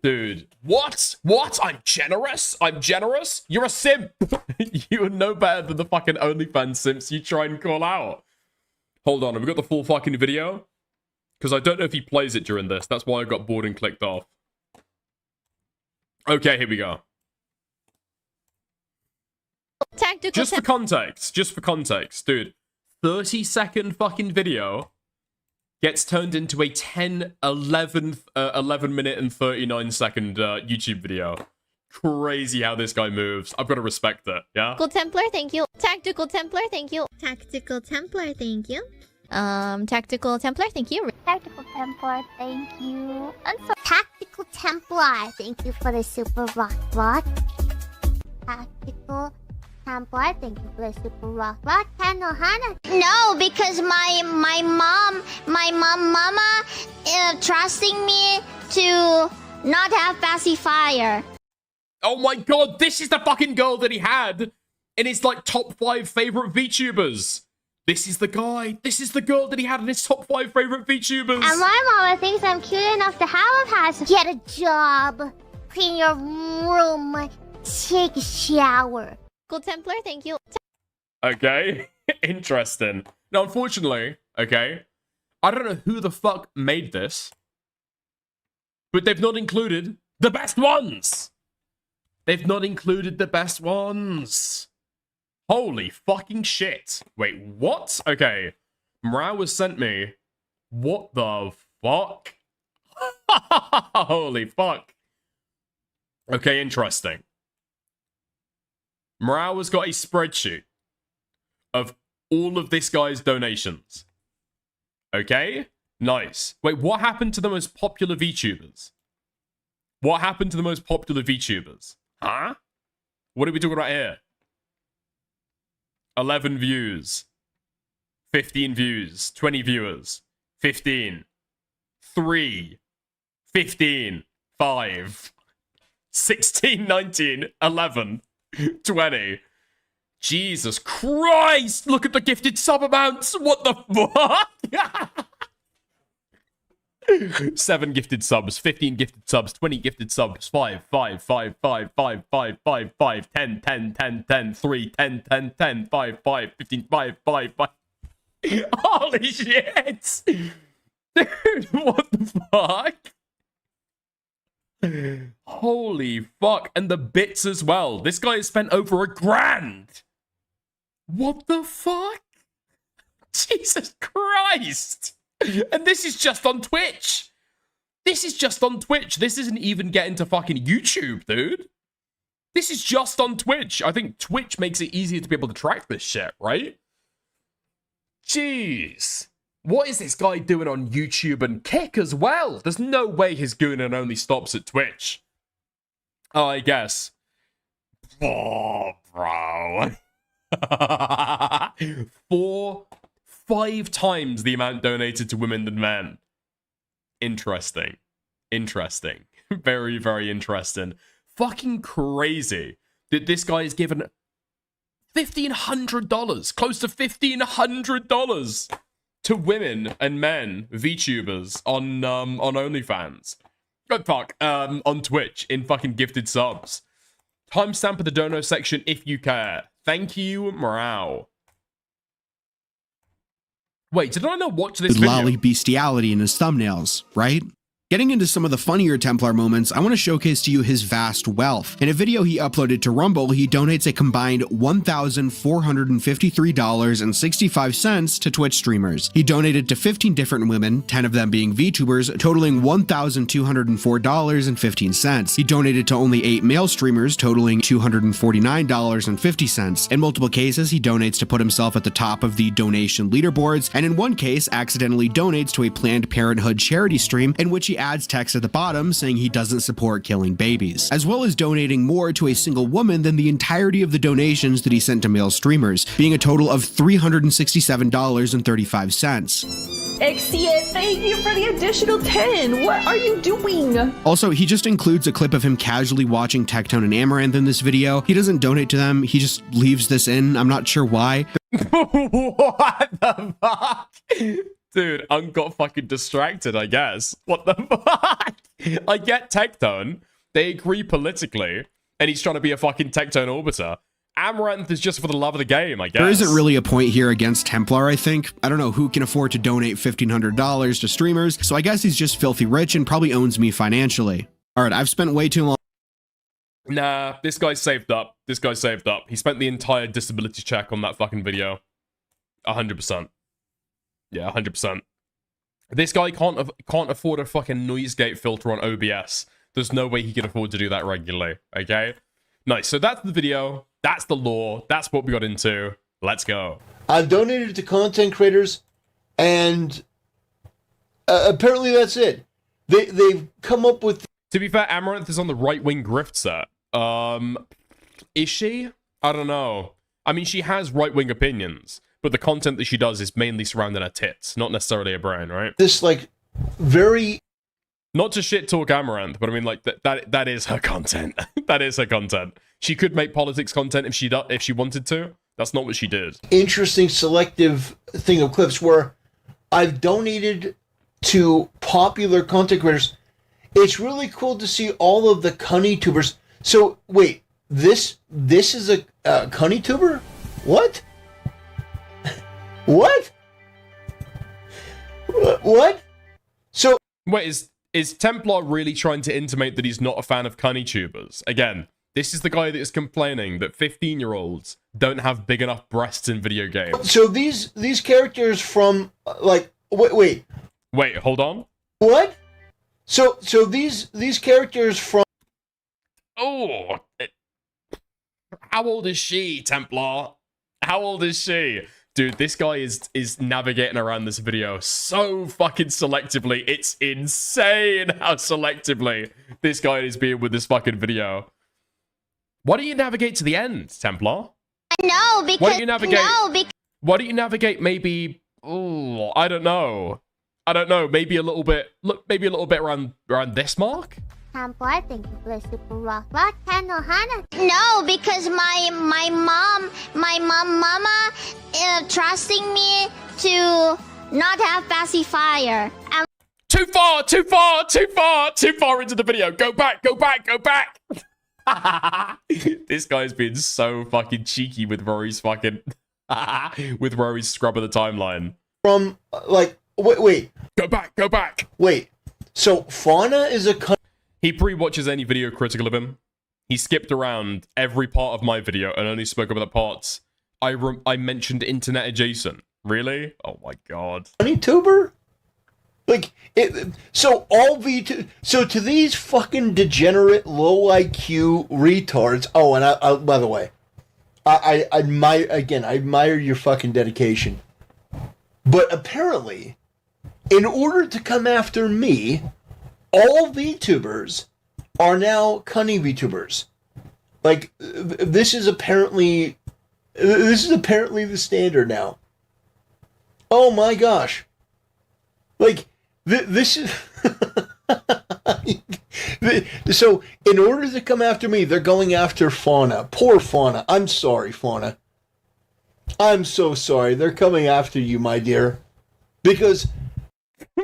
S1: Dude, what? What? I'm generous? I'm generous? You're a simp. You're no better than the fucking OnlyFans simps you try and call out. Hold on, have we got the full fucking video? Because I don't know if he plays it during this. That's why I got bored and clicked off. Okay, here we go. Just for context, dude. 30-second fucking video gets turned into a 11 minute and 39 second YouTube video. Crazy how this guy moves. I've got to respect it, yeah?
S13: Tactical Templar, thank you. Tactical Templar, thank you. Tactical Templar, thank you. Tactical Templar, thank you.
S14: Tactical Templar, thank you. Tactical Templar, thank you for the super rock rock. Tactical Templar, thank you for the super rock rock. Hannah. No, because my mama trusting me to not have pacifier.
S1: Oh my god, this is the fucking girl that he had in his like top 5 favorite VTubers. This is the guy. This is the girl that he had in his top 5 favorite VTubers.
S14: And my mama thinks I'm cute enough to have a pass. Get a job, clean your room, take a shower.
S13: Cool Templar, thank you.
S1: Okay, interesting. Now, unfortunately, okay, I don't know who the fuck made this, but they've not included the best ones. They've not included the best ones. Holy fucking shit. Wait, what? Okay. Mrau was sent me. What the fuck? Holy fuck. Okay, interesting. Mrau has got a spreadsheet of all of this guy's donations. Okay? Nice. Wait, what happened to the most popular VTubers? What happened to the most popular VTubers? Huh? What are we talking about here? 11 views. 15 views. 20 viewers. 15. 3. 15. 5. 16, 19, 11, 20. Jesus Christ! Look at the gifted sub amounts! What the fuck? 7 gifted subs, 15 gifted subs, 20 gifted subs, 5, 5, 5, 5, 5, 5, 5, 5, 10, 10, 10, 10, 3, 10, 10, 10, 5, 5, 15, 5, 5, 5. Holy shit! Dude, what the fuck? Holy fuck. And the bits as well. This guy has spent over $1,000. What the fuck? Jesus Christ. And this is just on Twitch. This is just on Twitch. This isn't even getting to fucking YouTube, dude. This is just on Twitch. I think Twitch makes it easier to be able to track this shit, right? Jeez. What is this guy doing on YouTube and Kick as well? There's no way his gooning only stops at Twitch. Oh, I guess. Oh, bro. 5 times the amount donated to women than men. Interesting. Interesting. Very, very interesting. Fucking crazy that this guy is given $1,500, close to $1,500 to women and men VTubers on OnlyFans. Oh, fuck, on Twitch in fucking gifted subs. Timestamp of the dono section if you care. Thank you, Morale. Wait, did I not watch this video?
S8: Lolly bestiality in his thumbnails, right? Getting into some of the funnier Templar moments, I want to showcase to you his vast wealth. In a video he uploaded to Rumble, he donates a combined $1,453.65 to Twitch streamers. He donated to 15 different women, 10 of them being VTubers, totaling $1,204.15. He donated to only 8 male streamers, totaling $249.50. In multiple cases, he donates to put himself at the top of the donation leaderboards, and in one case, accidentally donates to a Planned Parenthood charity stream in which he adds text at the bottom saying he doesn't support killing babies, as well as donating more to a single woman than the entirety of the donations that he sent to male streamers, being a total of $367.35.
S10: Exia, thank you for the additional 10. What are you doing?
S8: Also, he just includes a clip of him casually watching Tectone and Amaranth in this video. He doesn't donate to them, he just leaves this in. I'm not sure why.
S1: What the fuck? Dude, got fucking distracted, I guess. What the fuck? I get Tectone. They agree politically, and he's trying to be a fucking Tectone orbiter. Amaranth is just for the love of the game, I guess.
S8: There isn't really a point here against Templar, I think. I don't know who can afford to donate $1,500 to streamers, so I guess he's just filthy rich and probably owns me financially. Alright, I've spent way too long.
S1: Nah, this guy's saved up. This guy's saved up. He spent the entire disability check on that fucking video. 100%. Yeah, 100%. This guy can't afford a fucking noise gate filter on OBS. There's no way he can afford to do that regularly, okay? Nice, so that's the video. That's the lore. That's what we got into. Let's go.
S7: I've donated to content creators, and apparently that's it. They've come up with...
S1: To be fair, Amaranth is on the right-wing grift set. Is she? I don't know. I mean, she has right-wing opinions, but the content that she does is mainly surrounding her tits, not necessarily her brain, right?
S7: This, like, very...
S1: Not to shit talk Amaranth, but I mean, like, that is her content. That is her content. She could make politics content if she wanted to. That's not what she did.
S7: Interesting selective thing of clips where I've donated to popular content creators. It's really cool to see all of the cunny tubers. So, wait, this is a cunny tuber? What? What? What? So...
S1: Wait, is Templar really trying to intimate that he's not a fan of cunny tubers? Again, this is the guy that is complaining that 15-year-olds don't have big enough breasts in video games.
S7: So these characters from, like... Wait,
S1: hold on.
S7: What? So these characters from...
S1: Oh! How old is she, Templar? How old is she? Dude, this guy is navigating around this video so fucking selectively. It's insane how selectively this guy is being with this fucking video. Why don't you navigate to the end, Templar?
S14: No, because...
S1: Why don't you navigate... Why don't you navigate maybe... Oh, I don't know. Maybe a little bit... Maybe a little bit around this mark?
S14: Templar, thank you for the super rock candle, Hannah. No, because my mama trusting me to not have pacifier.
S1: Too far into the video. Go back. This guy's been so fucking cheeky with Rory's fucking... with Rory's scrub of the timeline.
S7: From, like, wait.
S1: Go back.
S7: Wait, so Fauna is a...
S1: He pre-watches any video critical of him. He skipped around every part of my video and only spoke about the parts I mentioned internet adjacent. Really? Oh my god.
S7: Funny tuber? Like, so to these fucking degenerate, low IQ retards... Oh, and I by the way, I admire your fucking dedication. But apparently, in order to come after me, all VTubers are now cunny VTubers. Like, this is apparently This is apparently the standard now. Oh my gosh. Like, this is... So, in order to come after me, they're going after Fauna. Poor Fauna. I'm sorry, Fauna. I'm so sorry. They're coming after you, my dear. Because...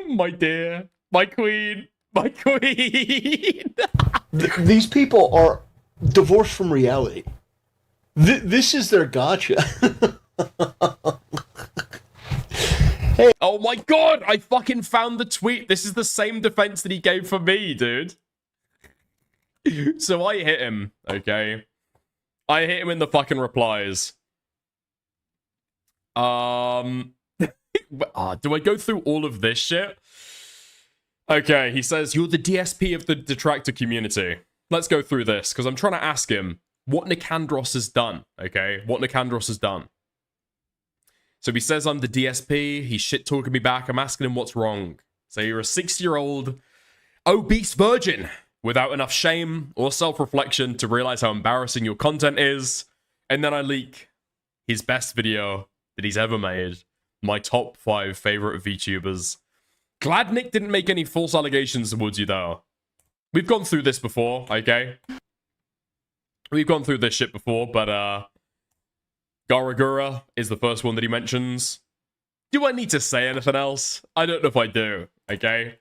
S1: My dear. My queen. My queen.
S7: These people are divorced from reality. This is their gotcha.
S1: Hey. Oh my god, I fucking found the tweet. This is the same defense that he gave for me, dude. So I hit him, okay? I hit him in the fucking replies. Do I go through all of this shit? Okay, he says, you're the DSP of the detractor community. Let's go through this, because I'm trying to ask him what Nicandros has done, okay? What Nicandros has done. So he says I'm the DSP, he's shit-talking me back, I'm asking him what's wrong. So you're a 60-year-old obese virgin without enough shame or self-reflection to realize how embarrassing your content is, and then I leak his best video that he's ever made, my top 5 favorite VTubers. Glad Nick didn't make any false allegations towards you, though. We've gone through this before, okay? We've gone through this shit before, but, Garagura is the first one that he mentions. Do I need to say anything else? I don't know if I do, okay?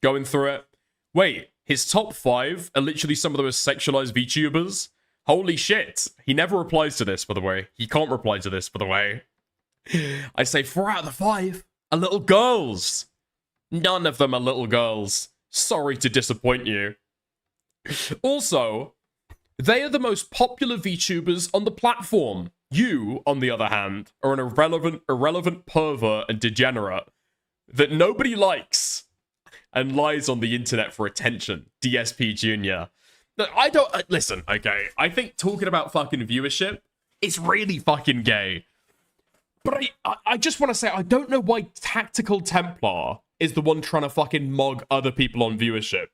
S1: Going through it. Wait, his top 5 are literally some of the most sexualized VTubers? Holy shit. He never replies to this, by the way. He can't reply to this, by the way. I say 4 out of the 5 are little girls. None of them are little girls. Sorry to disappoint you. Also, they are the most popular VTubers on the platform. You, on the other hand, are an irrelevant pervert and degenerate that nobody likes and lies on the internet for attention. DSP Jr. I don't... listen, okay, I think talking about fucking viewership is really fucking gay. But I just want to say, I don't know why Tactical Templar is the one trying to fucking mug other people on viewership.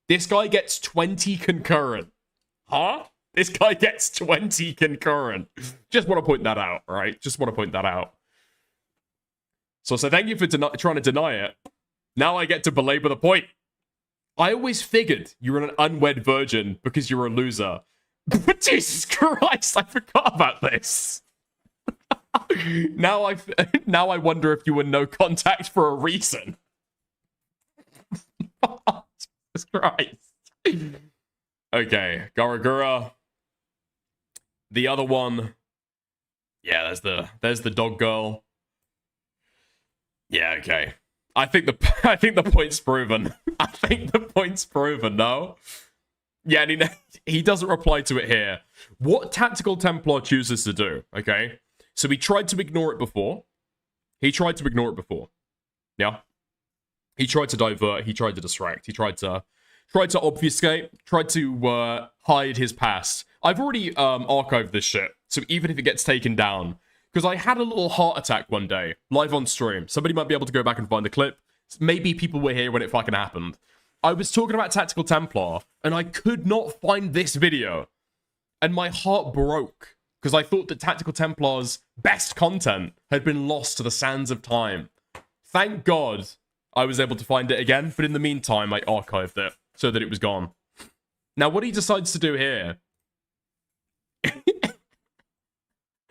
S1: This guy gets 20 concurrent. Huh? This guy gets 20 concurrent. Just want to point that out, right? Just want to point that out. So thank you for trying to deny it. Now I get to belabor the point. I always figured you were an unwed virgin because you're a loser. But Jesus Christ, I forgot about this. Now I wonder if you were no contact for a reason. Jesus Christ. Okay, Garagura. The other one. Yeah, there's the dog girl. Yeah, okay. I think the point's proven. I think the point's proven, no? Yeah, and he doesn't reply to it here. What Tactical Templar chooses to do, okay? So he tried to ignore it before. Yeah? He tried to divert, he tried to distract, he tried to obfuscate, tried to hide his past. I've already archived this shit, so even if it gets taken down, because I had a little heart attack one day, live on stream. Somebody might be able to go back and find the clip. Maybe people were here when it fucking happened. I was talking about Tactical Templar, and I could not find this video. And my heart broke, because I thought that Tactical Templar's best content had been lost to the sands of time. Thank God I was able to find it again, but in the meantime, I archived it so that it was gone. Now, what he decides to do here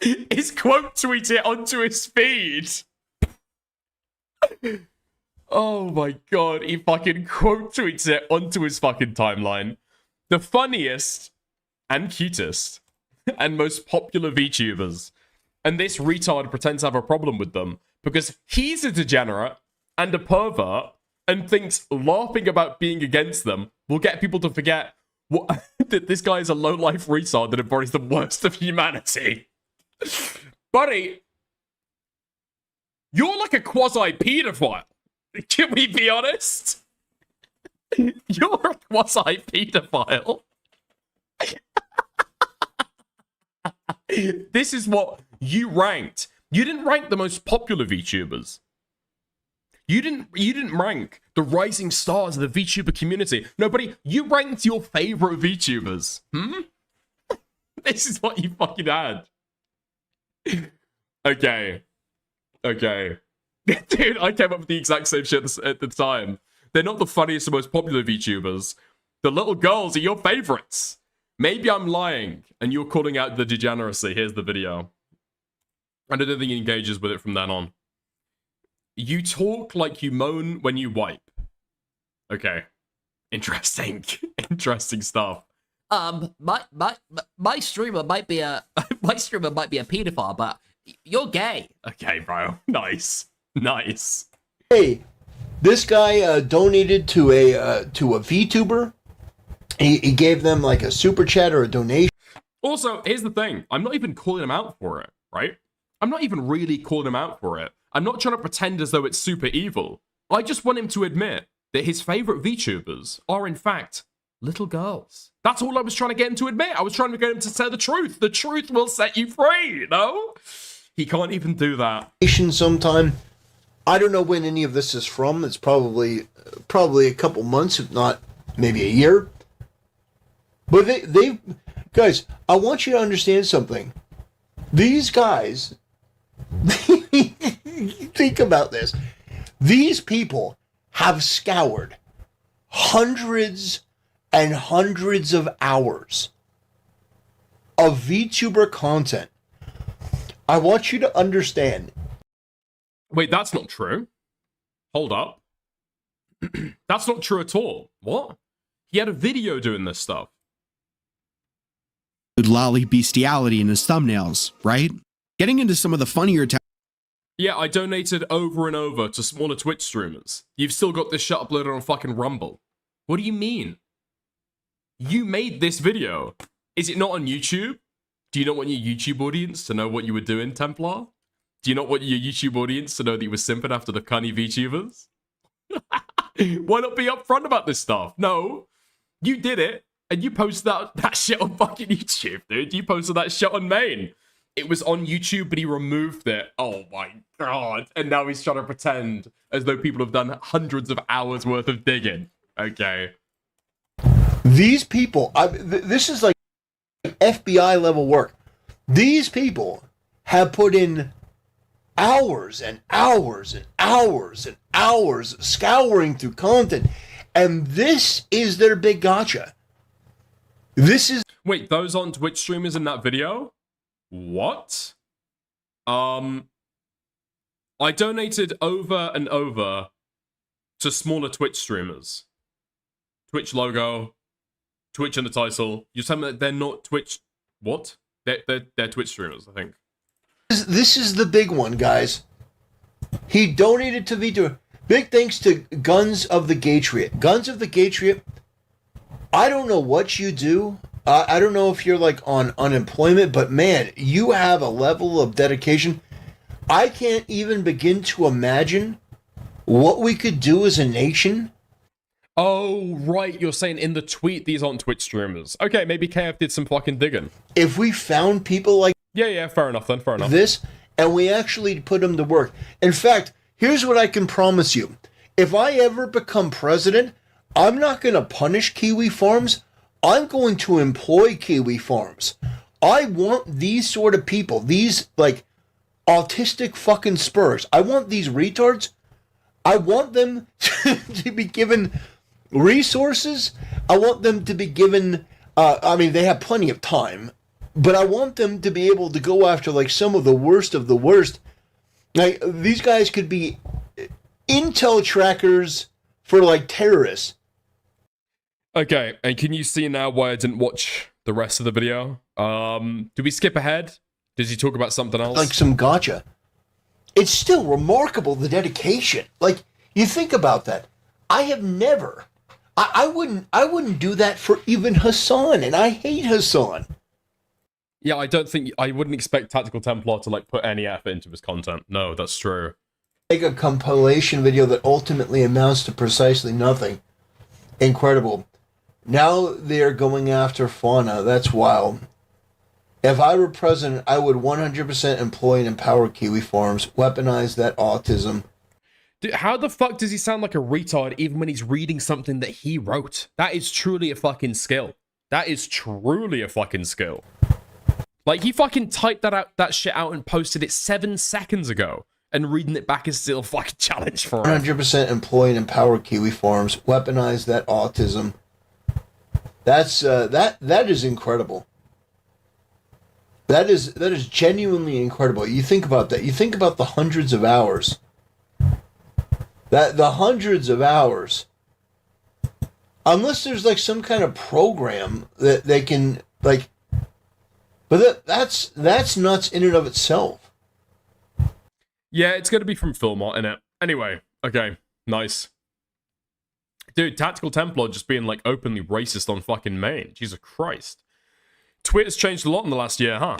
S1: is quote tweet it onto his feed. Oh my god, he fucking quote tweets it onto his fucking timeline. The funniest and cutest and most popular VTubers. And this retard pretends to have a problem with them because he's a degenerate and a pervert and thinks laughing about being against them will get people to forget that this guy is a low-life retard that embodies the worst of humanity. Buddy, you're like a quasi-pedophile. Can we be honest? You're a quasi-pedophile. This is what you ranked. You didn't rank the most popular VTubers. You didn't rank the rising stars of the VTuber community. No, buddy, you ranked your favorite VTubers. This is what you fucking had. Okay. Okay. Dude, I came up with the exact same shit at the time. They're not the funniest or most popular VTubers. The little girls are your favorites. Maybe I'm lying, and you're calling out the degeneracy. Here's the video. And I don't think he engages with it from then on. You talk like you moan when you wipe. Okay. Interesting. Interesting stuff.
S18: My streamer might be a pedophile, but you're gay.
S1: Okay, bro. Nice. Nice.
S7: Hey, this guy donated to a VTuber. He gave them like a super chat or a donation.
S1: Also, here's the thing. I'm not even calling him out for it, right? I'm not even really calling him out for it. I'm not trying to pretend as though it's super evil. I just want him to admit that his favorite VTubers are, in fact, little girls. That's all I was trying to get him to admit. I was trying to get him to say the truth. The truth will set you free, no? He can't even do that.
S7: Sometime. I don't know when any of this is from. It's probably a couple months, if not maybe a year. But they guys, I want you to understand something. These guys, think about this. These people have scoured hundreds and hundreds of hours of VTuber content. I want you to understand.
S1: Wait, that's not true. Hold up. That's not true at all. What? He had a video doing this stuff.
S8: Lolly bestiality in his thumbnails, right? Getting into some of the funnier
S1: Yeah, I donated over and over to smaller Twitch streamers. You've still got this shit uploaded on fucking Rumble. What do you mean? You made this video. Is it not on YouTube? Do you not want your YouTube audience to know what you were doing, Templar? Do you not want your YouTube audience to know that you were simping after the cunny VTubers? Why not be upfront about this stuff? No, you did it, and you posted that shit on fucking YouTube, dude. You posted that shit on main. It was on YouTube, but he removed it. Oh my god. And now he's trying to pretend as though people have done hundreds of hours worth of digging. Okay.
S7: These people, this is like FBI level work. These people have put in hours and hours and hours and hours scouring through content, and this is their big gotcha. This is...
S1: Wait, those on Twitch streamers in that video? What? I donated over and over to smaller Twitch streamers. Twitch logo, Twitch in the title. You're telling me that they're not Twitch... What? They're Twitch streamers, I think.
S7: This is the big one, guys. He donated to VTuber. Big thanks to Guns of the Gatriot. Guns of the Gatriot, I don't know what you do. I don't know if you're like on unemployment, but man, you have a level of dedication. I can't even begin to imagine what we could do as a nation.
S1: Oh, right. You're saying in the tweet these aren't Twitch streamers. Okay, maybe KF did some fucking digging.
S7: If we found people like...
S1: Yeah, fair enough then, fair enough.
S7: This, and we actually put them to work. In fact, here's what I can promise you. If I ever become president, I'm not going to punish Kiwi farms. I'm going to employ Kiwi farms. I want these sort of people, these like autistic fucking spurs. I want these retards. I want them to be given resources. I want them to be given, I mean, they have plenty of time, but I want them to be able to go after like some of the worst of the worst. Like these guys could be intel trackers for like terrorists.
S1: Okay, and can you see now why I didn't watch the rest of the video? Do we skip ahead? Does he talk about something else?
S7: Like some gotcha. It's still remarkable, the dedication. Like, you think about that. I have never... I wouldn't do that for even Hassan, and I hate Hassan.
S1: Yeah, I wouldn't expect Tactical Templar to like put any effort into his content. No, that's true.
S7: Make a compilation video that ultimately amounts to precisely nothing. Incredible. Now they're going after fauna. That's wild. If I were president, I would 100% employ and empower Kiwi farms, weaponize that autism.
S1: Dude, how the fuck does he sound like a retard even when he's reading something that he wrote? That is truly a fucking skill. That is truly a fucking skill. Like, he fucking typed that shit out and posted it 7 seconds ago. And reading it back is still a fucking challenge for him.
S7: 100% employ and empower Kiwi farms. Weaponize that autism. That's that is incredible. That is genuinely incredible. You think about that. You think about the hundreds of hours. The hundreds of hours. Unless there's like some kind of program that they can like, but that's nuts in and of itself.
S1: Yeah, it's gonna be from Philmont, innit? Anyway, okay, nice. Dude, Tactical Templar just being like openly racist on fucking main. Jesus Christ. Twitter's changed a lot in the last year, huh?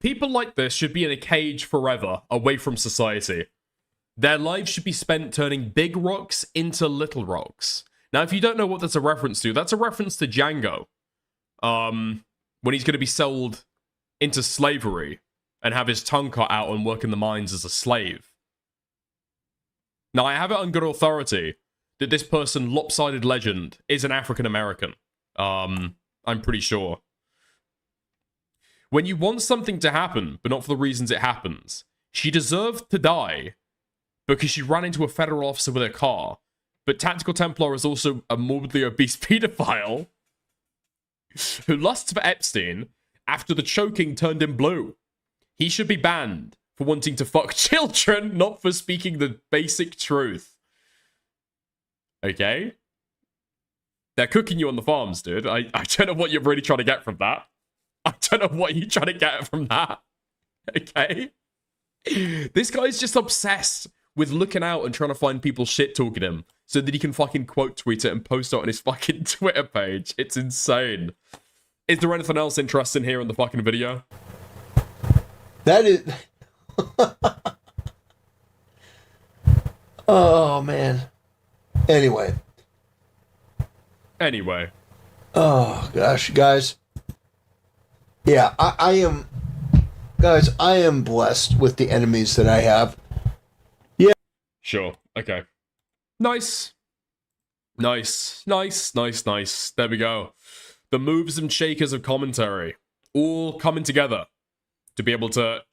S1: People like this should be in a cage forever, away from society. Their lives should be spent turning big rocks into little rocks. Now, if you don't know what that's a reference to, that's a reference to Django. When he's going to be sold into slavery and have his tongue cut out and work in the mines as a slave. Now, I have it on good authority that this person, Lopsided Legend, is an African American. I'm pretty sure. When you want something to happen, but not for the reasons it happens, she deserved to die because she ran into a federal officer with her car. But Tactical Templar is also a morbidly obese pedophile who lusts for Epstein after the choking turned him blue. He should be banned for wanting to fuck children, not for speaking the basic truth. Okay? They're cooking you on the farms, dude. I don't know what you're really trying to get from that. I don't know what you're trying to get from that. Okay? This guy's just obsessed with looking out and trying to find people shit-talking him so that he can fucking quote tweet it and post it on his fucking Twitter page. It's insane. Is there anything else interesting here in the fucking video?
S7: That is... Oh, man. Anyway. Oh, gosh, guys. Yeah, I am... Guys, I am blessed with the enemies that I have. Yeah.
S1: Sure, okay. Nice. Nice. There we go. The moves and shakers of commentary all coming together to be able to...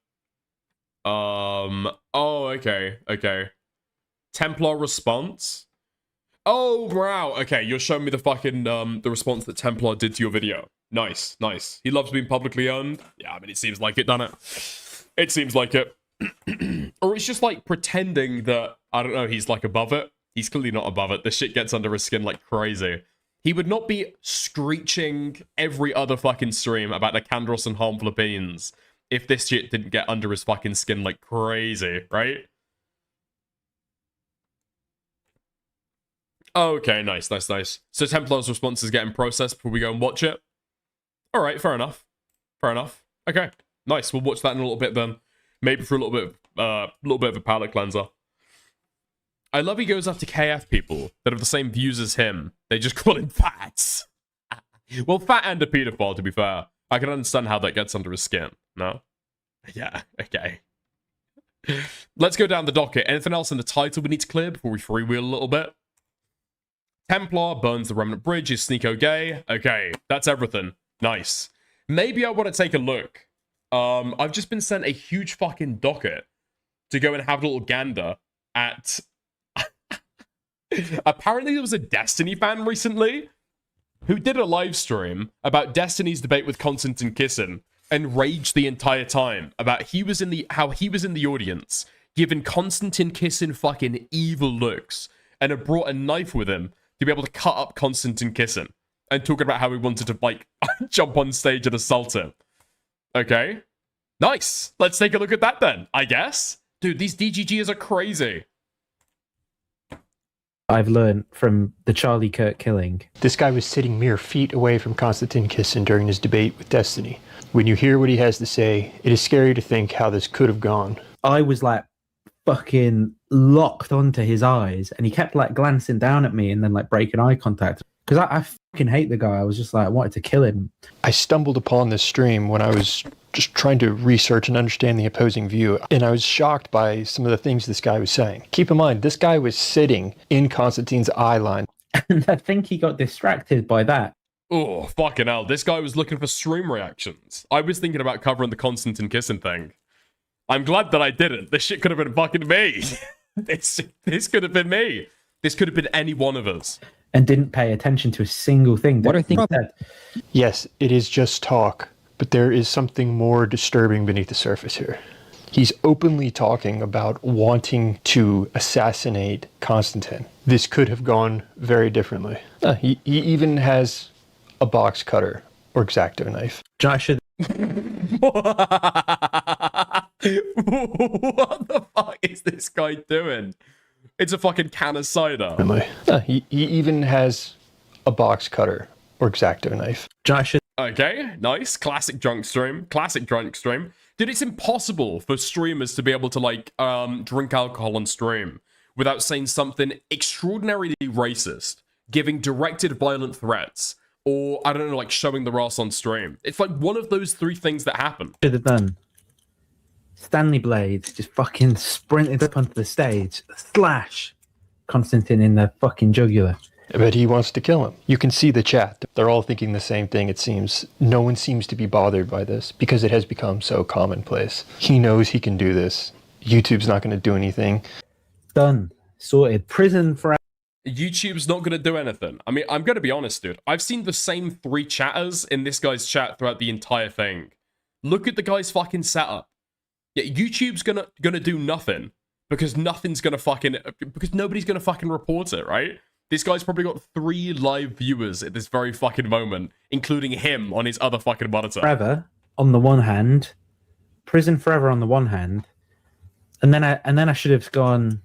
S1: Oh, okay. Templar response? Oh, wow. Okay, you're showing me the fucking, the response that Templar did to your video. Nice. He loves being publicly owned. Yeah, I mean, it seems like it, doesn't it? It seems like it. Or it's just like pretending that, I don't know, he's like above it. He's clearly not above it. This shit gets under his skin like crazy. He would not be screeching every other fucking stream about the Candros and harmful opinions if this shit didn't get under his fucking skin like crazy, right? Okay, nice. So Templar's response is getting processed before we go and watch it. Alright, fair enough. Okay, nice. We'll watch that in a little bit then. Maybe for a little bit of a palate cleanser. I love he goes after KF people that have the same views as him. They just call him fats. Well, fat and a pedophile, to be fair. I can understand how that gets under his skin. No? Yeah, okay. Let's go down the docket. Anything else in the title we need to clear before we freewheel a little bit? Templar burns the Remnant Bridge. Is Sneako gay? Okay, that's everything. Nice. Maybe I want to take a look. I've just been sent a huge fucking docket to go and have a little gander at... Apparently there was a Destiny fan recently who did a live stream about Destiny's debate with Constantine Kissin and raged the entire time about how he was in the audience giving Constantine Kissin fucking evil looks and had brought a knife with him to be able to cut up Constantine Kissin and talking about how he wanted to like jump on stage and assault him. Okay. Nice. Let's take a look at that then, I guess. Dude, these DGGs are crazy.
S15: I've learned from the Charlie Kirk killing.
S17: This guy was sitting mere feet away from Constantine Kissin during his debate with Destiny. When you hear what he has to say, it is scary to think how this could have gone.
S15: I was like fucking locked onto his eyes and he kept like glancing down at me and then like breaking eye contact. Because I fucking hate the guy. I was just like, I wanted to kill him.
S17: I stumbled upon this stream when I was just trying to research and understand the opposing view. And I was shocked by some of the things this guy was saying. Keep in mind, this guy was sitting in Constantine's eye line.
S15: And I think he got distracted by that.
S1: Oh, fucking hell. This guy was looking for stream reactions. I was thinking about covering the Constantine kissing thing. I'm glad that I didn't. This shit could have been fucking me. This could have been me. This could have been any one of us.
S15: And didn't pay attention to a single thing.
S17: What
S15: I think
S17: Yes, it is just talk, but there is something more disturbing beneath the surface here. He's openly talking about wanting to assassinate Constantine. This could have gone very differently. He even has a box cutter or X-Acto knife.
S15: Josh should.
S1: What the fuck is this guy doing? It's a fucking can of cider.
S17: He even has a box cutter or X-Acto knife.
S15: Josh.
S1: Okay, nice. Classic drunk stream. Classic drunk stream. Dude, it's impossible for streamers to be able to, like, drink alcohol on stream without saying something extraordinarily racist, giving directed violent threats, or, I don't know, like, showing the Ross on stream. It's like one of those three things that happen.
S15: Should have done. Stanley Blades just fucking sprinted up onto the stage, slash Constantine in the fucking jugular.
S17: But he wants to kill him. You can see the chat. They're all thinking the same thing, it seems. No one seems to be bothered by this because it has become so commonplace. He knows he can do this. YouTube's not going to do anything.
S15: Done. Sorted. Prison for...
S1: YouTube's not going to do anything. I mean, I'm going to be honest, dude. I've seen the same 3 chatters in this guy's chat throughout the entire thing. Look at the guy's fucking setup. Yeah, YouTube's gonna do nothing because nothing's gonna fucking... because nobody's gonna fucking report it, right? This guy's probably got 3 live viewers at this very fucking moment, including him on his other fucking monitor.
S15: Forever on the one hand, prison forever on the one hand, and then I should have gone.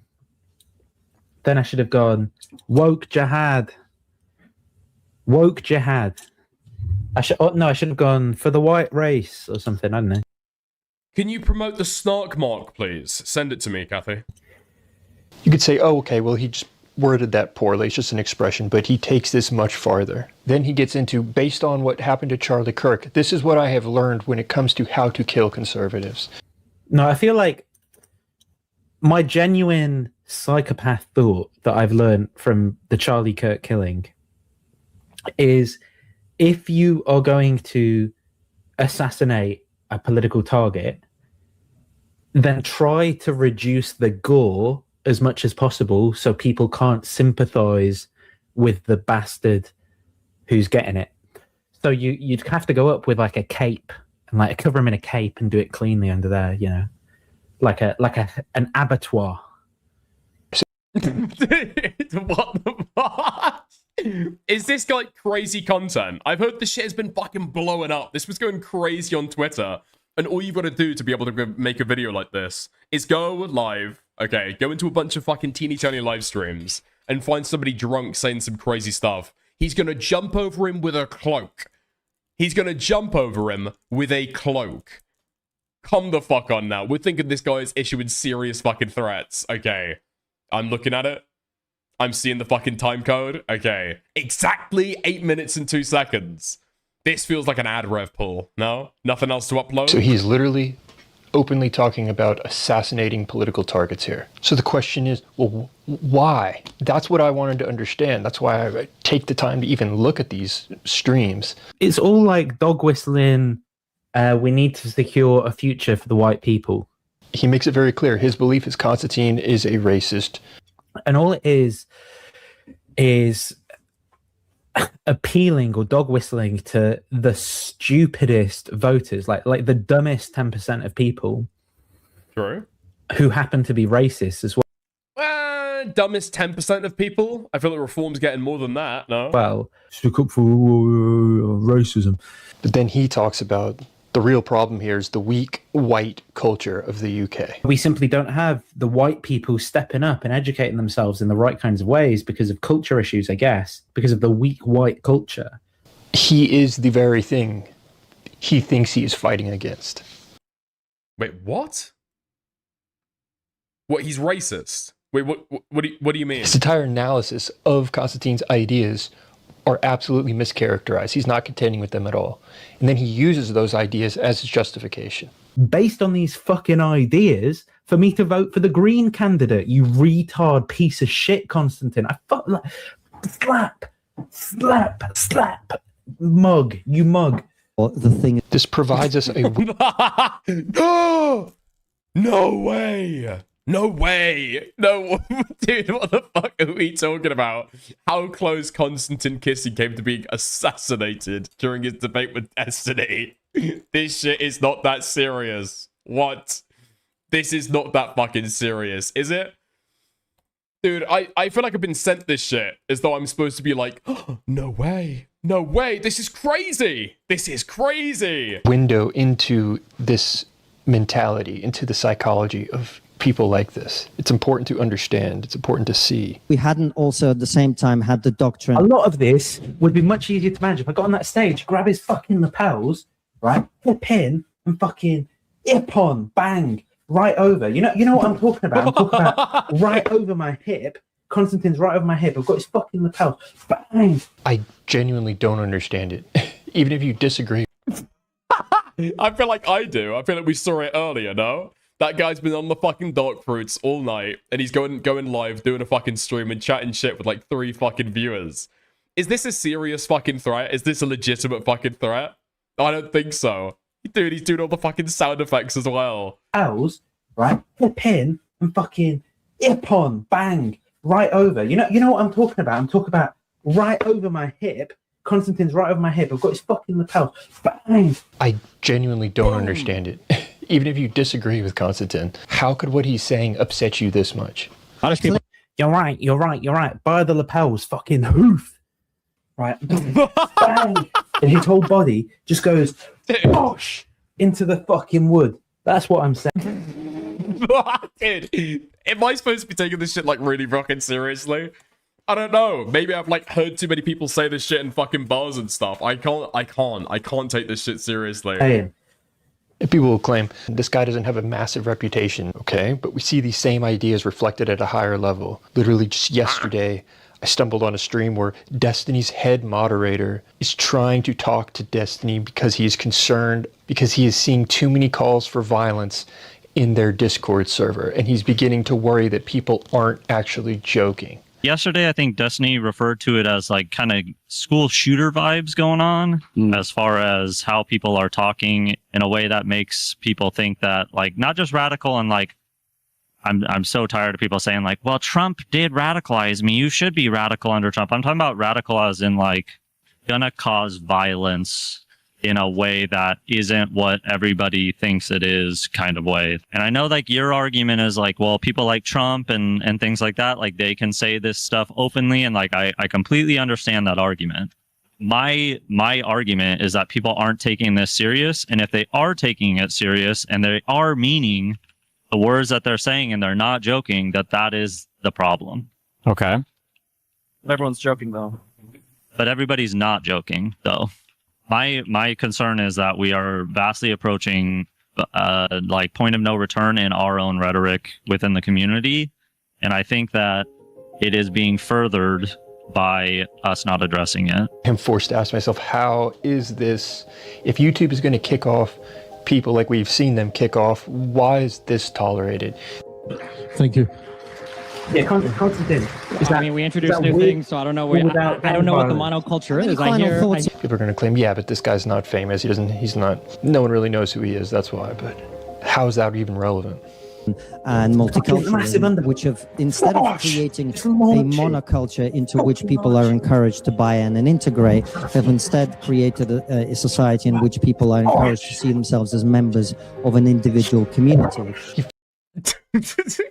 S15: Then I should have gone woke jihad. Woke jihad. I should have gone for the white race or something. I don't know.
S1: Can you promote the snark mark, please? Send it to me, Kathy.
S17: You could say, oh, okay, well, he just worded that poorly. It's just an expression, but he takes this much farther. Then he gets into, based on what happened to Charlie Kirk, this is what I have learned when it comes to how to kill conservatives.
S15: No, I feel like my genuine psychopath thought that I've learned from the Charlie Kirk killing is if you are going to assassinate a political target, then try to reduce the gore as much as possible so people can't sympathize with the bastard who's getting it. So you'd have to go up with like a cape and like cover him in a cape and do it cleanly under there, you know, like an abattoir.
S1: What the fuck? Is this like crazy content? I've heard this shit has been fucking blowing up. This was going crazy on Twitter. And all you've got to do to be able to make a video like this is go live, okay, go into a bunch of fucking teeny tiny live streams and find somebody drunk saying some crazy stuff. He's going to jump over him with a cloak. He's going to jump over him with a cloak. Come the fuck on now. We're thinking this guy is issuing serious fucking threats. Okay. I'm looking at it. I'm seeing the fucking time code. Okay. Exactly 8 minutes and 2 seconds. This feels like an ad rev pull. No? Nothing else to upload?
S17: So he's literally openly talking about assassinating political targets here. So the question is, well, why? That's what I wanted to understand. That's why I take the time to even look at these streams.
S15: It's all like dog whistling. We need to secure a future for the white people.
S17: He makes it very clear. His belief is Constantine is a racist.
S15: And all it is appealing or dog whistling to the stupidest voters, like the dumbest 10% of people.
S1: True.
S15: Who happen to be racist as well.
S1: Dumbest 10% of people? I feel like Reform's getting more than that, no?
S15: Well, stick up for racism.
S17: But then he talks about the real problem here is the weak white culture of the UK.
S15: We simply don't have the white people stepping up and educating themselves in the right kinds of ways because of culture issues, I guess, because of the weak white culture.
S17: He is the very thing he thinks he is fighting against.
S1: Wait, what? What, he's racist? Wait, what do you mean?
S17: His entire analysis of Constantine's ideas are absolutely mischaracterized. He's not contending with them at all. And then he uses those ideas as his justification.
S15: Based on these fucking ideas, for me to vote for the Green candidate, you retard piece of shit, Constantine. Slap. mug. You mug.
S17: Well, the thing. This provides us a.
S1: No way! No way! No, dude, what the fuck are we talking about? How close Konstantin Kissy came to being assassinated during his debate with Destiny. This shit is not that serious. What? This is not that fucking serious, is it? Dude, I feel like I've been sent this shit as though I'm supposed to be like, oh, no way. No way. This is crazy. This is crazy.
S17: Window into this mentality, into the psychology of people like this. It's important to understand. It's important to see.
S5: We hadn't also at the same time had the doctrine.
S15: A lot of this would be much easier to manage if I got on that stage, grab his fucking lapels, right, hit a pin, and fucking ip-on, bang, right over. You know what I'm talking about? I'm talking about right over my hip. Konstantin's right over my hip. I've got his fucking lapels. Bang.
S17: I genuinely don't understand it. Even if you disagree.
S1: I feel like I do. I feel like we saw it earlier, no? That guy's been on the fucking dark fruits all night, and he's going live, doing a fucking stream and chatting shit with like 3 fucking viewers. Is this a serious fucking threat? Is this a legitimate fucking threat? I don't think so. Dude, he's doing all the fucking sound effects as well.
S15: Owls, right? Hit a pin and fucking ip-on, bang, right over. You know what I'm talking about? I'm talking about right over my hip. Konstantin's right over my hip. I've got his fucking lapel. Bang.
S17: I genuinely don't understand it. Even if you disagree with Konstantin, how could what he's saying upset you this much?
S15: You're right. By the lapels, fucking hoof. Right. Bang. And his whole body just goes bosh into the fucking wood. That's what I'm saying.
S1: Dude, am I supposed to be taking this shit like really fucking seriously? I don't know. Maybe I've like heard too many people say this shit in fucking bars and stuff. I can't take this shit seriously.
S15: Hey.
S17: People will claim this guy doesn't have a massive reputation, okay? But we see these same ideas reflected at a higher level. Literally just yesterday, I stumbled on a stream where Destiny's head moderator is trying to talk to Destiny because he is concerned, because he is seeing too many calls for violence in their Discord server. And he's beginning to worry that people aren't actually joking.
S11: Yesterday, I think Destiny referred to it as like kind of school shooter vibes going on as far as how people are talking in a way that makes people think that like not just radical and like I'm so tired of people saying like, well, Trump did radicalize me. You should be radical under Trump. I'm talking about radical as in like gonna cause violence in a way that isn't what everybody thinks it is kind of way. And I know like your argument is like, well, people like Trump and things like that, like they can say this stuff openly. And like, I completely understand that argument. My argument is that people aren't taking this serious. And if they are taking it serious and they are meaning the words that they're saying and they're not joking, that is the problem.
S21: Okay.
S11: Everyone's joking though. But everybody's not joking though. My concern is that we are vastly approaching like point of no return in our own rhetoric within the community. And I think that it is being furthered by us not addressing it.
S17: I'm forced to ask myself, how is this, if YouTube is going to kick off people like we've seen them kick off, why is this tolerated?
S21: Thank you.
S15: Yeah, Konstantin.
S24: I mean, we introduced new things, so I don't know. I don't know what the monoculture is.
S17: People are going to claim, yeah, but this guy's not famous. No one really knows who he is. That's why. But how is that even relevant?
S5: And multiculturalism, which have, instead of creating a monoculture into which people are encouraged to buy in and integrate, have instead created a society in which people are encouraged to see themselves as members of an individual community.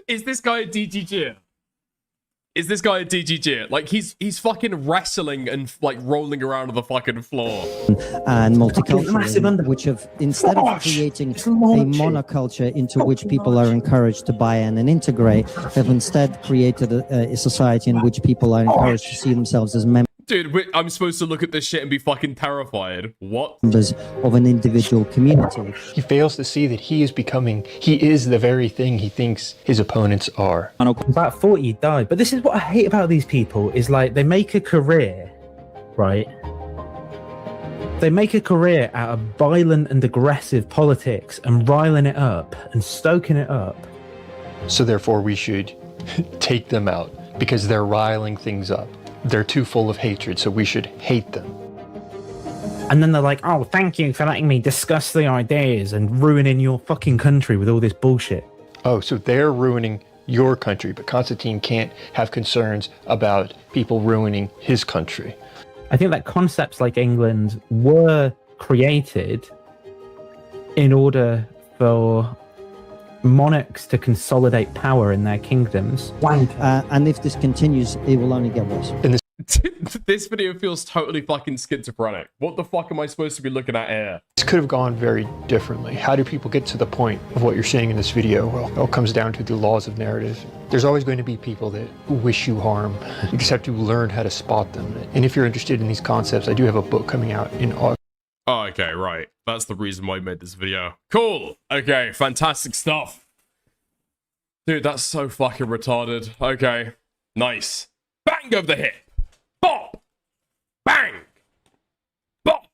S1: Is this guy a DGG? Is this guy a DGG? Like, he's fucking wrestling and, like, rolling around on the fucking floor.
S5: And multiculturalism, which have, instead of creating a monoculture into which people are encouraged to buy in and integrate, have instead created a society in which people are encouraged to see themselves as members.
S1: Dude, I'm supposed to look at this shit and be fucking terrified. What?
S5: Members of an individual community.
S17: He fails to see that he is the very thing he thinks his opponents are.
S15: About 40 died. But this is what I hate about these people, is like they make a career, right? They make a career out of violent and aggressive politics and riling it up and stoking it up.
S17: So therefore we should take them out because they're riling things up. They're too full of hatred, so we should hate them.
S15: And then they're like, oh, thank you for letting me discuss the ideas and ruining your fucking country with all this bullshit.
S17: Oh, so they're ruining your country, but Constantine can't have concerns about people ruining his country.
S15: I think that concepts like England were created in order for monarchs to consolidate power in their kingdoms.
S5: And if this continues, it will only get worse.
S1: This video feels totally fucking schizophrenic. What the fuck am I supposed to be looking at here?
S17: This could have gone very differently. How do people get to the point of what you're seeing in this video? Well, it all comes down to the laws of narrative. There's always going to be people that wish you harm. You just have to learn how to spot them. And if you're interested in these concepts, I do have a book coming out in August.
S1: Oh, okay, right. That's the reason why I made this video. Cool. Okay, fantastic stuff. Dude, that's so fucking retarded. Okay, nice. Bang over the hip. Bop! Bang! Bop!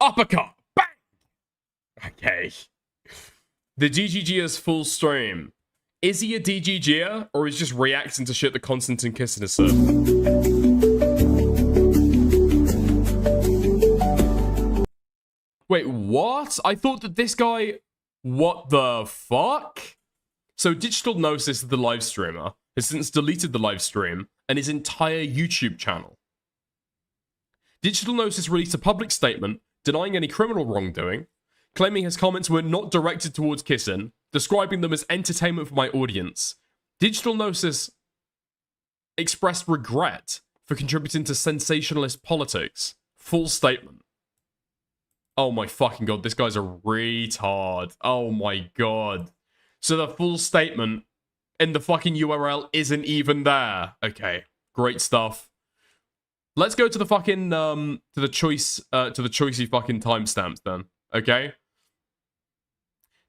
S1: Uppercut! Bang! Okay. The DGG is full stream. Is he a DGGer, or is he just reacting to shit that Constantine Kissing has said? Wait, what? I thought that this guy... What the fuck? So Digital Gnosis, the live streamer, has since deleted the live stream and his entire YouTube channel. Digital Gnosis released a public statement denying any criminal wrongdoing, claiming his comments were not directed towards kissing, describing them as entertainment for my audience. Digital Gnosis expressed regret for contributing to sensationalist politics. Full statement. Oh my fucking god, this guy's a retard. Oh my god. So the full statement in the fucking URL isn't even there. Okay, great stuff. Let's go to the fucking to the choicey fucking timestamps then. Okay.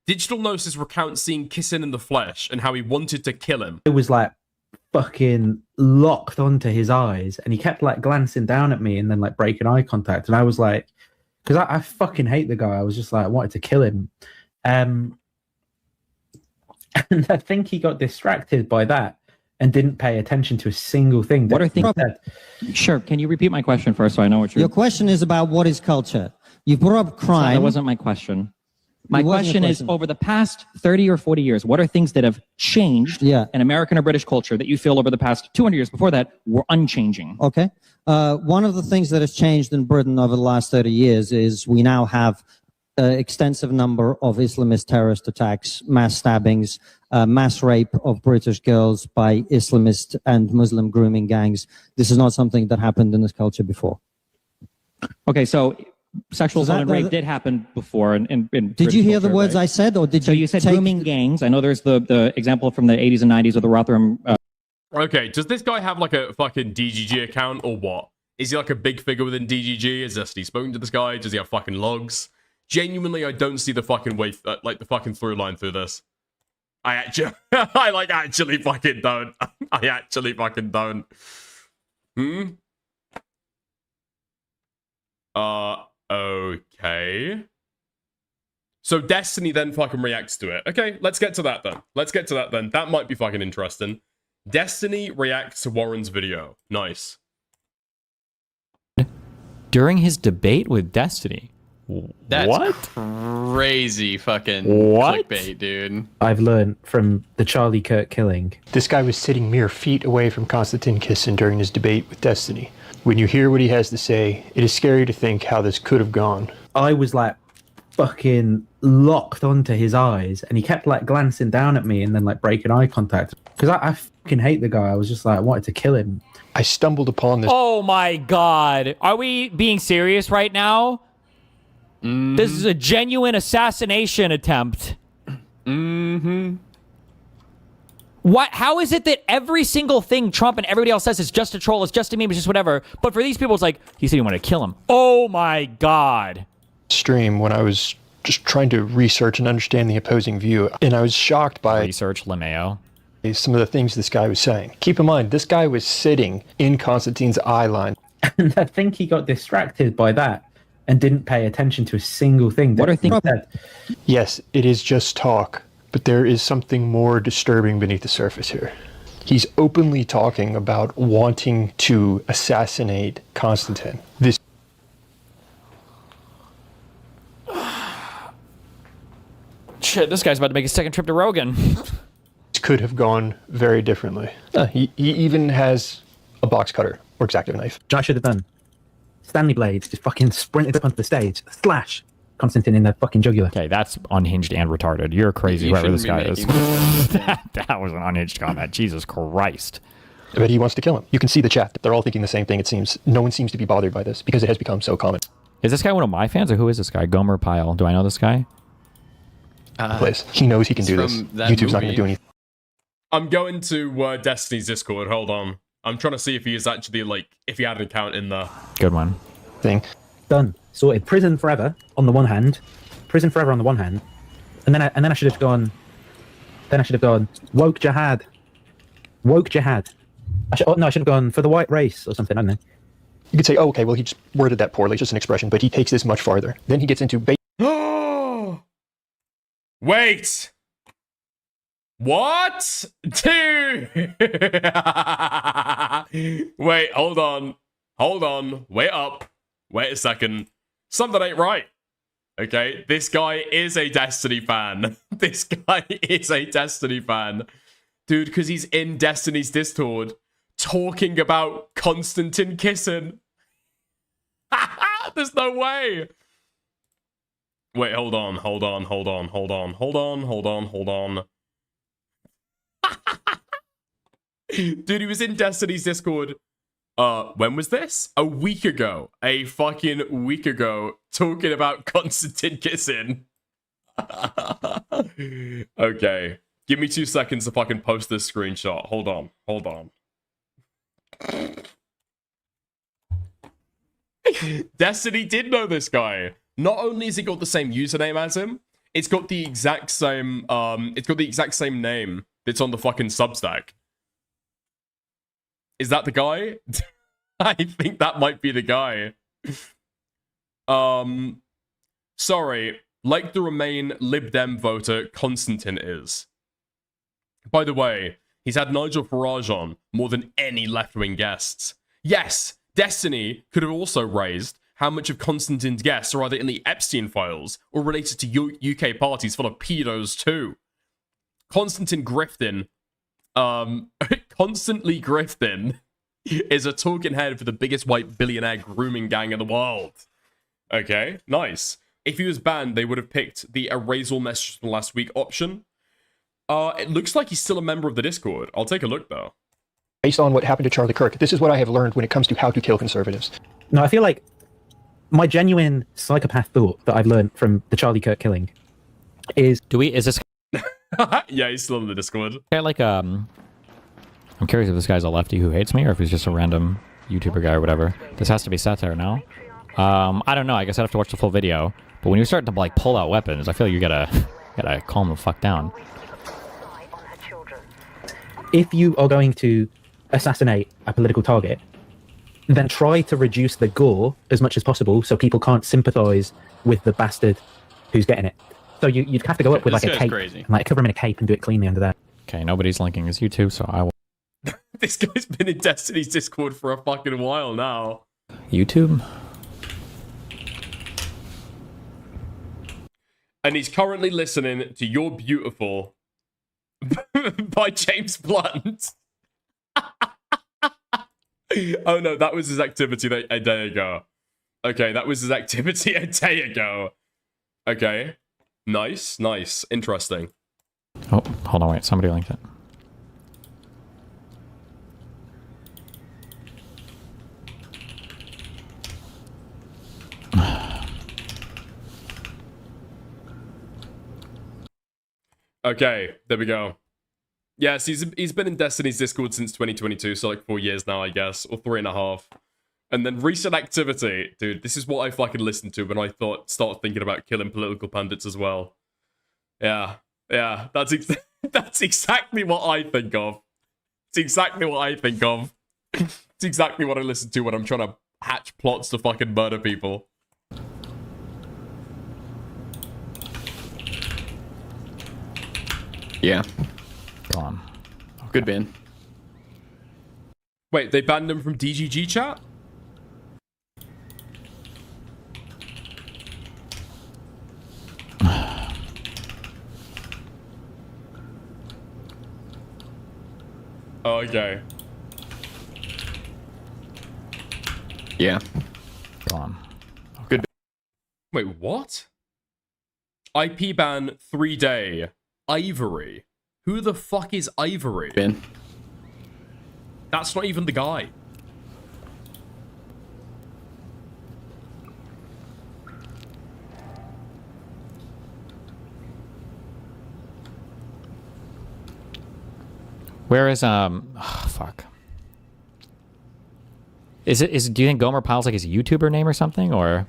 S1: Digital Gnosis recounts seeing Kissing in the flesh and how he wanted to kill him.
S15: It was like fucking locked onto his eyes, and he kept like glancing down at me and then like breaking eye contact, and I was like, because I fucking hate the guy. I was just like, I wanted to kill him. And I think he got distracted by that and didn't pay attention to a single thing.
S24: What are things that... Sure, can you repeat my question first so I know what you're...
S5: Your question is about what is culture. You brought up crime.
S24: That wasn't my question. My question is, over the past 30 or 40 years, what are things that have changed in American or British culture that you feel over the past 200 years before that were unchanging?
S5: Okay. One of the things that has changed in Britain over the last 30 years is we now have extensive number of Islamist terrorist attacks, mass stabbings, mass rape of British girls by Islamist and Muslim grooming gangs. This is not something that happened in this culture before.
S24: Okay, so sexual assault and rape did happen before.
S5: Did you hear the words I said, or did you?
S24: So you said grooming gangs. I know there's the example from the 80s and 90s of the Rotherham.
S1: Okay, does this guy have like a fucking DGG account or what? Is he like a big figure within DGG? Is Destiny spoken to this guy? Does he have fucking logs? Genuinely, I don't see the fucking way, like the fucking through line through this. I actually, actually fucking don't. I actually fucking don't. Okay. So Destiny then fucking reacts to it. Okay, let's get to that then. That might be fucking interesting. Destiny reacts to Warren's video. Nice.
S2: During his debate with Destiny.
S19: That's crazy fucking clickbait, dude.
S15: I've learned from the Charlie Kirk killing.
S17: This guy was sitting mere feet away from Constantine Kissin during his debate with Destiny. When you hear what he has to say, it is scary to think how this could have gone.
S15: I was like fucking locked onto his eyes, and he kept like glancing down at me and then like breaking eye contact. Because I fucking hate the guy. I was just like, I wanted to kill him.
S17: I stumbled upon this.
S2: Oh my god. Are we being serious right now? This is a genuine assassination attempt. What? How is it that every single thing Trump and everybody else says is just a troll, it's just a meme, it's just whatever, but for these people it's like, he said he wanted to kill him. Oh my god.
S17: Stream when I was just trying to research and understand the opposing view, and I was shocked by
S2: research LeMayo.
S17: Some of the things this guy was saying. Keep in mind, this guy was sitting in Constantine's eye line.
S15: And I think he got distracted by that and didn't pay attention to a single thing. What are things that...
S17: Yes, it is just talk, but there is something more disturbing beneath the surface here. He's openly talking about wanting to assassinate Constantine. This
S2: Shit, this guy's about to make a second trip to Rogan.
S17: Could have gone very differently. He even has a box cutter or X-Acto knife.
S15: I should have done. Stanley Blades just fucking sprinted up onto the stage. Slash Constantine in the fucking jugular.
S2: Okay, that's unhinged and retarded. You're crazy, whoever this guy is. That was an unhinged comment. Jesus Christ.
S17: But he wants to kill him. You can see the chat. They're all thinking the same thing, it seems. No one seems to be bothered by this because it has become so common.
S2: Is this guy one of my fans, or who is this guy? Gomer Pyle. Do I know this guy?
S17: He knows he can do this. YouTube's not going to do anything.
S1: I'm going to Destiny's Discord. Hold on. I'm trying to see if he is actually, like, if he had an account in there.
S2: Good one.
S17: Thing.
S15: Done. Sorted. Prison forever on the one hand. Prison forever on the one hand. And then I should have gone... Then I should have gone, woke jihad. Woke jihad. I should have gone for the white race or something, I don't know.
S17: You could say, oh, okay, well, he just worded that poorly. It's just an expression, but he takes this much farther. Then he gets into...
S1: Wait! What? Dude! Wait, hold on. Hold on. Wait up. Wait a second. Something ain't right. Okay, this guy is a Destiny fan. This guy is a Destiny fan. Dude, because he's in Destiny's Discord talking about Constantine kissing. There's no way. Wait, hold on. Dude, he was in Destiny's Discord. When was this? A week ago. A fucking week ago. Talking about Constantine kissing. Okay. Give me 2 seconds if I can post this screenshot. Hold on. Destiny did know this guy. Not only has it got the same username as him, it's got the exact same name that's on the fucking Substack. Is that the guy? I think that might be the guy. Sorry. Like the Remain Lib Dem voter, Constantine is. By the way, he's had Nigel Farage on more than any left-wing guests. Yes, Destiny could have also raised how much of Constantine's guests are either in the Epstein files or related to UK parties full of pedos too. Constantine Grifton, constantly Grifton, is a talking head for the biggest white billionaire grooming gang in the world. Okay, nice. If he was banned, they would have picked the erasal messages from last week option. It looks like he's still a member of the Discord. I'll take a look, though.
S17: Based on what happened to Charlie Kirk, this is what I have learned when it comes to how to kill conservatives.
S15: No, I feel like my genuine psychopath thought that I've learned from the Charlie Kirk killing is...
S2: Is this...
S1: Yeah, he's still in the Discord.
S2: Okay, like, I'm curious if this guy's a lefty who hates me or if he's just a random YouTuber guy or whatever. This has to be satire now. I don't know. I guess I'd have to watch the full video. But when you start to, like, pull out weapons, I feel like you gotta calm the fuck down.
S15: If you are going to assassinate a political target, then try to reduce the gore as much as possible so people can't sympathize with the bastard who's getting it. So you'd have to go up with like a cape, like cover him in a cape and do it cleanly under there.
S2: Okay, nobody's linking his YouTube, so I will.
S1: This guy's been in Destiny's Discord for a fucking while now.
S2: YouTube?
S1: And he's currently listening to You're Beautiful by James Blunt. Oh no, that was his activity a day ago. Okay, that was his activity a day ago. Okay. Nice. Interesting.
S2: Oh, hold on, wait. Somebody linked it.
S1: Okay, there we go. Yes, he's been in Destiny's Discord since 2022, so like 4 years now, I guess, or 3.5. And then recent activity, dude. This is what I fucking listened to when I started thinking about killing political pundits as well. Yeah, that's exactly what I think of. It's exactly what I think of. It's exactly what I listen to when I'm trying to hatch plots to fucking murder people.
S19: Yeah.
S2: Go on.
S19: Okay. Good ban.
S1: Wait, they banned him from DGG chat? Okay.
S19: Yeah.
S2: Go on.
S1: Good. Wait, what? IP ban 3-day. Ivory. Who the fuck is Ivory?
S19: Ben.
S1: That's not even the guy.
S2: Where is oh, fuck. Do you think Gomer Pyle's like his YouTuber name or something, or?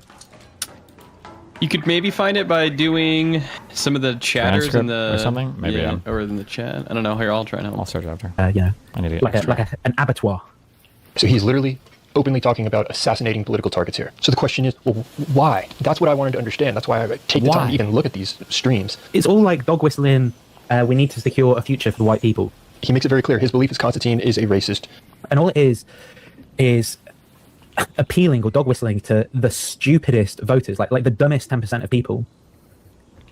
S19: You could maybe find it by doing some of the chatters in the
S2: or something. Maybe
S19: yeah, or in the chat. I don't know. Here, I'll try now.
S2: I'll search after.
S15: Yeah.
S2: I need to get
S15: like an abattoir.
S17: So he's literally openly talking about assassinating political targets here. So the question is, well, why? That's what I wanted to understand. That's why I take the time to even look at these streams.
S15: It's all like dog whistling. We need to secure a future for the white people.
S17: He makes it very clear. His belief is Constantine is a racist.
S15: And all it is appealing or dog whistling to the stupidest voters, like the dumbest 10% of people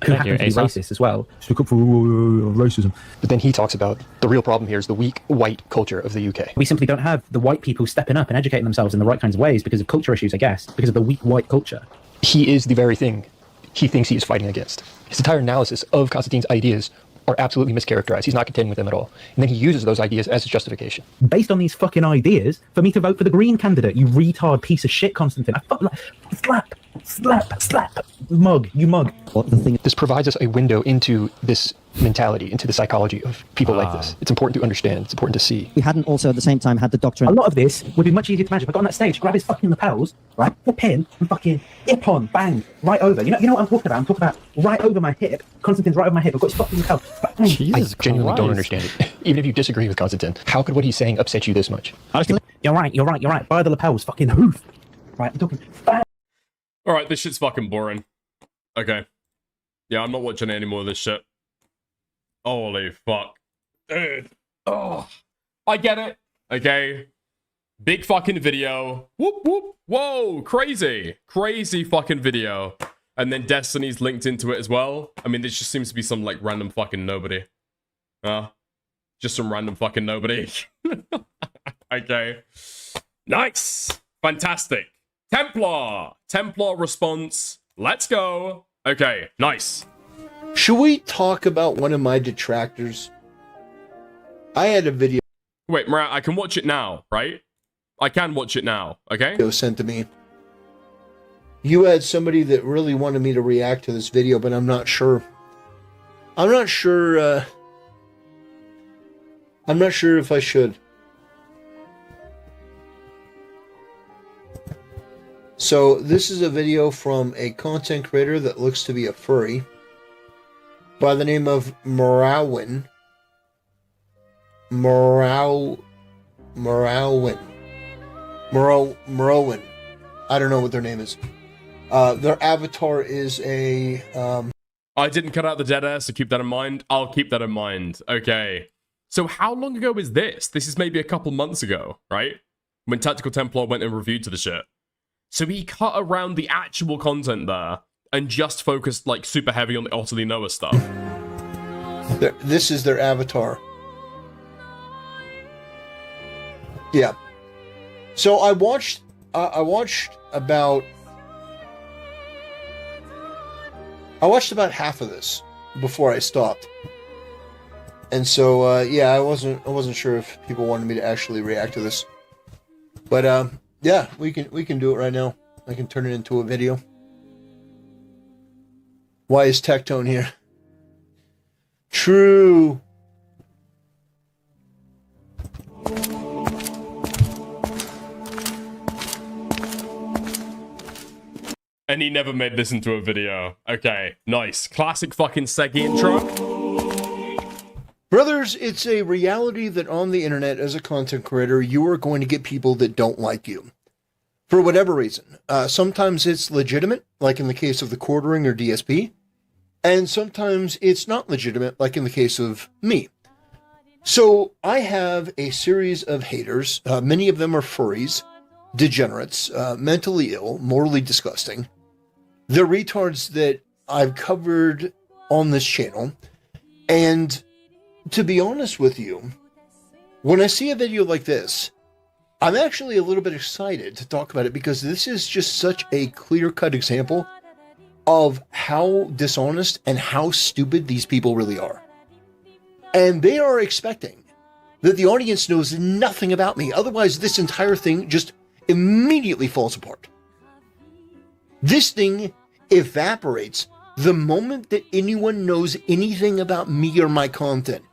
S15: who happen to be racist as well. Stick up for racism.
S17: But then he talks about the real problem here is the weak white culture of the UK.
S15: We simply don't have the white people stepping up and educating themselves in the right kinds of ways because of culture issues, I guess, because of the weak white culture.
S17: He is the very thing he thinks he is fighting against. His entire analysis of Constantine's ideas are absolutely mischaracterized. He's not contending with them at all. And then he uses those ideas as his justification.
S15: Based on these fucking ideas, for me to vote for the Green candidate, you retard piece of shit, Constantine. Slap, mug, you mug.
S17: This provides us a window into this mentality, into the psychology of people like this. It's important to understand. It's important to see.
S5: We hadn't also at the same time had the doctrine.
S15: A lot of this would be much easier to manage if I got on that stage, grab his fucking lapels, right, flip in, and fucking hip on, bang, right over. You know what I'm talking about? I'm talking about right over my hip. Constantine's right over my hip. I've got his fucking lapel.
S17: I genuinely don't understand it. Even if you disagree with Constantine, how could what he's saying upset you this much?
S15: You're right. By the lapels, fucking hoof. Right, I'm talking.
S1: Alright, this shit's fucking boring. Okay. Yeah, I'm not watching any more of this shit. Holy fuck. Dude. Oh. I get it. Okay. Big fucking video. Whoop whoop. Whoa. Crazy. Crazy fucking video. And then Destiny's linked into it as well. I mean, this just seems to be some like random fucking nobody. Just some random fucking nobody. Okay. Nice. Fantastic. Templar response. Let's go. Okay, nice.
S7: Should we talk about one of my detractors? I had a video.
S1: Wait, Marat, I can watch it now, right? I can watch it now, okay?
S7: It was sent to me. You had somebody that really wanted me to react to this video, but I'm not sure. I'm not sure if I should. So this is a video from a content creator that looks to be a furry by the name of Morowin. I don't know what their name is. Their avatar is a...
S1: I didn't cut out the dead air, so keep that in mind. I'll keep that in mind. Okay. So how long ago is this? This is maybe a couple months ago, right? When Tactical Templar went and reviewed to the shit. So he cut around the actual content there and just focused like super heavy on the utterly Noah stuff.
S7: This is their avatar. Yeah. So I watched about half of this before I stopped. And so yeah, I wasn't sure if people wanted me to actually react to this. But yeah, we can do it right now. I can turn it into a video. Why is Tectone here? True.
S1: And he never made this into a video. Okay, nice. Classic fucking Segi intro.
S7: Brothers, it's a reality that on the internet as a content creator, you are going to get people that don't like you. For whatever reason. Sometimes it's legitimate, like in the case of the quartering or DSP. And sometimes it's not legitimate, like in the case of me. So I have a series of haters. Many of them are furries, degenerates, mentally ill, morally disgusting. They're retards that I've covered on this channel. And to be honest with you, when I see a video like this, I'm actually a little bit excited to talk about it because this is just such a clear-cut example of how dishonest and how stupid these people really are. And they are expecting that the audience knows nothing about me. Otherwise, this entire thing just immediately falls apart. This thing evaporates the moment that anyone knows anything about me or my content.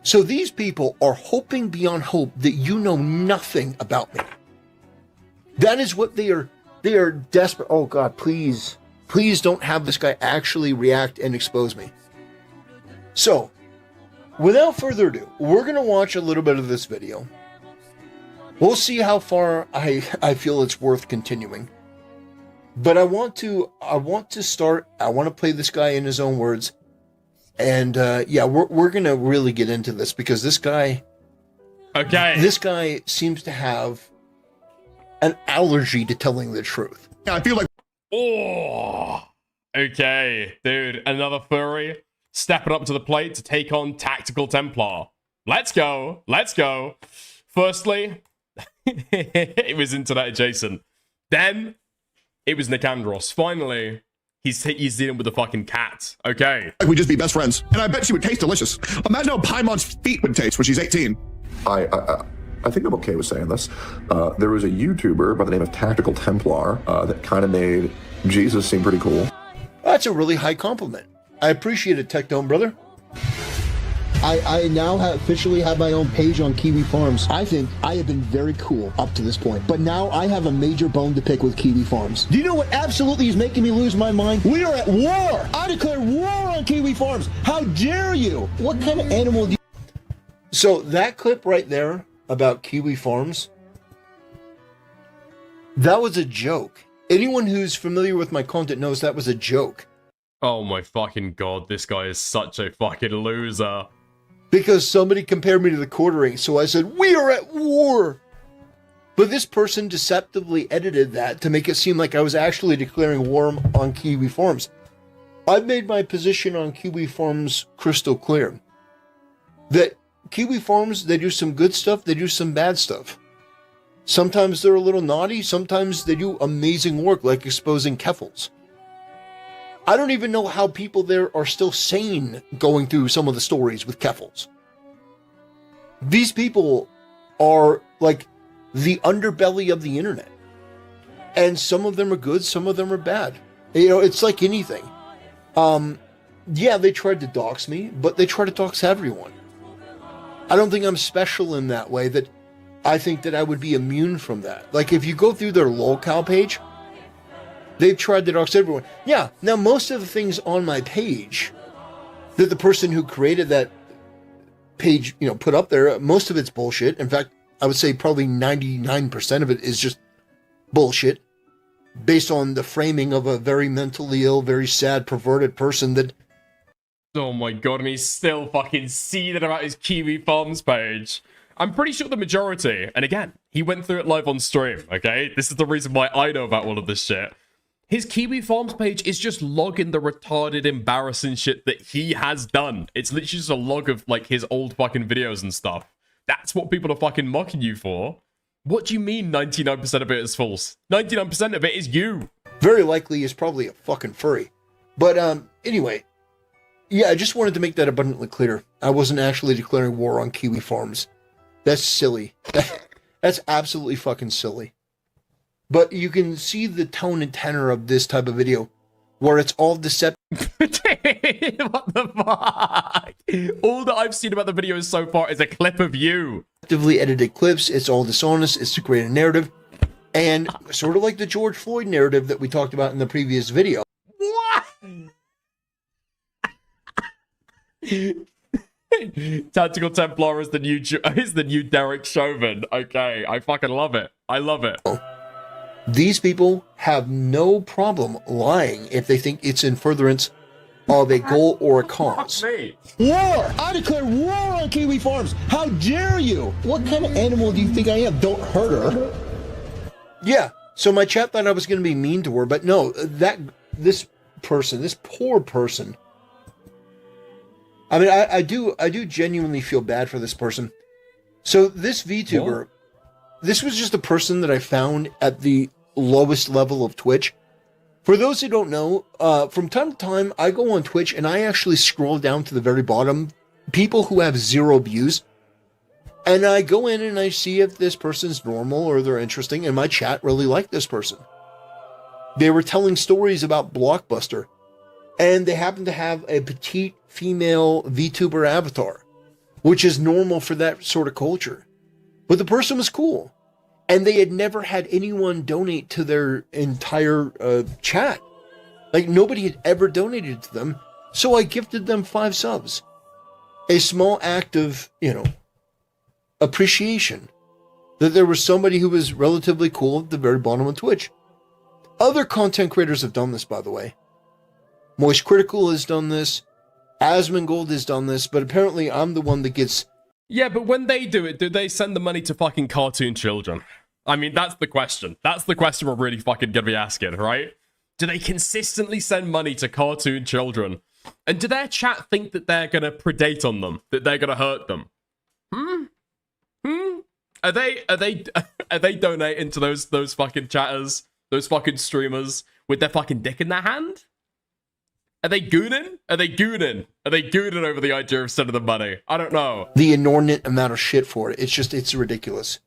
S7: So these people are hoping beyond hope that you know nothing about me. That is what they are desperate. Oh God, please don't have this guy actually react and expose me. So, without further ado, we're going to watch a little bit of this video. We'll see how far I feel it's worth continuing. But I want to play this guy in his own words. And yeah, we're going to really get into this because this guy seems to have an allergy to telling the truth.
S1: I feel like okay, dude, another furry stepping up to the plate to take on Tactical Templar. Let's go. Firstly, it was internet adjacent. Then it was Nicandros. Finally, he's dealing with the fucking cat. Okay.
S3: We'd just be best friends. And I bet she would taste delicious. Imagine how Paimon's feet would taste when she's 18.
S16: I think I'm okay with saying this. There was a YouTuber by the name of Tactical Templar that kind of made Jesus seem pretty cool.
S7: That's a really high compliment. I appreciate it, Tech Dome, brother.
S21: I now officially have my own page on Kiwi Farms. I think I have been very cool up to this point, but now I have a major bone to pick with Kiwi Farms. Do you know what absolutely is making me lose my mind? We are at war! I declare war on Kiwi Farms! How dare you? What kind of animal do you...
S7: So that clip right there about Kiwi Farms, that was a joke. Anyone who's familiar with my content knows that was a joke.
S1: Oh my fucking God, this guy is such a fucking loser.
S7: Because somebody compared me to the quartering, so I said, we are at war! But this person deceptively edited that to make it seem like I was actually declaring war on Kiwi Farms. I've made my position on Kiwi Farms crystal clear. That Kiwi Farms, they do some good stuff, they do some bad stuff. Sometimes they're a little naughty, sometimes they do amazing work like exposing Keffels. I don't even know how people there are still sane going through some of the stories with Keffels. These people are like the underbelly of the internet. And some of them are good, some of them are bad. You know, it's like anything. Yeah, they tried to dox me, but they try to dox everyone. I don't think I'm special in that way, that I think that I would be immune from that. Like, if you go through their lolcow page, they've tried to dox everyone. Yeah, now most of the things on my page that the person who created that page, you know, put up there, most of it's bullshit. In fact, I would say probably 99% of it is just bullshit based on the framing of a very mentally ill, very sad, perverted person that...
S1: Oh my God, and he's still fucking seething about his Kiwi Farms page. I'm pretty sure the majority, and again, he went through it live on stream, okay? This is the reason why I know about all of this shit. His Kiwi Farms page is just logging the retarded, embarrassing shit that he has done. It's literally just a log of, like, his old fucking videos and stuff. That's what people are fucking mocking you for. What do you mean 99% of it is false? 99% of it is you.
S7: Very likely is probably a fucking furry. But, anyway. Yeah, I just wanted to make that abundantly clear. I wasn't actually declaring war on Kiwi Farms. That's silly. That's absolutely fucking silly. But you can see the tone and tenor of this type of video, where it's all deceptive.
S1: What the fuck? All that I've seen about the videos so far is a clip of you.
S7: Deceptively edited clips, it's all dishonest, it's to create a narrative. And sort of like the George Floyd narrative that we talked about in the previous video.
S1: What? Tactical Templar is the new Derek Chauvin. Okay, I fucking love it. I love it.
S7: These people have no problem lying if they think it's in furtherance of a goal or a cause.
S21: War! I declare war on Kiwi Farms! How dare you? What kind of animal do you think I am? Don't hurt her.
S7: Yeah, so my chat thought I was going to be mean to her, but no, this poor person. I mean, I do genuinely feel bad for this person. So this VTuber, this was just a person that I found at the lowest level of Twitch. For those who don't know, from time to time, I go on Twitch and I actually scroll down to the very bottom, people who have 0 views. And I go in and I see if this person's normal or they're interesting, and my chat really liked this person. They were telling stories about Blockbuster, and they happened to have a petite female VTuber avatar, which is normal for that sort of culture. But the person was cool, and they had never had anyone donate to their entire chat. Like, nobody had ever donated to them, so I gifted them 5 subs. A small act of, appreciation that there was somebody who was relatively cool at the very bottom of Twitch. Other content creators have done this, by the way. Moist Critical has done this. Asmongold has done this, but apparently I'm the one that gets...
S1: Yeah, but when they do it, do they send the money to fucking cartoon children? I mean, that's the question. That's the question we're really fucking gonna be asking, right? Do they consistently send money to cartoon children? And do their chat think that they're gonna predate on them? That they're gonna hurt them? Are they donating to those fucking chatters, those fucking streamers with their fucking dick in their hand? Are they gooning? Are they gooning? Are they gooning over the idea of sending them money? I don't know.
S7: The inordinate amount of shit for it. It's ridiculous.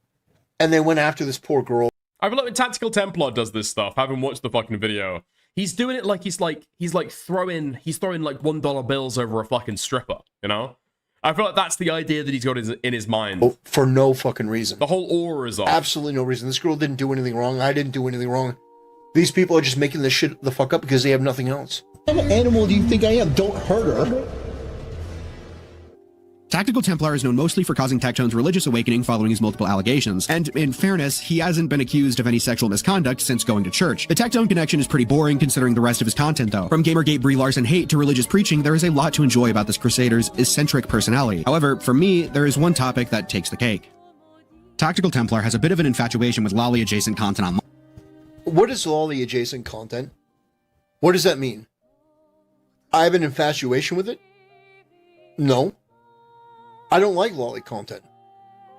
S7: And they went after this poor girl.
S1: I feel like when Tactical Templar does this stuff, having watched the fucking video, he's doing it like he's throwing like $1 bills over a fucking stripper, you know? I feel like that's the idea that he's got in his mind.
S7: Oh, for no fucking reason.
S1: The whole aura is off.
S7: Absolutely no reason. This girl didn't do anything wrong. I didn't do anything wrong. These people are just making this shit the fuck up because they have nothing else.
S21: What kind of animal do you think I am? Don't hurt her.
S8: Tactical Templar is known mostly for causing Tectone's religious awakening following his multiple allegations, and in fairness, he hasn't been accused of any sexual misconduct since going to church. The Tectone connection is pretty boring considering the rest of his content though. From Gamergate Brie Larson hate to religious preaching, there is a lot to enjoy about this crusader's eccentric personality. However, for me, there is one topic that takes the cake. Tactical Templar has a bit of an infatuation with lolly adjacent content online.
S7: What is lolly adjacent content? What does that mean? I have an infatuation with it? No. I don't like lolly content.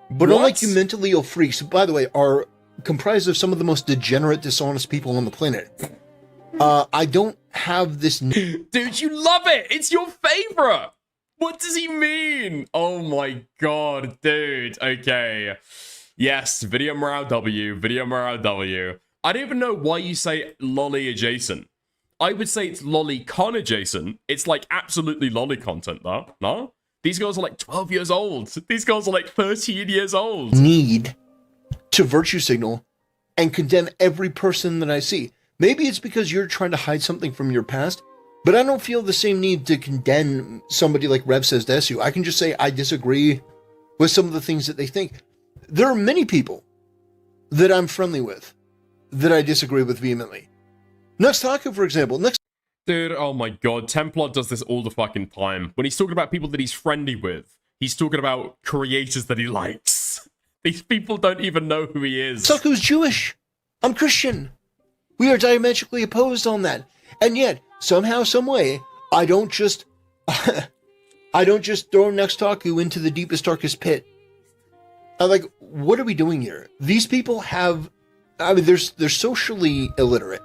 S7: But unlike you mentally ill freaks, who, by the way, are comprised of some of the most degenerate, dishonest people on the planet, I don't have this...
S1: Dude, you love it! It's your favorite! What does he mean? Oh my god, dude. Okay. Yes, video morale W, video morale W. I don't even know why you say lolly adjacent. I would say it's lolly-con adjacent. It's like absolutely lolly content, though. No? These girls are like 12 years old. These girls are like 13 years old.
S7: Need to virtue signal and condemn every person that I see. Maybe it's because you're trying to hide something from your past, but I don't feel the same need to condemn somebody like Rev Says Desu. I can just say I disagree with some of the things that they think. There are many people that I'm friendly with that I disagree with vehemently. Sneako, for example.
S1: Dude, oh my god, Templar does this all the fucking time. When he's talking about people that he's friendly with, he's talking about creators that he likes. These people don't even know who he is.
S7: Sneako's Jewish. I'm Christian. We are diametrically opposed on that. And yet, somehow, some way, I don't just throw Sneako into the deepest, darkest pit. I'm like, what are we doing here? These people have, they're socially illiterate.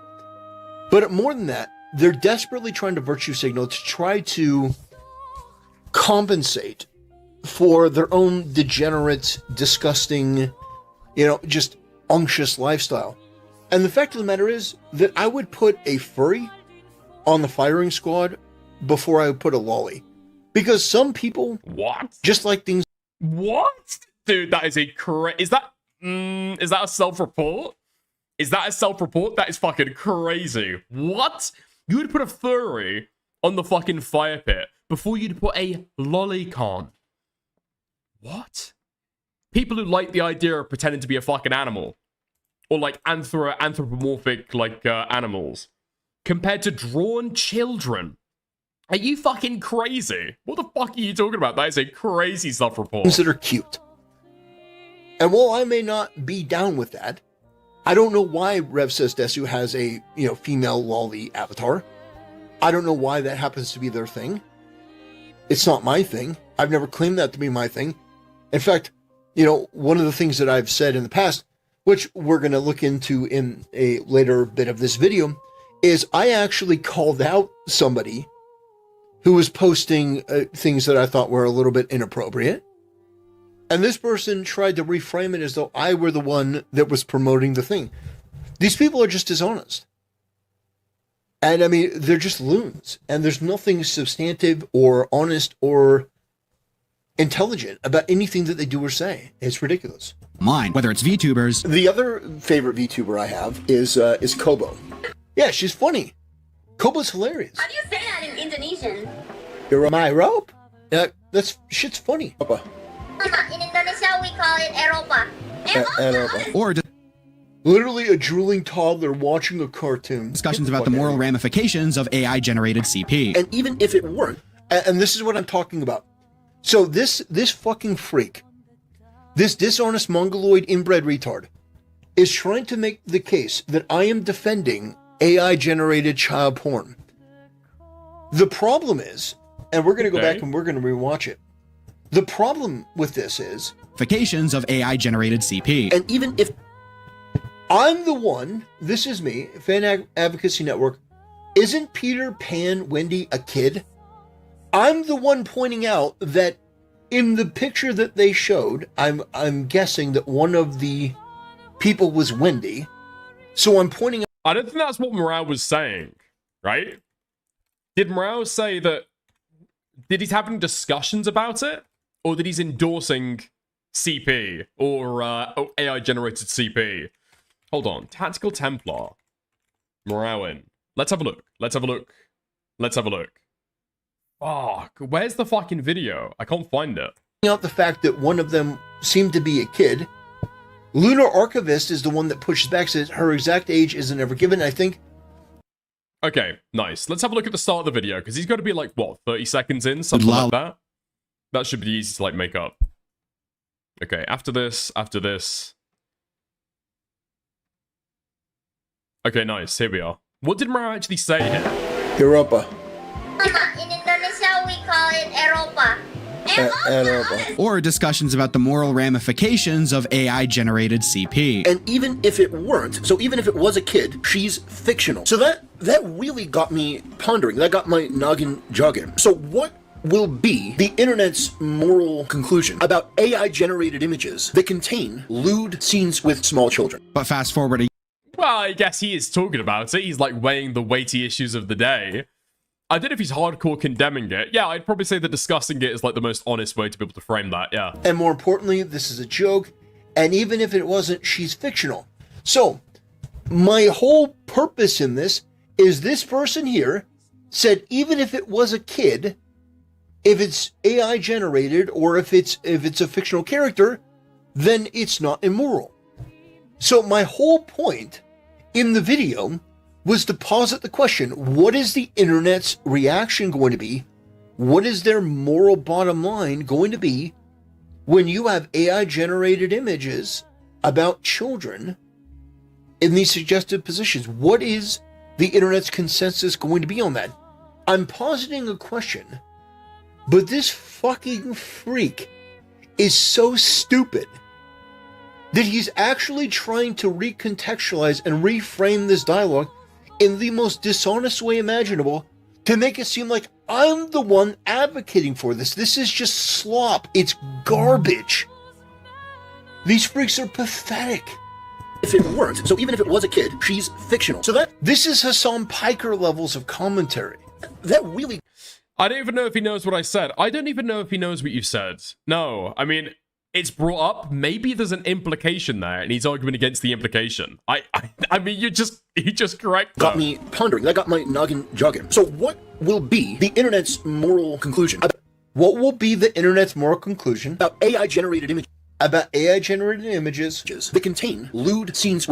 S7: But more than that, they're desperately trying to virtue signal to try to compensate for their own degenerate, disgusting, just unctuous lifestyle. And the fact of the matter is that I would put a furry on the firing squad before I would put a lolly. Because some people just like things...
S1: What? Dude, that is a is that a self-report? Is that a self-report? That is fucking crazy. What? You would put a furry on the fucking fire pit before you'd put a lolicon. What? People who like the idea of pretending to be a fucking animal. Or like anthropomorphic animals. Compared to drawn children. Are you fucking crazy? What the fuck are you talking about? That is a crazy self-report.
S7: Things that are cute. And while I may not be down with that, I don't know why Rev Says Desu has a, female lolly avatar. I don't know why that happens to be their thing. It's not my thing. I've never claimed that to be my thing. In fact, you know, one of the things that I've said in the past, which we're going to look into in a later bit of this video, is I actually called out somebody who was posting things that I thought were a little bit inappropriate. And this person tried to reframe it as though I were the one that was promoting the thing. These people are just dishonest. And I mean, they're just loons. And there's nothing substantive or honest or intelligent about anything that they do or say. It's ridiculous.
S8: Mine, whether it's VTubers.
S7: The other favorite VTuber I have is Kobo. Yeah, she's funny. Kobo's hilarious.
S14: How do you say that in Indonesian?
S7: You're my rope? That's shit's funny.
S14: In Indonesia, we call it Eropa.
S8: Or
S7: literally a drooling toddler watching a cartoon.
S8: Discussions about the moral ramifications of AI-generated CP.
S7: And even if it weren't, and this is what I'm talking about. So this fucking freak, this dishonest mongoloid inbred retard, is trying to make the case that I am defending AI-generated child porn. The problem is, and we're going to go back and we're going to rewatch it. The problem with this is
S8: ramifications of AI-generated CP.
S7: And even if I'm the one, this is me, Fan Advocacy Network, isn't Peter Pan Wendy a kid? I'm the one pointing out that in the picture that they showed, I'm guessing that one of the people was Wendy. So I'm pointing out.
S1: I don't think that's what Morale was saying, right? Did Morale say that? Did he's having discussions about it? Or that he's endorsing CP or AI-generated CP? Hold on. Tactical Templar. Morale. Let's have a look. Let's have a look. Let's have a look. Fuck. Where's the fucking video? I can't find it.
S7: Out the fact that one of them seemed to be a kid. Lunar Archivist is the one that pushes back, says her exact age isn't ever given, I think.
S1: Okay, nice. Let's have a look at the start of the video, because he's got to be like, what, 30 seconds in? Something like that? That should be easy to, like, make up. Okay, after this. Okay, nice. Here we are. What did Mara actually say here?
S7: Europa.
S14: In Indonesia, we call it Eropa.
S8: Or discussions about the moral ramifications of AI-generated CP.
S7: And even if it weren't, so even if it was a kid, she's fictional. So that really got me pondering. That got my noggin jogging. So what will be the internet's moral conclusion about AI-generated images that contain lewd scenes with small children?
S8: But fast forward.
S1: Well, I guess he is talking about it. He's like weighing the weighty issues of the day. I don't know if he's hardcore condemning it. Yeah, I'd probably say that discussing it is like the most honest way to be able to frame that, yeah.
S7: And more importantly, this is a joke. And even if it wasn't, she's fictional. So, my whole purpose in this is this person here said even if it was a kid, if it's AI generated or if it's a fictional character, then it's not immoral. So my whole point in the video was to posit the question, what is the internet's reaction going to be? What is their moral bottom line going to be when you have AI-generated images about children in these suggestive positions? What is the internet's consensus going to be on that? I'm positing a question, but this fucking freak is so stupid that he's actually trying to recontextualize and reframe this dialogue in the most dishonest way imaginable to make it seem like I'm the one advocating for this. This is just slop. It's garbage. These freaks are pathetic. If it weren't, so even if it was a kid, she's fictional. So this is Hassan Piker levels of commentary. That really...
S1: I don't even know if he knows what I said. I don't even know if he knows what you said. No, I mean... It's brought up. Maybe there's an implication there, and he's arguing against the implication. I mean, you just correct.
S7: Got me pondering. That got my noggin jogging. So, what will be the internet's moral conclusion? What will be the internet's moral conclusion about AI-generated images? About AI-generated images that contain lewd scenes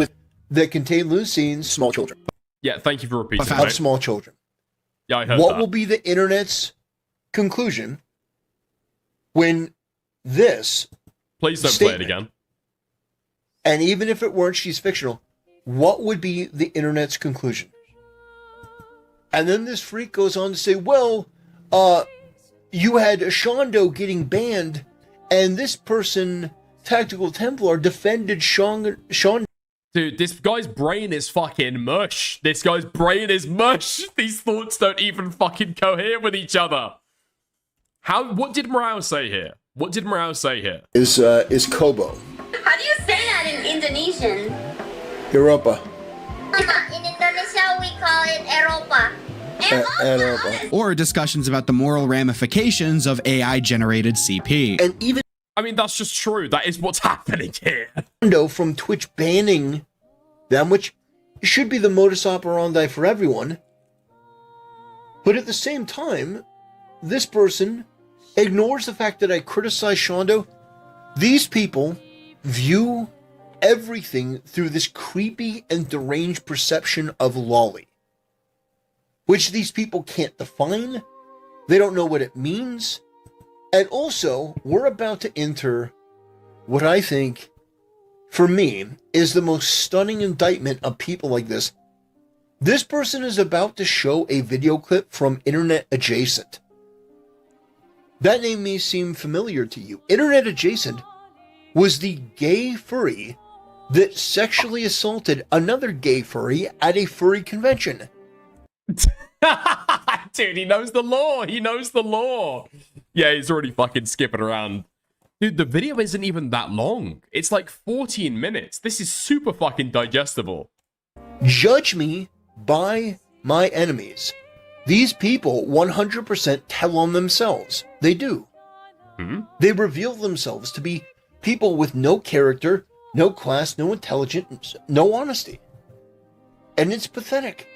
S7: small children.
S1: Yeah, thank you for repeating.
S7: Of small children.
S1: Yeah, I heard
S7: What
S1: that.
S7: will be the internet's conclusion when this?
S1: Please don't play it again.
S7: And even if it weren't, she's fictional. What would be the internet's conclusion? And then this freak goes on to say, well, you had Shondo getting banned, and this person Tactical Templar defended Sean.
S1: Dude, this guy's brain is fucking mush. This guy's brain is mush. These thoughts don't even fucking cohere with each other. What did Morale say here? What did Morale say here?
S7: Is Kobo.
S14: How do you say that in Indonesian?
S7: Europa.
S14: In Indonesia, we call it Eropa.
S7: Europa.
S8: Or discussions about the moral ramifications of AI-generated CP.
S7: And even
S1: I mean, that's just true. That is what's happening here.
S7: From Twitch banning them, which should be the modus operandi for everyone. But at the same time, this person ignores the fact that I criticize Shondo. These people view everything through this creepy and deranged perception of lolly, which these people can't define. They don't know what it means. And also, we're about to enter what I think, for me, is the most stunning indictment of people like this. This person is about to show a video clip from Internet Adjacent. That name may seem familiar to you. Internet Adjacent was the gay furry that sexually assaulted another gay furry at a furry convention.
S1: Dude, he knows the law. He knows the law. Yeah, he's already fucking skipping around. Dude, the video isn't even that long. It's like 14 minutes. This is super fucking digestible.
S7: Judge me by my enemies. These people 100% tell on themselves. They do. They reveal themselves to be people with no character, no class, no intelligence, no honesty. And it's pathetic.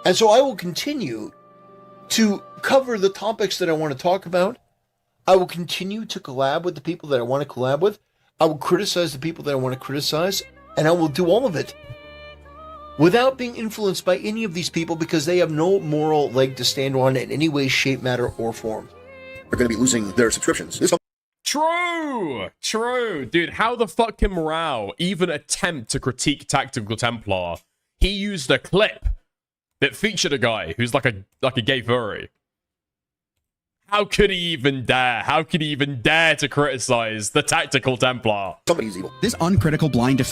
S7: And so I will continue to cover the topics that I want to talk about. I will continue to collab with the people that I want to collab with. I will criticize the people that I want to criticize. And I will do all of it without being influenced by any of these people, because they have no moral leg to stand on in any way, shape, matter, or form.
S3: They're going to be losing their subscriptions.
S1: True! True! Dude, how the fuck can Morale even attempt to critique Tactical Templar? He used a clip that featured a guy who's like a gay furry. How could he even dare? How could he even dare to criticize the Tactical Templar?
S3: Somebody's evil.
S8: This uncritical blind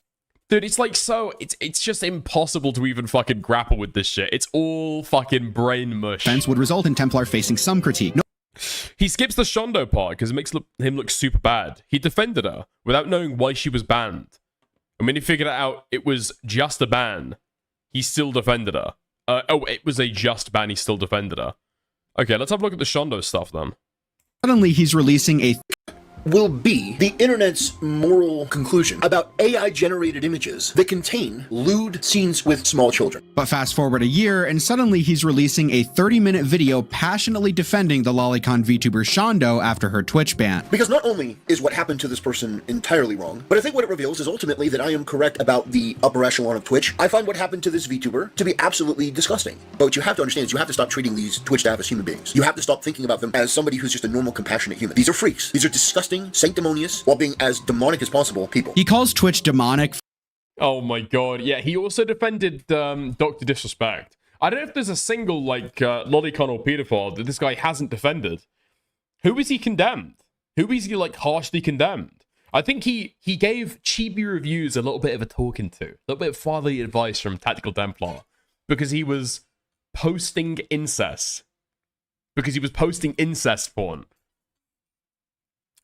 S1: Dude, it's like it's just impossible to even fucking grapple with this shit. It's all fucking brain mush.
S8: defense would result in Templar facing some critique.
S1: He skips the Shondo part because it makes him look super bad. He defended her without knowing why she was banned. And when he figured out it was just a ban, he still defended her. It was a just ban, he still defended her. Okay, let's have a look at the Shondo stuff then.
S8: Suddenly, he's releasing a
S3: will be the internet's moral conclusion about AI-generated images that contain lewd scenes with small children.
S8: But fast forward a year, and suddenly he's releasing a 30-minute video passionately defending the lolicon VTuber Shondo after her Twitch ban.
S3: Because not only is what happened to this person entirely wrong, but I think what it reveals is ultimately that I am correct about the upper echelon of Twitch. I find what happened to this VTuber to be absolutely disgusting. But what you have to understand is you have to stop treating these Twitch staff as human beings. You have to stop thinking about them as somebody who's just a normal, compassionate human. These are freaks. These are disgusting, sanctimonious, while being as demonic as possible people.
S8: He calls Twitch demonic.
S1: Oh my god, yeah, he also defended Dr. Disrespect. I don't know if there's a single, like, lolicon or pedophile that this guy hasn't defended. Who is he condemned? Who is he, like, harshly condemned? I think he gave Chibi Reviews a little bit of a talking to. A little bit of fatherly advice from Tactical Templar. Because he was posting incest. Because he was posting incest porn.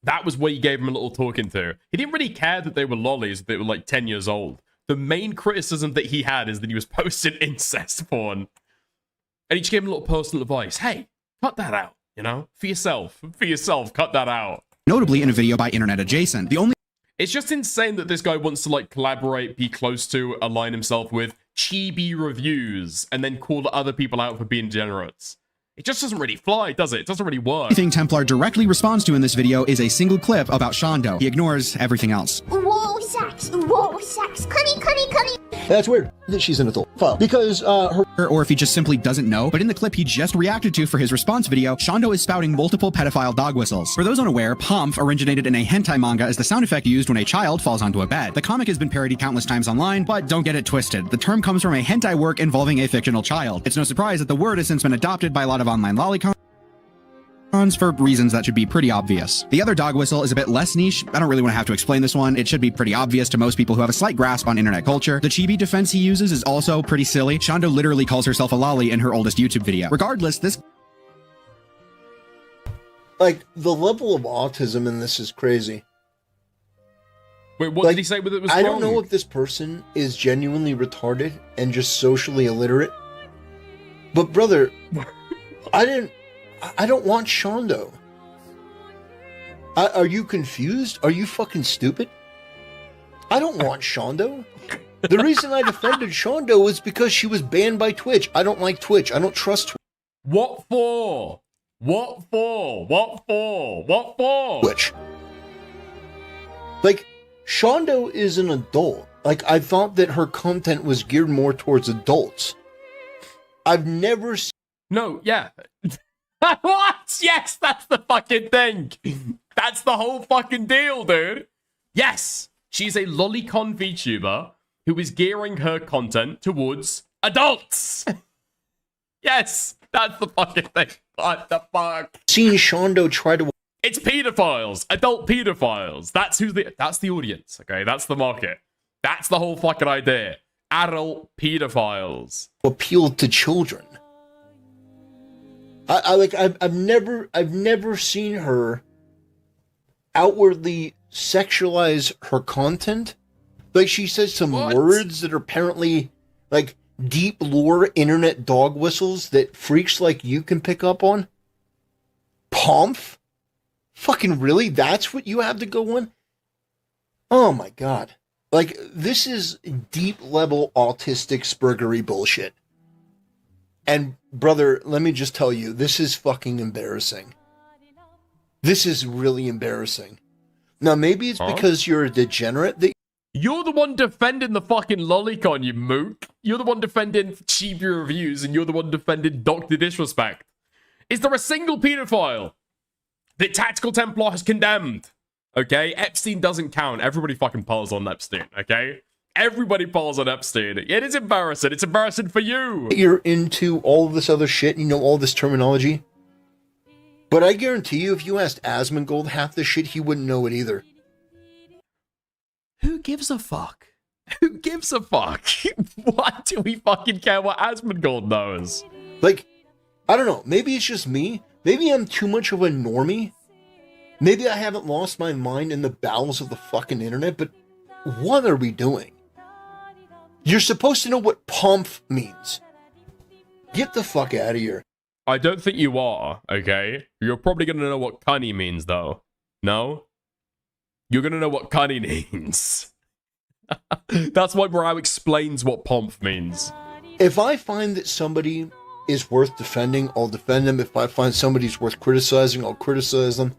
S1: That was what he gave him a little talking to. He didn't really care that they were lollies, that were like 10 years old. The main criticism that he had is that he was posting incest porn. And he just gave him a little personal advice. Hey, cut that out, you know? For yourself, cut that out.
S8: Notably in a video by Internet Adjacent. The only
S1: It's just insane that this guy wants to like collaborate, be close to, align himself with Chibi Reviews, and then call other people out for being degenerates. It just doesn't really fly, does it? It doesn't really work.
S8: thing Templar directly responds to in this video is a single clip about Shondo. He ignores everything else.
S14: Whoa, sex! Whoa, sex! Cunny!
S21: That's weird that she's an adult. Well, because
S8: or if he just simply doesn't know. But in the clip he just reacted to for his response video, Shondo is spouting multiple pedophile dog whistles. For those unaware, Pomf originated in a hentai manga as the sound effect used when a child falls onto a bed. The comic has been parodied countless times online, but don't get it twisted. The term comes from a hentai work involving a fictional child. It's no surprise that the word has since been adopted by a lot of online lolicon. for reasons that should be pretty obvious. The other dog whistle is a bit less niche. I don't really want to have to explain this one. It should be pretty obvious to most people who have a slight grasp on internet culture. The chibi defense he uses is also pretty silly. Shondo literally calls herself a lolly in her oldest YouTube video. Regardless, this...
S7: Like, the level of autism in this is crazy.
S1: Wait, what did he say with it was
S7: I
S1: wrong?
S7: don't know if this person is genuinely retarded and just socially illiterate. But brother, I don't want Shondo. Are you confused? Are you fucking stupid? I don't want Shondo. The reason I defended Shondo was because she was banned by Twitch. I don't like Twitch. I don't trust Twitch.
S1: What for? What for? What for? What for?
S7: Twitch. Like, Shondo is an adult. Like, I thought that her content was geared more towards adults. I've never seen...
S1: No, yeah. What? Yes, that's the fucking thing. That's the whole fucking deal, dude. Yes, she's a lolicon VTuber who is gearing her content towards adults. Yes, that's the fucking thing. What the fuck?
S7: Seen Shondo try to...
S1: It's pedophiles, adult pedophiles. That's the audience, okay? That's the market. That's the whole fucking idea. Adult pedophiles.
S7: Appeal to children. I've never seen her outwardly sexualize her content. Like, she says some words that are apparently like deep lore internet dog whistles that freaks like you can pick up on. Pomf? Fucking really? That's what you have to go on? Oh my god. Like, this is deep level autistic spurgery bullshit. And brother, let me just tell you, this is fucking embarrassing. This is really embarrassing. Now, maybe it's because you're a degenerate that...
S1: You're the one defending the fucking lolicon, you mook. You're the one defending cheap reviews, and you're the one defending Dr. Disrespect. Is there a single pedophile that Tactical Templar has condemned? Okay? Epstein doesn't count. Everybody fucking piles on Epstein, okay? Everybody piles on Epstein. It is embarrassing. It's embarrassing for you.
S7: You're into all this other shit, you know all this terminology. But I guarantee you, if you asked Asmongold half the shit, he wouldn't know it either.
S1: Who gives a fuck? Who gives a fuck? Why do we fucking care what Asmongold knows?
S7: Like, I don't know. Maybe it's just me. Maybe I'm too much of a normie. Maybe I haven't lost my mind in the bowels of the fucking internet, but what are we doing? You're supposed to know what pomp means. Get the fuck out of here.
S1: I don't think you are, okay? You're probably going to know what cunny means, though. No? You're going to know what cunny means. That's why Brow explains what pomp means.
S7: If I find that somebody is worth defending, I'll defend them. If I find somebody's worth criticizing, I'll criticize them.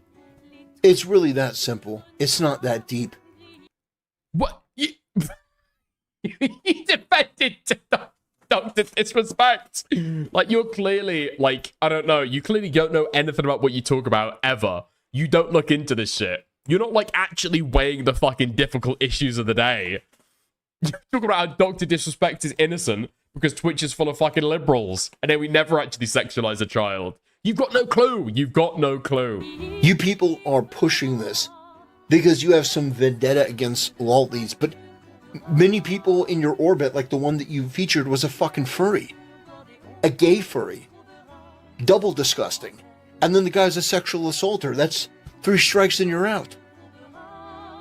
S7: It's really that simple. It's not that deep.
S1: What? You defended Dr. Disrespect. Like, you're clearly, like, I don't know. You clearly don't know anything about what you talk about, ever. You don't look into this shit. You're not, like, actually weighing the fucking difficult issues of the day. You're talking about how Dr. Disrespect is innocent because Twitch is full of fucking liberals, and then we never actually sexualize a child. You've got no clue. You've got no clue.
S7: You people are pushing this because you have some vendetta against lollies, but many people in your orbit, like the one that you featured, was a fucking furry. A gay furry. Double disgusting. And then the guy's a sexual assaulter. That's 3 strikes and you're out.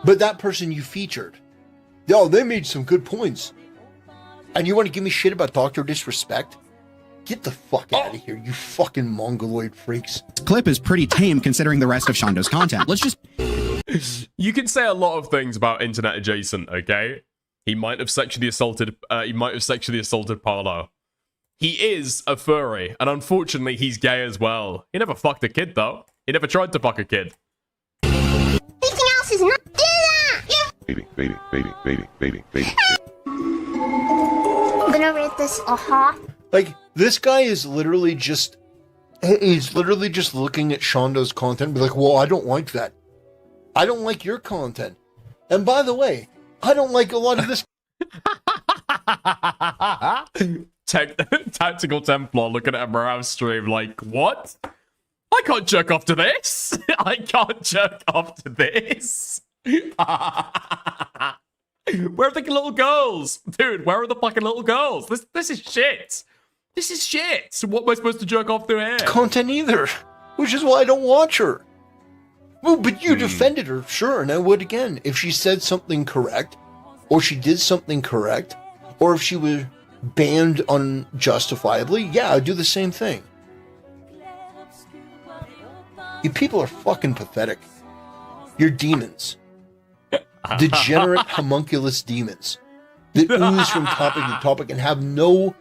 S7: But that person you featured, oh, they made some good points. And you want to give me shit about Dr. Disrespect? Get the fuck out of here, you fucking mongoloid freaks.
S8: This clip is pretty tame considering the rest of Shondo's content. Let's just...
S1: You can say a lot of things about internet adjacent, okay? He might have sexually assaulted Parlo. He is a furry, and unfortunately he's gay as well. He never fucked a kid though. He never tried to fuck a kid.
S14: Anything else is not do that!
S16: Baby.
S14: I'm gonna rate this a ha.
S7: Like, this guy is literally just... He's literally just looking at Shondo's content and be like, well, I don't like that. I don't like your content. And by the way, I don't like a lot of this...
S1: Tactical Templar looking at a Morale stream like, what? I I can't jerk off to this. I can't jerk off to this. Where are the little girls? Dude, where are the fucking little girls? This is shit. This is shit. So what am I supposed to jerk off to here?
S7: Content either, which is why I don't watch her. Well, but you defended her, sure, and I would again. If she said something correct, or she did something correct, or if she was banned unjustifiably, yeah, I'd do the same thing. You people are fucking pathetic. You're demons. Degenerate, homunculus demons that ooze from topic to topic and have no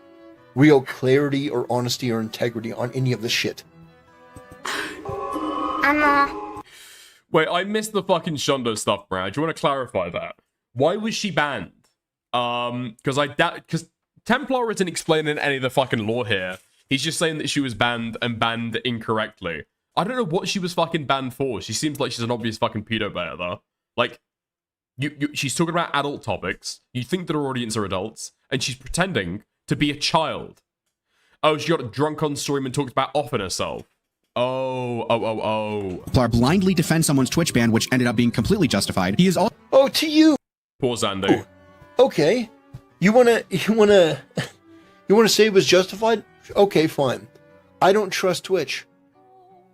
S7: real clarity or honesty or integrity on any of this shit.
S1: Wait, I missed the fucking Shondo stuff, Brad. Do you want to clarify that? Why was she banned? Because Templar isn't explaining any of the fucking lore here. He's just saying that she was banned and banned incorrectly. I don't know what she was fucking banned for. She seems like she's an obvious fucking pedo bear, though. Like, she's talking about adult topics. You think that her audience are adults, and she's pretending to be a child. Oh, she got drunk on stream and talked about offing herself. Oh.
S8: Templar blindly defends someone's Twitch ban, which ended up being completely justified. He is all.
S7: Oh, to you.
S1: Pause, Andy.
S7: Oh, okay. You wanna say it was justified? Okay, fine. I don't trust Twitch.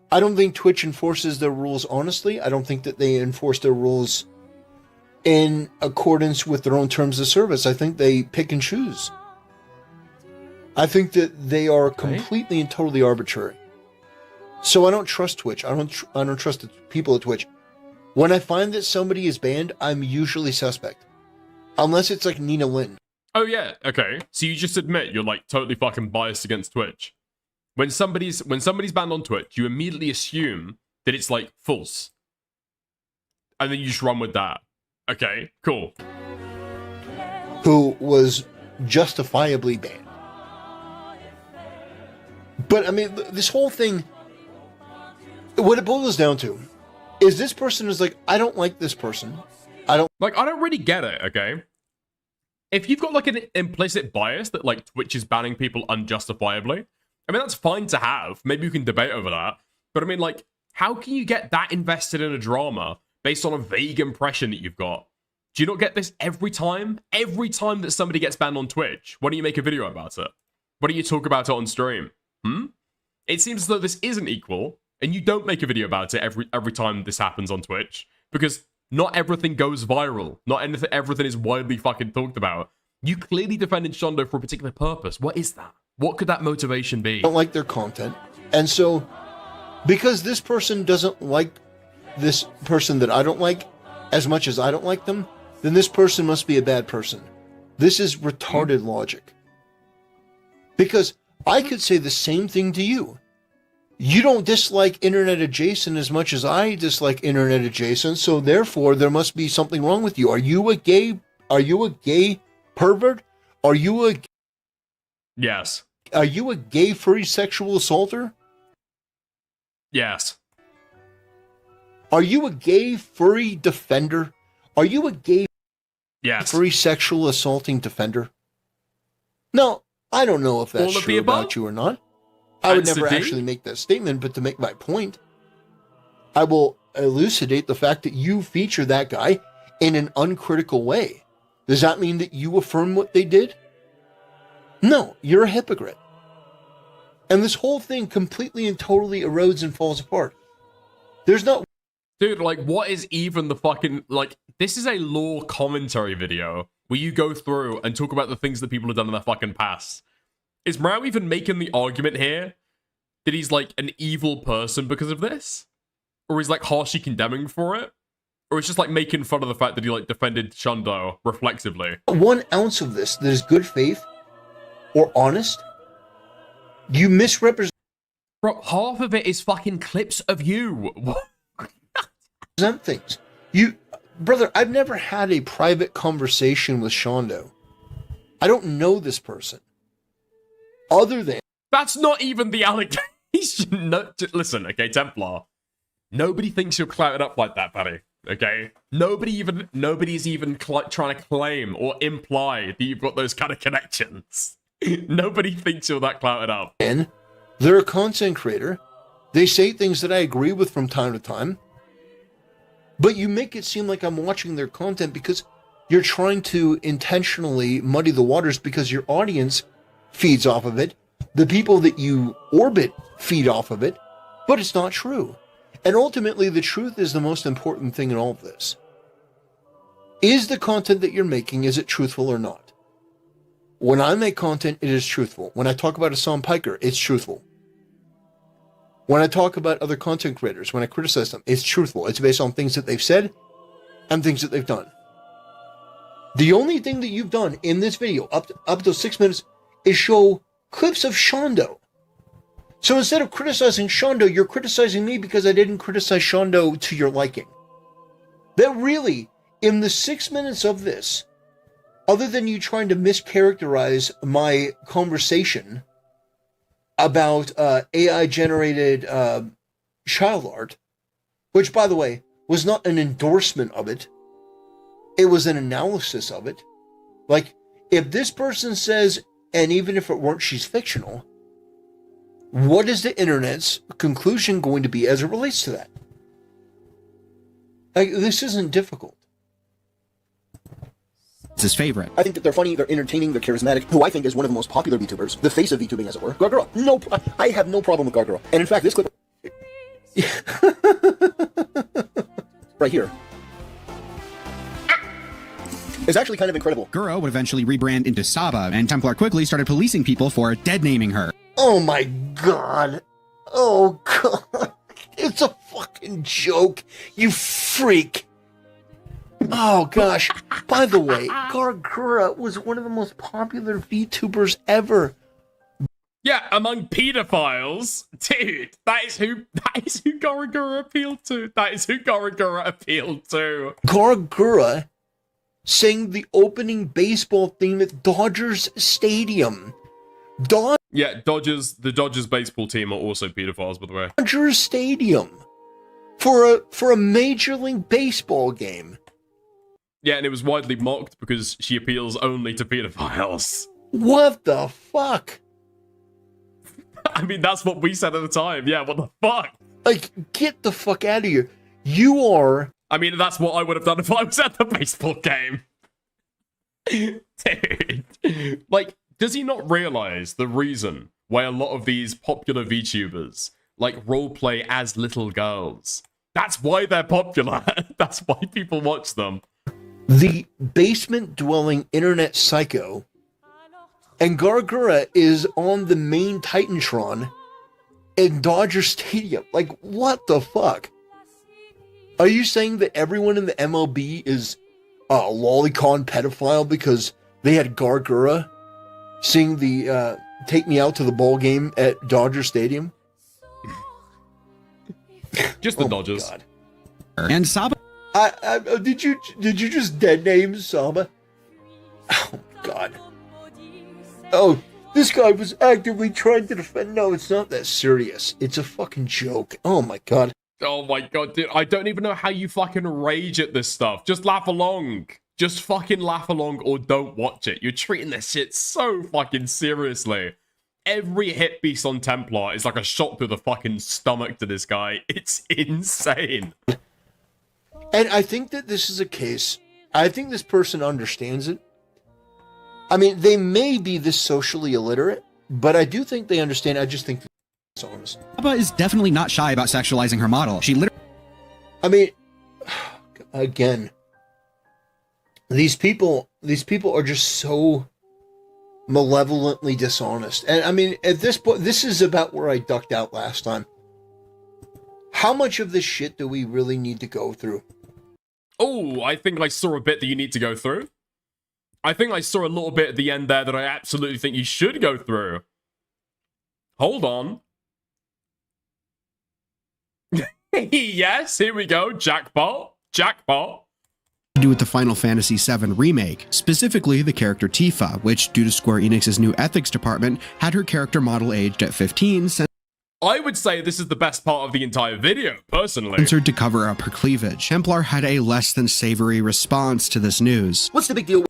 S7: I don't think Twitch enforces their rules honestly. I don't think that they enforce their rules in accordance with their own terms of service. I think they pick and choose. I think that they are completely and totally arbitrary. So I don't trust Twitch. I don't trust the people at Twitch. When I find that somebody is banned, I'm usually suspect. Unless it's like Nina Lynn.
S1: Oh yeah, okay. So you just admit you're like totally fucking biased against Twitch. When somebody's banned on Twitch, you immediately assume that it's like false. And then you just run with that. Okay, cool.
S7: Who was justifiably banned. But I mean, this whole thing, what it boils down to is this person is like, I don't like this person. I don't
S1: really get it, okay? If you've got like an implicit bias that like Twitch is banning people unjustifiably, I mean, that's fine to have. Maybe you can debate over that. But I mean, like, how can you get that invested in a drama based on a vague impression that you've got? Do you not get this every time? Every time that somebody gets banned on Twitch, why don't you make a video about it? Why don't you talk about it on stream? It seems as though this isn't equal, and you don't make a video about it every time this happens on Twitch, because not everything goes viral. Not everything is widely fucking talked about. You clearly defended Shondo for a particular purpose. What is that? What could that motivation be?
S7: I don't like their content. And so, because this person doesn't like this person that I don't like as much as I don't like them, then this person must be a bad person. This is retarded logic. Because I could say the same thing to you. You don't dislike internet adjacent as much as I dislike internet adjacent, so therefore there must be something wrong with you. Are you a gay pervert? Are you a
S1: Yes.
S7: Are you a gay furry sexual assaulter?
S1: Yes.
S7: Are you a gay furry defender? Are you a gay furry sexual assaulting defender? No, I don't know if that's true about you or not. I would never actually make that statement, but to make my point, I will elucidate the fact that you feature that guy in an uncritical way. Does that mean that you affirm what they did? No, you're a hypocrite. And this whole thing completely and totally erodes and falls apart. There's not...
S1: Dude, like, what is even the fucking... Like, this is a lore commentary video where you go through and talk about the things that people have done in their fucking past. Is Mao even making the argument here that he's, like, an evil person because of this? Or he's, like, harshly condemning for it? Or it's just, like, making fun of the fact that he, like, defended Shondo reflexively?
S7: 1 ounce of this that is good faith or honest, you misrepresent...
S1: Bro, half of it is fucking clips of you.
S7: things. Brother, I've never had a private conversation with Shondo. I don't know this person. Other than...
S1: That's not even the allegation. No, listen, okay, Templar. Nobody thinks you're clouted up like that, buddy. Okay? Nobody's even trying to claim or imply that you've got those kind of connections. Nobody thinks you're that clouted up.
S7: And they're a content creator They say things that I agree with from time to time. But you make it seem like I'm watching their content because you're trying to intentionally muddy the waters because your audience feeds off of it. The people that you orbit feed off of it. But it's not true. And ultimately, the truth is the most important thing in all of this. Is the content that you're making, is it truthful or not? When I make content, it is truthful. When I talk about Hassan Piker, it's truthful. When I talk about other content creators, when I criticize them, it's truthful. It's based on things that they've said and things that they've done. The only thing that you've done in this video, up to 6 minutes, is show clips of Shondo. So instead of criticizing Shondo, you're criticizing me because I didn't criticize Shondo to your liking. That really, in the 6 minutes of this, other than you trying to mischaracterize my conversation about AI-generated child art, which, by the way, was not an endorsement of it, it was an analysis of it. Like, if this person says, and even if it weren't, she's fictional, what is the internet's conclusion going to be as it relates to that? Like, this isn't difficult.
S8: It's his favorite.
S3: I think that they're funny, they're entertaining, they're charismatic. Who I think is one of the most popular VTubers, the face of VTubing, as it were. Gargura. No, I have no problem with Gargura. And in fact, this clip right here is actually kind of incredible.
S8: Guro would eventually rebrand into Saba, and Templar quickly started policing people for dead-naming her.
S7: Oh my god. Oh god. It's a fucking joke, you freak. Oh gosh. By the way, Gargura was one of the most popular VTubers ever.
S1: Yeah, among pedophiles. Dude, that is who Gargura appealed to. That is who Gargura appealed to.
S7: Gargura sang the opening baseball theme at Dodgers Stadium.
S1: Yeah, the Dodgers baseball team are also pedophiles, by the way.
S7: Dodgers Stadium for a Major League Baseball game.
S1: Yeah, and it was widely mocked because she appeals only to pedophiles.
S7: What the fuck?
S1: I mean, that's what we said at the time. Yeah, what the fuck?
S7: Like, get the fuck out of here. You are...
S1: I mean, that's what I would have done if I was at the baseball game. Dude. Like, does he not realize the reason why a lot of these popular VTubers, like, roleplay as little girls? That's why they're popular. That's why people watch them.
S7: The basement-dwelling internet psycho, and Gargura is on the main Titantron in Dodger Stadium. Like, what the fuck? Are you saying that everyone in the MLB is a lolicon pedophile because they had Gargura sing the Take Me Out to the Ball game at Dodger Stadium?
S1: Just the Dodgers.
S7: God.
S8: And Saba...
S7: did you just dead name Saba? Oh god. Oh, this guy was actively trying to defend. No, it's not that serious. It's a fucking joke. Oh my god.
S1: Oh my god, dude. I don't even know how you fucking rage at this stuff. Just laugh along. Just fucking laugh along or don't watch it. You're treating this shit so fucking seriously. Every hit piece on Templar is like a shot through the fucking stomach to this guy. It's insane.
S7: And I think that this is a case, I think this person understands it. I mean, they may be this socially illiterate, but I do think they understand. I just think it's honest.
S8: Saba is definitely not shy about sexualizing her model. She literally...
S7: I mean, again, these people are just so malevolently dishonest. And I mean, at this point, this is about where I ducked out last time. How much of this shit do we really need to go through?
S1: Oh, I think I saw a bit that you need to go through. I think I saw a little bit at the end there that I absolutely think you should go through. Hold on. Yes, here we go. Jackpot. Jackpot.
S8: To do with the Final Fantasy VII Remake, specifically the character Tifa, which, due to Square Enix's new ethics department, had her character model aged at 15,
S1: I would say this is the best part of the entire video, personally.
S8: censored to cover up her cleavage. Templar had a less than savory response to this news.
S3: What's the big deal?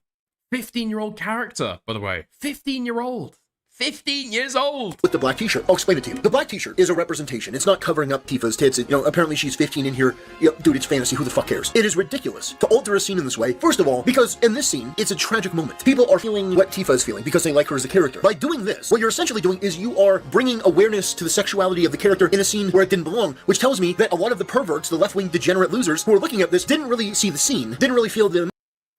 S1: 15-year-old character, by the way. 15-year-old. 15 years old!
S3: With the black t-shirt. I'll explain it to you. The black t-shirt is a representation. It's not covering up Tifa's tits. Apparently she's 15 in here. Dude, it's fantasy. Who the fuck cares? It is ridiculous to alter a scene in this way. First of all, because in this scene, it's a tragic moment. People are feeling what Tifa is feeling because they like her as a character. By doing this, what you're essentially doing is you are bringing awareness to the sexuality of the character in a scene where it didn't belong, which tells me that a lot of the perverts, the left-wing degenerate losers who are looking at this, didn't really see the scene, didn't really feel the...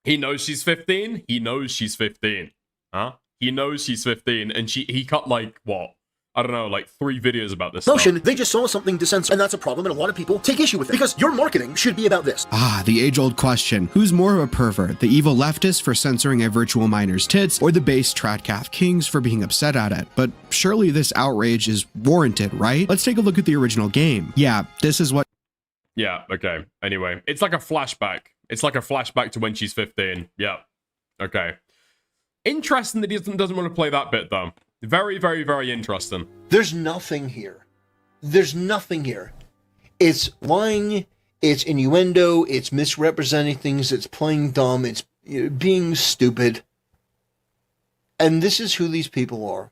S1: He knows she's 15? He knows she's 15. Huh? He knows she's 15, and he cut, like, what? I don't know, like 3 videos about this
S3: Motion,
S1: stuff.
S3: They just saw something to censor, and that's a problem, and a lot of people take issue with it, because your marketing should be about this.
S8: Ah, the age-old question. Who's more of a pervert, the evil leftist for censoring a virtual minor's tits, or the base Tradcath kings for being upset at it? But surely this outrage is warranted, right? Let's take a look at the original game. Yeah, this is what...
S1: Yeah, okay. Anyway, it's like a flashback. It's like a flashback to when she's 15. Yeah. Okay. Interesting that he doesn't want to play that bit, though. Very, very, very interesting.
S7: There's nothing here. There's nothing here. It's lying, it's innuendo, it's misrepresenting things, it's playing dumb, it's being stupid. And this is who these people are.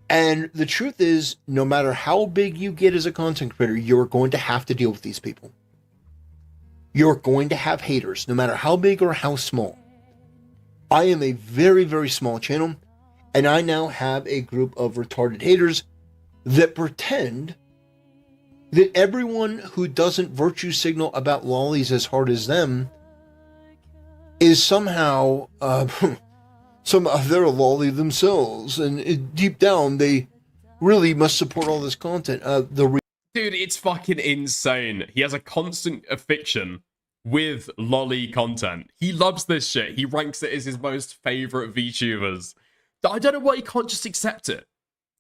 S7: And the truth is, no matter how big you get as a content creator, you're going to have to deal with these people. You're going to have haters, no matter how big or how small. I am a very, very small channel, and I now have a group of retarded haters that pretend that everyone who doesn't virtue signal about lollies as hard as them is somehow, they're a lolly themselves, and deep down they really must support all this content.
S1: Dude, it's fucking insane. He has a constant affliction with lolly content. He loves this shit. He ranks it as his most favorite VTubers. I don't know why he can't just accept it.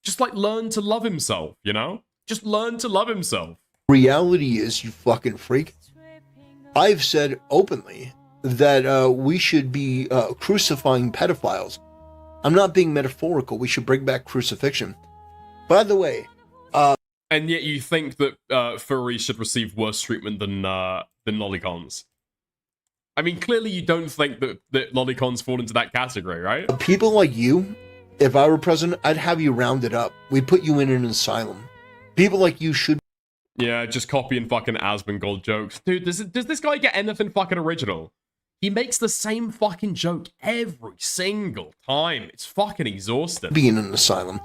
S1: Just like learn to love himself, you know? Just learn to love himself.
S7: Reality is, you fucking freak, I've said openly that we should be crucifying pedophiles. I'm not being metaphorical. We should bring back crucifixion. By the way,
S1: and yet you think that furries should receive worse treatment than lollicons. I mean, clearly you don't think that lollicons fall into that category, right?
S7: People like you, if I were president, I'd have you rounded up. We'd put you in an asylum. People like you should...
S1: Yeah, just copying fucking Asmongold jokes. Dude, does this guy get anything fucking original? He makes the same fucking joke every single time. It's fucking exhausting.
S7: Be in an asylum.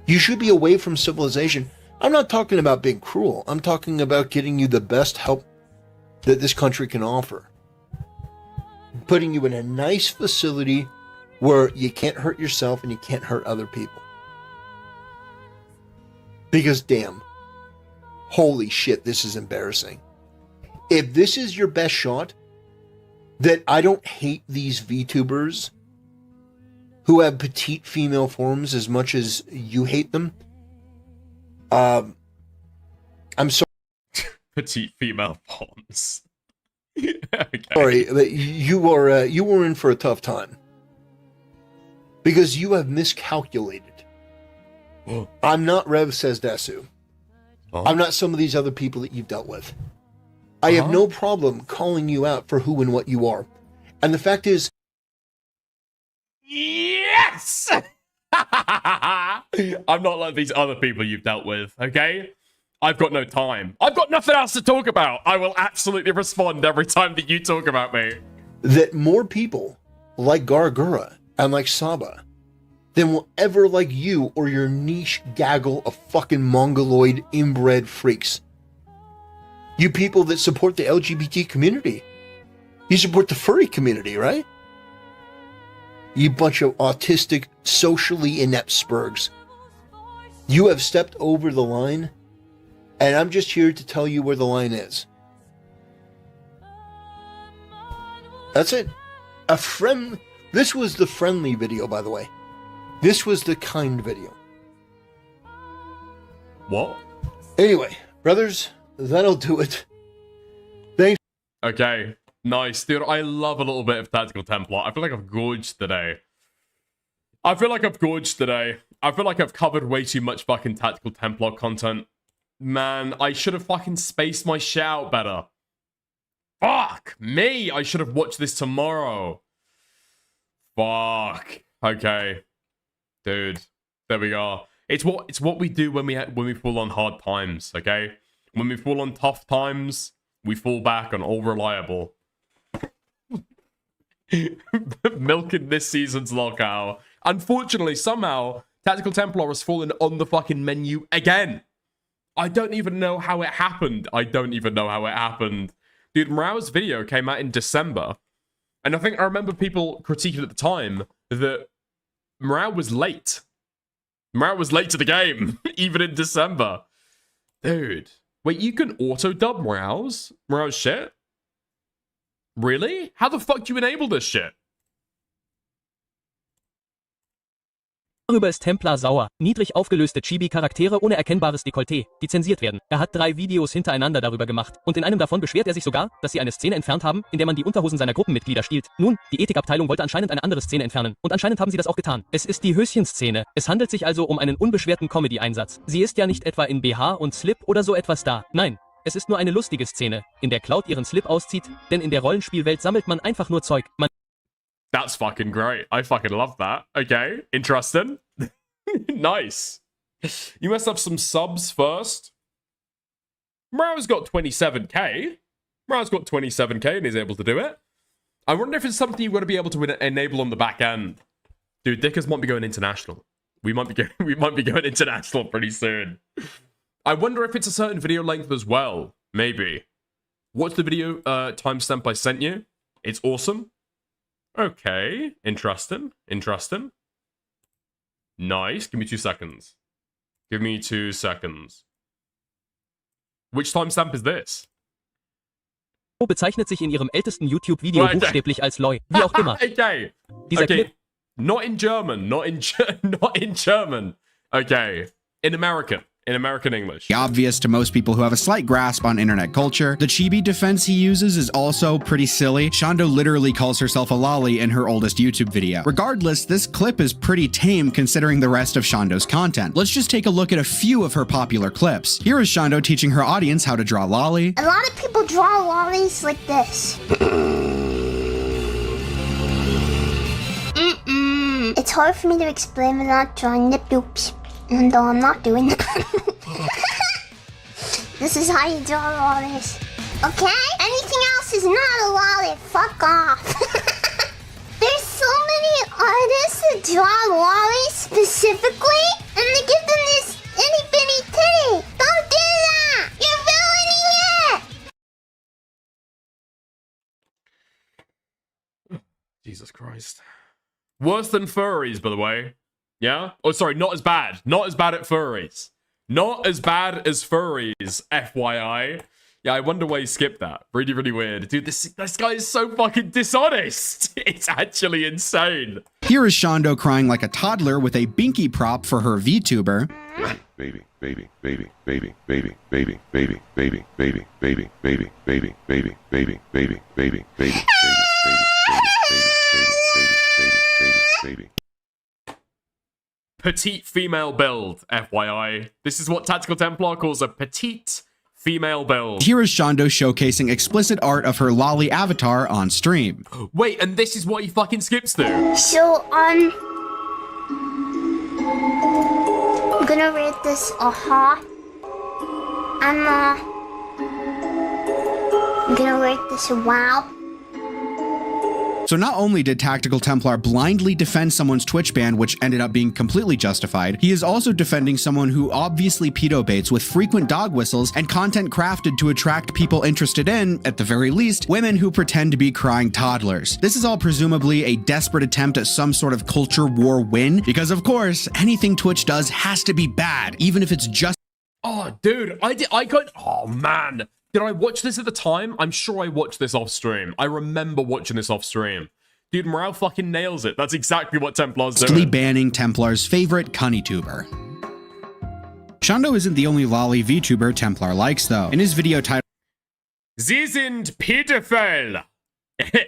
S7: You should be away from civilization. I'm not talking about being cruel. I'm talking about getting you the best help that this country can offer. Putting you in a nice facility where you can't hurt yourself and you can't hurt other people. Because damn, holy shit, this is embarrassing. If this is your best shot, that I don't hate these VTubers who have petite female forms as much as you hate them, I'm sorry.
S1: Petite female forms. Okay.
S7: Sorry, but you were in for a tough time because you have miscalculated. I'm not Rev Says Desu. I'm not some of these other people that you've dealt with. I have no problem calling you out for who and what you are, and the fact is,
S1: yes. I'm not like these other people you've dealt with. Okay. I've got no time. I've got nothing else to talk about. I will absolutely respond every time that you talk about me.
S7: That more people like Gargura and like Saba than will ever like you or your niche gaggle of fucking mongoloid inbred freaks. You people that support the LGBT community. You support the furry community, right? You bunch of autistic, socially inept spurgs. You have stepped over the line, and I'm just here to tell you where the line is. That's it. This was the friendly video, by the way. This was the kind video.
S1: What?
S7: Anyway, brothers, that'll do it. Thanks.
S1: Okay. Nice, dude. I love a little bit of Tactical Templar. I feel like I've gorged today. I feel like I've covered way too much fucking Tactical Templar content. Man, I should have fucking spaced my shit out better. Fuck me. I should have watched this tomorrow. Fuck. Okay. Dude, there we go. It's what we do when we fall on hard times, okay? When we fall on tough times, we fall back on all reliable. Milking this season's lockout. Unfortunately, somehow, Tactical Templar has fallen on the fucking menu again. I don't even know how it happened. Dude, Morao's video came out in December. And I think I remember people critiquing at the time that Morao was late. Morao was late to the game, even in December. Dude. Wait, you can auto-dub Morao's shit? Really? How the fuck do you enable this shit?
S4: Darüber ist Templar sauer. Niedrig aufgelöste Chibi-Charaktere ohne erkennbares Dekolleté, die zensiert werden. Er hat 3 Videos hintereinander darüber gemacht. Und in einem davon beschwert er sich sogar, dass sie eine Szene entfernt haben, in der man die Unterhosen seiner Gruppenmitglieder stiehlt. Nun, die Ethikabteilung wollte anscheinend eine andere Szene entfernen. Und anscheinend haben sie das auch getan. Es ist die Höschenszene. Es handelt sich also um einen unbeschwerten Comedy-Einsatz. Sie ist ja nicht etwa in BH und Slip oder so etwas da. Nein. Es ist nur eine lustige Szene, in der Cloud ihren Slip auszieht, denn in der Rollenspielwelt sammelt man einfach nur Zeug.
S1: That's fucking great. I fucking love that. Okay, interesting. Nice. You must have some subs first. Morao's got 27k. Morao's got 27k and he's able to do it. I wonder if it's something you're going to be able to enable on the back end. Dude, Dickers might be going international. We might be going international pretty soon. I wonder if it's a certain video length as well. Maybe. What's the video timestamp I sent you? It's awesome. Okay. Interesting. Nice. Give me 2 seconds. Which timestamp is this?
S4: Bezeichnet sich in ihrem ältesten YouTube-Video buchstäblich als Loi. Wie auch immer.
S1: Okay.
S4: Dieser Clip.
S1: Not in German. Okay. In American English.
S8: Obvious to most people who have a slight grasp on internet culture. The chibi defense he uses is also pretty silly. Shondo literally calls herself a lolly in her oldest YouTube video. Regardless, this clip is pretty tame considering the rest of Shondo's content. Let's just take a look at a few of her popular clips. Here is Shondo teaching her audience how to draw lolly.
S14: A lot of people draw lollies like this. It's hard for me to explain without drawing nip doops. And though I'm not doing it. This is how you draw lollies. Okay? Anything else is not a lolly. Fuck off. There's so many artists that draw lollies specifically, and they give them this itty bitty titty. Don't do that! You're ruining it!
S1: Jesus Christ. Worse than furries, by the way. Yeah? Oh, sorry, not as bad. Not as bad at furries. Not as bad as furries, FYI. Yeah, I wonder why you skipped that. Really, really weird. Dude, this guy is so fucking dishonest. It's actually insane.
S8: Here is Shondo crying like a toddler with a binky prop for her VTuber.
S16: Baby, baby, baby, baby, baby, baby, baby, baby, baby, baby, baby, baby, baby, baby, baby, baby, baby, baby.
S1: Petite female build, FYI. This is what Tactical Templar calls a petite female build.
S8: Here is Shondo showcasing explicit art of her lolly avatar on stream.
S1: Wait, and this is what he fucking skips through.
S14: So, I'm gonna rate this a I'm gonna rate this a wow.
S8: So not only did Tactical Templar blindly defend someone's Twitch ban, which ended up being completely justified, he is also defending someone who obviously pedo baits with frequent dog whistles and content crafted to attract people interested in, at the very least, women who pretend to be crying toddlers. This is all presumably a desperate attempt at some sort of culture war win, because of course, anything Twitch does has to be bad, even if it's just—
S1: Oh, dude, oh man. Did I watch this at the time? I'm sure I watched this off stream. I remember watching this off stream. Dude, Morale fucking nails it. That's exactly what Templar's doing.
S8: Banning Templar's favorite cunny tuber. Shondo isn't the only lolly VTuber Templar likes, though. In his video titled
S1: Sie sind pitiful,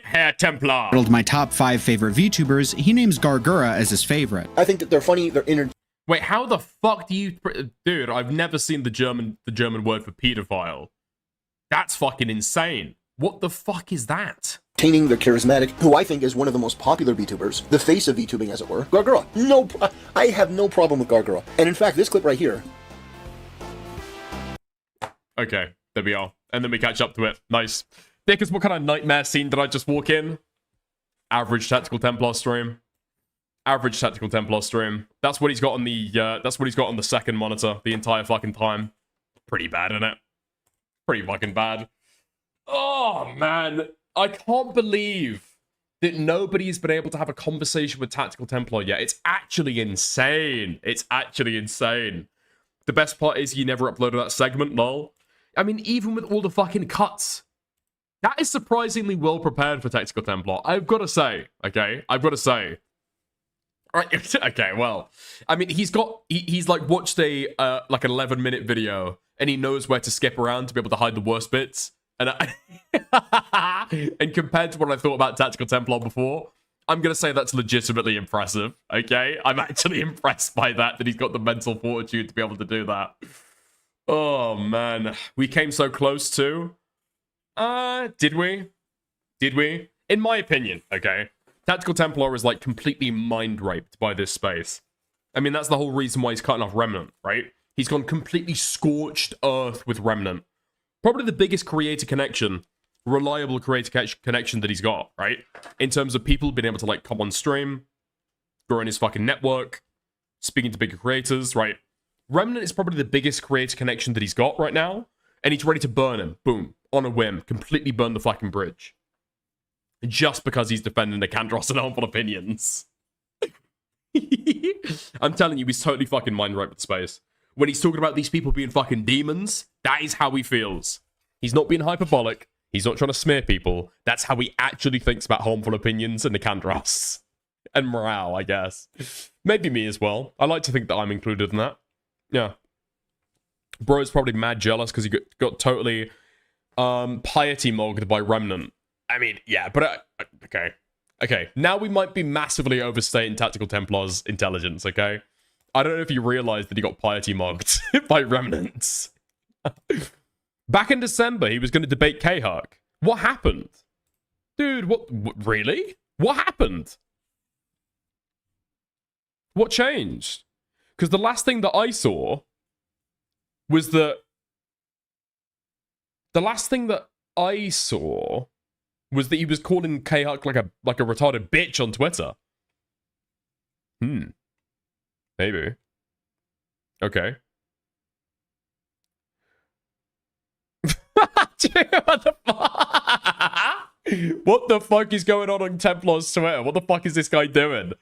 S1: Herr Templar.
S8: Titled My Top 5 Favorite VTubers, he names Gargura as his favorite.
S3: I think that they're funny, they're
S1: Wait, how the fuck do you... Dude, I've never seen the German word for pedophile. That's fucking insane. What the fuck is that?
S3: the charismatic, who I think is one of the most popular VTubers, the face of VTubing as it were, Gargura. I have no problem with Gargura. And in fact, this clip right here.
S1: Okay, there we are. And then we catch up to it. Nice. Dickers, what kind of nightmare scene did I just walk in? Average Tactical Templar stream. Average Tactical Templar stream. That's what he's got on the that's what he's got on the second monitor the entire fucking time. Pretty bad, isn't it? Pretty fucking bad. Oh man, I can't believe that nobody's been able to have a conversation with Tactical Templar yet. It's actually insane. It's actually insane. The best part is you never uploaded that segment, lol. I mean, even with all the fucking cuts, that is surprisingly well prepared for Tactical Templar. I've got to say, okay? I've got to say. Right, okay, well, I mean, he's like watched a like an 11-minute video, and he knows where to skip around to be able to hide the worst bits. And and compared to what I thought about Tactical Templar before, I'm gonna say that's legitimately impressive. Okay, I'm actually impressed by that he's got the mental fortitude to be able to do that. Oh man, we came so close to. Did we? Did we? In my opinion, okay. Tactical Templar is like completely mind raped by this space. I mean, that's the whole reason why he's cutting off Remnant, right? He's gone completely scorched earth with Remnant. Probably the biggest creator connection, reliable creator connection that he's got, right? In terms of people being able to like come on stream, growing his fucking network, speaking to bigger creators, right? Remnant is probably the biggest creator connection that he's got right now, and he's ready to burn him. Boom. On a whim. Completely burn the fucking bridge. Just because he's defending the Candros and harmful opinions. I'm telling you, he's totally fucking mind right with space. When he's talking about these people being fucking demons, that is how he feels. He's not being hyperbolic. He's not trying to smear people. That's how he actually thinks about harmful opinions and the Candros. And morale, I guess. Maybe me as well. I like to think that I'm included in that. Yeah. Bro's probably mad jealous because he got totally piety mogged by Remnant. I mean, yeah, but okay. Okay, now we might be massively overstating Tactical Templar's intelligence, okay? I don't know if you realized that he got piety mogged by Remnants. Back in December, he was going to debate K-Huck. What happened? Dude, what really? What happened? What changed? Because the last thing that I saw was that... The last thing that I saw was that he was calling K-Huck like a retarded bitch on Twitter. Maybe. Okay. Dude, what the fuck? What the fuck is going on Templar's Twitter? What the fuck is this guy doing?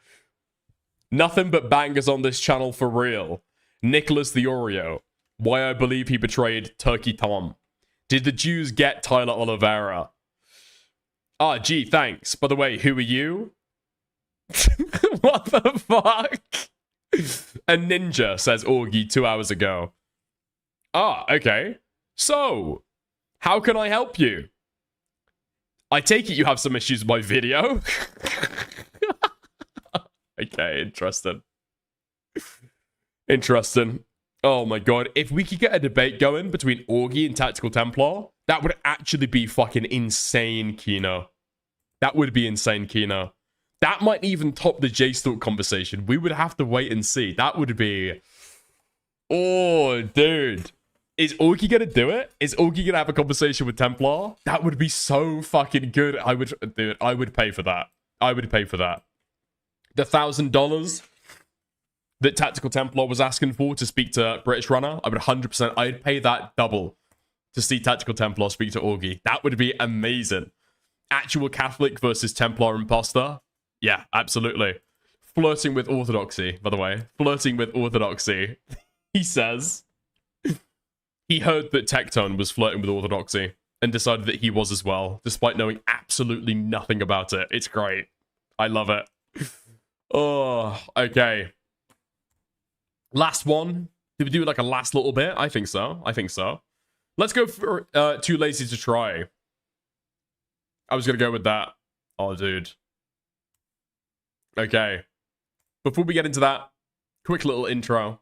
S1: Nothing but bangers on this channel for real. Nicholas the Oreo. Why I believe he betrayed Turkey Tom. Did the Jews get Tyler Oliveira? Ah, gee, thanks. By the way, who are you? What the fuck? A ninja, says Augie 2 hours ago. Ah, okay. So, how can I help you? I take it you have some issues with my video. Okay, interesting. Interesting. Oh my god, if we could get a debate going between Augie and Tactical Templar, that would actually be fucking insane, Kino. That would be insane, Kino. That might even top the J-Stalk conversation. We would have to wait and see. That would be... Oh, dude. Is Augie gonna do it? Is Augie gonna have a conversation with Templar? That would be so fucking good. I would pay for that. I would pay for that. The $1,000 that Tactical Templar was asking for to speak to British Runner, I would 100%, I'd pay that double to see Tactical Templar speak to Augie. That would be amazing. Actual Catholic versus Templar imposter? Yeah, absolutely. Flirting with orthodoxy, by the way. Flirting with orthodoxy. He says he heard that Tectone was flirting with orthodoxy and decided that he was as well, despite knowing absolutely nothing about it. It's great. I love it. Oh, okay. Last one. Did we do like a last little bit? I think so. I think so. Let's go for Too Lazy to Try. I was going to go with that. Oh, dude. Okay. Before we get into that, quick little intro.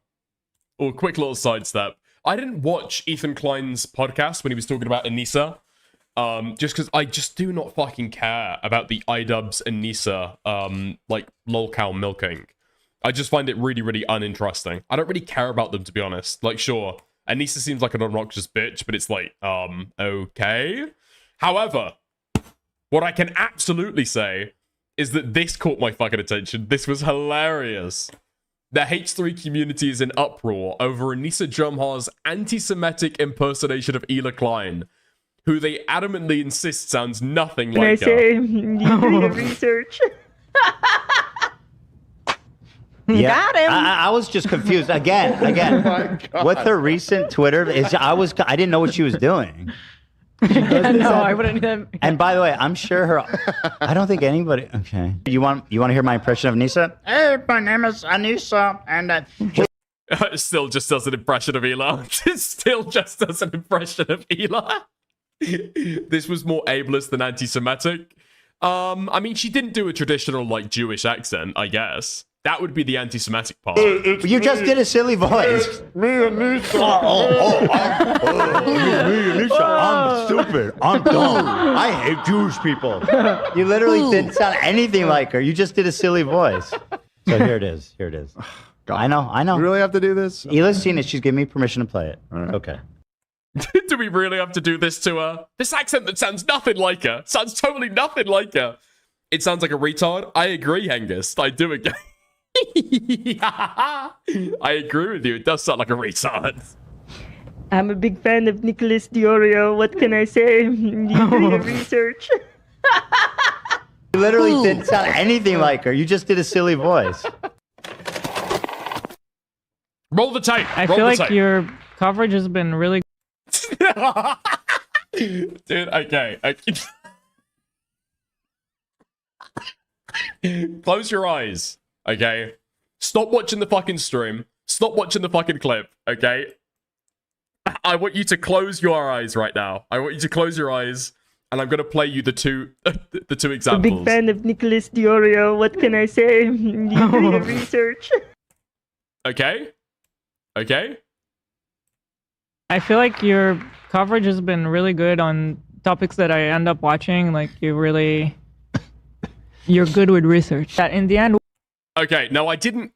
S1: Or quick little sidestep. I didn't watch Ethan Klein's podcast when he was talking about Anissa. Just because I just do not fucking care about the iDubbbz and Nisa, like, lolcow milking. I just find it really, really uninteresting. I don't really care about them, to be honest. Like, sure, Anissa seems like an obnoxious bitch, but it's like, okay. However, what I can absolutely say is that this caught my fucking attention. This was hilarious. The H3 community is in uproar over Anissa Jumhar's anti-Semitic impersonation of Ela Klein, who they adamantly insist sounds nothing like her.
S10: You do your research.
S6: Yeah,
S10: got him.
S6: I was just confused again.
S10: Oh
S6: With her recent Twitter, I didn't know what she was doing.
S10: No, I wouldn't.
S6: And by the way, I'm sure I don't think anybody. Okay, you want to hear my impression of Nisa? Hey, my name is Anissa, and
S1: Still just does an impression of Ela. Still just does an impression of Ela. This was more ableist than anti-Semitic. I mean, she didn't do a traditional, like, Jewish accent, I guess. That would be the anti-Semitic part.
S6: You just did a silly voice.
S10: Me and Nisha.
S6: I'm stupid. I'm dumb. I hate Jewish people. You literally didn't sound anything like her. You just did a silly voice. So here it is. Here it is. God. I know.
S12: You really have to do this?
S6: Ela's seen it. She's giving me permission to play it. Right. Okay.
S1: Do we really have to do this to her? This accent that sounds nothing like her. Sounds totally nothing like her. It sounds like a retard. I agree, Hengist. I do agree. I agree with you. It does sound like a retard.
S10: I'm a big fan of Nicholas Diorio. What can I say? You do your research.
S6: You literally didn't sound anything like her. You just did a silly voice.
S1: Roll the tape.
S20: I feel like your coverage has been really
S1: Dude, okay. Close your eyes, okay? Stop watching the fucking stream. Stop watching the fucking clip, okay? I want you to close your eyes right now. I want you to close your eyes, and I'm gonna play you the two examples.
S10: I'm a big fan of Nicholas Diorio. What can I say? You do your research.
S1: Okay? Okay?
S20: I feel like your coverage has been really good on topics that I end up watching. Like you're good with research. That in the end.
S1: Okay, now I didn't,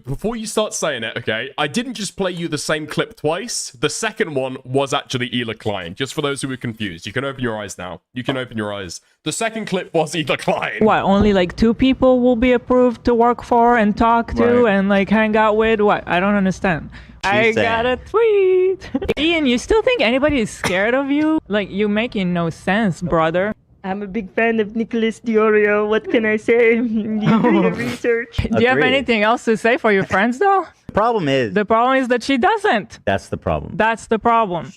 S1: before you start saying it, okay, I didn't just play you the same clip twice. The second one was actually Ela Klein, just for those who were confused. You can open your eyes now. You can open your eyes. The second clip was Ela Klein.
S20: What, only like 2 people will be approved to work for and talk to and like hang out with? What? I don't understand. I got a tweet. Ian, you still think anybody is scared of you? Like, you making no sense, brother.
S10: I'm a big fan of Nicholas Diorio. What can I say? You do your research.
S20: Do you have anything else to say for your friends, though?
S6: The problem is
S20: that she doesn't.
S6: That's the problem.
S20: That's the problem.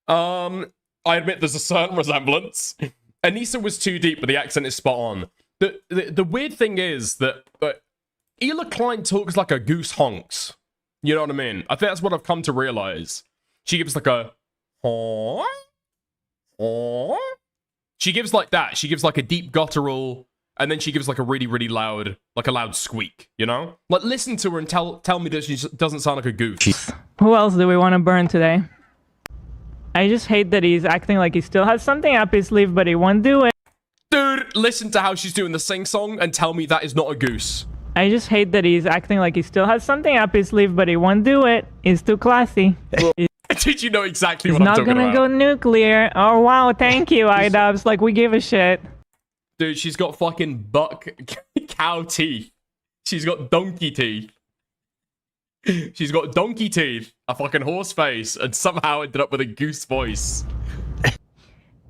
S1: I admit there's a certain resemblance. Anissa was too deep, but the accent is spot on. The weird thing is that Ela Klein talks like a goose honks. You know what I mean? I think that's what I've come to realize. She gives like a huh? Huh? She gives like that. She gives like a deep guttural, and then she gives like a really, really loud, like a loud squeak, you know? Like, listen to her and tell me that she doesn't sound like a goose.
S20: Who else do we want to burn today? I just hate that he's acting like he still has something up his sleeve, but he won't do it.
S1: Dude, listen to how she's doing the sing-song and tell me that is not a goose.
S20: I just hate that he's acting like he still has something up his sleeve, but he won't do it. He's too classy.
S1: Did you know exactly what I'm talking about?
S20: He's not gonna go nuclear. Oh, wow, thank you, iDubbbz. Like, we give a shit.
S1: Dude, she's got fucking cow teeth. She's got donkey teeth. She's got donkey teeth, a fucking horse face, and somehow ended up with a goose voice.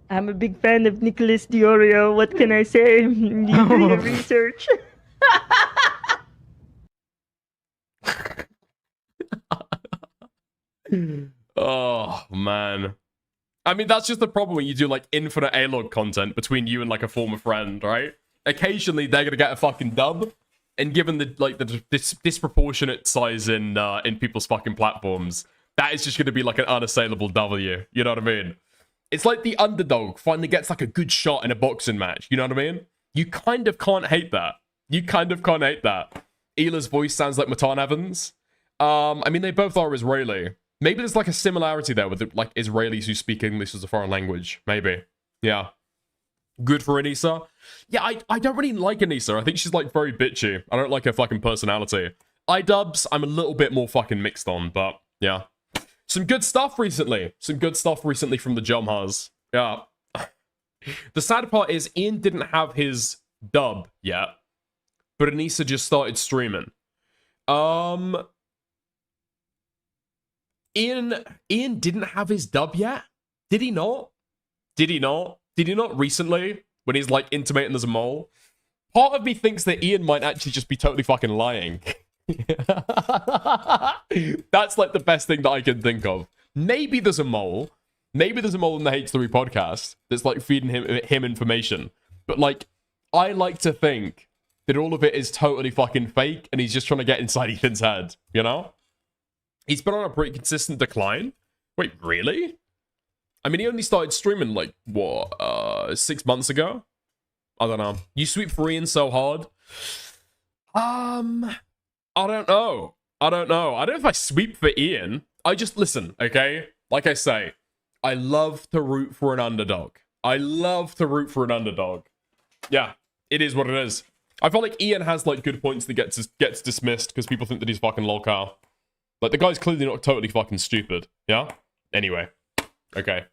S10: I'm a big fan of Nicholas Diorio. What can I say? You do your research.
S1: Oh, man. I mean, that's just the problem when you do, like, infinite A-log content between you and, like, a former friend, right? Occasionally, they're gonna get a fucking dub, and given the, like, the disproportionate size in people's fucking platforms, that is just gonna be, like, an unassailable W. You know what I mean? It's like the underdog finally gets, like, a good shot in a boxing match. You know what I mean? You kind of can't hate that. You kind of can't hate that. Ela's voice sounds like Matan Evans. I mean, they both are Israeli. Maybe there's like a similarity there with like Israelis who speak English as a foreign language. Maybe. Yeah. Good for Anissa. Yeah, I don't really like Anissa. I think she's like very bitchy. I don't like her fucking personality. iDubbbz, I'm a little bit more fucking mixed on, but yeah. Some good stuff recently. Some good stuff recently from the Jomhas. Yeah. The sad part is Ian didn't have his dub yet, but Anissa just started streaming. Ian didn't have his dub yet? Did he not? Did he not? Did he not recently? When he's like intimating there's a mole? Part of me thinks that Ian might actually just be totally fucking lying. That's like the best thing that I can think of. Maybe there's a mole. Maybe there's a mole in the H3 podcast that's like feeding him information. But like, I like to think that all of it is totally fucking fake and he's just trying to get inside Ethan's head, you know? He's been on a pretty consistent decline. Wait, really? I mean, he only started streaming like, what, 6 months ago? I don't know. You sweep for Ian so hard. I don't know. I don't know. I don't know if I sweep for Ian. I just listen, okay? Like I say, I love to root for an underdog. I love to root for an underdog. Yeah, it is what it is. I feel like Ian has like good points that gets dismissed because people think that he's fucking lolcow. Like the guy's clearly not totally fucking stupid. Yeah? Anyway. Okay.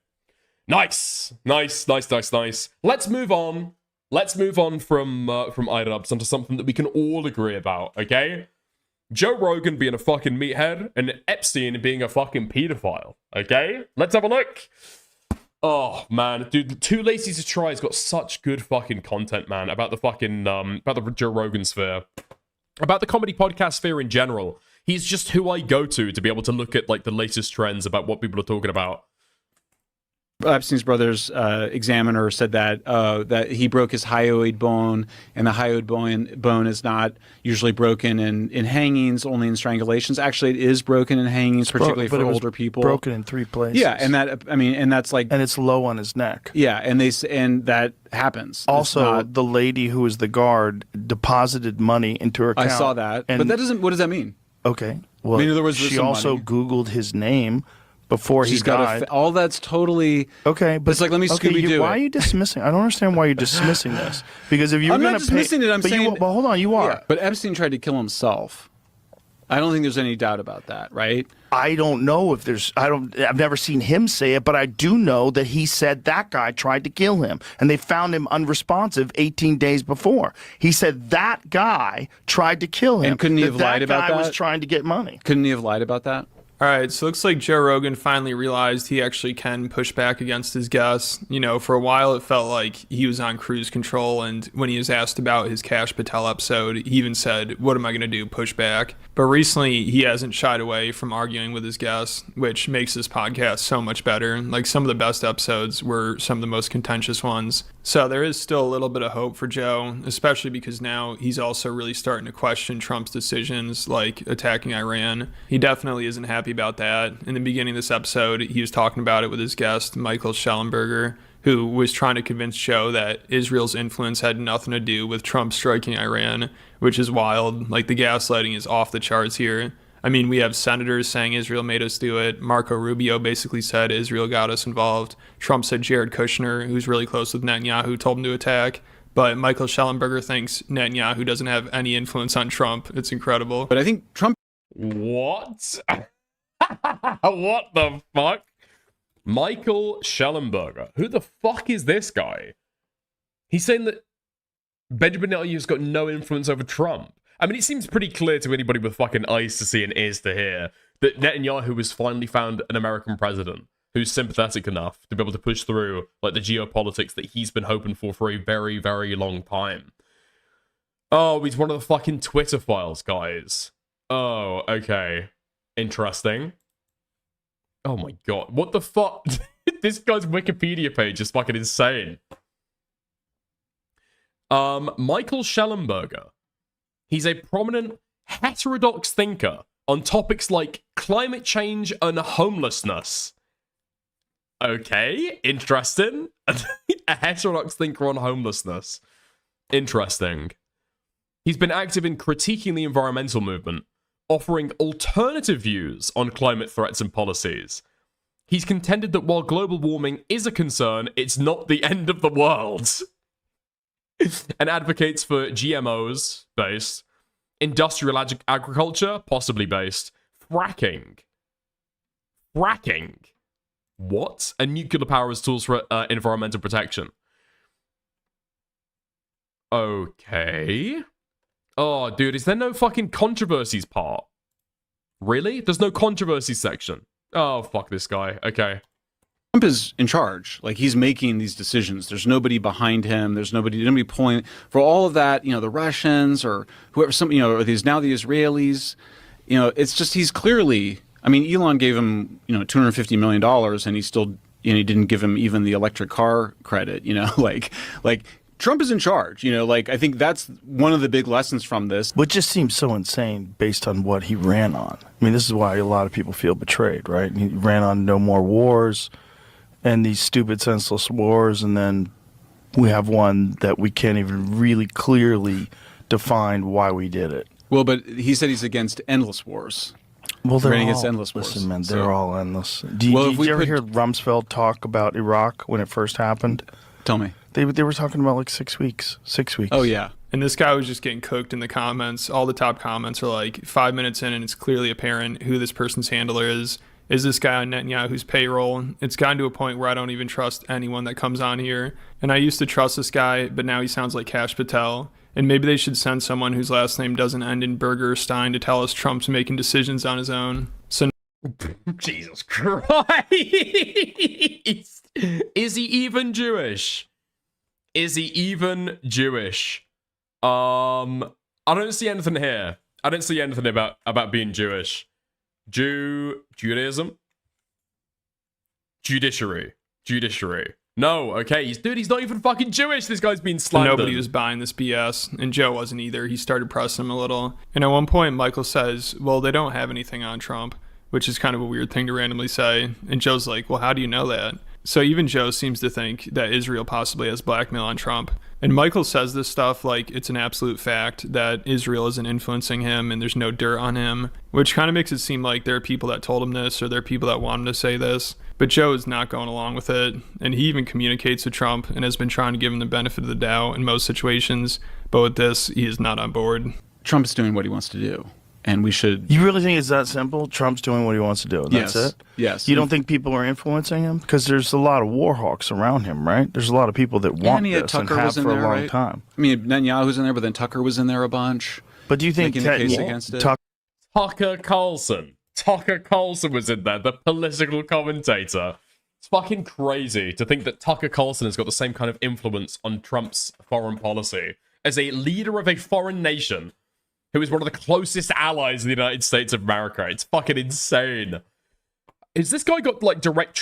S1: Nice. Nice, nice, nice, nice. Let's move on. Let's move on from iDubbbz onto something that we can all agree about, okay? Joe Rogan being a fucking meathead and Epstein being a fucking pedophile, okay? Let's have a look. Oh, man. Dude, Too Lazy to Try has got such good fucking content, man, about the fucking, about the Joe Rogan sphere. About the comedy podcast sphere in general. He's just who I go to be able to look at, like, the latest trends about what people are talking about.
S9: Epstein's brother's examiner said that that he broke his hyoid bone, and the hyoid bone is not usually broken in hangings, only in strangulations. Actually, it is broken in hangings, particularly for older people.
S12: Broken in 3 places.
S9: Yeah, and that and that's like,
S12: and it's low on his neck.
S9: Yeah, and that happens.
S12: Also, the lady who was the guard deposited money into her account.
S9: I saw that, but that doesn't. What does that mean?
S12: Okay, well,
S9: I mean, in other words,
S12: she also
S9: money.
S12: Googled his name before
S9: She's
S12: he died.
S9: all that's totally
S12: okay, but
S9: it's like, let me Scooby-Doo
S12: why are you dismissing? I don't understand why you're dismissing this. Because if you're
S9: I'm
S12: going
S9: not
S12: to
S9: dismissing it. I'm saying,
S12: well, hold on, you are.
S9: Yeah, but Epstein tried to kill himself. I don't think there's any doubt about that, right?
S12: I don't know if there's. I've never seen him say it, but I do know that he said that guy tried to kill him, and they found him unresponsive 18 days before. He said that guy tried to kill him,
S9: and couldn't he have lied about that?
S12: That guy was trying to get money.
S9: Couldn't he have lied about that?
S22: All right, so it looks like Joe Rogan finally realized he actually can push back against his guests. You know, for a while it felt like he was on cruise control, and when he was asked about his Kash Patel episode, he even said, "What am I going to do, push back?" But recently, he hasn't shied away from arguing with his guests, which makes this podcast so much better. Like, some of the best episodes were some of the most contentious ones. So there is still a little bit of hope for Joe, especially because now he's also really starting to question Trump's decisions, like attacking Iran. He definitely isn't happy about that. In the beginning of this episode, he was talking about it with his guest, Michael Schellenberger, who was trying to convince Joe that Israel's influence had nothing to do with Trump striking Iran, which is wild. Like, the gaslighting is off the charts here. I mean, we have senators saying Israel made us do it. Marco Rubio basically said Israel got us involved. Trump said Jared Kushner, who's really close with Netanyahu, told him to attack. But Michael Schellenberger thinks Netanyahu doesn't have any influence on Trump. It's incredible.
S9: But I think Trump...
S1: What? What the fuck? Michael Schellenberger. Who the fuck is this guy? He's saying that Benjamin Netanyahu's got no influence over Trump. I mean, it seems pretty clear to anybody with fucking eyes to see and ears to hear that Netanyahu has finally found an American president who's sympathetic enough to be able to push through like the geopolitics that he's been hoping for a very, very long time. Oh, he's one of the fucking Twitter files, guys. Oh, okay. Interesting. Oh my god. What the fuck? This guy's Wikipedia page is fucking insane. Michael Schellenberger. He's a prominent heterodox thinker on topics like climate change and homelessness. Okay, interesting. A heterodox thinker on homelessness. Interesting. He's been active in critiquing the environmental movement, offering alternative views on climate threats and policies. He's contended that while global warming is a concern, it's not the end of the world. And advocates for GMOs based, industrial agriculture possibly based, fracking. Fracking. What? And nuclear power as tools for environmental protection. Okay. Oh, dude, is there no fucking controversies part? Really? There's no controversies section. Oh, fuck this guy. Okay.
S9: Trump is in charge. Like, he's making these decisions. There's nobody behind him. There's nobody pulling for all of that. You know, the Russians or whoever, or these now the Israelis. You know, it's just he's clearly. I mean, Elon gave him $250 million, and he still he didn't give him even the electric car credit. You know, like Trump is in charge. You know, like I think that's one of the big lessons from this.
S12: What just seems so insane based on what he ran on. I mean, this is why a lot of people feel betrayed, right? He ran on no more wars and these stupid, senseless wars, and then we have one that we can't even really clearly define why we did it.
S9: Well, but he said he's against endless wars.
S12: Well, they're
S9: running
S12: all,
S9: against endless wars.
S12: Listen, man, they're all endless. Did you ever hear Rumsfeld talk about Iraq when it first happened?
S9: Tell me.
S12: They were talking about like 6 weeks. 6 weeks.
S9: Oh, yeah.
S22: And this guy was just getting cooked in the comments. All the top comments are like 5 minutes in, and it's clearly apparent who this person's handler is. Is this guy on Netanyahu's payroll? It's gotten to a point where I don't even trust anyone that comes on here. And I used to trust this guy, but now he sounds like Kash Patel. And maybe they should send someone whose last name doesn't end in Burger or Stein to tell us Trump's making decisions on his own. So
S1: Jesus Christ! Is he even Jewish? Is he even Jewish? I don't see anything here. I don't see anything about being Jewish. Judaism? Judiciary. No, okay, he's not even fucking Jewish. This guy's been slandered.
S22: Nobody was buying this BS, and Joe wasn't either. He started pressing him a little. And at one point, Michael says, well, they don't have anything on Trump, which is kind of a weird thing to randomly say. And Joe's like, well, how do you know that? So even Joe seems to think that Israel possibly has blackmail on Trump. And Michael says this stuff like it's an absolute fact that Israel isn't influencing him and there's no dirt on him, which kind of makes it seem like there are people that told him this or there are people that want him to say this. But Joe is not going along with it. And he even communicates with Trump and has been trying to give him the benefit of the doubt in most situations. But with this, he is not on board.
S9: Trump's doing what he wants to do. And we should...
S12: You really think it's that simple? Trump's doing what he wants to do. That's it?
S9: Yes.
S12: You don't think people are influencing him? Because there's a lot of war hawks around him, right? There's a lot of people that want this and have for a long time.
S9: I mean, Netanyahu's in there, but then Tucker was in there a bunch.
S12: But do you think
S1: Tucker Carlson was in there, the political commentator. It's fucking crazy to think that Tucker Carlson has got the same kind of influence on Trump's foreign policy as a leader of a foreign nation who is one of the closest allies of the United States of America. It's fucking insane. Has this guy got, like, direct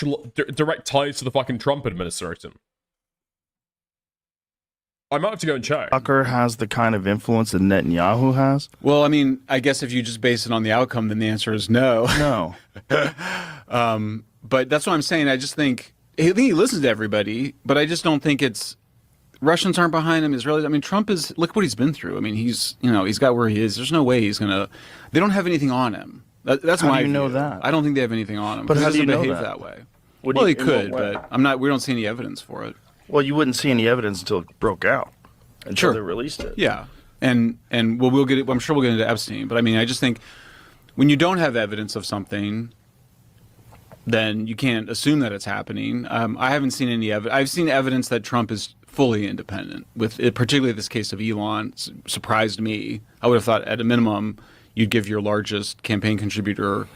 S1: ties to the fucking Trump administration? I might have to go and check.
S12: Tucker has the kind of influence that Netanyahu has?
S9: Well, I mean, I guess if you just base it on the outcome, then the answer is no.
S12: No.
S9: But that's what I'm saying. I think he listens to everybody, but I just don't think it's... Russians aren't behind him. Israelis. I mean, Trump is. Look what he's been through. I mean, he's got where he is. There's no way he's gonna. They don't have anything on him. That's
S12: how
S9: my
S12: do you know
S9: view.
S12: that?
S9: I don't think they have anything on him.
S12: But how do you know
S9: behave that way? Well, he could, but I'm not. We don't see any evidence for it.
S12: Well, you wouldn't see any evidence until it broke out. Until they released it.
S9: Yeah, and we'll get it. I'm sure we'll get into Epstein. But I mean, I just think when you don't have evidence of something, then you can't assume that it's happening. I haven't seen any evidence. I've seen evidence that Trump is fully independent. With it, particularly this case of Elon, surprised me. I would have thought at a minimum you'd give your largest campaign contributor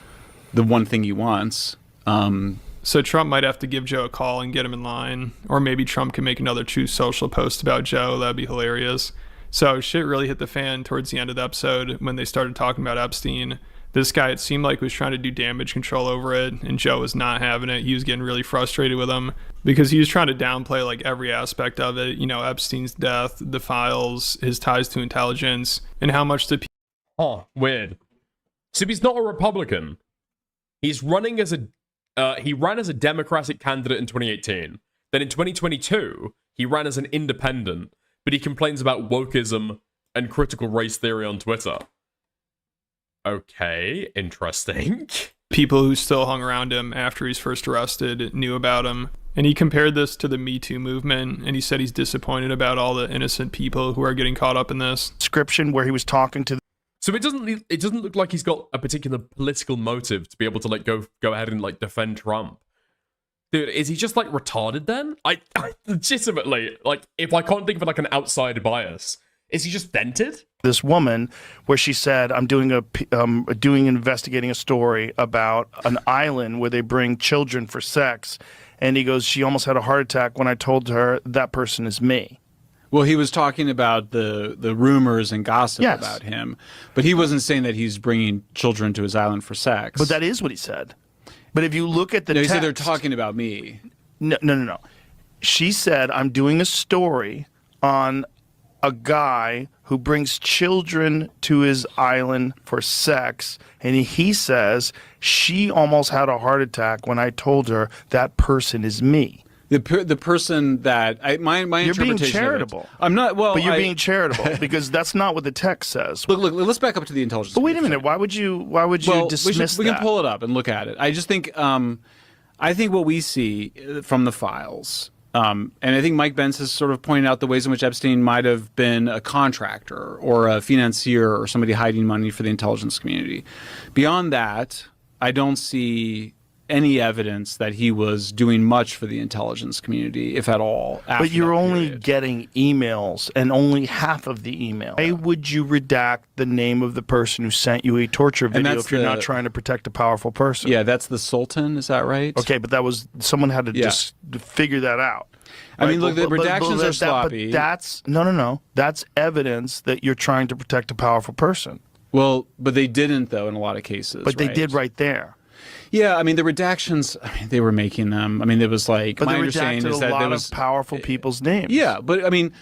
S9: the one thing he wants.
S22: So Trump might have to give Joe a call and get him in line, or maybe Trump can make another Truth Social post about Joe. That'd be hilarious. So shit really hit the fan towards the end of the episode when they started talking about Epstein. This guy, it seemed like, was trying to do damage control over it, and Joe was not having it. He was getting really frustrated with him because he was trying to downplay like every aspect of it. You know, Epstein's death, the files, his ties to intelligence, and how much to...
S1: Weird. So he's not a Republican. He's running as he ran as a Democratic candidate in 2018. Then in 2022, he ran as an independent, but he complains about wokeism and critical race theory on Twitter. Okay, interesting.
S22: People who still hung around him after he's first arrested knew about him. And he compared this to the Me Too movement, and he said he's disappointed about all the innocent people who are getting caught up in this.
S12: Description where he was talking to.
S1: So it doesn't look like he's got a particular political motive to be able to like go ahead and like defend Trump. Dude, is he just like retarded then? I legitimately, like, if I can't think of like an outside bias, is he just dented?
S12: This woman, where she said, "I'm investigating a story about an island where they bring children for sex," and he goes, "She almost had a heart attack when I told her that person is me."
S9: Well, he was talking about the rumors and gossip
S12: Yes.
S9: about him, but he wasn't saying that he's bringing children to his island for sex.
S12: But that is what he said. But if you look at the
S9: no, he
S12: text,
S9: said they're talking about me.
S12: No. She said, "I'm doing a story on a guy who brings children to his island for sex," and he says, "She almost had a heart attack when I told her that person is me."
S9: The person that my
S12: You're
S9: interpretation
S12: being charitable.
S9: Of it, I'm not. Well,
S12: but you're being charitable because that's not what the text says.
S9: Look. Let's back up to the intelligence.
S12: But wait a minute. Why would you dismiss
S9: we can
S12: that?
S9: pull it up and look at it. I just think. I think what we see from the files. And I think Mike Benz has sort of pointed out the ways in which Epstein might have been a contractor or a financier or somebody hiding money for the intelligence community. Beyond that, I don't see any evidence that he was doing much for the intelligence community, if at all.
S12: But you're only getting emails, and only half of the email. Why would you redact the name of the person who sent you a torture video if you're not trying to protect a powerful person?
S9: Yeah, that's the Sultan, is that right?
S12: Okay, but that was someone had to just figure that out.
S9: I mean, look, the redactions are sloppy.
S12: But that's no. That's evidence that you're trying to protect a powerful person.
S9: Well, but they didn't, though, in a lot of cases.
S12: But they did right there.
S9: Yeah, I mean, the redactions, they were making them. I mean, it was like,
S12: but
S9: my
S12: they
S9: understanding
S12: redacted
S9: is that
S12: a lot
S9: there was
S12: of powerful people's names.
S9: Yeah, but I mean,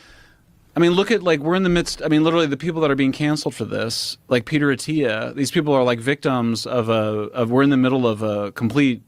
S9: look at, like, we're in the midst, I mean, literally the people that are being canceled for this, like Peter Attia, these people are like victims of we're in the middle of a complete,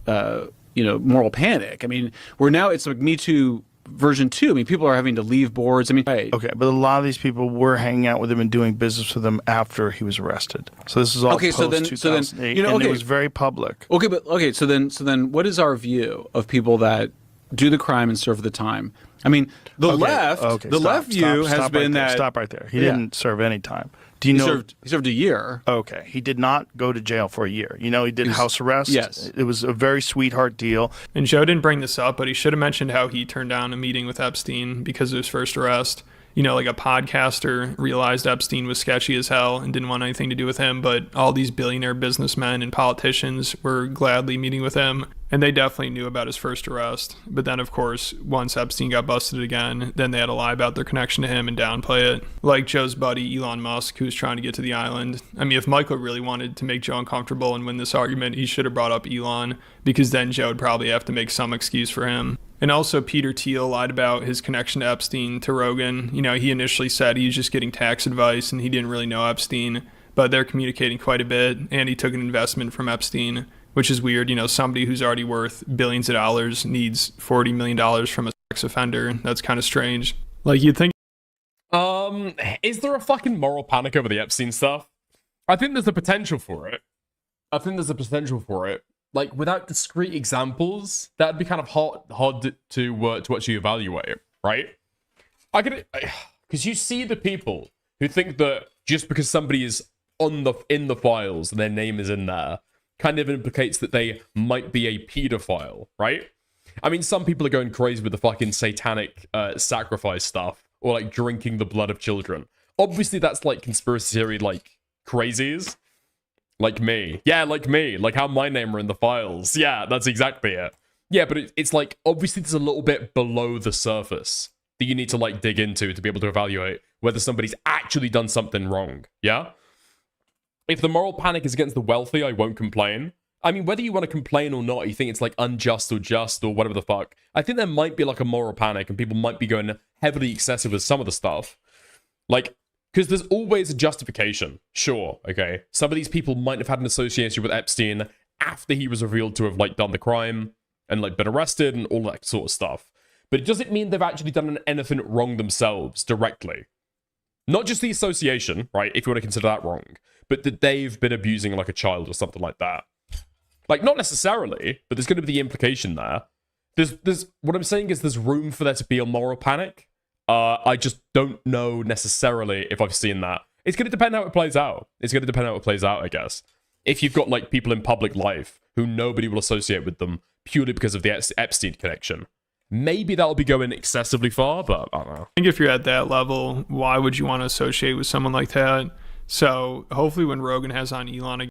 S9: moral panic. I mean, it's like Me Too version 2. I mean, people are having to leave boards. I mean, right.
S12: Okay, but a lot of these people were hanging out with him and doing business with him after he was arrested. So this is all post 2008, and it was very public.
S9: Okay, so then what is our view of people that do the crime and serve the time? I mean, the left view has been that...
S12: Stop right there. He didn't serve any time. Do you know?
S9: He served a year.
S12: Okay. He did not go to jail for a year. You know, he did house arrest.
S9: Yes.
S12: It was a very sweetheart deal.
S22: And Joe didn't bring this up, but he should have mentioned how he turned down a meeting with Epstein because of his first arrest. You know, like a podcaster realized Epstein was sketchy as hell and didn't want anything to do with him, but all these billionaire businessmen and politicians were gladly meeting with him, and they definitely knew about his first arrest. But then, of course, once Epstein got busted again, then they had to lie about their connection to him and downplay it. Like Joe's buddy, Elon Musk, who's trying to get to the island. I mean, if Michael really wanted to make Joe uncomfortable and win this argument, he should have brought up Elon, because then Joe would probably have to make some excuse for him. And also, Peter Thiel lied about his connection to Epstein to Rogan. You know, he initially said he was just getting tax advice and he didn't really know Epstein, but they're communicating quite a bit, and he took an investment from Epstein, which is weird. You know, somebody who's already worth billions of dollars needs $40 million from a sex offender. That's kind of strange. Like, you'd think...
S1: Is there a fucking moral panic over the Epstein stuff? I think there's a potential for it. Like, without discrete examples, that'd be kind of hard to actually evaluate, right? Because you see the people who think that just because somebody is in the files and their name is in there, kind of implicates that they might be a pedophile, right? I mean, some people are going crazy with the fucking satanic sacrifice stuff, or like drinking the blood of children. Obviously, that's like conspiracy theory, like crazies. Like me. Yeah, like me. Like how my name are in the files. Yeah, that's exactly it. Yeah, but it's like, obviously there's a little bit below the surface that you need to like dig into to be able to evaluate whether somebody's actually done something wrong. Yeah? If the moral panic is against the wealthy, I won't complain. I mean, whether you want to complain or not, you think it's like unjust or just or whatever the fuck, I think there might be like a moral panic and people might be going heavily excessive with some of the stuff. Like, because there's always a justification. Sure, okay. Some of these people might have had an association with Epstein after he was revealed to have like done the crime and like been arrested and all that sort of stuff. But it doesn't mean they've actually done anything wrong themselves directly. Not just the association, right, if you want to consider that wrong, but that they've been abusing like a child or something like that. Like, not necessarily, but there's going to be the implication there. There's what I'm saying is there's room for there to be a moral panic. I just don't know necessarily if I've seen that. It's going to depend how it plays out. I guess. If you've got, like, people in public life who nobody will associate with them purely because of the Epstein connection, maybe that'll be going excessively far, but I don't know.
S22: I think if you're at that level, why would you want to associate with someone like that? So hopefully when Rogan has on Elon again,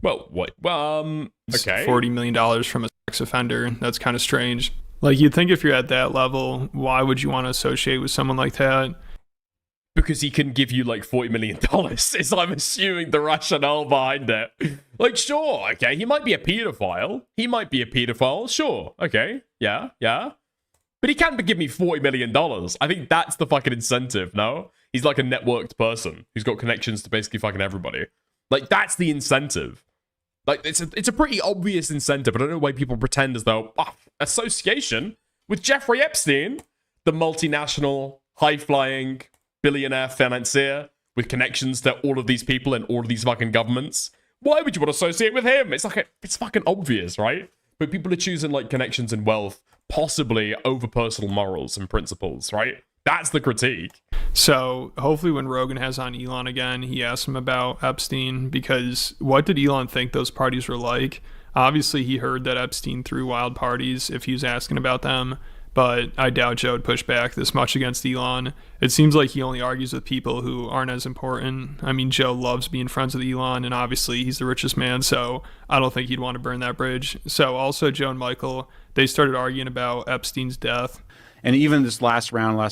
S1: well, what? Well, okay.
S22: $40 million from a sex offender. That's kind of strange. Like, you'd think if you're at that level, why would you want to associate with someone like that?
S1: Because he can give you like $40 million, is I'm assuming the rationale behind it. Like, sure, okay, he might be a pedophile. Sure, okay, yeah. But he can't give me $40 million. I think that's the fucking incentive, no? He's like a networked person who's got connections to basically fucking everybody. Like, that's the incentive. Like, it's a pretty obvious incentive. I don't know why people pretend as though, association with Jeffrey Epstein, the multinational, high-flying, billionaire financier with connections to all of these people and all of these fucking governments. Why would you want to associate with him? It's like, it's fucking obvious, right? But people are choosing, like, connections and wealth, possibly over personal morals and principles, right? That's the critique.
S22: So hopefully when Rogan has on Elon again, he asks him about Epstein, because what did Elon think those parties were like? Obviously, he heard that Epstein threw wild parties if he was asking about them, but I doubt Joe would push back this much against Elon. It seems like he only argues with people who aren't as important. I mean, Joe loves being friends with Elon, and obviously he's the richest man, so I don't think he'd want to burn that bridge. So also Joe and Michael, they started arguing about Epstein's death.
S9: And even this last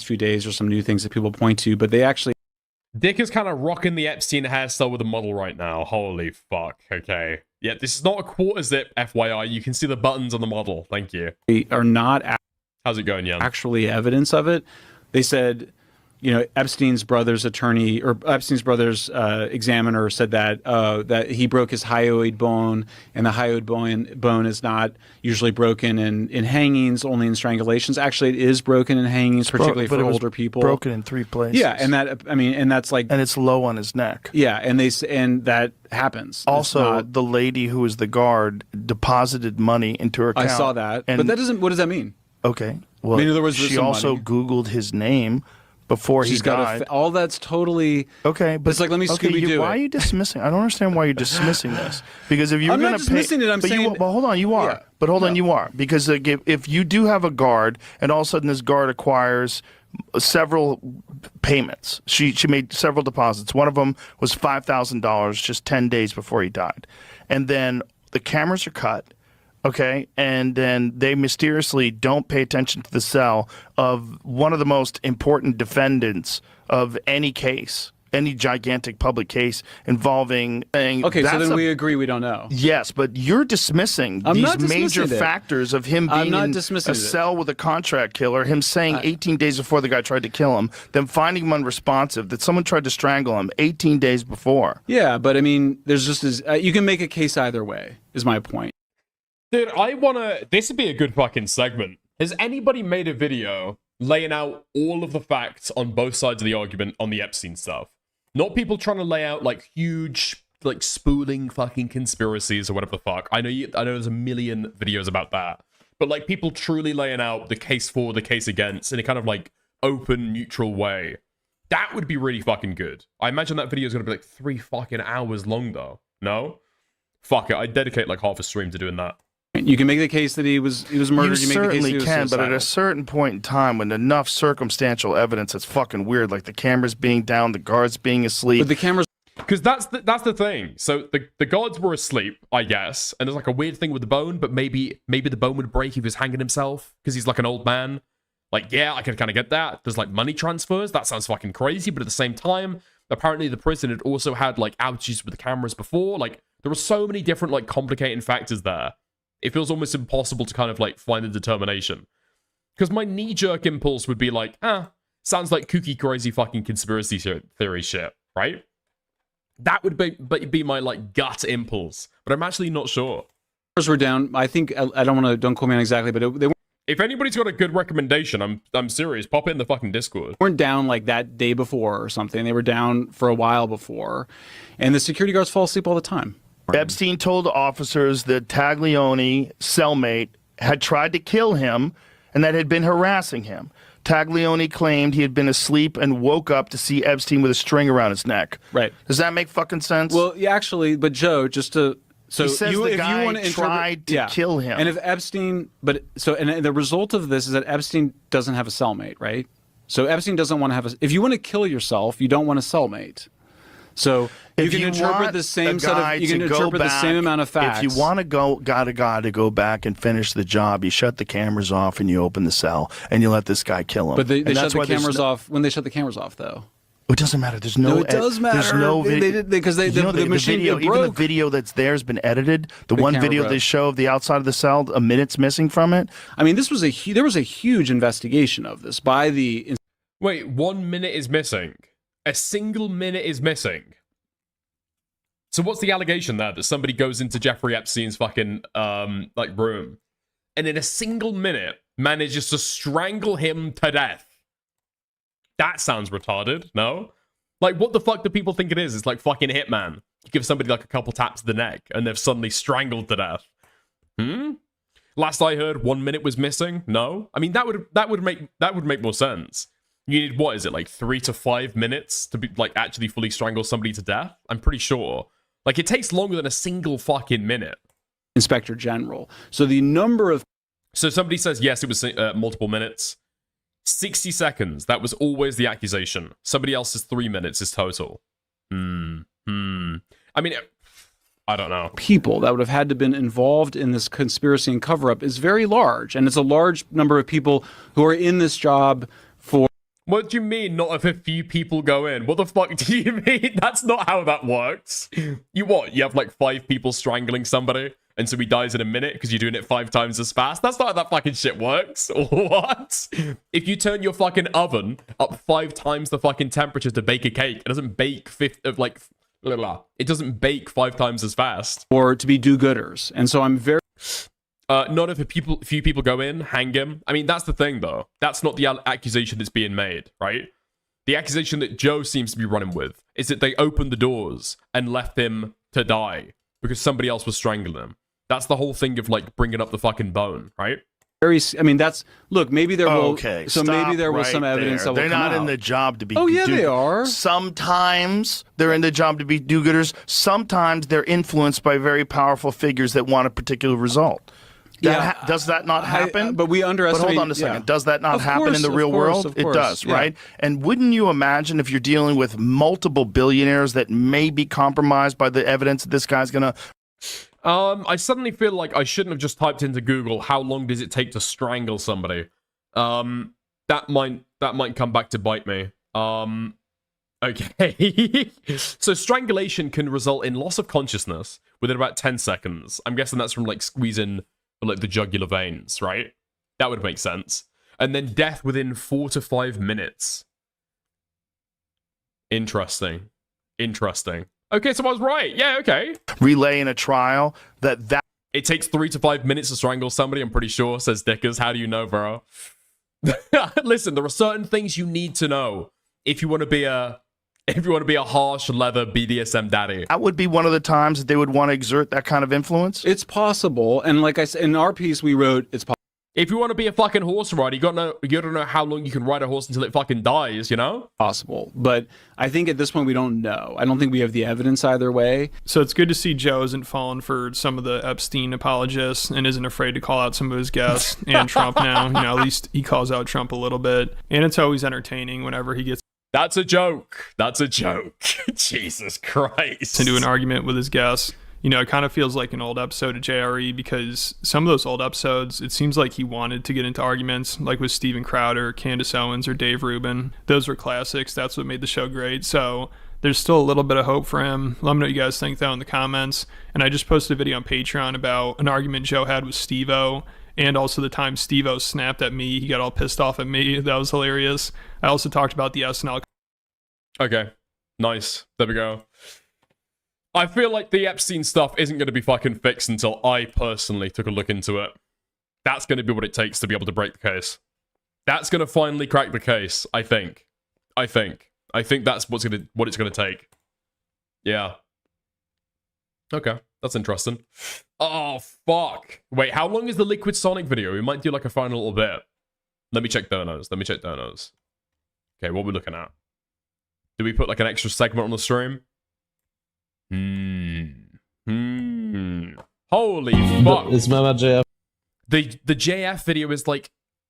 S9: few days, there's some new things that people point to, but they actually...
S1: Dick is kind of rocking the Epstein hairstyle with a model right now. Holy fuck, okay. Yeah, this is not a quarter zip, FYI. You can see the buttons on the model. Thank you.
S9: They are not...
S1: How's it going, Jan?
S9: Actually evidence of it. They said, you know, Epstein's brother's attorney, or Epstein's brother's examiner said that that he broke his hyoid bone, and the hyoid bone is not usually broken in hangings, only in strangulations. Actually, it is broken in hangings, particularly for older people.
S12: Broken in 3 places.
S9: Yeah, and that, I mean, and that's like...
S12: And it's low on his neck.
S9: Yeah, and that happens.
S12: Also, the lady who was the guard deposited money into her account.
S9: I saw that, but that doesn't... What does that mean?
S12: Okay. Well,
S9: I mean, in other words,
S12: she also
S9: money.
S12: Googled his name before he died.
S9: All that's totally...
S12: Okay, but...
S9: It's like, let me Scooby-Doo
S12: Why are you dismissing? I don't understand why you're dismissing this. Because if you're going to pay...
S9: I'm not dismissing it, I'm saying...
S12: But hold on, you are. Yeah. But hold on, you are. Because if you do have a guard, and all of a sudden this guard acquires several payments. She made several deposits. One of them was $5,000 just 10 days before he died. And then the cameras are cut. Okay, and then they mysteriously don't pay attention to the cell of one of the most important defendants of any case, any gigantic public case involving...
S9: Okay, so then we agree we don't know.
S12: Yes, but you're dismissing these major factors of him being in a cell with a contract killer, him saying 18 days before the guy tried to kill him, them finding him unresponsive, that someone tried to strangle him 18 days before.
S9: Yeah, but I mean, there's just this... you can make a case either way, is my point.
S1: Dude, this would be a good fucking segment. Has anybody made a video laying out all of the facts on both sides of the argument on the Epstein stuff? Not people trying to lay out, like, huge, like, spooling fucking conspiracies or whatever the fuck. I know there's a million videos about that. But, like, people truly laying out the case for, the case against in a kind of, like, open, neutral way. That would be really fucking good. I imagine that video is going to be, like, 3 fucking hours long, though. No? Fuck it. I'd dedicate, like, half a stream to doing that.
S9: You can make the case that he was murdered.
S12: You certainly can, but at a certain point in time, when enough circumstantial evidence, it's fucking weird. Like the cameras being down, the guards being asleep.
S9: But the cameras,
S1: because that's the thing. So the guards were asleep, I guess, and there's like a weird thing with the bone. But maybe the bone would break if he was hanging himself because he's like an old man. Like, yeah, I can kind of get that. There's like money transfers. That sounds fucking crazy. But at the same time, apparently the prison had also had like outages with the cameras before. Like there were so many different like complicating factors there. It feels almost impossible to kind of like find the determination. Because my knee-jerk impulse would be like, sounds like kooky, crazy fucking conspiracy theory shit, right? That would be my like gut impulse, but I'm actually not sure.
S9: Were down. I think, I don't quote me on exactly, but they weren't.
S1: If anybody's got a good recommendation, I'm serious. Pop it in the fucking Discord.
S9: Weren't down like that day before or something. They were down for a while before. And the security guards fall asleep all the time.
S12: Epstein told officers that Taglione, cellmate, had tried to kill him and that had been harassing him. Taglione claimed he had been asleep and woke up to see Epstein with a string around his neck.
S9: Right.
S12: Does that make fucking sense?
S9: Well, yeah, actually, but Joe, just to... So
S12: he says the guy tried to kill him.
S9: And if Epstein... And the result of this is that Epstein doesn't have a cellmate, right? So Epstein doesn't want to have a... If you want to kill yourself, you don't want a cellmate. So you can interpret the same set of... You can interpret the same amount of facts.
S12: If you want to got a guy to go back and finish the job, you shut the cameras off and you open the cell and you let this guy kill him.
S9: But they shut the cameras off... When they shut the cameras off, though.
S12: It doesn't matter. There's no.
S9: No, it does matter.
S12: There's no video
S9: because the machine
S12: video,
S9: broke.
S12: even the video that's there has been edited. The one video they show of the outside of the cell, a minute's missing from it.
S9: I mean, there was a huge investigation of this by the.
S1: Wait, 1 minute is missing. A single minute is missing. So what's the allegation there? That somebody goes into Jeffrey Epstein's fucking room, and in a single minute manages to strangle him to death. That sounds retarded, no? Like, what the fuck do people think it is? It's like fucking Hitman. You give somebody like a couple taps to the neck, and they've suddenly strangled to death. Last I heard, 1 minute was missing. No, I mean that would make more sense. You need, what is it, like 3 to 5 minutes to be like actually fully strangle somebody to death? I'm pretty sure. Like, it takes longer than a single fucking minute.
S9: Inspector General. So the number of...
S1: So somebody says, yes, it was multiple minutes. 60 seconds. That was always the accusation. Somebody else's 3 minutes is total. I mean, I don't know.
S9: People that would have had to been involved in this conspiracy and cover-up is very large. And it's a large number of people who are in this job for...
S1: What do you mean, not if a few people go in? What the fuck do you mean? That's not how that works. You have like 5 people strangling somebody, and so he dies in a minute because you're doing it 5 times as fast? That's not how that fucking shit works. What? If you turn your fucking oven up 5 times the fucking temperature to bake a cake, it doesn't bake it doesn't bake 5 times as fast.
S9: Or to be do-gooders. And so I'm very...
S1: Not if a few people go in, hang him. I mean, that's the thing, though. That's not the accusation that's being made, right? The accusation that Joe seems to be running with is that they opened the doors and left him to die because somebody else was strangling him. That's the whole thing of, like, bringing up the fucking bone, right?
S9: I mean, that's... Look, maybe there will...
S12: Okay,
S9: so maybe there was some evidence that will
S12: They're
S9: come
S12: not
S9: out.
S12: in the job to be...
S9: Oh, yeah, they are.
S12: Sometimes they're in the job to be do-gooders. Sometimes they're influenced by very powerful figures that want a particular result. Does that not happen?
S9: But we underestimate...
S12: But hold on a second. Does that not happen in the real world? It does, right? And wouldn't you imagine if you're dealing with multiple billionaires that may be compromised by the evidence that this guy's going to...
S1: I suddenly feel like I shouldn't have just typed into Google, how long does it take to strangle somebody? That might come back to bite me. Okay. So strangulation can result in loss of consciousness within about 10 seconds. I'm guessing that's from, like, squeezing, like, the jugular veins, right? That would make sense. And then death within 4 to 5 minutes. Interesting. Okay, so I was right. Yeah, okay.
S12: Relay in a trial that...
S1: It takes 3 to 5 minutes to strangle somebody, I'm pretty sure, says Dickers. How do you know, bro? Listen, there are certain things you need to know if you want to be a harsh leather BDSM daddy.
S12: That would be one of the times that they would want to exert that kind of influence?
S9: It's possible. And like I said, in our piece, we wrote, it's possible.
S1: If you want to be a fucking horse rider, you gotta know how long you can ride a horse until it fucking dies, you know?
S9: Possible. But I think at this point we don't know. I don't think we have the evidence either way.
S22: So it's good to see Joe isn't falling for some of the Epstein apologists and isn't afraid to call out some of his guests and Trump now. You know, at least he calls out Trump a little bit. And it's always entertaining whenever he gets...
S1: That's a joke. Jesus Christ.
S22: Into an argument with his guests. You know, it kind of feels like an old episode of JRE because some of those old episodes, it seems like he wanted to get into arguments, like with Steven Crowder, Candace Owens, or Dave Rubin. Those were classics. That's what made the show great. So there's still a little bit of hope for him. Let me know what you guys think, though, in the comments. And I just posted a video on Patreon about an argument Joe had with Steve-O, and also the time Steve-O snapped at me. He got all pissed off at me. That was hilarious. I also talked about the SNL.
S1: Okay, nice. There we go. I feel like the Epstein stuff isn't going to be fucking fixed until I personally took a look into it. That's going to be what it takes to be able to break the case. That's going to finally crack the case, I think. I think that's what it's going to take. Yeah. Okay, that's interesting. Oh, fuck. Wait, how long is the Liquid Sonic video? We might do like a final little bit. Let me check donos. Okay, what are we looking at? Do we put like an extra segment on the stream? Holy fuck.
S11: It's Mama JF.
S1: The JF video is like,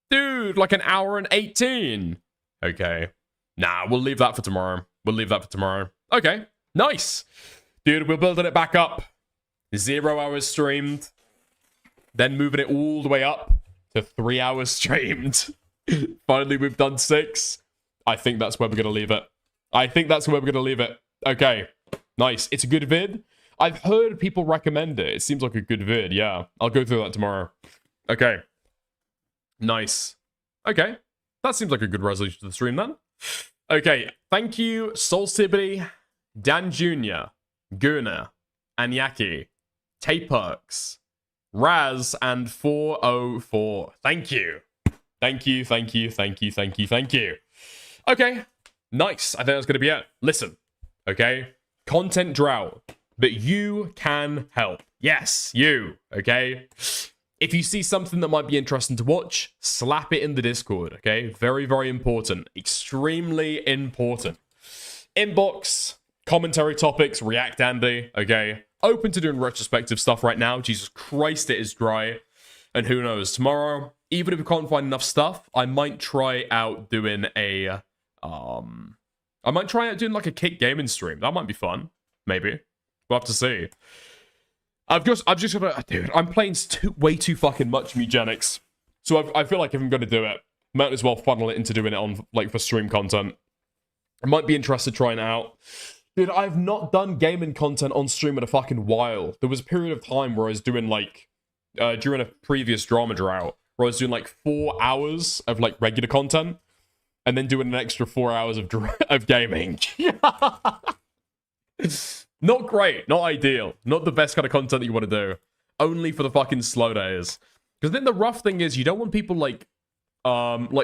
S1: dude, like an hour and 18. Okay. Nah, we'll leave that for tomorrow. Okay, nice. Dude, we're building it back up. 0 hours streamed. Then moving it all the way up to 3 hours streamed. Finally, we've done 6. I think that's where we're going to leave it. Okay, nice. It's a good vid. I've heard people recommend it. It seems like a good vid, yeah. I'll go through that tomorrow. Okay. Nice. Okay. That seems like a good resolution to the stream then. Okay, thank you, Soul Sibley, Dan Jr., Guna, Anyaki, Taperks, Raz, and 404. Thank you. Okay, nice. I think that's going to be it. Listen, okay? Content drought, but you can help. Yes, you, okay? If you see something that might be interesting to watch, slap it in the Discord, okay? Very, very important. Extremely important. Inbox, commentary topics, React Andy, okay? Open to doing retrospective stuff right now. Jesus Christ, it is dry. And who knows, tomorrow, even if we can't find enough stuff, I might try out doing a, like a Kick gaming stream. That might be fun. Maybe. We'll have to see. I've just got to, dude, I'm playing way too fucking much Mugenics. So I feel like if I'm going to do it, might as well funnel it into doing it on, like, for stream content. I might be interested trying it out. Dude, I've not done gaming content on stream in a fucking while. There was a period of time where I was doing, like, during a previous drama drought, where I was doing, like, 4 hours of, like, regular content, and then doing an extra 4 hours of gaming. Not great, not ideal, not the best kind of content that you want to do. Only for the fucking slow days. Because then the rough thing is, you don't want people like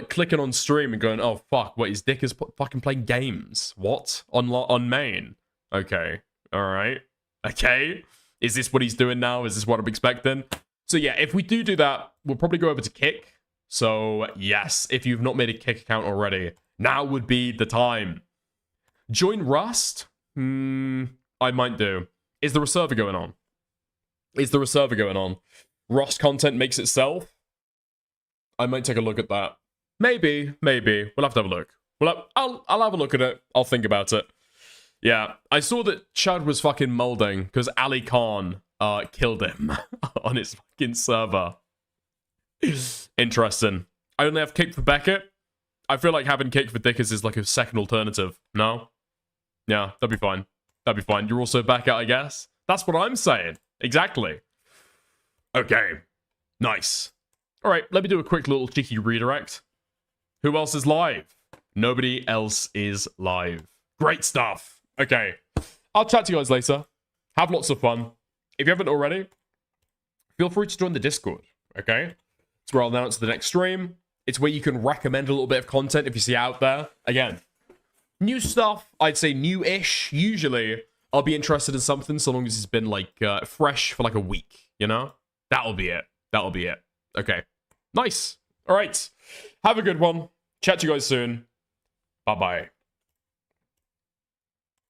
S1: clicking on stream and going, oh fuck, what, his dick is fucking playing games? What? On main? Okay, alright. Okay, is this what he's doing now? Is this what I'm expecting? So yeah, if we do that, we'll probably go over to Kick. So yes, if you've not made a Kick account already, now would be the time. Join Rust? I might do. Is there a server going on? Rust content makes itself? I might take a look at that. Maybe. We'll have to have a look. I'll have a look at it. I'll think about it. Yeah, I saw that Chud was fucking molding because Ali Khan killed him on his fucking server. Interesting. I only have Kick for Beckett. I feel like having Kick for Dickers is like a second alternative. No? Yeah, that'd be fine. You're also back out, I guess. That's what I'm saying. Exactly. Okay. Nice. All right, let me do a quick little cheeky redirect. Who else is live? Nobody else is live. Great stuff. Okay. I'll chat to you guys later. Have lots of fun. If you haven't already, feel free to join the Discord, okay? It's where I'll announce the next stream. It's where you can recommend a little bit of content if you see out there. Again, new stuff, I'd say new-ish. Usually, I'll be interested in something so long as it's been, like, fresh for, like, a week, you know? That'll be it. Okay. Nice. All right. Have a good one. Chat to you guys soon. Bye-bye.